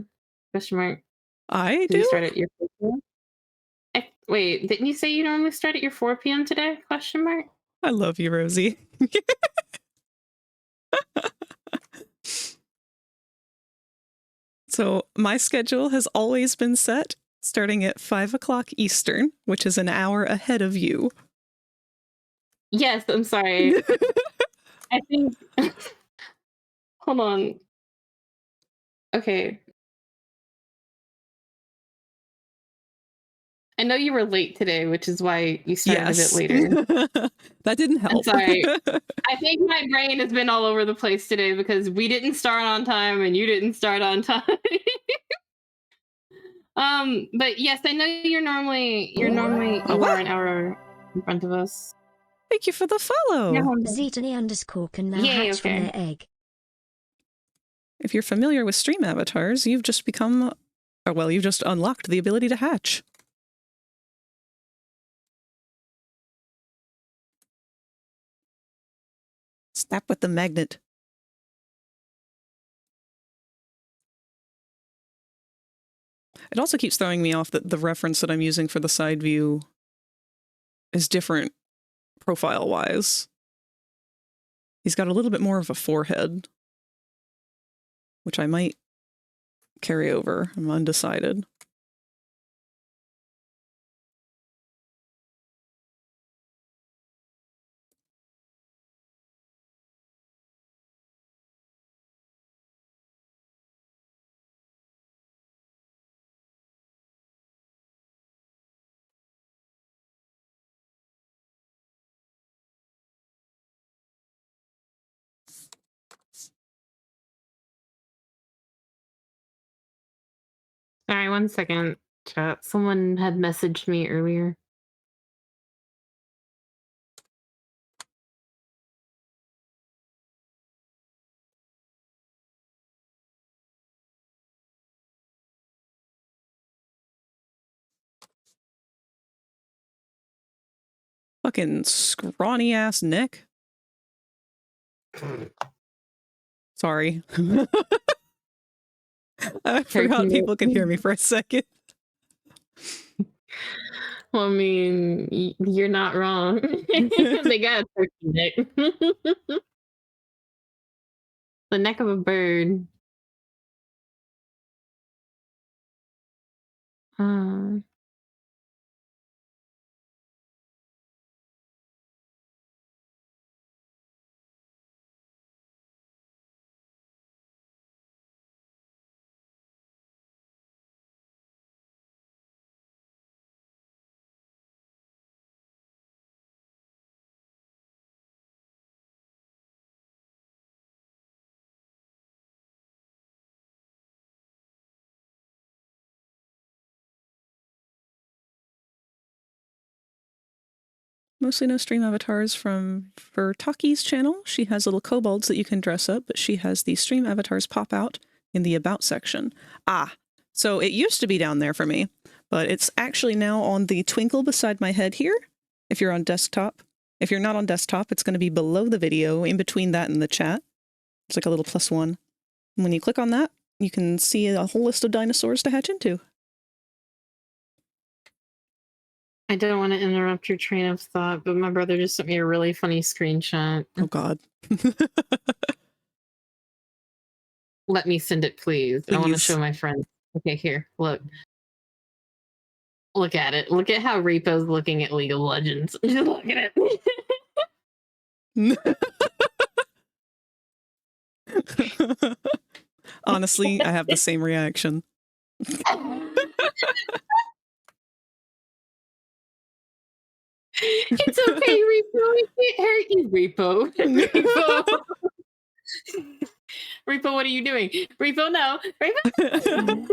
Question mark. I Did do. you start at your 4 p.m.? Wait, didn't you say you normally start at your 4 p.m. today? Question mark. I love you, Rosie. So my schedule has always been set starting at 5 o'clock Eastern, which is an hour ahead of you. Yes, I'm sorry. I think. Hold on. Okay. I know you were late today, which is why you started a bit later. That didn't help. I'm sorry. I think my brain has been all over the place today because we didn't start on time and you didn't start on time. But yes, I know you are an hour in front of us. Thank you for the follow. Zetany_ can now hatch from their egg. If you're familiar with stream avatars, you've just you've just unlocked the ability to hatch. Snap with the magnet. It also keeps throwing me off that the reference that I'm using for the side view is different profile-wise. He's got a little bit more of a forehead, which I might carry over. I'm undecided. All right, 1 second, chat. Someone had messaged me earlier. Fucking scrawny ass Nick. Sorry. I forgot people could hear me for a second. Well, I mean, you're not wrong. They got a turkey neck. The neck of a bird. Mostly no stream avatars from Vertaki's channel. She has little kobolds that you can dress up, but she has the stream avatars pop out in the About section. Ah, so it used to be down there for me, but it's actually now on the twinkle beside my head here, if you're on desktop. If you're not on desktop, it's going to be below the video, in between that and the chat. It's like a little +1. And when you click on that, you can see a whole list of dinosaurs to hatch into. I don't want to interrupt your train of thought, but my brother just sent me a really funny screenshot. Oh, God. Let me send it, please. I want to show my friends. Okay, here, look. Look at it. Look at how Repo's looking at League of Legends. Just look at it. Honestly, I have the same reaction. It's okay, Repo. It can't hurt you, Repo. Repo. Repo, what are you doing? Repo, no. Repo.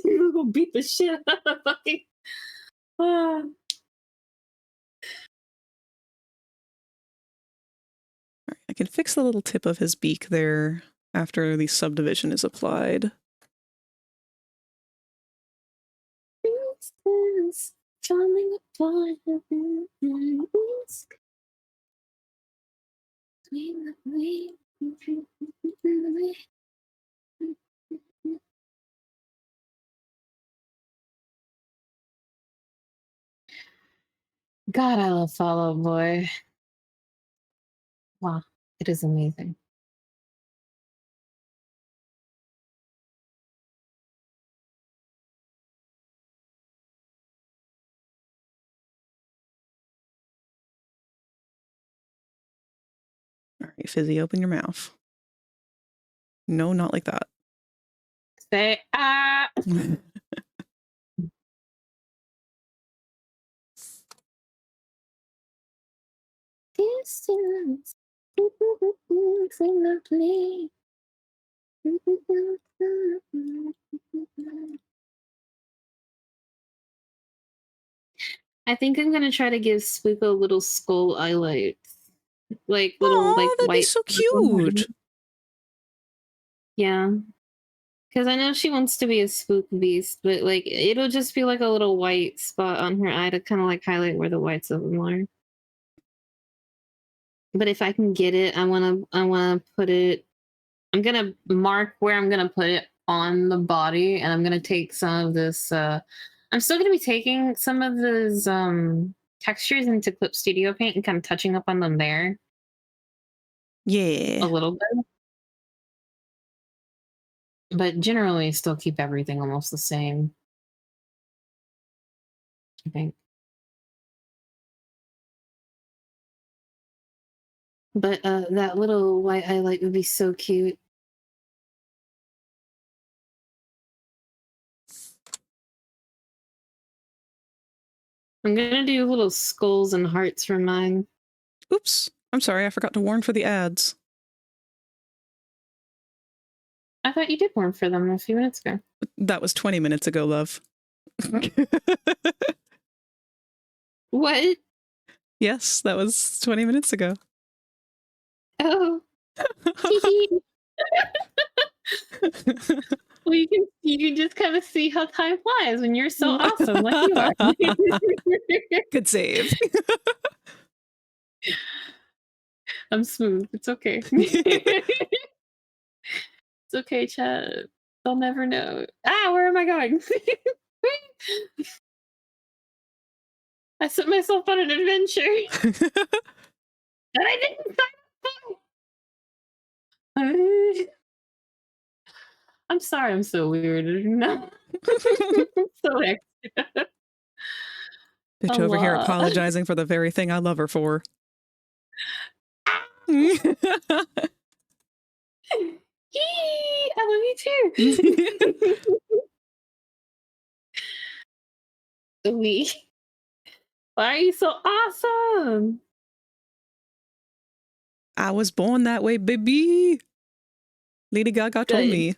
You're gonna beat the shit out of fucking. I can fix the little tip of his beak there after the subdivision is applied. God, I love Fall Out Boy. Wow, it is amazing. All right, Fizzy, open your mouth. No, not like that. Say ah. Distance. I think I'm gonna try to give Spooko little skull highlights, like little that'd white. Be so cute. Yeah, because I know she wants to be a spook beast, but like it'll just be like a little white spot on her eye to kind of like highlight where the whites of them are. But if I can get it, I wanna put it. I'm gonna mark where I'm gonna put it on the body, and I'm gonna take some of this. I'm still gonna be taking some of those textures into Clip Studio Paint and kind of touching up on them there. Yeah. A little bit. But generally still keep everything almost the same. I think. But that little white highlight would be so cute. I'm gonna do little skulls and hearts for mine. Oops. I'm sorry, I forgot to warn for the ads. I thought you did warn for them a few minutes ago. That was 20 minutes ago, love. What? Yes, that was 20 minutes ago. Oh. Well, you can just kind of see how time flies when you're so awesome, like you are. Good save. I'm smooth. It's okay. It's okay, chat. They'll never know. Ah, where am I going? I set myself on an adventure that I didn't sign up for. I'm sorry, I'm so weird. No. So extra. Bitch over here apologizing for the very thing I love her for. I love you too. Why are you so awesome? I was born that way, baby. Lady Gaga told me.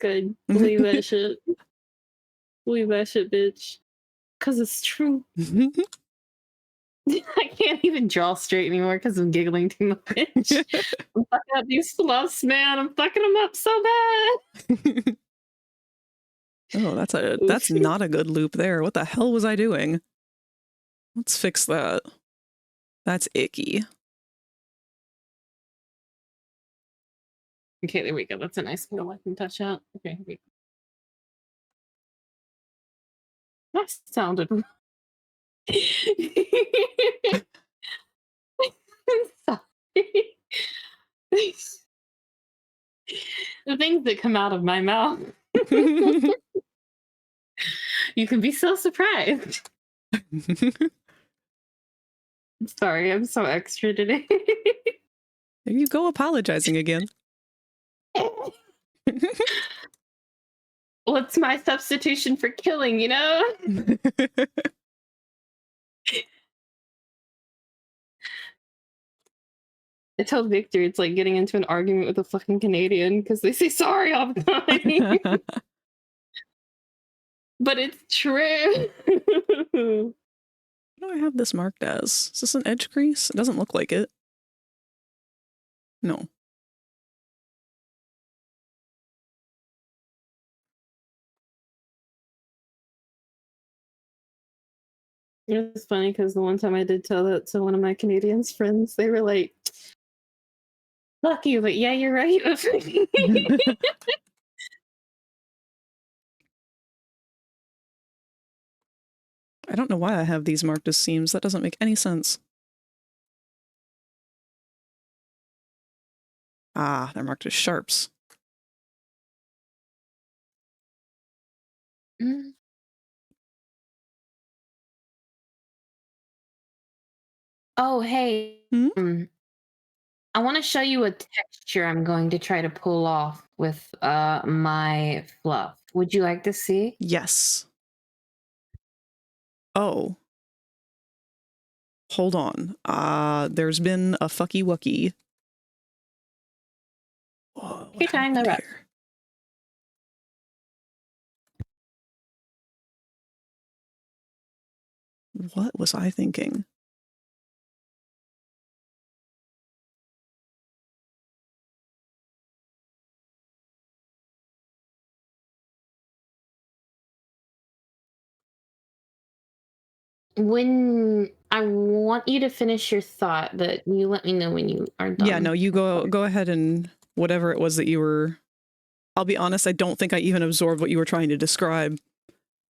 Good. Believe that shit. Believe that shit, bitch. Because it's true. I can't even draw straight anymore because I'm giggling too much. I'm fucking up these fluffs, man. I'm fucking them up so bad. Oh, that's not a good loop there. What the hell was I doing? Let's fix that. That's icky. Okay, there we go. That's a nice one I can touch out. Okay, here we go. That sounded. I'm sorry. The things that come out of my mouth. You can be so surprised. Sorry, I'm so extra today. There you go, apologizing again. What's my substitution for killing, you know? I told Victor it's like getting into an argument with a fucking Canadian because they say sorry all the time. But it's true. What do I have this marked as? Is this an edge crease? It doesn't look like it. No. It's funny because the one time I did tell that to one of my Canadians friends, they were like, "Fuck you," but yeah, you're right. I don't know why I have these marked as seams. That doesn't make any sense. Ah, they're marked as sharps. Oh, hey. I want to show you a texture I'm going to try to pull off with my fluff. Would you like to see? Yes. Oh. Hold on. There's been a fucky wucky. Whoa, You're trying to rush. What was I thinking? When I want you to finish your thought, but you let me know when you are done. Yeah, no, you go ahead and whatever it was that you were... I'll be honest, I don't think I even absorbed what you were trying to describe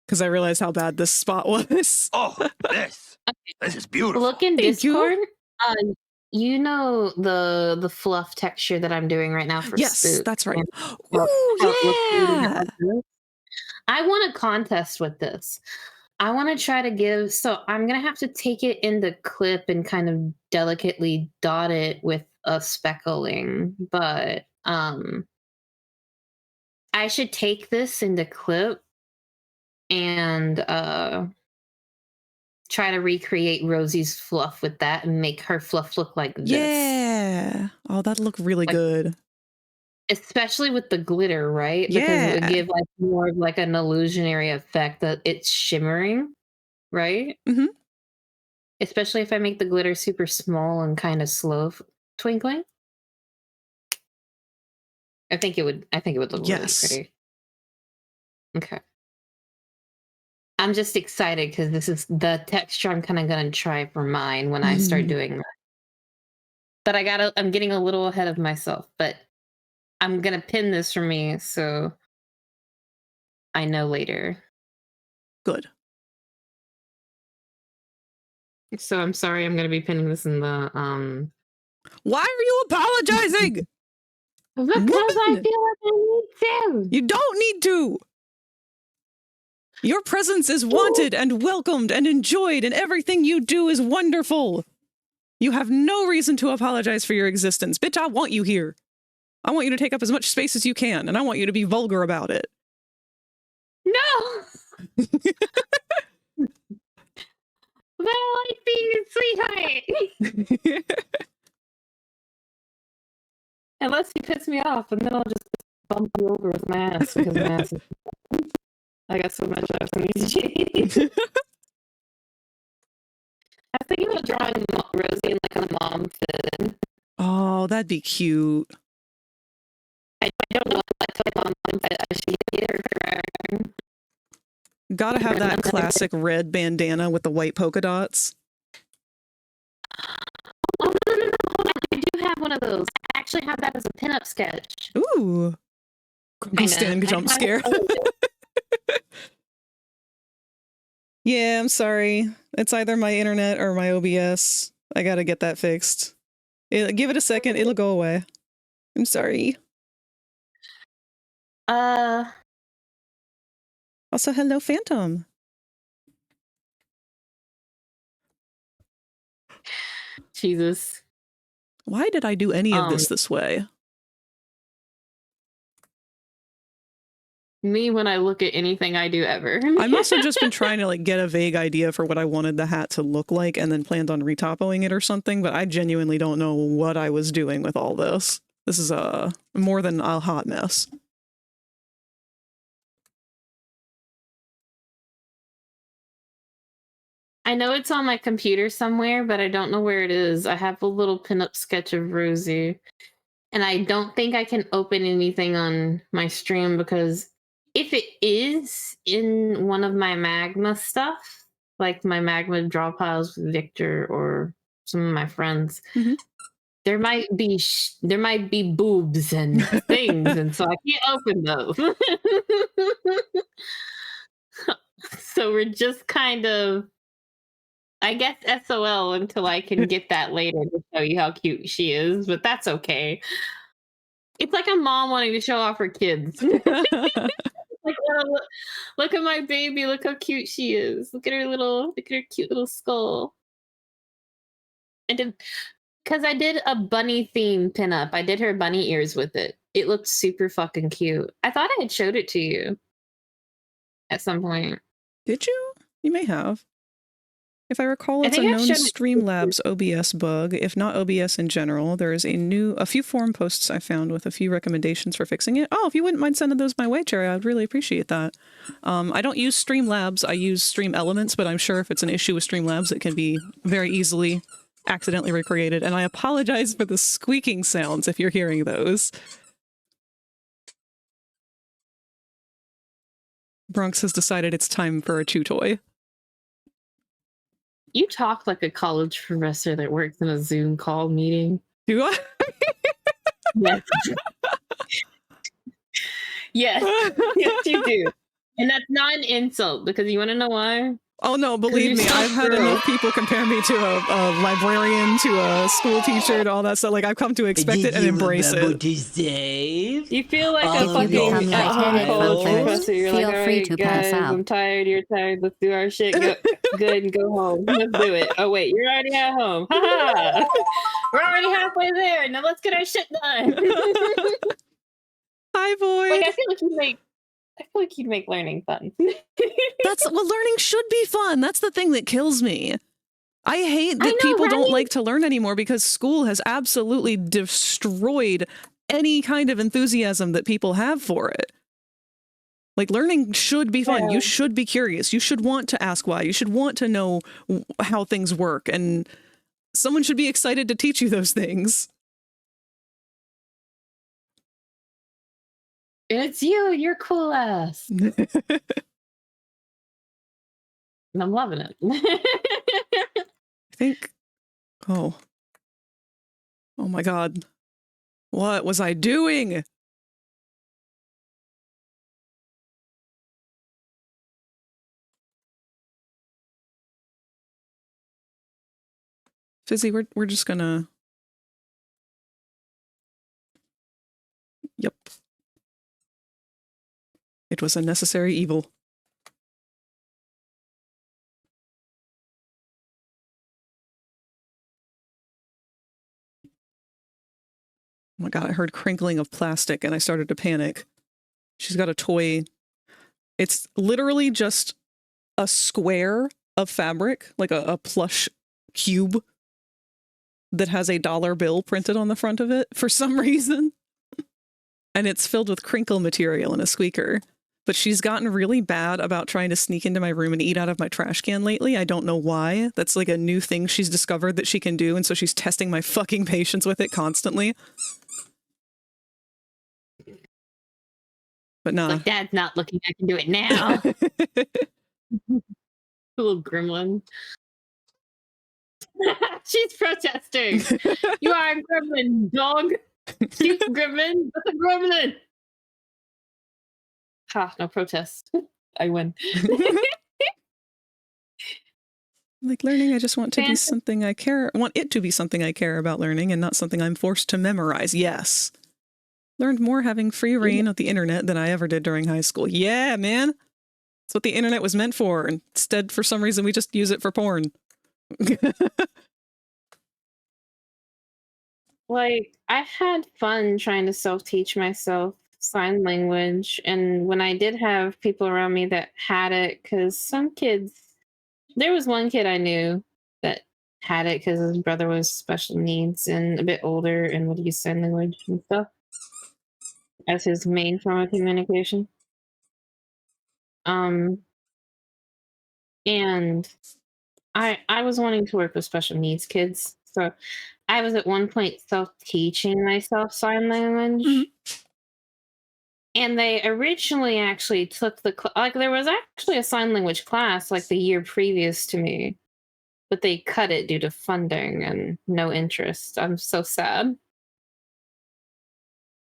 because I realized how bad this spot was. Oh, this is beautiful. Look in Thank you. Discord. You know the fluff texture that I'm doing right now for Yes, Spook. that's right. How Ooh, it looks really yeah! good. I want a contest with this. I want to try to give, so I'm going to have to take it in the clip and kind of delicately dot it with a speckling, but I should take this in the clip and try to recreate Rosie's fluff with that and make her fluff look like this. Yeah. Oh, that'd look really good. Especially with the glitter, right? Because it would give like more of like an illusionary effect that it's shimmering, right? Mm-hmm. Especially if I make the glitter super small and kind of slow twinkling. I think it would look really pretty. Okay. I'm just excited because this is the texture I'm kind of gonna try for mine when I start doing that. But I'm getting a little ahead of myself, but I'm gonna pin this for me so I know later. Good. So I'm sorry, I'm gonna be pinning this in the Why are you apologizing? Because I feel like I need to. You don't need to. Your presence is wanted and welcomed and enjoyed, and everything you do is wonderful. You have no reason to apologize for your existence. Bitch, I want you here. I want you to take up as much space as you can, and I want you to be vulgar about it. No! But I like being a sweetheart. Unless you piss me off, and then I'll just bump you over with my ass because my ass is... I got so much ass in these jeans. I was thinking about drawing Rosie in like a mom fit. Oh, that'd be cute. I don't know what type of mom fit I should get her for. Gotta have that classic red bandana with the white polka dots. Oh, no. I do have one of those. I actually have that as a pinup sketch. Ooh. Stand jump scare. Yeah, I'm sorry. It's either my internet or my OBS. I gotta get that fixed. Give it a second, it'll go away. I'm sorry. Also, hello, Phantom. Jesus. Why did I do any of this way? Me when I look at anything I do ever. I must have just been trying to like get a vague idea for what I wanted the hat to look like and then planned on retopoing it or something, but I genuinely don't know what I was doing with all this. This is more than a hot mess. I know it's on my computer somewhere, but I don't know where it is. I have a little pinup sketch of Rosie, and I don't think I can open anything on my stream because if it is in one of my magma stuff, like my magma draw piles with Victor or some of my friends, there might be boobs and things, and so I can't open those. So we're just kind of, I guess, SOL until I can get that later to show you how cute she is, but that's okay. It's like a mom wanting to show off her kids. Like, oh, look at my baby, look how cute she is. Look at her cute little skull. Because I did a bunny theme pinup. I did her bunny ears with it. It looked super fucking cute. I thought I had showed it to you at some point. Did you? You may have. If I recall, it's a known Streamlabs OBS bug. If not OBS in general, there is a few forum posts I found with a few recommendations for fixing it. Oh, if you wouldn't mind sending those my way, Cherry, I'd really appreciate that. I don't use Streamlabs, I use Stream Elements, but I'm sure if it's an issue with Streamlabs, it can be very easily accidentally recreated. And I apologize for the squeaking sounds if you're hearing those. Bronx has decided it's time for a chew toy. You talk like a college professor that works in a Zoom call meeting. Do I? Yes. Yes. Yes, you do. And that's not an insult, because you want to know why? Oh no, believe me, I've had enough people compare me to a librarian, to a school teacher, to all that stuff. Like, I've come to expect it and embrace it. To save? You feel like All a of fucking your at-home college files. professor. You're like, Feel all free right, to pass guys, out. I'm tired, you're tired, let's do our shit. Go, good, and go home. Let's do it. Oh wait, you're already at home. Ha! We're already halfway there. Now let's get our shit done. Hi, Void. Like, I feel like you'd make learning fun. Well, learning should be fun. That's the thing that kills me. I hate that people don't like to learn anymore because school has absolutely destroyed any kind of enthusiasm that people have for it. Like, learning should be fun. You should be curious. You should want to ask why. You should want to know how things work. And someone should be excited to teach you those things. It's you're cool ass. And I'm loving it. I think, oh my God. What was I doing? Fizzy, we're just gonna. Yep. It was a necessary evil. Oh my God, I heard crinkling of plastic and I started to panic. She's got a toy. It's literally just a square of fabric, like a plush cube that has a dollar bill printed on the front of it for some reason. And it's filled with crinkle material and a squeaker. But she's gotten really bad about trying to sneak into my room and eat out of my trash can lately. I don't know why. That's like a new thing she's discovered that she can do, and so she's testing my fucking patience with it constantly. But nah. Like, Dad's not looking, I can do it now. Little gremlin. She's protesting. You are a gremlin, dog. Cute gremlin. That's a gremlin. Ha, no protest. I win. Like, learning, I just want to be something I want it to be something I care about learning and not something I'm forced to memorize. Yes. Learned more having free reign of the internet than I ever did during high school. Yeah, man. That's what the internet was meant for. Instead, for some reason, we just use it for porn. Like, I had fun trying to self-teach myself sign language, and when I did have people around me that had it, because some kids, there was one kid I knew that had it because his brother was special needs and a bit older and would use sign language and stuff as his main form of communication. And I was wanting to work with special needs kids, so I was at one point self-teaching myself sign language. Mm-hmm. And they originally actually took the like there was actually a sign language class like the year previous to me, but they cut it due to funding and no interest. I'm so sad.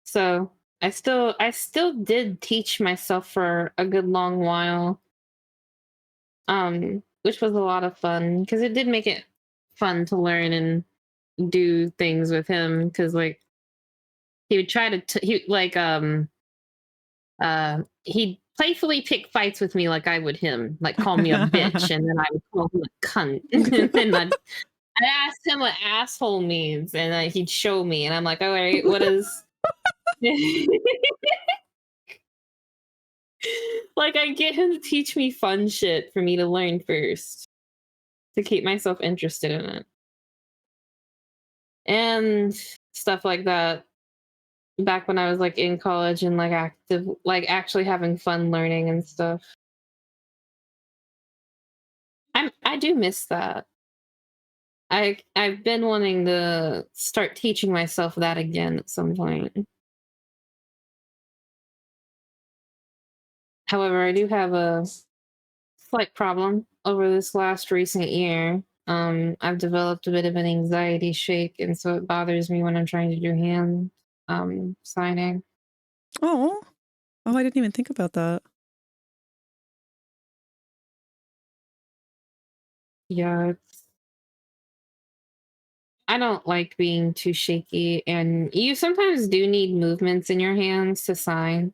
So I still did teach myself for a good long while, which was a lot of fun because it did make it fun to learn and do things with him. Because like he would try to he'd playfully pick fights with me like I would him, like call me a bitch, and then I would call him a cunt, and then I'd ask him what asshole means, and he'd show me, and I'm like, all right, what is? Like, I get him to teach me fun shit for me to learn first, to keep myself interested in it, and stuff like that. Back when I was like in college and like active, like actually having fun learning and stuff. I do miss that. I've been wanting to start teaching myself that again at some point. However, I do have a slight problem over this last recent year. I've developed a bit of an anxiety shake, and so it bothers me when I'm trying to do hand signing. Oh, I didn't even think about that. Yeah, I don't like being too shaky, and you sometimes do need movements in your hands to sign.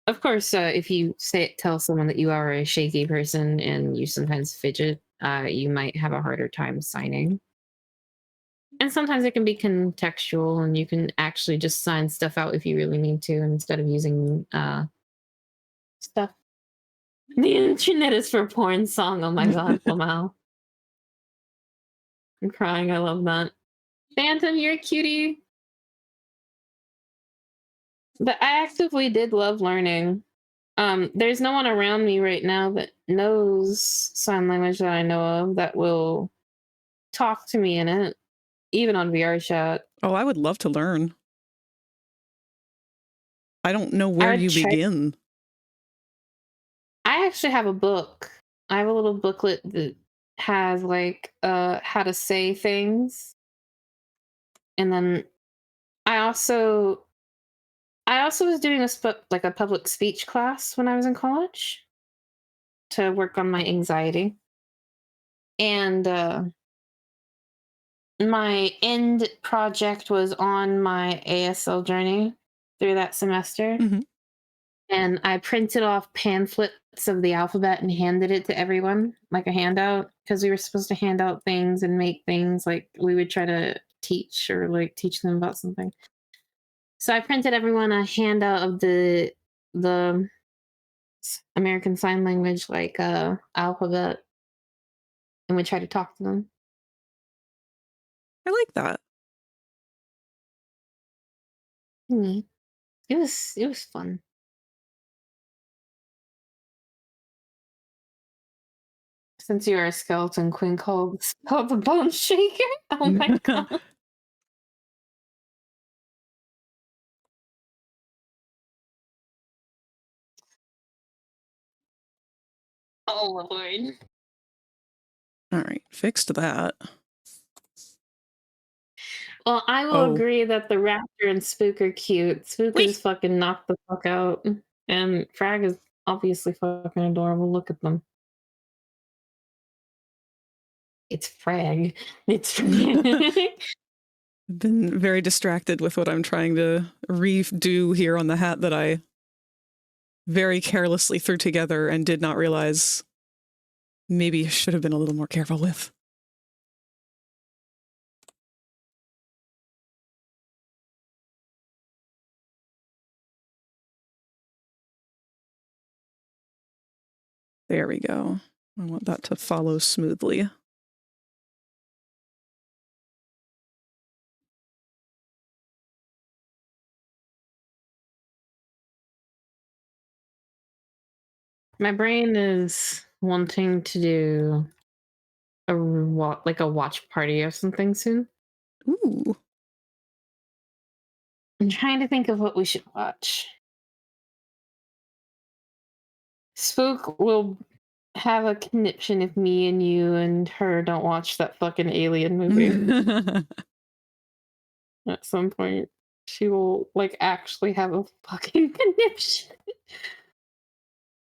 Of course, if you tell someone that you are a shaky person and you sometimes fidget, you might have a harder time signing. And sometimes it can be contextual, and you can actually just sign stuff out if you really need to instead of using stuff. The internet is for porn song. Oh my god, Lamau. I'm crying. I love that. Phantom, you're a cutie. But I actively did love learning. There's no one around me right now that knows sign language that I know of that will talk to me in it, even on VRChat. Oh, I would love to learn. I don't know where you begin. I actually have a book. I have a little booklet that has like how to say things. And then I also was doing a public speech class when I was in college to work on my anxiety. And my end project was on my ASL journey through that semester. Mm-hmm. And I printed off pamphlets of the alphabet and handed it to everyone, like a handout, because we were supposed to hand out things and make things like we would try to teach or like teach them about something. So I printed everyone a handout of the American Sign Language like alphabet, and we tried to talk to them. I like that. It was fun. Since you're a skeleton queen called the Bone Shaker. Oh my god. Oh Lord. All right, fixed that. Well, I will agree that the Raptor and Spook are cute. Spook is fucking knocked the fuck out. And Frag is obviously fucking adorable. Look at them. It's Frag. It's Frag. I've been very distracted with what I'm trying to redo here on the hat that I very carelessly threw together and did not realize maybe I should have been a little more careful with. There we go. I want that to follow smoothly. My brain is wanting to do a watch party or something soon. Ooh. I'm trying to think of what we should watch. Spook will have a conniption if me and you and her don't watch that fucking alien movie. At some point, she will like actually have a fucking conniption.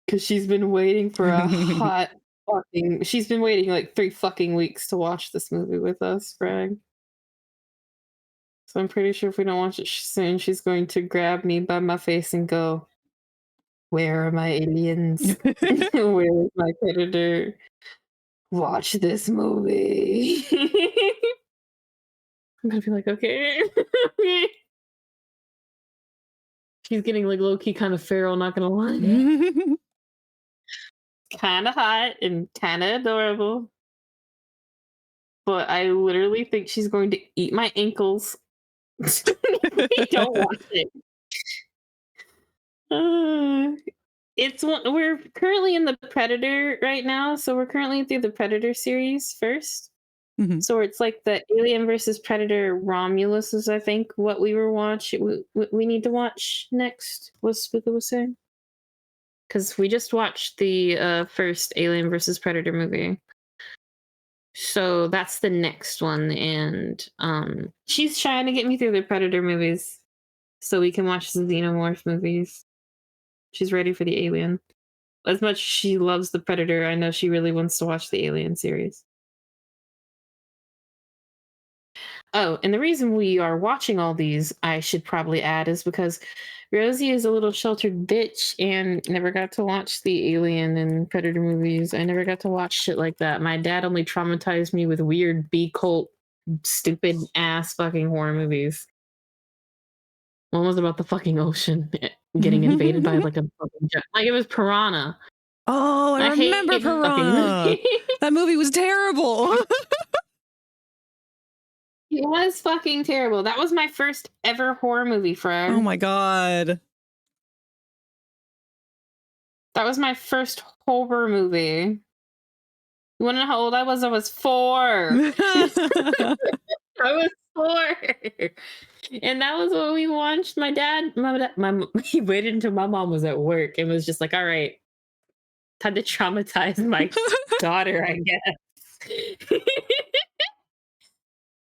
Because she's been waiting for a hot fucking. She's been waiting like 3 fucking weeks to watch this movie with us, Greg. So I'm pretty sure if we don't watch it soon, she's going to grab me by my face and go, "Where are my aliens? Where is my predator? Watch this movie." I'm gonna be like, okay. She's getting like low-key kind of feral, not gonna lie. Kind of hot and kind of adorable. But I literally think she's going to eat my ankles. We don't watch it. We're currently in the Predator right now, so we're currently through the Predator series first. Mm-hmm. So it's like the Alien versus Predator Romulus is, I think, what we were watching. We need to watch next. Was Spooka was saying? Because we just watched the first Alien versus Predator movie. So that's the next one, and she's trying to get me through the Predator movies so we can watch the Xenomorph movies. She's ready for the Alien. As much as she loves the Predator, I know she really wants to watch the Alien series. Oh, and the reason we are watching all these, I should probably add, is because Rosie is a little sheltered bitch and never got to watch the Alien and Predator movies. I never got to watch shit like that. My dad only traumatized me with weird B-cult, stupid ass fucking horror movies. One was about the fucking ocean getting invaded by like a fucking jet. Like it was Piranha. Oh, I remember Piranha. That movie was terrible. It was fucking terrible. That was my first ever horror movie, Fred. Oh my god. That was my first horror movie. You wanna know how old I was? I was 4. I was 4. And that was what we watched. My dad, he waited until my mom was at work and was just like, all right, time to traumatize my daughter, I guess.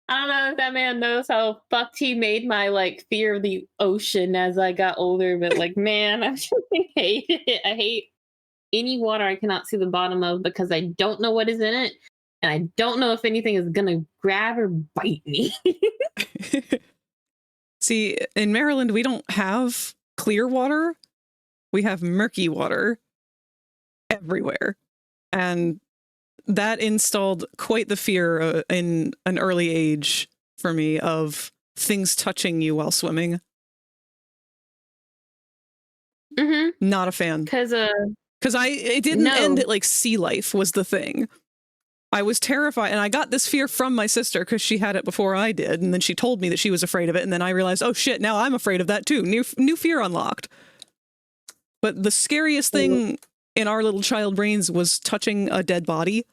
I don't know if that man knows how fucked he made my like fear of the ocean as I got older, but like, man, I just hate it. I hate any water I cannot see the bottom of because I don't know what is in it, and I don't know if anything is gonna grab or bite me. See, in Maryland, we don't have clear water. We have murky water everywhere. And that installed quite the fear in an early age for me of things touching you while swimming. Mm-hmm. Not a fan. Because it didn't end at like sea life was the thing. I was terrified, and I got this fear from my sister because she had it before I did, and then she told me that she was afraid of it, and then I realized, oh shit, now I'm afraid of that too. New fear unlocked. But the scariest thing in our little child brains was touching a dead body.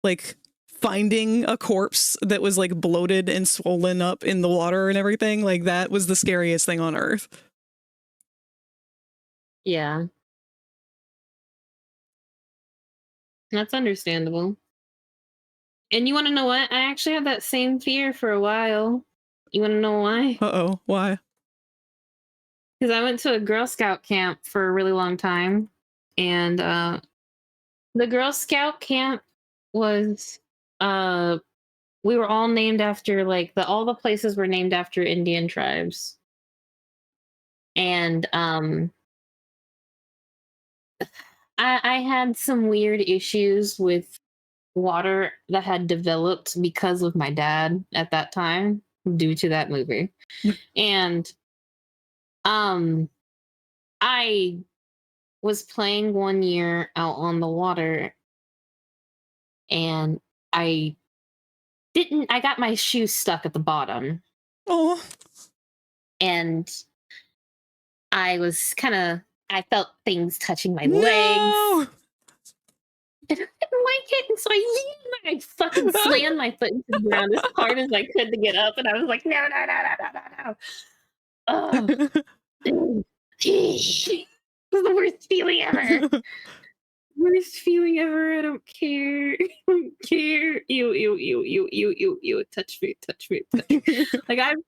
Like finding a corpse that was like bloated and swollen up in the water and everything. Like that was the scariest thing on earth. Yeah. That's understandable. And you want to know what? I actually had that same fear for a while. You want to know why? Uh-oh, why? Because I went to a Girl Scout camp for a really long time. And the Girl Scout camp was, we were all named after, like, all the places were named after Indian tribes. And I had some weird issues with water that had developed because of my dad at that time due to that movie. And I was playing one year out on the water and I got my shoe stuck at the bottom. Oh. And I was I felt things touching my legs. And I didn't like it, and so I fucking slammed my foot into the ground as hard as I could to get up, and I was like, no. Oh. It was the worst feeling ever. Worst feeling ever. I don't care. I don't care. Ew. Touch me. Like I've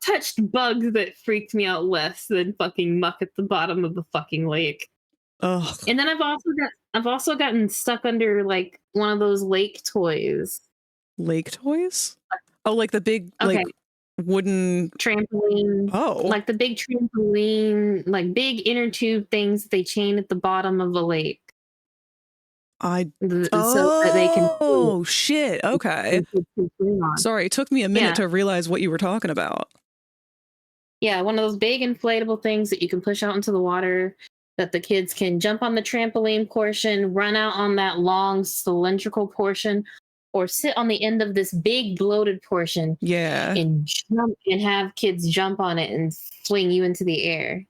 touched bugs that freaked me out less than fucking muck at the bottom of the fucking lake. Ugh. And then I've also gotten stuck under like one of those lake toys. Lake toys? Oh, like the big like wooden trampoline. Oh. Like the big trampoline, like big inner tube things they chain at the bottom of a lake. So that they can shit. Okay. Sorry, it took me a minute to realize what you were talking about. Yeah, one of those big inflatable things that you can push out into the water that the kids can jump on the trampoline portion, run out on that long cylindrical portion, or sit on the end of this big bloated portion. Yeah. And jump and have kids jump on it and swing you into the air.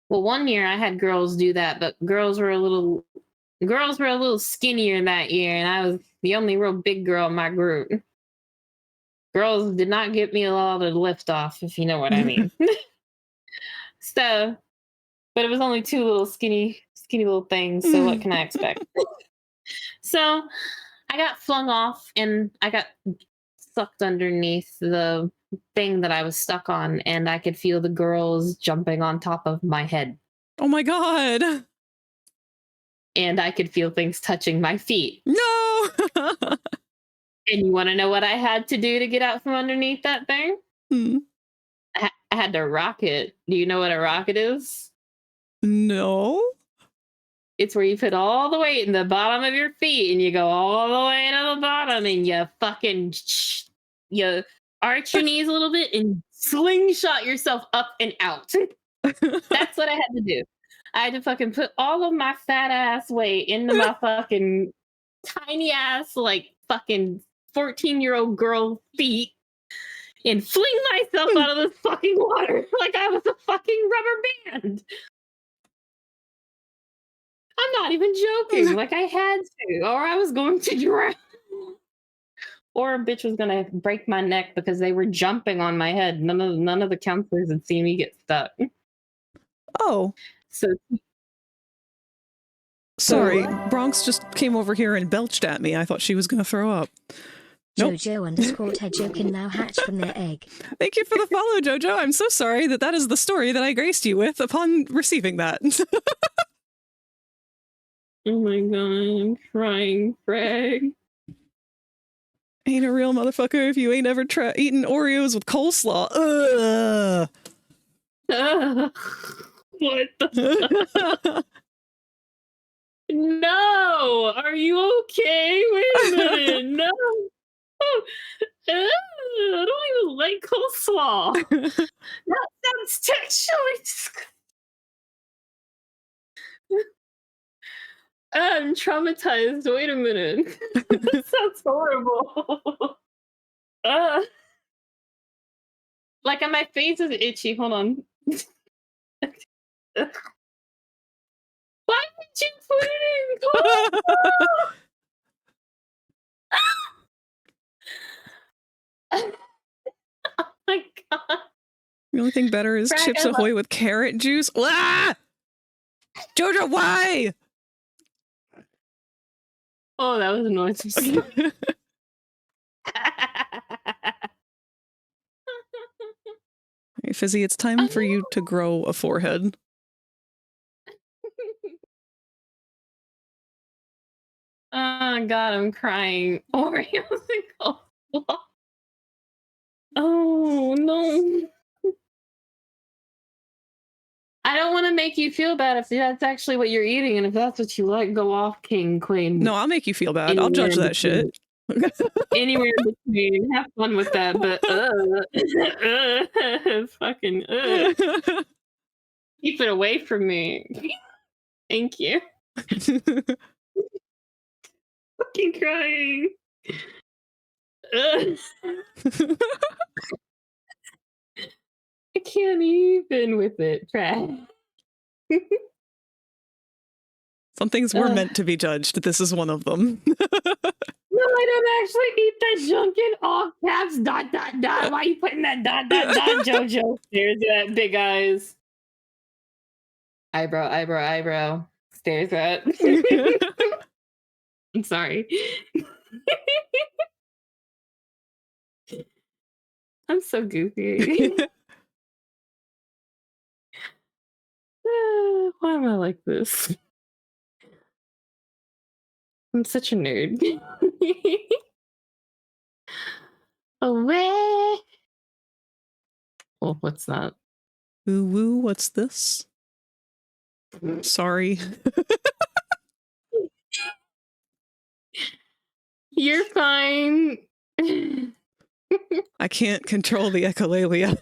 Well, one year I had girls do that, but girls were a little skinnier that year, and I was the only real big girl in my group. Girls did not get me a lot of lift off, if you know what I mean. So, but it was only 2 little skinny little things, so what can I expect? So I got flung off and I got sucked underneath the thing that I was stuck on, and I could feel the girls jumping on top of my head. Oh my god. And I could feel things touching my feet. No! And you want to know what I had to do to get out from underneath that thing? I had to rocket. Do you know what a rocket is? No. It's where you put all the weight in the bottom of your feet and you go all the way to the bottom and you fucking you arch your knees a little bit and slingshot yourself up and out. That's what I had to do. I had to fucking put all of my fat ass weight into my fucking tiny ass, like fucking 14-year-old girl feet and fling myself out of this fucking water like I was a fucking rubber band. I'm not even joking. Like I had to, or I was going to drown. Or a bitch was gonna break my neck because they were jumping on my head. None of the counselors had seen me get stuck. Oh. So sorry, Bronx just came over here and belched at me. I thought she was gonna throw up. Nope. Jojo_Tejo can now hatch from their egg. Thank you for the follow, Jojo. I'm so sorry that is the story that I graced you with upon receiving that. Oh my god, I'm crying, Craig. Ain't a real motherfucker if you ain't ever eaten Oreos with coleslaw. Ugh. What the No! Are you okay? Wait a minute. No! I don't even like coleslaw. That sounds sexually disgusting. I'm traumatized. Wait a minute. That sounds horrible. Like, my face is itchy. Hold on. Why did you put it in coleslaw? Oh my god. The only thing better is Chips Ahoy with carrot juice. Ah! Jojo, why? Oh, that was annoying. Hey, Fizzy, it's time for you to grow a forehead. Oh god, I'm crying. Oreos and coleslaw. Oh no. I don't want to make you feel bad if that's actually what you're eating, and if that's what you like, go off, King, Queen. No, I'll make you feel bad. I'll judge that shit. Anywhere in between. Have fun with that, but fucking keep it away from me. Thank you. Fucking crying. I can't even with it, Brad. Some things were meant to be judged. This is one of them. No, I don't actually eat that junk in all caps. ... Why are you putting that ... Jojo? There's that big eyes. Eyebrow. Stares at. I'm sorry. I'm so goofy. Why am I like this? I'm such a nerd. Away. Oh, what's that? Ooh, woo, what's this? Sorry. You're fine. I can't control the echolalia.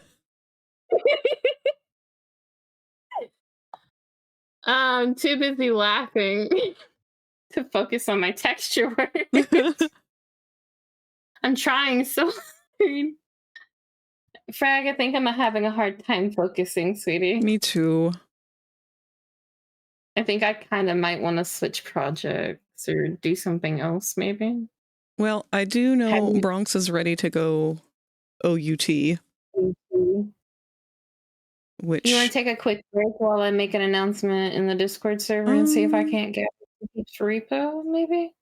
I'm too busy laughing to focus on my texture work. I'm trying so hard. Frag, I think I'm having a hard time focusing, sweetie. Me too. I think I kind of might want to switch projects or do something else, maybe. Well, I do know Bronx is ready to go OUT. Which... You want to take a quick break while I make an announcement in the Discord server and see if I can't get each repo, maybe?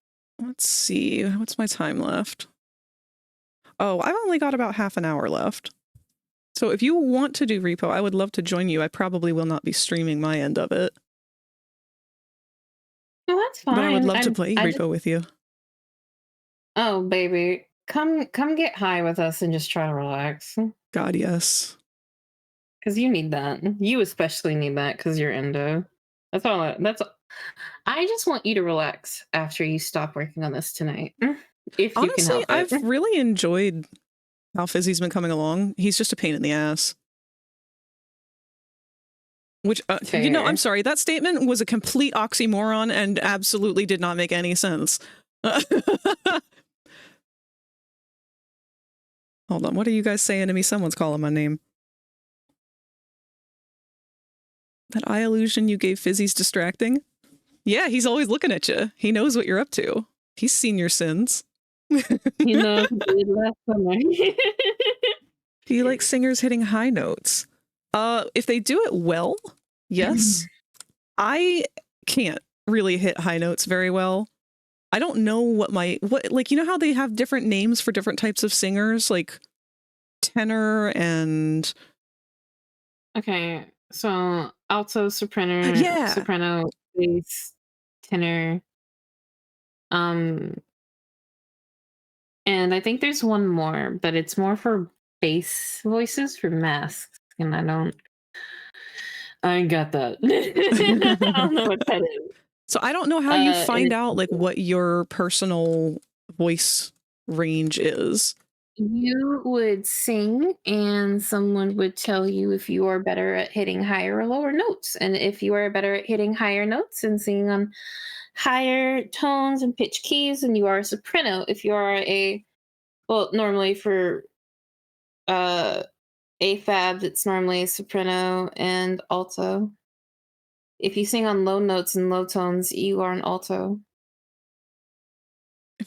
Let's see. What's my time left? Oh, I've only got about half an hour left. So if you want to do repo, I would love to join you. I probably will not be streaming my end of it. No, that's fine. But I would love to play repo with you. Oh, baby. Come get high with us and just try to relax. God, yes. Because you need that. You especially need that because you're endo. That's all. I just want you to relax after you stop working on this tonight. If you can help it. I've really enjoyed how Fizzy's been coming along. He's just a pain in the ass. Which, you know, I'm sorry. That statement was a complete oxymoron and absolutely did not make any sense. Hold on. What are you guys saying to me? Someone's calling my name. That eye illusion you gave Fizzy's distracting? Yeah, he's always looking at you. He knows what you're up to. He's seen your sins. You know, last summer. Do you like singers hitting high notes? If they do it well, yes. I can't really hit high notes very well. I don't know what like, you know how they have different names for different types of singers, like tenor and... Okay, so alto, soprano, soprano, bass, tenor. And I think there's one more, but it's more for bass voices for masks, and I ain't got that. I don't know what that is. So I don't know how you find out like what your personal voice range is. You would sing and someone would tell you if you are better at hitting higher or lower notes. And if you are better at hitting higher notes and singing on higher tones and pitch keys, then you are a soprano. If you are normally for AFAB, it's normally soprano and alto. If you sing on low notes and low tones, you are an alto.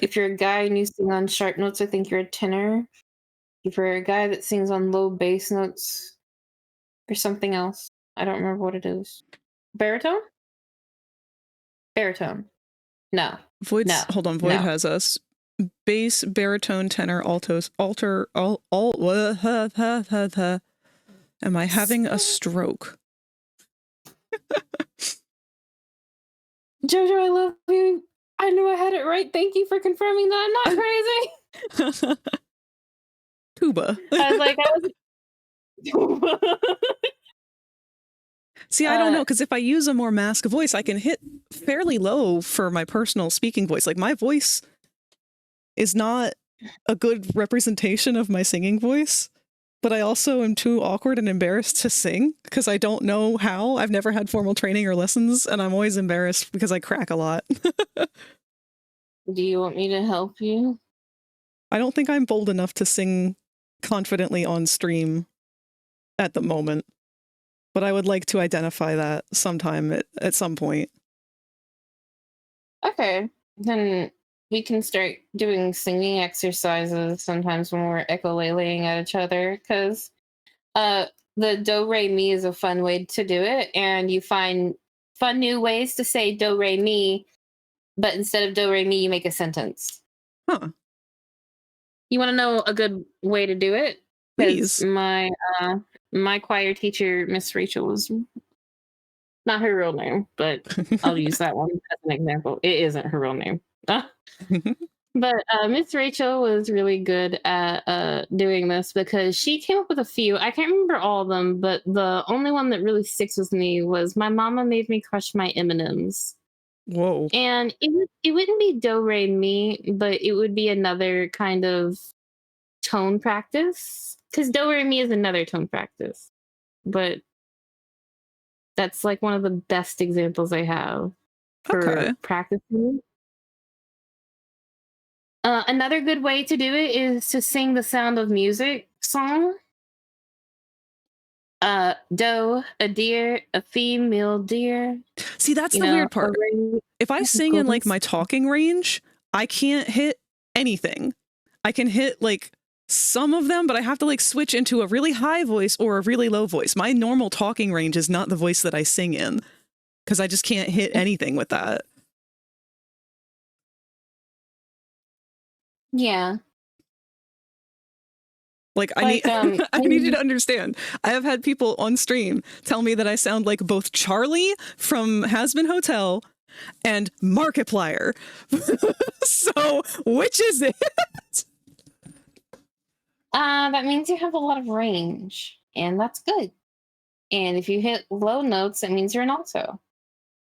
If you're a guy and you sing on sharp notes, I think you're a tenor. If you're a guy that sings on low bass notes, there's something else. I don't remember what it is. Baritone? Baritone. No. Void's, no. Hold on, Void has us. Bass, baritone, tenor, altos, alter, all. Am I having a stroke? Jojo, I love you. I knew I had it right. Thank you for confirming that I'm not crazy. Tuba. I was like, Tuba. See, I don't know, because if I use a more mask voice, I can hit fairly low for my personal speaking voice. Like, my voice is not a good representation of my singing voice, but I also am too awkward and embarrassed to sing because I don't know how. I've never had formal training or lessons, and I'm always embarrassed because I crack a lot. Do you want me to help you? I don't think I'm bold enough to sing confidently on stream at the moment, but I would like to identify that sometime at some point. Okay, then we can start doing singing exercises sometimes when we're echolaling at each other, because the do re mi is a fun way to do it, and you find fun new ways to say do re mi, but instead of do re mi, you make a sentence. Huh. You want to know a good way to do it? Please. My choir teacher, Miss Rachel, was not her real name, but I'll use that one as an example. It isn't her real name. But Miss Rachel was really good at doing this because she came up with a few. I can't remember all of them, but the only one that really sticks with me was my mama made me crush my M&Ms. Whoa. And it wouldn't be do re mi, but it would be another kind of tone practice, because do re mi is another tone practice, but that's like one of the best examples I have for practicing. Another good way to do it is to sing the Sound of Music song. Do, a deer, a female deer. See, that's the weird part. If I sing in like my talking range, I can't hit anything. I can hit like some of them, but I have to like switch into a really high voice or a really low voice. My normal talking range is not the voice that I sing in, because I just can't hit anything with that. Yeah. Like, I Like, need I need you to understand. I have had people on stream tell me that I sound like both Charlie from Has-Been Hotel and Markiplier. So, which is it? That means you have a lot of range, and that's good. And if you hit low notes, it means you're an alto.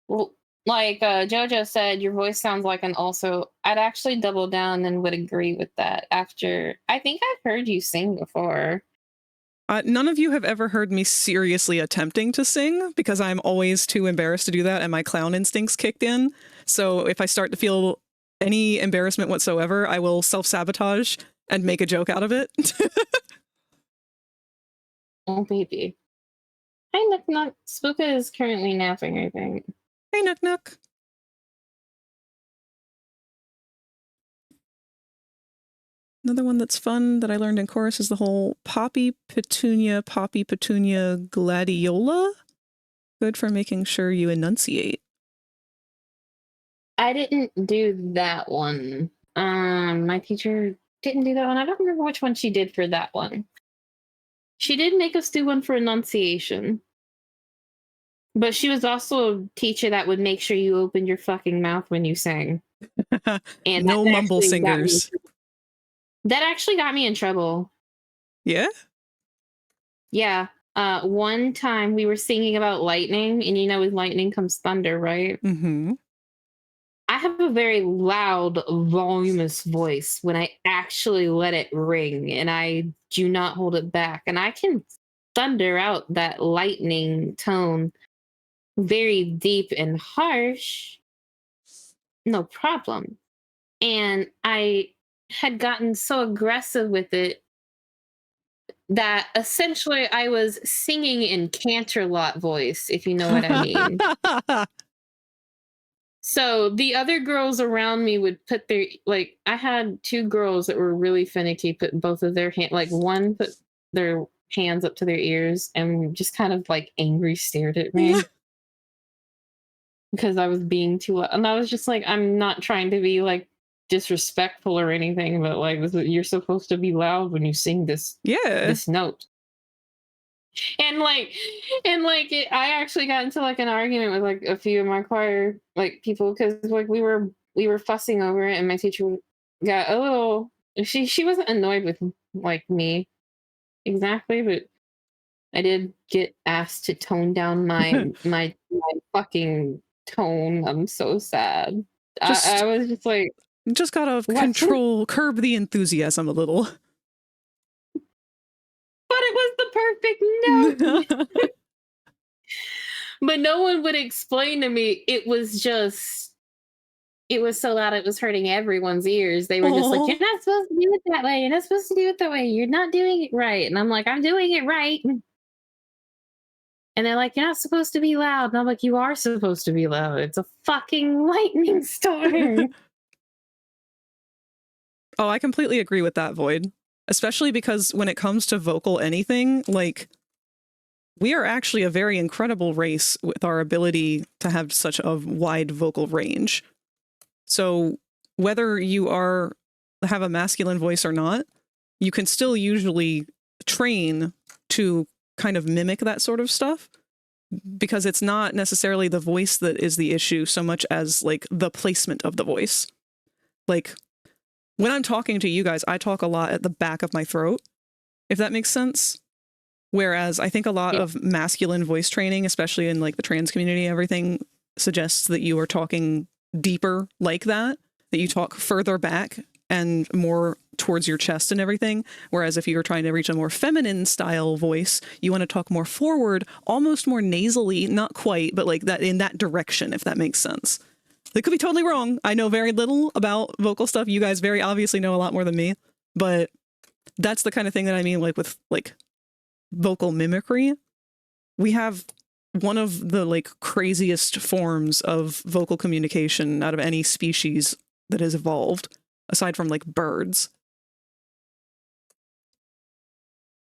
Well, like Jojo said, your voice sounds like an alto. I'd actually double down and would agree with that. After I think I've heard you sing before. None of you have ever heard me seriously attempting to sing because I'm always too embarrassed to do that and my clown instincts kicked in. So if I start to feel any embarrassment whatsoever, I will self-sabotage and make a joke out of it. Oh, baby. Hi, Nook Nook. Spooka is currently napping, I think. Hey, Nook Nook. Another one that's fun that I learned in chorus is the whole Poppy Petunia Gladiola. Good for making sure you enunciate. I didn't do that one. My teacher didn't do that one. I don't remember which one she did for that one. She did make us do one for enunciation. But she was also a teacher that would make sure you opened your fucking mouth when you sang. And no mumble singers. That actually got me in trouble. Yeah? Yeah. One time we were singing about lightning, and you know with lightning comes thunder, right? Mm-hmm. I have a very loud, voluminous voice when I actually let it ring, and I do not hold it back. And I can thunder out that lightning tone very deep and harsh. No problem. And I had gotten so aggressive with it that essentially I was singing in Canterlot voice, if you know what I mean. So the other girls around me would put their, like, I had two girls that were really finicky, put both of their hands, like one put their hands up to their ears and just kind of like angry stared at me because I was being too loud. And I was just like, I'm not trying to be like disrespectful or anything, but like you're supposed to be loud when you sing this this note. And I actually got into like an argument with like a few of my choir like people because like we were fussing over it, and my teacher got a little, she wasn't annoyed with like me exactly, but I did get asked to tone down my my fucking tone. I'm so sad. I was just like, just gotta curb the enthusiasm a little. But it was the perfect note. But no one would explain to me. It was so loud it was hurting everyone's ears. They were just like, you're not supposed to do it that way. You're not supposed to do it that way. You're not doing it right. And I'm like, I'm doing it right. And they're like, you're not supposed to be loud. And I'm like, you are supposed to be loud. It's a fucking lightning storm. Oh, I completely agree with that, Void. Especially because when it comes to vocal anything, like, we are actually a very incredible race with our ability to have such a wide vocal range. So whether you have a masculine voice or not, you can still usually train to kind of mimic that sort of stuff, because it's not necessarily the voice that is the issue so much as like the placement of the voice. Like, when I'm talking to you guys, I talk a lot at the back of my throat, if that makes sense. Whereas I think a lot of masculine voice training, especially in like the trans community, everything suggests that you are talking deeper like that you talk further back and more towards your chest and everything. Whereas if you're trying to reach a more feminine style voice, you want to talk more forward, almost more nasally, not quite, but like that in that direction, if that makes sense. They could be totally wrong. I know very little about vocal stuff. You guys very obviously know a lot more than me, but that's the kind of thing that I mean, like with like vocal mimicry. We have one of the like craziest forms of vocal communication out of any species that has evolved, aside from like birds.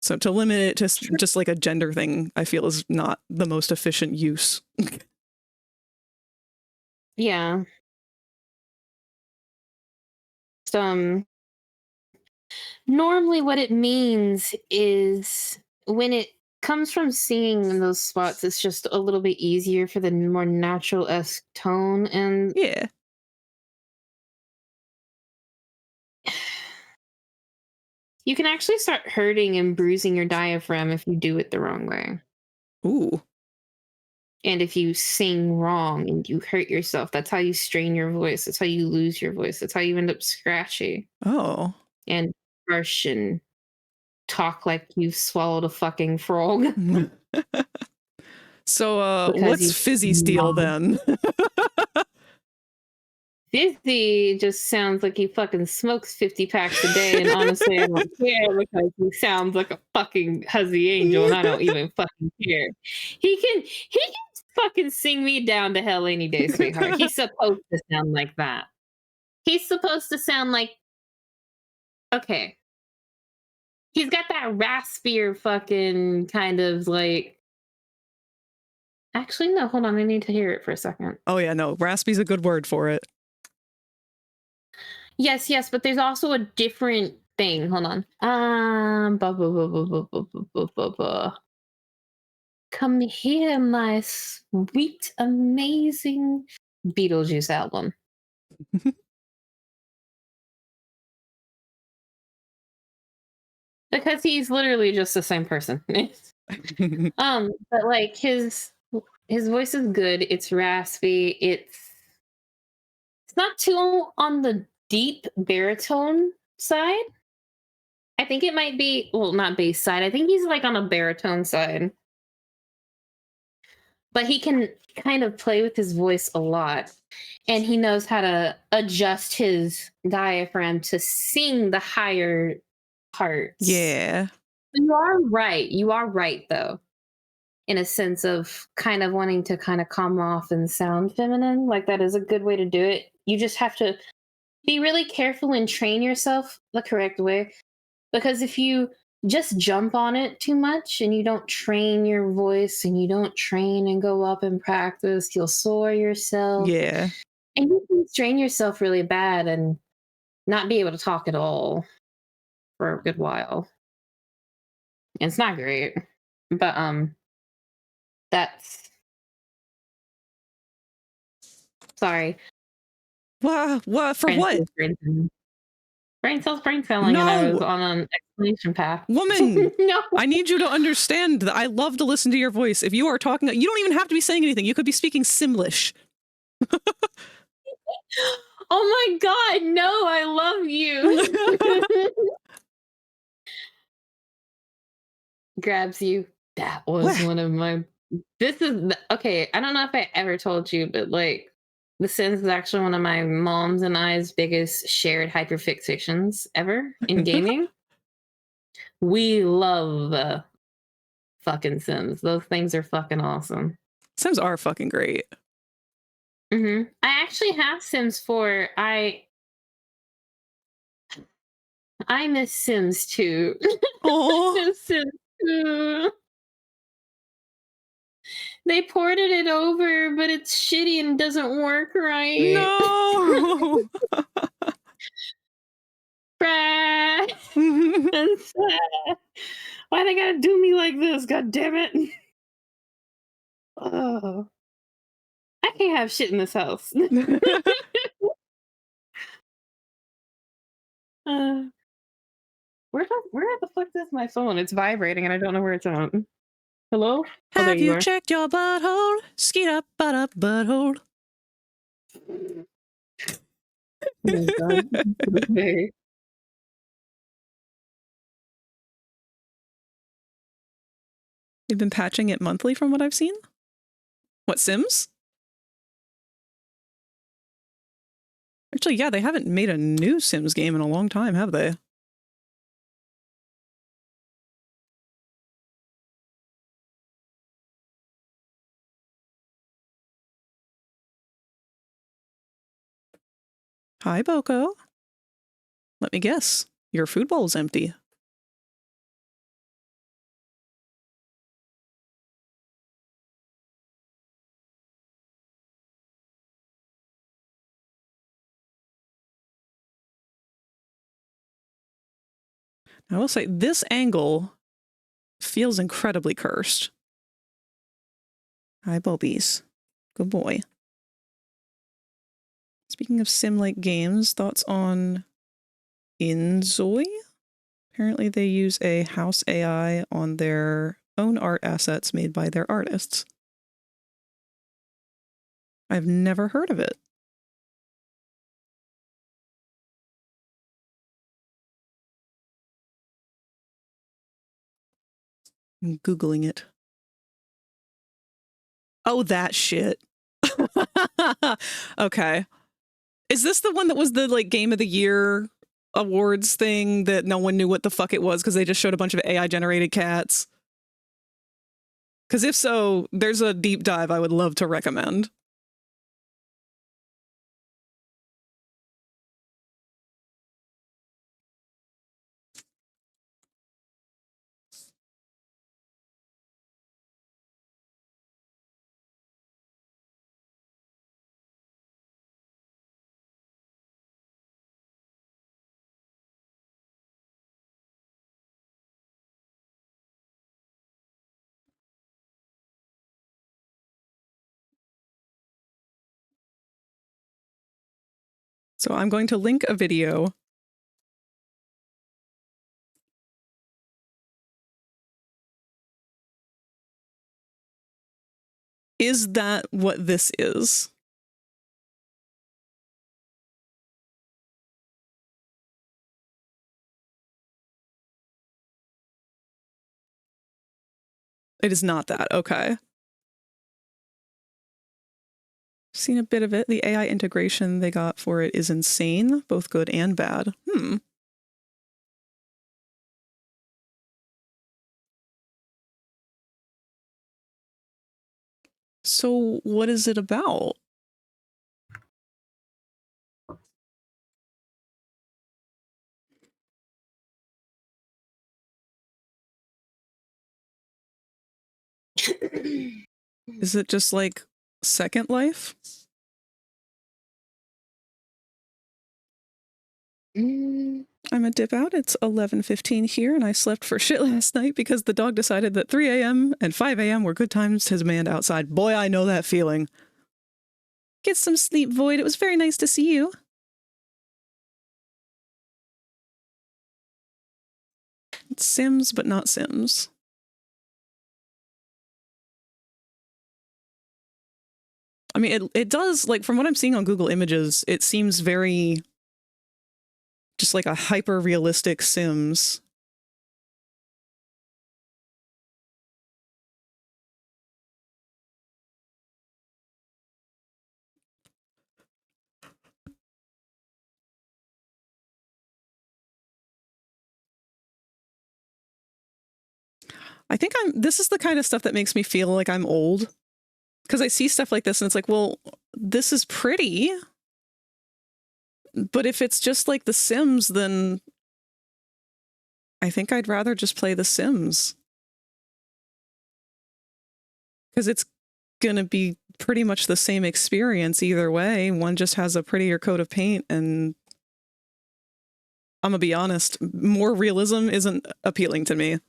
So to limit it to just like a gender thing, I feel is not the most efficient use. Yeah. Normally, what it means is when it comes from singing in those spots, it's just a little bit easier for the more natural-esque tone, and Yeah. you can actually start hurting and bruising your diaphragm if you do it the wrong way. Ooh. And if you sing wrong and you hurt yourself, that's how you strain your voice. That's how you lose your voice. That's how you end up scratchy Oh. and harsh and talk like you've swallowed a fucking frog. So, Because what's you fizzy steel then? Fizzy just sounds like he fucking smokes 50 packs a day, and honestly, I don't care because he sounds like a fucking Huzzy Angel, and I don't even fucking care. He can fucking sing me down to hell any day, sweetheart. He's supposed to sound like that. He's supposed to sound like, okay. He's got that raspier fucking kind of like. Actually, no, hold on. I need to hear it for a second. Oh yeah, no, raspy's a good word for it. Yes, but there's also a different thing. Hold on. Come here, my sweet, amazing Beetlejuice album. Because he's literally just the same person. But like his voice is good. It's raspy. It's not too on the deep baritone side. I think it might be, well, not bass side. I think he's like on a baritone side. But he can kind of play with his voice a lot. And he knows how to adjust his diaphragm to sing the higher parts. Yeah. You are right. You are right, though. In a sense of kind of wanting to kind of come off and sound feminine. Like, that is a good way to do it. You just have to be really careful and train yourself the correct way. Because if you just jump on it too much and you don't train your voice and you don't train and go up and practice, you'll soar yourself. Yeah. And you can strain yourself really bad and not be able to talk at all for a good while. And it's not great. But that's sorry. What for what? Brain cells brain celling, and I was No! on an explanation path. Woman! No. I need you to understand that I love to listen to your voice. If you are talking, you don't even have to be saying anything. You could be speaking Simlish. Oh my god, no, I love you. Grabs you. That was one of my. This is okay. I don't know if I ever told you, but like, The Sims is actually one of my mom's and I's biggest shared hyperfixations ever in gaming. We love fucking Sims. Those things are fucking awesome. Sims are fucking great. I actually have Sims 4. I miss Sims 2. Oh. I miss Sims 2. They ported it over, but it's shitty and doesn't work right. No. Why they gotta do me like this? God damn it! Oh, I can't have shit in this house. Where the fuck is my phone? It's vibrating and I don't know where it's at. Hello? Have you checked your butthole? Skeet up, butt up, butthole. Oh my god. Okay. They've been patching it monthly from what I've seen. What, Sims? Actually, yeah, they haven't made a new Sims game in a long time, have they? Hi, Boko. Let me guess. Your food bowl's empty. I will say this angle feels incredibly cursed. Hi, Bobies. Good boy. Speaking of sim-like games, thoughts on Inzoi? Apparently they use a house AI on their own art assets made by their artists. I've never heard of it. I'm Googling it. Oh, that shit. Okay. Is this the one that was the like Game of the Year awards thing that no one knew what the fuck it was because they just showed a bunch of AI generated cats? Because if so, there's a deep dive I would love to recommend. So I'm going to link a video. Is that what this is? It is not that. Okay. Seen a bit of it. The AI integration they got for it is insane, both good and bad. So what is it about? Is it just like Second Life? I'm a dip out. It's 11:15 here, and I slept for shit last night because the dog decided that 3 a.m. and 5 a.m. were good times to demand outside. Boy, I know that feeling. Get some sleep, Void. It was very nice to see you. It's Sims, but not Sims. I mean, it does, like, from what I'm seeing on Google Images, it seems very just like a hyper-realistic Sims. I think this is the kind of stuff that makes me feel like I'm old. Because I see stuff like this and it's like, well, this is pretty. But if it's just like The Sims, then I think I'd rather just play The Sims. Because it's going to be pretty much the same experience either way. One just has a prettier coat of paint, and I'm going to be honest, more realism isn't appealing to me.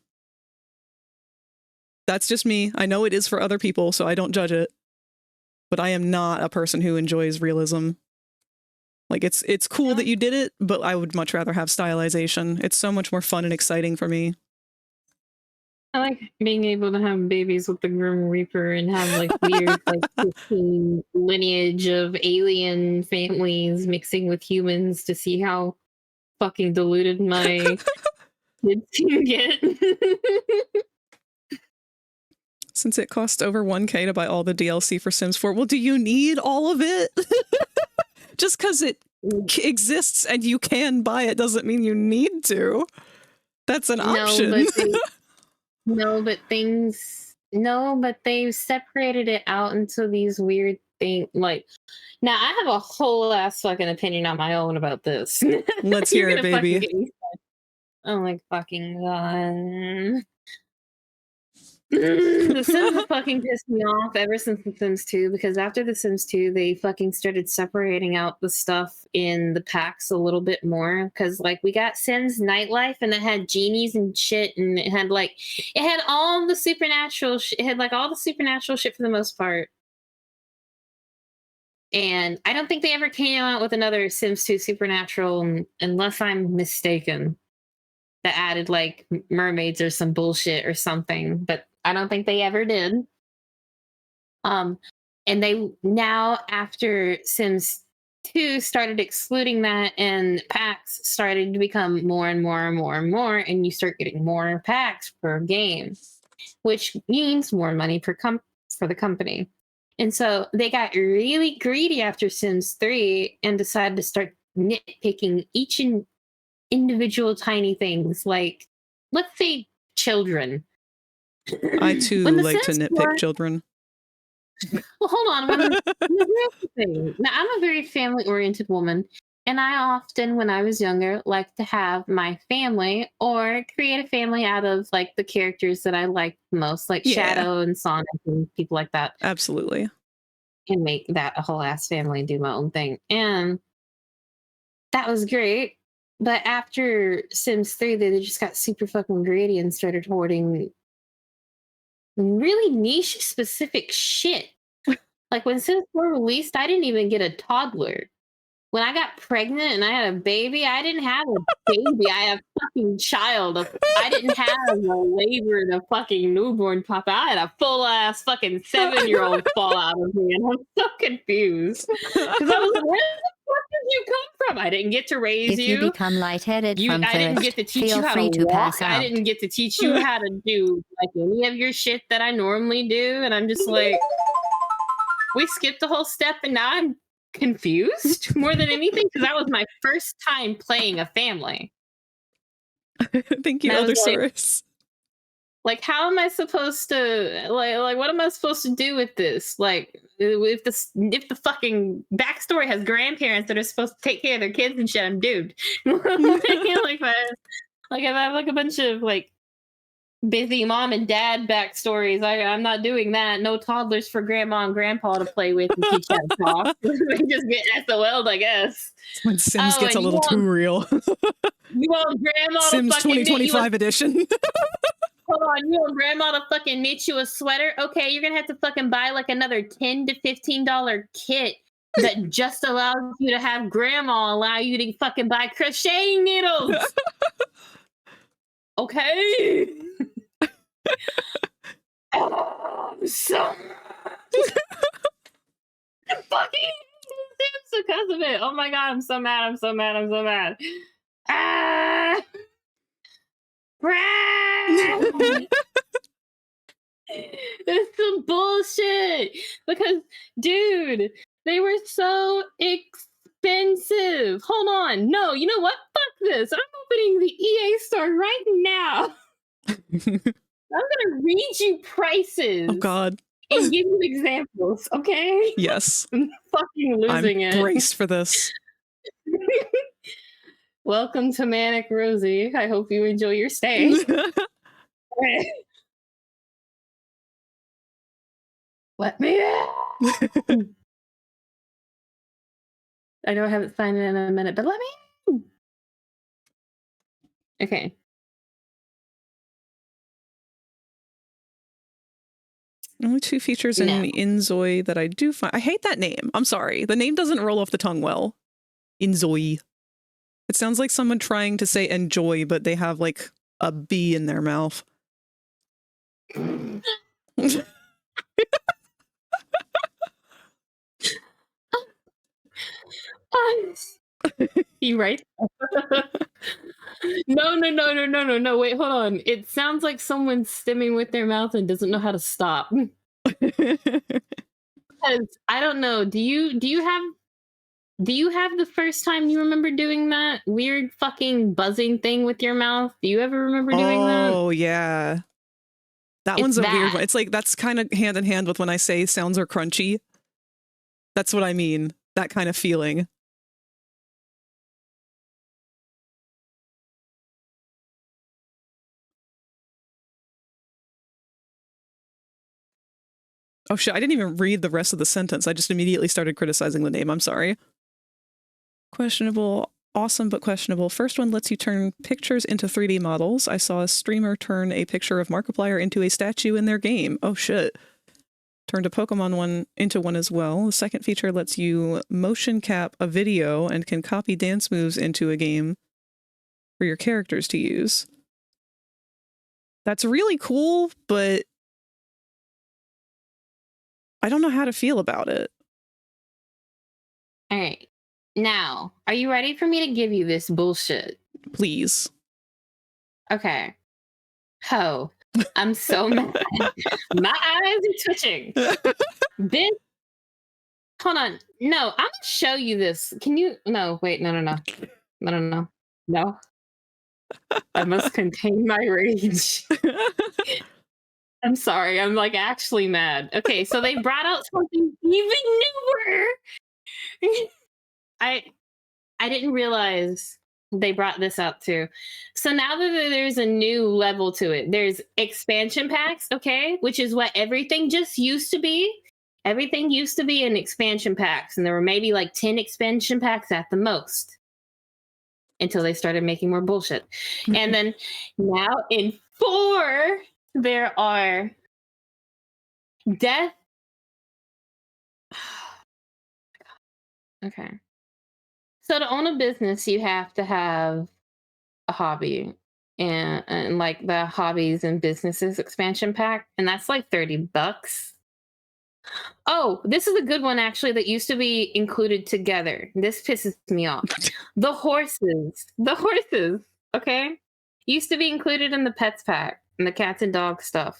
That's just me. I know it is for other people, so I don't judge it. But I am not a person who enjoys realism. Like, it's cool that you did it, but I would much rather have stylization. It's so much more fun and exciting for me. I like being able to have babies with the Grim Reaper and have like weird like 15 lineage of alien families mixing with humans to see how fucking diluted my kids can get. Since it costs over 1K to buy all the DLC for Sims 4, well, do you need all of it? Just because it exists and you can buy it doesn't mean you need to. That's an option. But they've separated it out into these weird things. Like, now I have a whole ass fucking opinion on my own about this. Let's hear it, baby. Oh my fucking god. The Sims have fucking pissed me off ever since The Sims 2, because after The Sims 2, they fucking started separating out the stuff in the packs a little bit more. Because, like, we got Sims Nightlife, and it had genies and shit, and it had, like, it had all the supernatural it had, like, all the supernatural shit for the most part. And I don't think they ever came out with another Sims 2 Supernatural, unless I'm mistaken, that added, like, mermaids or some bullshit or something. But I don't think they ever did. And they now, after Sims 2 started excluding that, and packs started to become more and more and more and more, and you start getting more packs per game, which means more money for the company. And so they got really greedy after Sims 3 and decided to start nitpicking each and individual tiny things, like, let's say, children. I too like to nitpick children. Well, hold on. Here's the thing. Now, I'm a very family-oriented woman, and I often, when I was younger, like to have my family or create a family out of, like, the characters that I like most, like Shadow and Sonic and people like that. Absolutely. And make that a whole ass family and do my own thing. And that was great. But after Sims 3, they just got super fucking greedy and started hoarding really niche specific shit. Like, when Sims 4 released, I didn't even get a toddler. When I got pregnant and I had a baby, I didn't have a baby. I had a fucking child. I didn't have a labor and a fucking newborn pop out. I had a full ass fucking 7-year-old fall out of me, and I'm so confused. Because I was like, where the fuck did you come from? I didn't get to raise If you become lightheaded from I didn't get thirst, to teach you feel how free to to walk. pass I out. didn't get to teach you how to do, like, any of your shit that I normally do. And I'm just like, we skipped a whole step, and now I'm confused more than anything, because that was my first time playing a family. Thank you, Elder Source. Like, how am I supposed to, like, what am I supposed to do with this? Like, if the fucking backstory has grandparents that are supposed to take care of their kids and shit, I'm doomed. Like, if I have, like, a bunch of, like, busy mom and dad backstories, I'm not doing that. No toddlers for grandma and grandpa to play with and teach how to talk. They just get SOL'd, I guess. When Sims gets a little too real. You want grandma Sims to fucking 2025 edition. Hold on, you want grandma to fucking knit you a sweater? Okay, you're gonna have to fucking buy, like, another $10 to $15 kit that just allows you to have grandma allow you to fucking buy crocheting needles. Okay. Oh, so fucking because of it. Oh my god, I'm so mad. I'm so mad. I'm so mad. Ah! It's some bullshit. Because, dude, they were so expensive. Hold on. No, you know what? Fuck this. I'm opening the EA store right now. I'm gonna read you prices. Oh god. And give you examples, okay? Yes. I'm fucking losing I'm it. braced for this. Welcome to Manic Rosie. I hope you enjoy your stay. Let me in. I know I haven't signed in a minute, but let me in. Okay. Only 2 features in Inzoi that I do find. I hate that name. I'm sorry. The name doesn't roll off the tongue well. Inzoi. It sounds like someone trying to say enjoy, but they have, like, a B in their mouth. You right? No. Wait, hold on. It sounds like someone's stimming with their mouth and doesn't know how to stop. Because I don't know. Do you have the first time you remember doing that weird fucking buzzing thing with your mouth? Do you ever remember doing that? Oh yeah. That one's a weird one. It's like, that's kind of hand in hand with when I say sounds are crunchy. That's what I mean. That kind of feeling. Oh shit, I didn't even read the rest of the sentence. I just immediately started criticizing the name. I'm sorry. Questionable. Awesome, but questionable. First one lets you turn pictures into 3D models. I saw a streamer turn a picture of Markiplier into a statue in their game. Oh shit. Turned a Pokemon one into one as well. The second feature lets you motion cap a video and can copy dance moves into a game for your characters to use. That's really cool, but I don't know how to feel about it. All right. Now, are you ready for me to give you this bullshit? Please. Okay. Ho. I'm so mad. My eyes are twitching. Bitch. Hold on. No, I'm going to show you this. Can you? No, wait. No. No. I must contain my rage. I'm sorry. I'm like actually mad. Okay, so they brought out something even newer. I didn't realize they brought this out too. So now that there's a new level to it, there's expansion packs, okay, which is what everything just used to be. Everything used to be in expansion packs, and there were maybe like 10 expansion packs at the most until they started making more bullshit. And then now in 4, there are death. Okay. So to own a business, you have to have a hobby, and like the hobbies and businesses expansion pack, and that's like $30. Oh, this is a good one actually that used to be included together. This pisses me off. The horses, okay, used to be included in the pets pack and the cats and dogs stuff.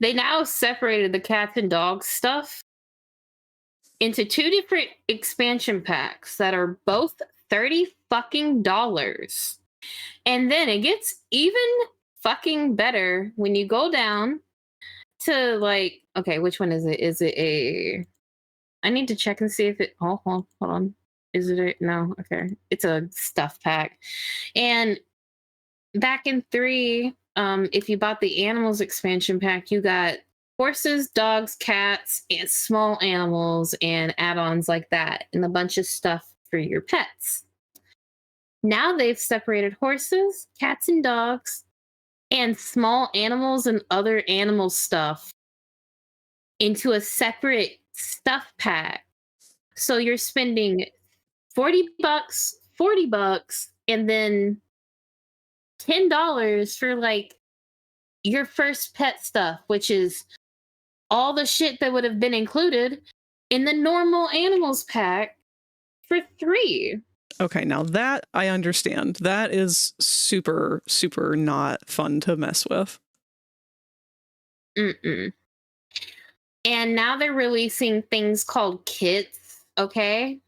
They now separated the cats and dogs stuff into 2 different expansion packs that are both $30 fucking. And then it gets even fucking better when you go down to like, okay, which one is it? Is it a, I need to check and see if it, hold on. Is it a, no, okay. It's a stuff pack. And back in 3, if you bought the animals expansion pack, you got horses, dogs, cats, and small animals and add-ons like that, and a bunch of stuff for your pets. Now they've separated horses, cats, and dogs, and small animals and other animal stuff into a separate stuff pack. So you're spending $40, $40, and then $10 for like your first pet stuff, which is all the shit that would have been included in the normal animals pack for $3. Okay, now that I understand. That is super, super not fun to mess with. And now they're releasing things called kits, okay?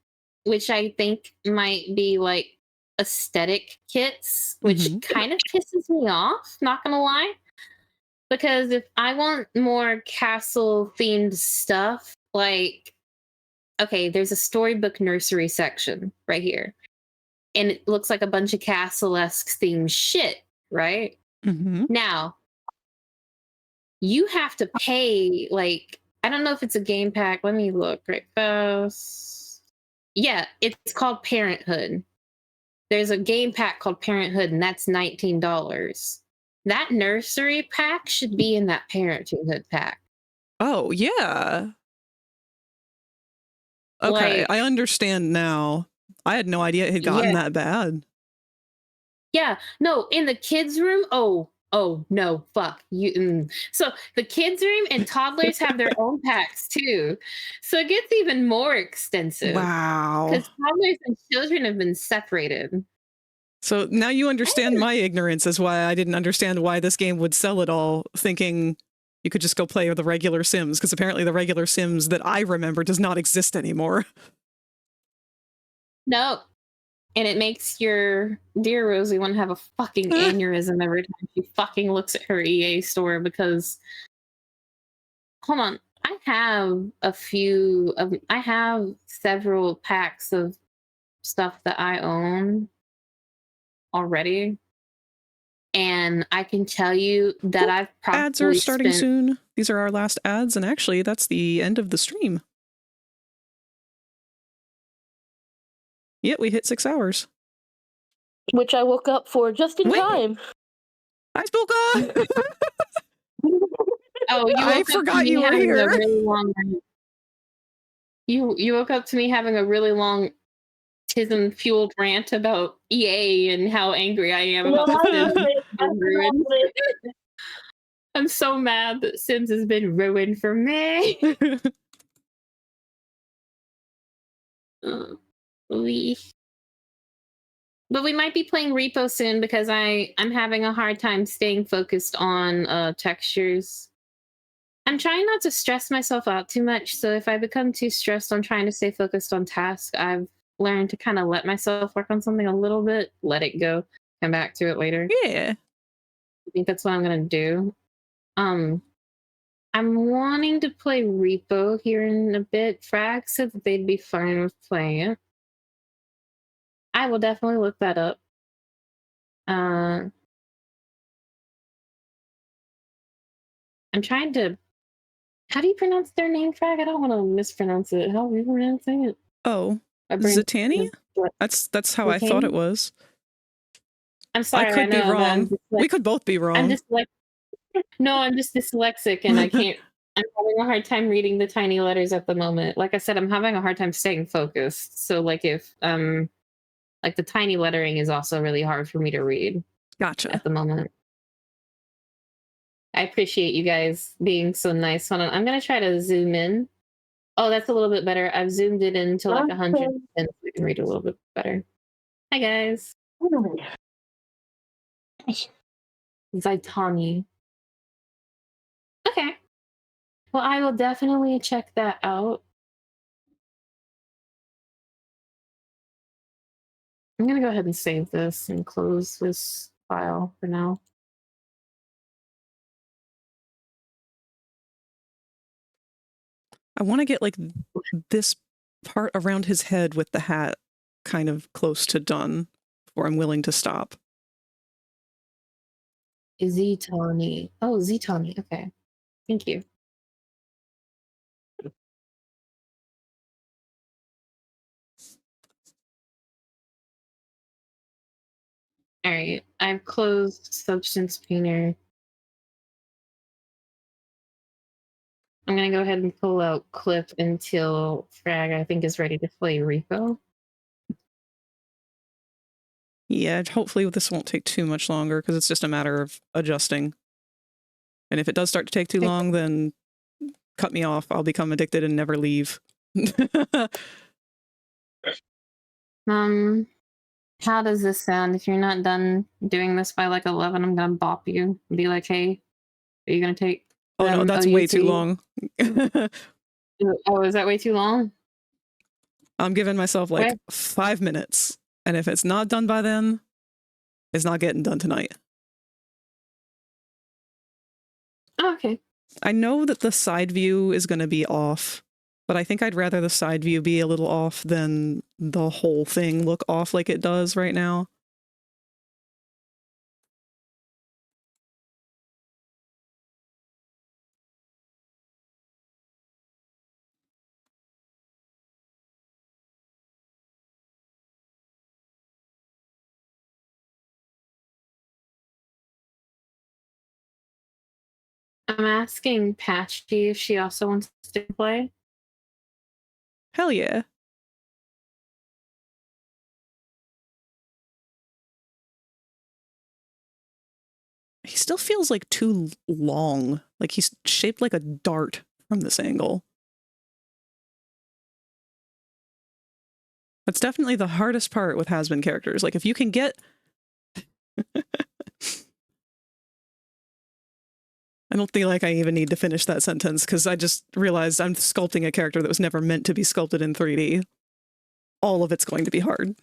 Which I think might be like aesthetic kits, which kind of pisses me off, not gonna lie. Because if I want more castle themed stuff, like, okay, there's a storybook nursery section right here. And it looks like a bunch of castle-esque themed shit, right? Now, you have to pay, like, I don't know if it's a game pack. Let me look right fast. Yeah, it's called Parenthood. There's a game pack called Parenthood, and that's $19. That nursery pack should be in that Parenthood pack. Oh, yeah. Okay, Like, I understand now. I had no idea it had gotten that bad. Yeah, no, in the kids' room, oh no, fuck you. So the kids' room and toddlers have their own packs too. So it gets even more extensive. Wow. Because toddlers and children have been separated. So now you understand my ignorance as why I didn't understand why this game would sell it all, thinking you could just go play the regular Sims, because apparently the regular Sims that I remember does not exist anymore. No. And it makes your dear Rosie want to have a fucking aneurysm every time she fucking looks at her EA store, because hold on, I have several packs of stuff that I own already, and I can tell you that I've probably ads are starting soon. these are our last ads, and actually, that's the end of the stream. Yeah, we hit 6 hours. Which I woke up for just in time. Hi, Spooka! Oh, you I woke up to forgot me you were having here. a really long. You woke up to me having a really long tism fueled rant about EA and how angry I am about the Sims being ruined. I'm so mad that Sims has been ruined for me. But we might be playing Repo soon because I'm having a hard time staying focused on textures. I'm trying not to stress myself out too much, so if I become too stressed on trying to stay focused on tasks, I've learned to kind of let myself work on something a little bit, let it go, come back to it later. Yeah. I think that's what I'm gonna do. I'm wanting to play Repo here in a bit. Frag said that they'd be fine with playing it. I will definitely look that up. I'm trying to. How do you pronounce their name, Frag? I don't want to mispronounce it. How are you pronouncing it? Oh, Zatanni? That's how I thought it was. I'm sorry. I could be wrong. We could both be wrong. I'm just no, I'm just dyslexic and I can't. I'm having a hard time reading the tiny letters at the moment. Like I said, I'm having a hard time staying focused. So like if like the tiny lettering is also really hard for me to read. Gotcha. At the moment. I appreciate you guys being so nice. Hold on, I'm gonna try to zoom in. Oh, that's a little bit better. I've zoomed it into like 100 so we can read a little bit better. Hi guys. Zaitani. Okay. Well, I will definitely check that out. I'm gonna go ahead and save this and close this file for now. I want to get like this part around his head with the hat kind of close to done before I'm willing to stop. Zitani. Oh, Zitani. Okay. Thank you. All right. I've closed Substance Painter. I'm going to go ahead and pull out Clip until Frag, I think, is ready to play Repo. Yeah, hopefully this won't take too much longer because it's just a matter of adjusting. And if it does start to take too long, then cut me off. I'll become addicted and never leave. How does this sound? If you're not done doing this by like 11, I'm going to bop you and be like, hey, are you going to take... Oh no, that's way too long. Oh, is that way too long? I'm giving myself like 5 minutes. And if it's not done by then, it's not getting done tonight. Oh, okay. I know that the side view is going to be off, but I think I'd rather the side view be a little off than the whole thing look off like it does right now. I'm asking Patchy if she also wants to play. Hell yeah. He still feels like too long. Like he's shaped like a dart from this angle. That's definitely the hardest part with has-been characters. Like if you can get... I don't feel like I even need to finish that sentence because I just realized I'm sculpting a character that was never meant to be sculpted in 3D. All of it's going to be hard.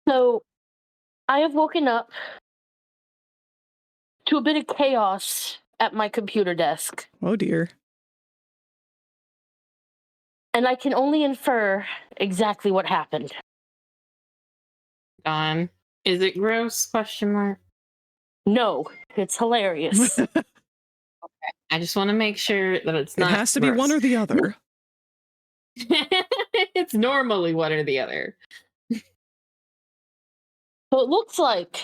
So, I have woken up to a bit of chaos at my computer desk. Oh dear. and I can only infer exactly what happened. Gone. Is it gross? Question mark. No, it's hilarious. I just want to make sure that it's It not. has to be one or the other. It's normally one or the other. So it looks like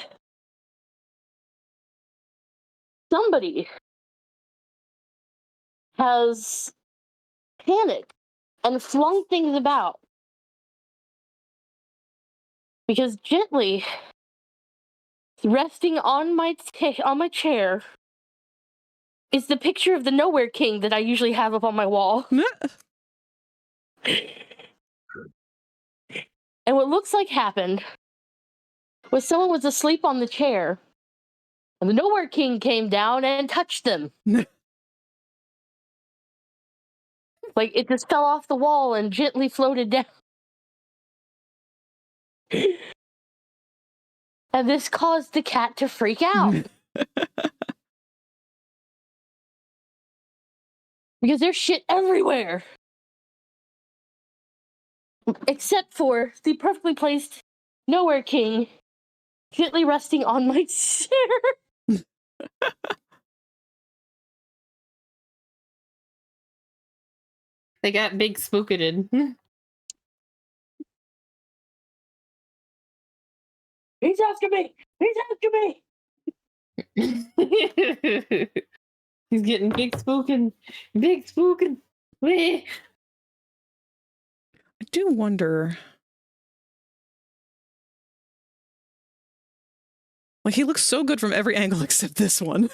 somebody has panicked and flung things about. Because gently resting on my chair is the picture of the Nowhere King that I usually have up on my wall. And what looks like happened was someone was asleep on the chair, and the Nowhere King came down and touched them. Like it just fell off the wall and gently floated down. And this caused the cat to freak out. Because there's shit everywhere. Except for the perfectly placed Nowhere King gently resting on my chair. They got big spooketed. He's after me! He's after me! He's getting big spookin'. Big spookin'. I do wonder. Like, he looks so good from every angle except this one.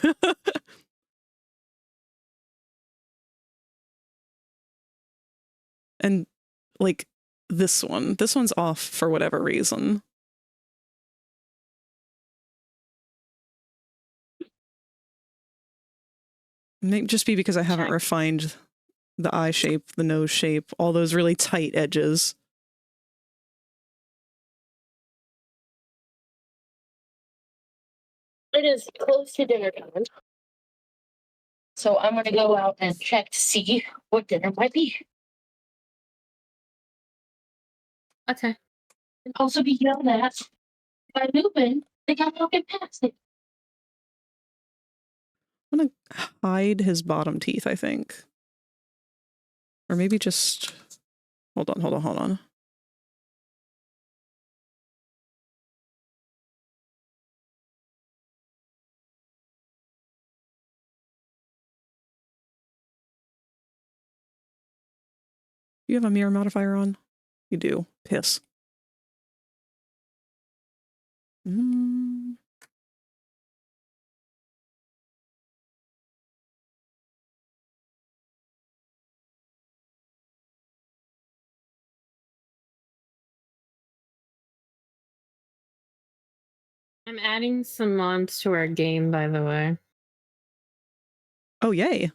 And, like, this one. This one's off for whatever reason. It may just be because I haven't refined the eye shape, the nose shape, all those really tight edges. It is close to dinner time. So I'm gonna go out and check to see what dinner might be. Okay. And also be yelled at by Lupin. They got walking past it. I'm gonna hide his bottom teeth, I think. Or maybe just... Hold on. You have a mirror modifier on? You do. Piss. I'm adding some mods to our game, by the way. Oh, yay.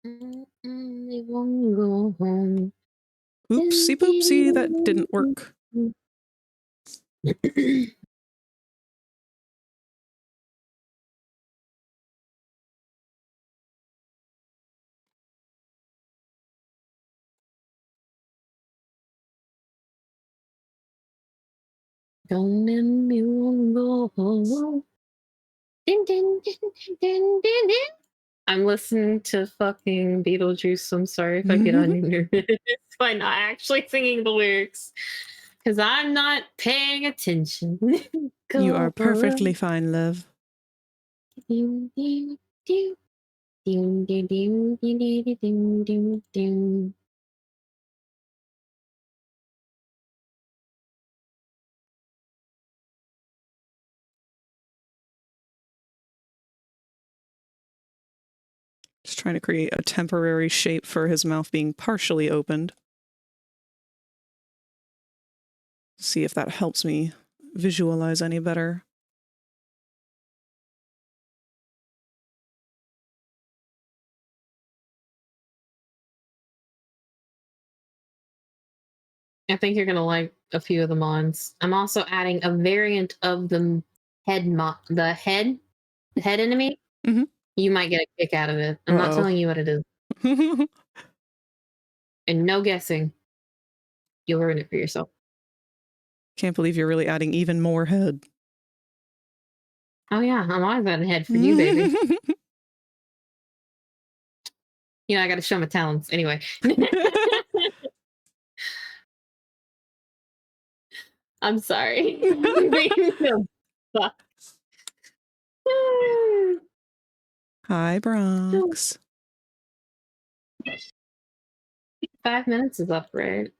They won't go home. Oopsie poopsie, that didn't work. Don't let me go home. Din, din, din, din, din, din, din. I'm listening to fucking Beetlejuice. I'm sorry if I get on your nerves by not actually singing the lyrics. Because I'm not paying attention. You are perfectly fine, love. Ding, ding, ding. Ding, ding, ding, ding, ding, ding, ding, ding. Trying to create a temporary shape for his mouth being partially opened. See if that helps me visualize any better. I think you're gonna like a few of the mons. I'm also adding a variant of the head enemy. Mm-hmm. You might get a kick out of it. I'm not telling you what it is. And no guessing. You'll ruin it for yourself. Can't believe you're really adding even more head. Oh yeah, I'm always adding head for you, baby. You know, I gotta show my talents. Anyway. I'm sorry. Hi, Bronx. 5 minutes is up, right?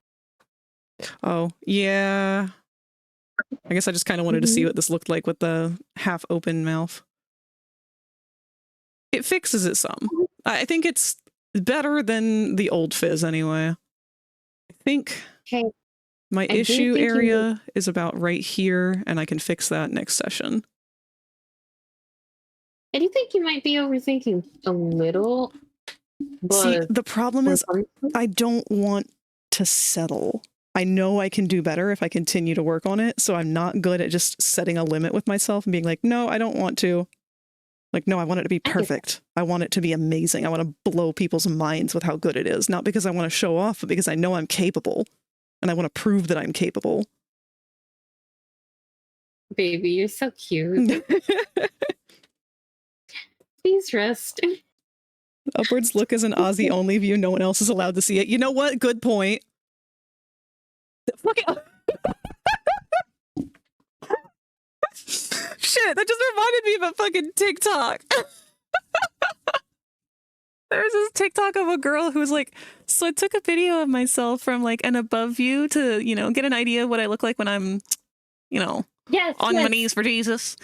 Oh, yeah. I guess I just kind of wanted to see what this looked like with the half open mouth. It fixes it some. I think it's better than the old Fizz anyway. I think my issue area is about right here, and I can fix that next session. I do think you might be overthinking a little. But see, the problem is I don't want to settle. I know I can do better if I continue to work on it, so I'm not good at just setting a limit with myself and being like, no, I don't want to. Like, no, I want it to be perfect. I want it to be amazing. I want to blow people's minds with how good it is. Not because I want to show off, but because I know I'm capable. And I want to prove that I'm capable. Baby, you're so cute. Please rest. Upwards look is an Aussie only view. No one else is allowed to see it. You know what? Good point. Shit, that just reminded me of a fucking TikTok. There's this TikTok of a girl who was like, so I took a video of myself from like an above view to, you know, get an idea of what I look like when I'm, you know, on my knees for Jesus.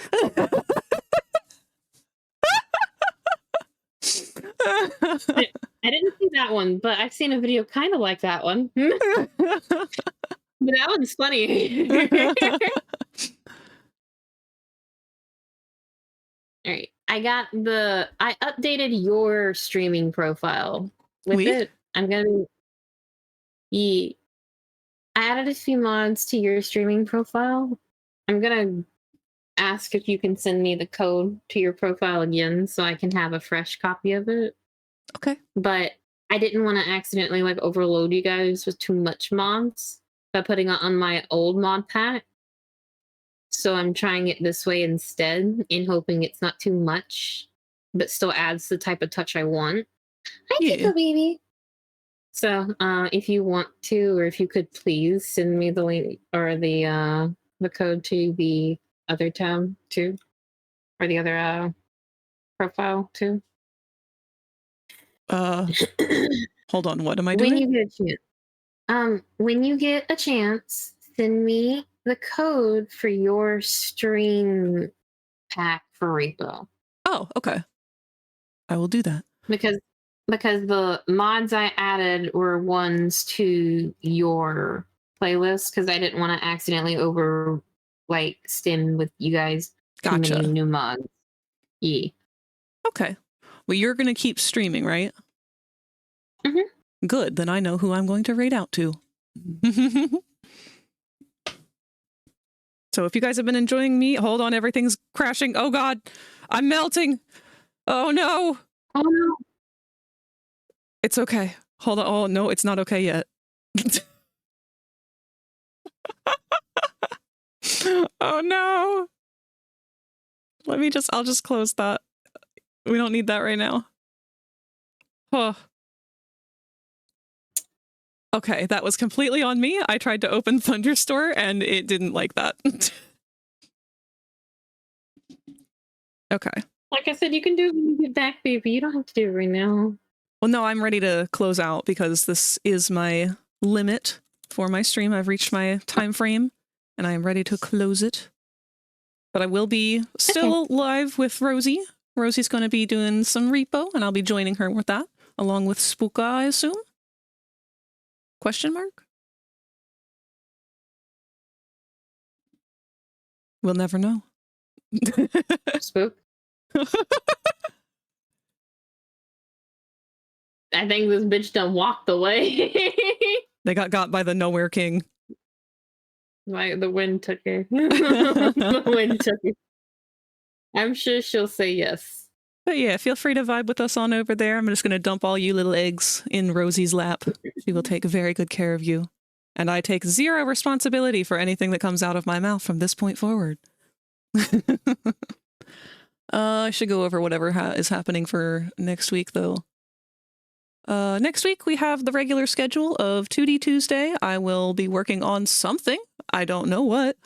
I didn't see that one, but I've seen a video kind of like that one. But that one's funny. All right. I updated your streaming profile with it. I'm gonna I added a few mods to your streaming profile. I'm gonna ask if you can send me the code to your profile again so I can have a fresh copy of it. Okay. But I didn't want to accidentally like overload you guys with too much mods by putting it on my old mod pack. So I'm trying it this way instead in hoping it's not too much, but still adds the type of touch I want. Hi, Tico baby. So if you want to, or if you could please send me the link or the code to the other tab too, or the other profile too. Hold on, what am I doing? When you get a chance. When you get a chance, send me the code for your stream pack for repo. Oh, okay. I will do that. Because the mods I added were ones to your playlist because I didn't want to accidentally stem with you guys. Gotcha. Too many new mods. Yeah. Okay. Well, you're going to keep streaming, right? Mm-hmm. Good. Then I know who I'm going to raid out to. So if you guys have been enjoying me, hold on, everything's crashing. Oh God, I'm melting. Oh no. Oh no. It's okay. Hold on. Oh no, it's not okay yet. Oh no. I'll just close that. We don't need that right now. Oh. Okay, that was completely on me. I tried to open Thunderstore and it didn't like that. Okay. Like I said, you can do it when you get back, baby. You don't have to do it right now. Well, no, I'm ready to close out because this is my limit for my stream. I've reached my time frame and I am ready to close it. But I will be still live with Rosie Rosie's going to be doing some repo, and I'll be joining her with that, along with Spooka, I assume? Question mark? We'll never know. Spook. I think this bitch done walked away. They got by the Nowhere King. The wind took her. The wind took her. I'm sure she'll say yes. But yeah, feel free to vibe with us on over there. I'm just going to dump all you little eggs in Rosie's lap. She will take very good care of you. And I take zero responsibility for anything that comes out of my mouth from this point forward. I should go over whatever is happening for next week, though. Next week, we have the regular schedule of 2D Tuesday. I will be working on something. I don't know what.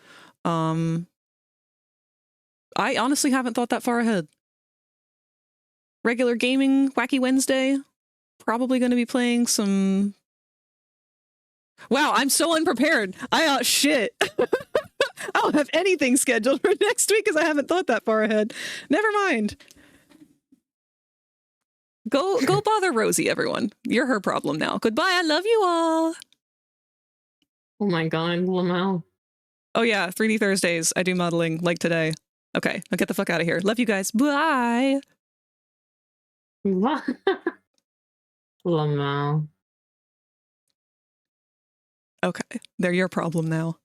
I honestly haven't thought that far ahead. Regular gaming, Wacky Wednesday. Probably going to be playing some... Wow, I'm so unprepared. Shit. I don't have anything scheduled for next week because I haven't thought that far ahead. Never mind. Go bother Rosie, everyone. You're her problem now. Goodbye. I love you all. Oh my god, Lamau. Oh yeah, 3D Thursdays. I do modeling like today. Okay, I'll get the fuck out of here. Love you guys. Bye. Lamau. Okay, they're your problem now.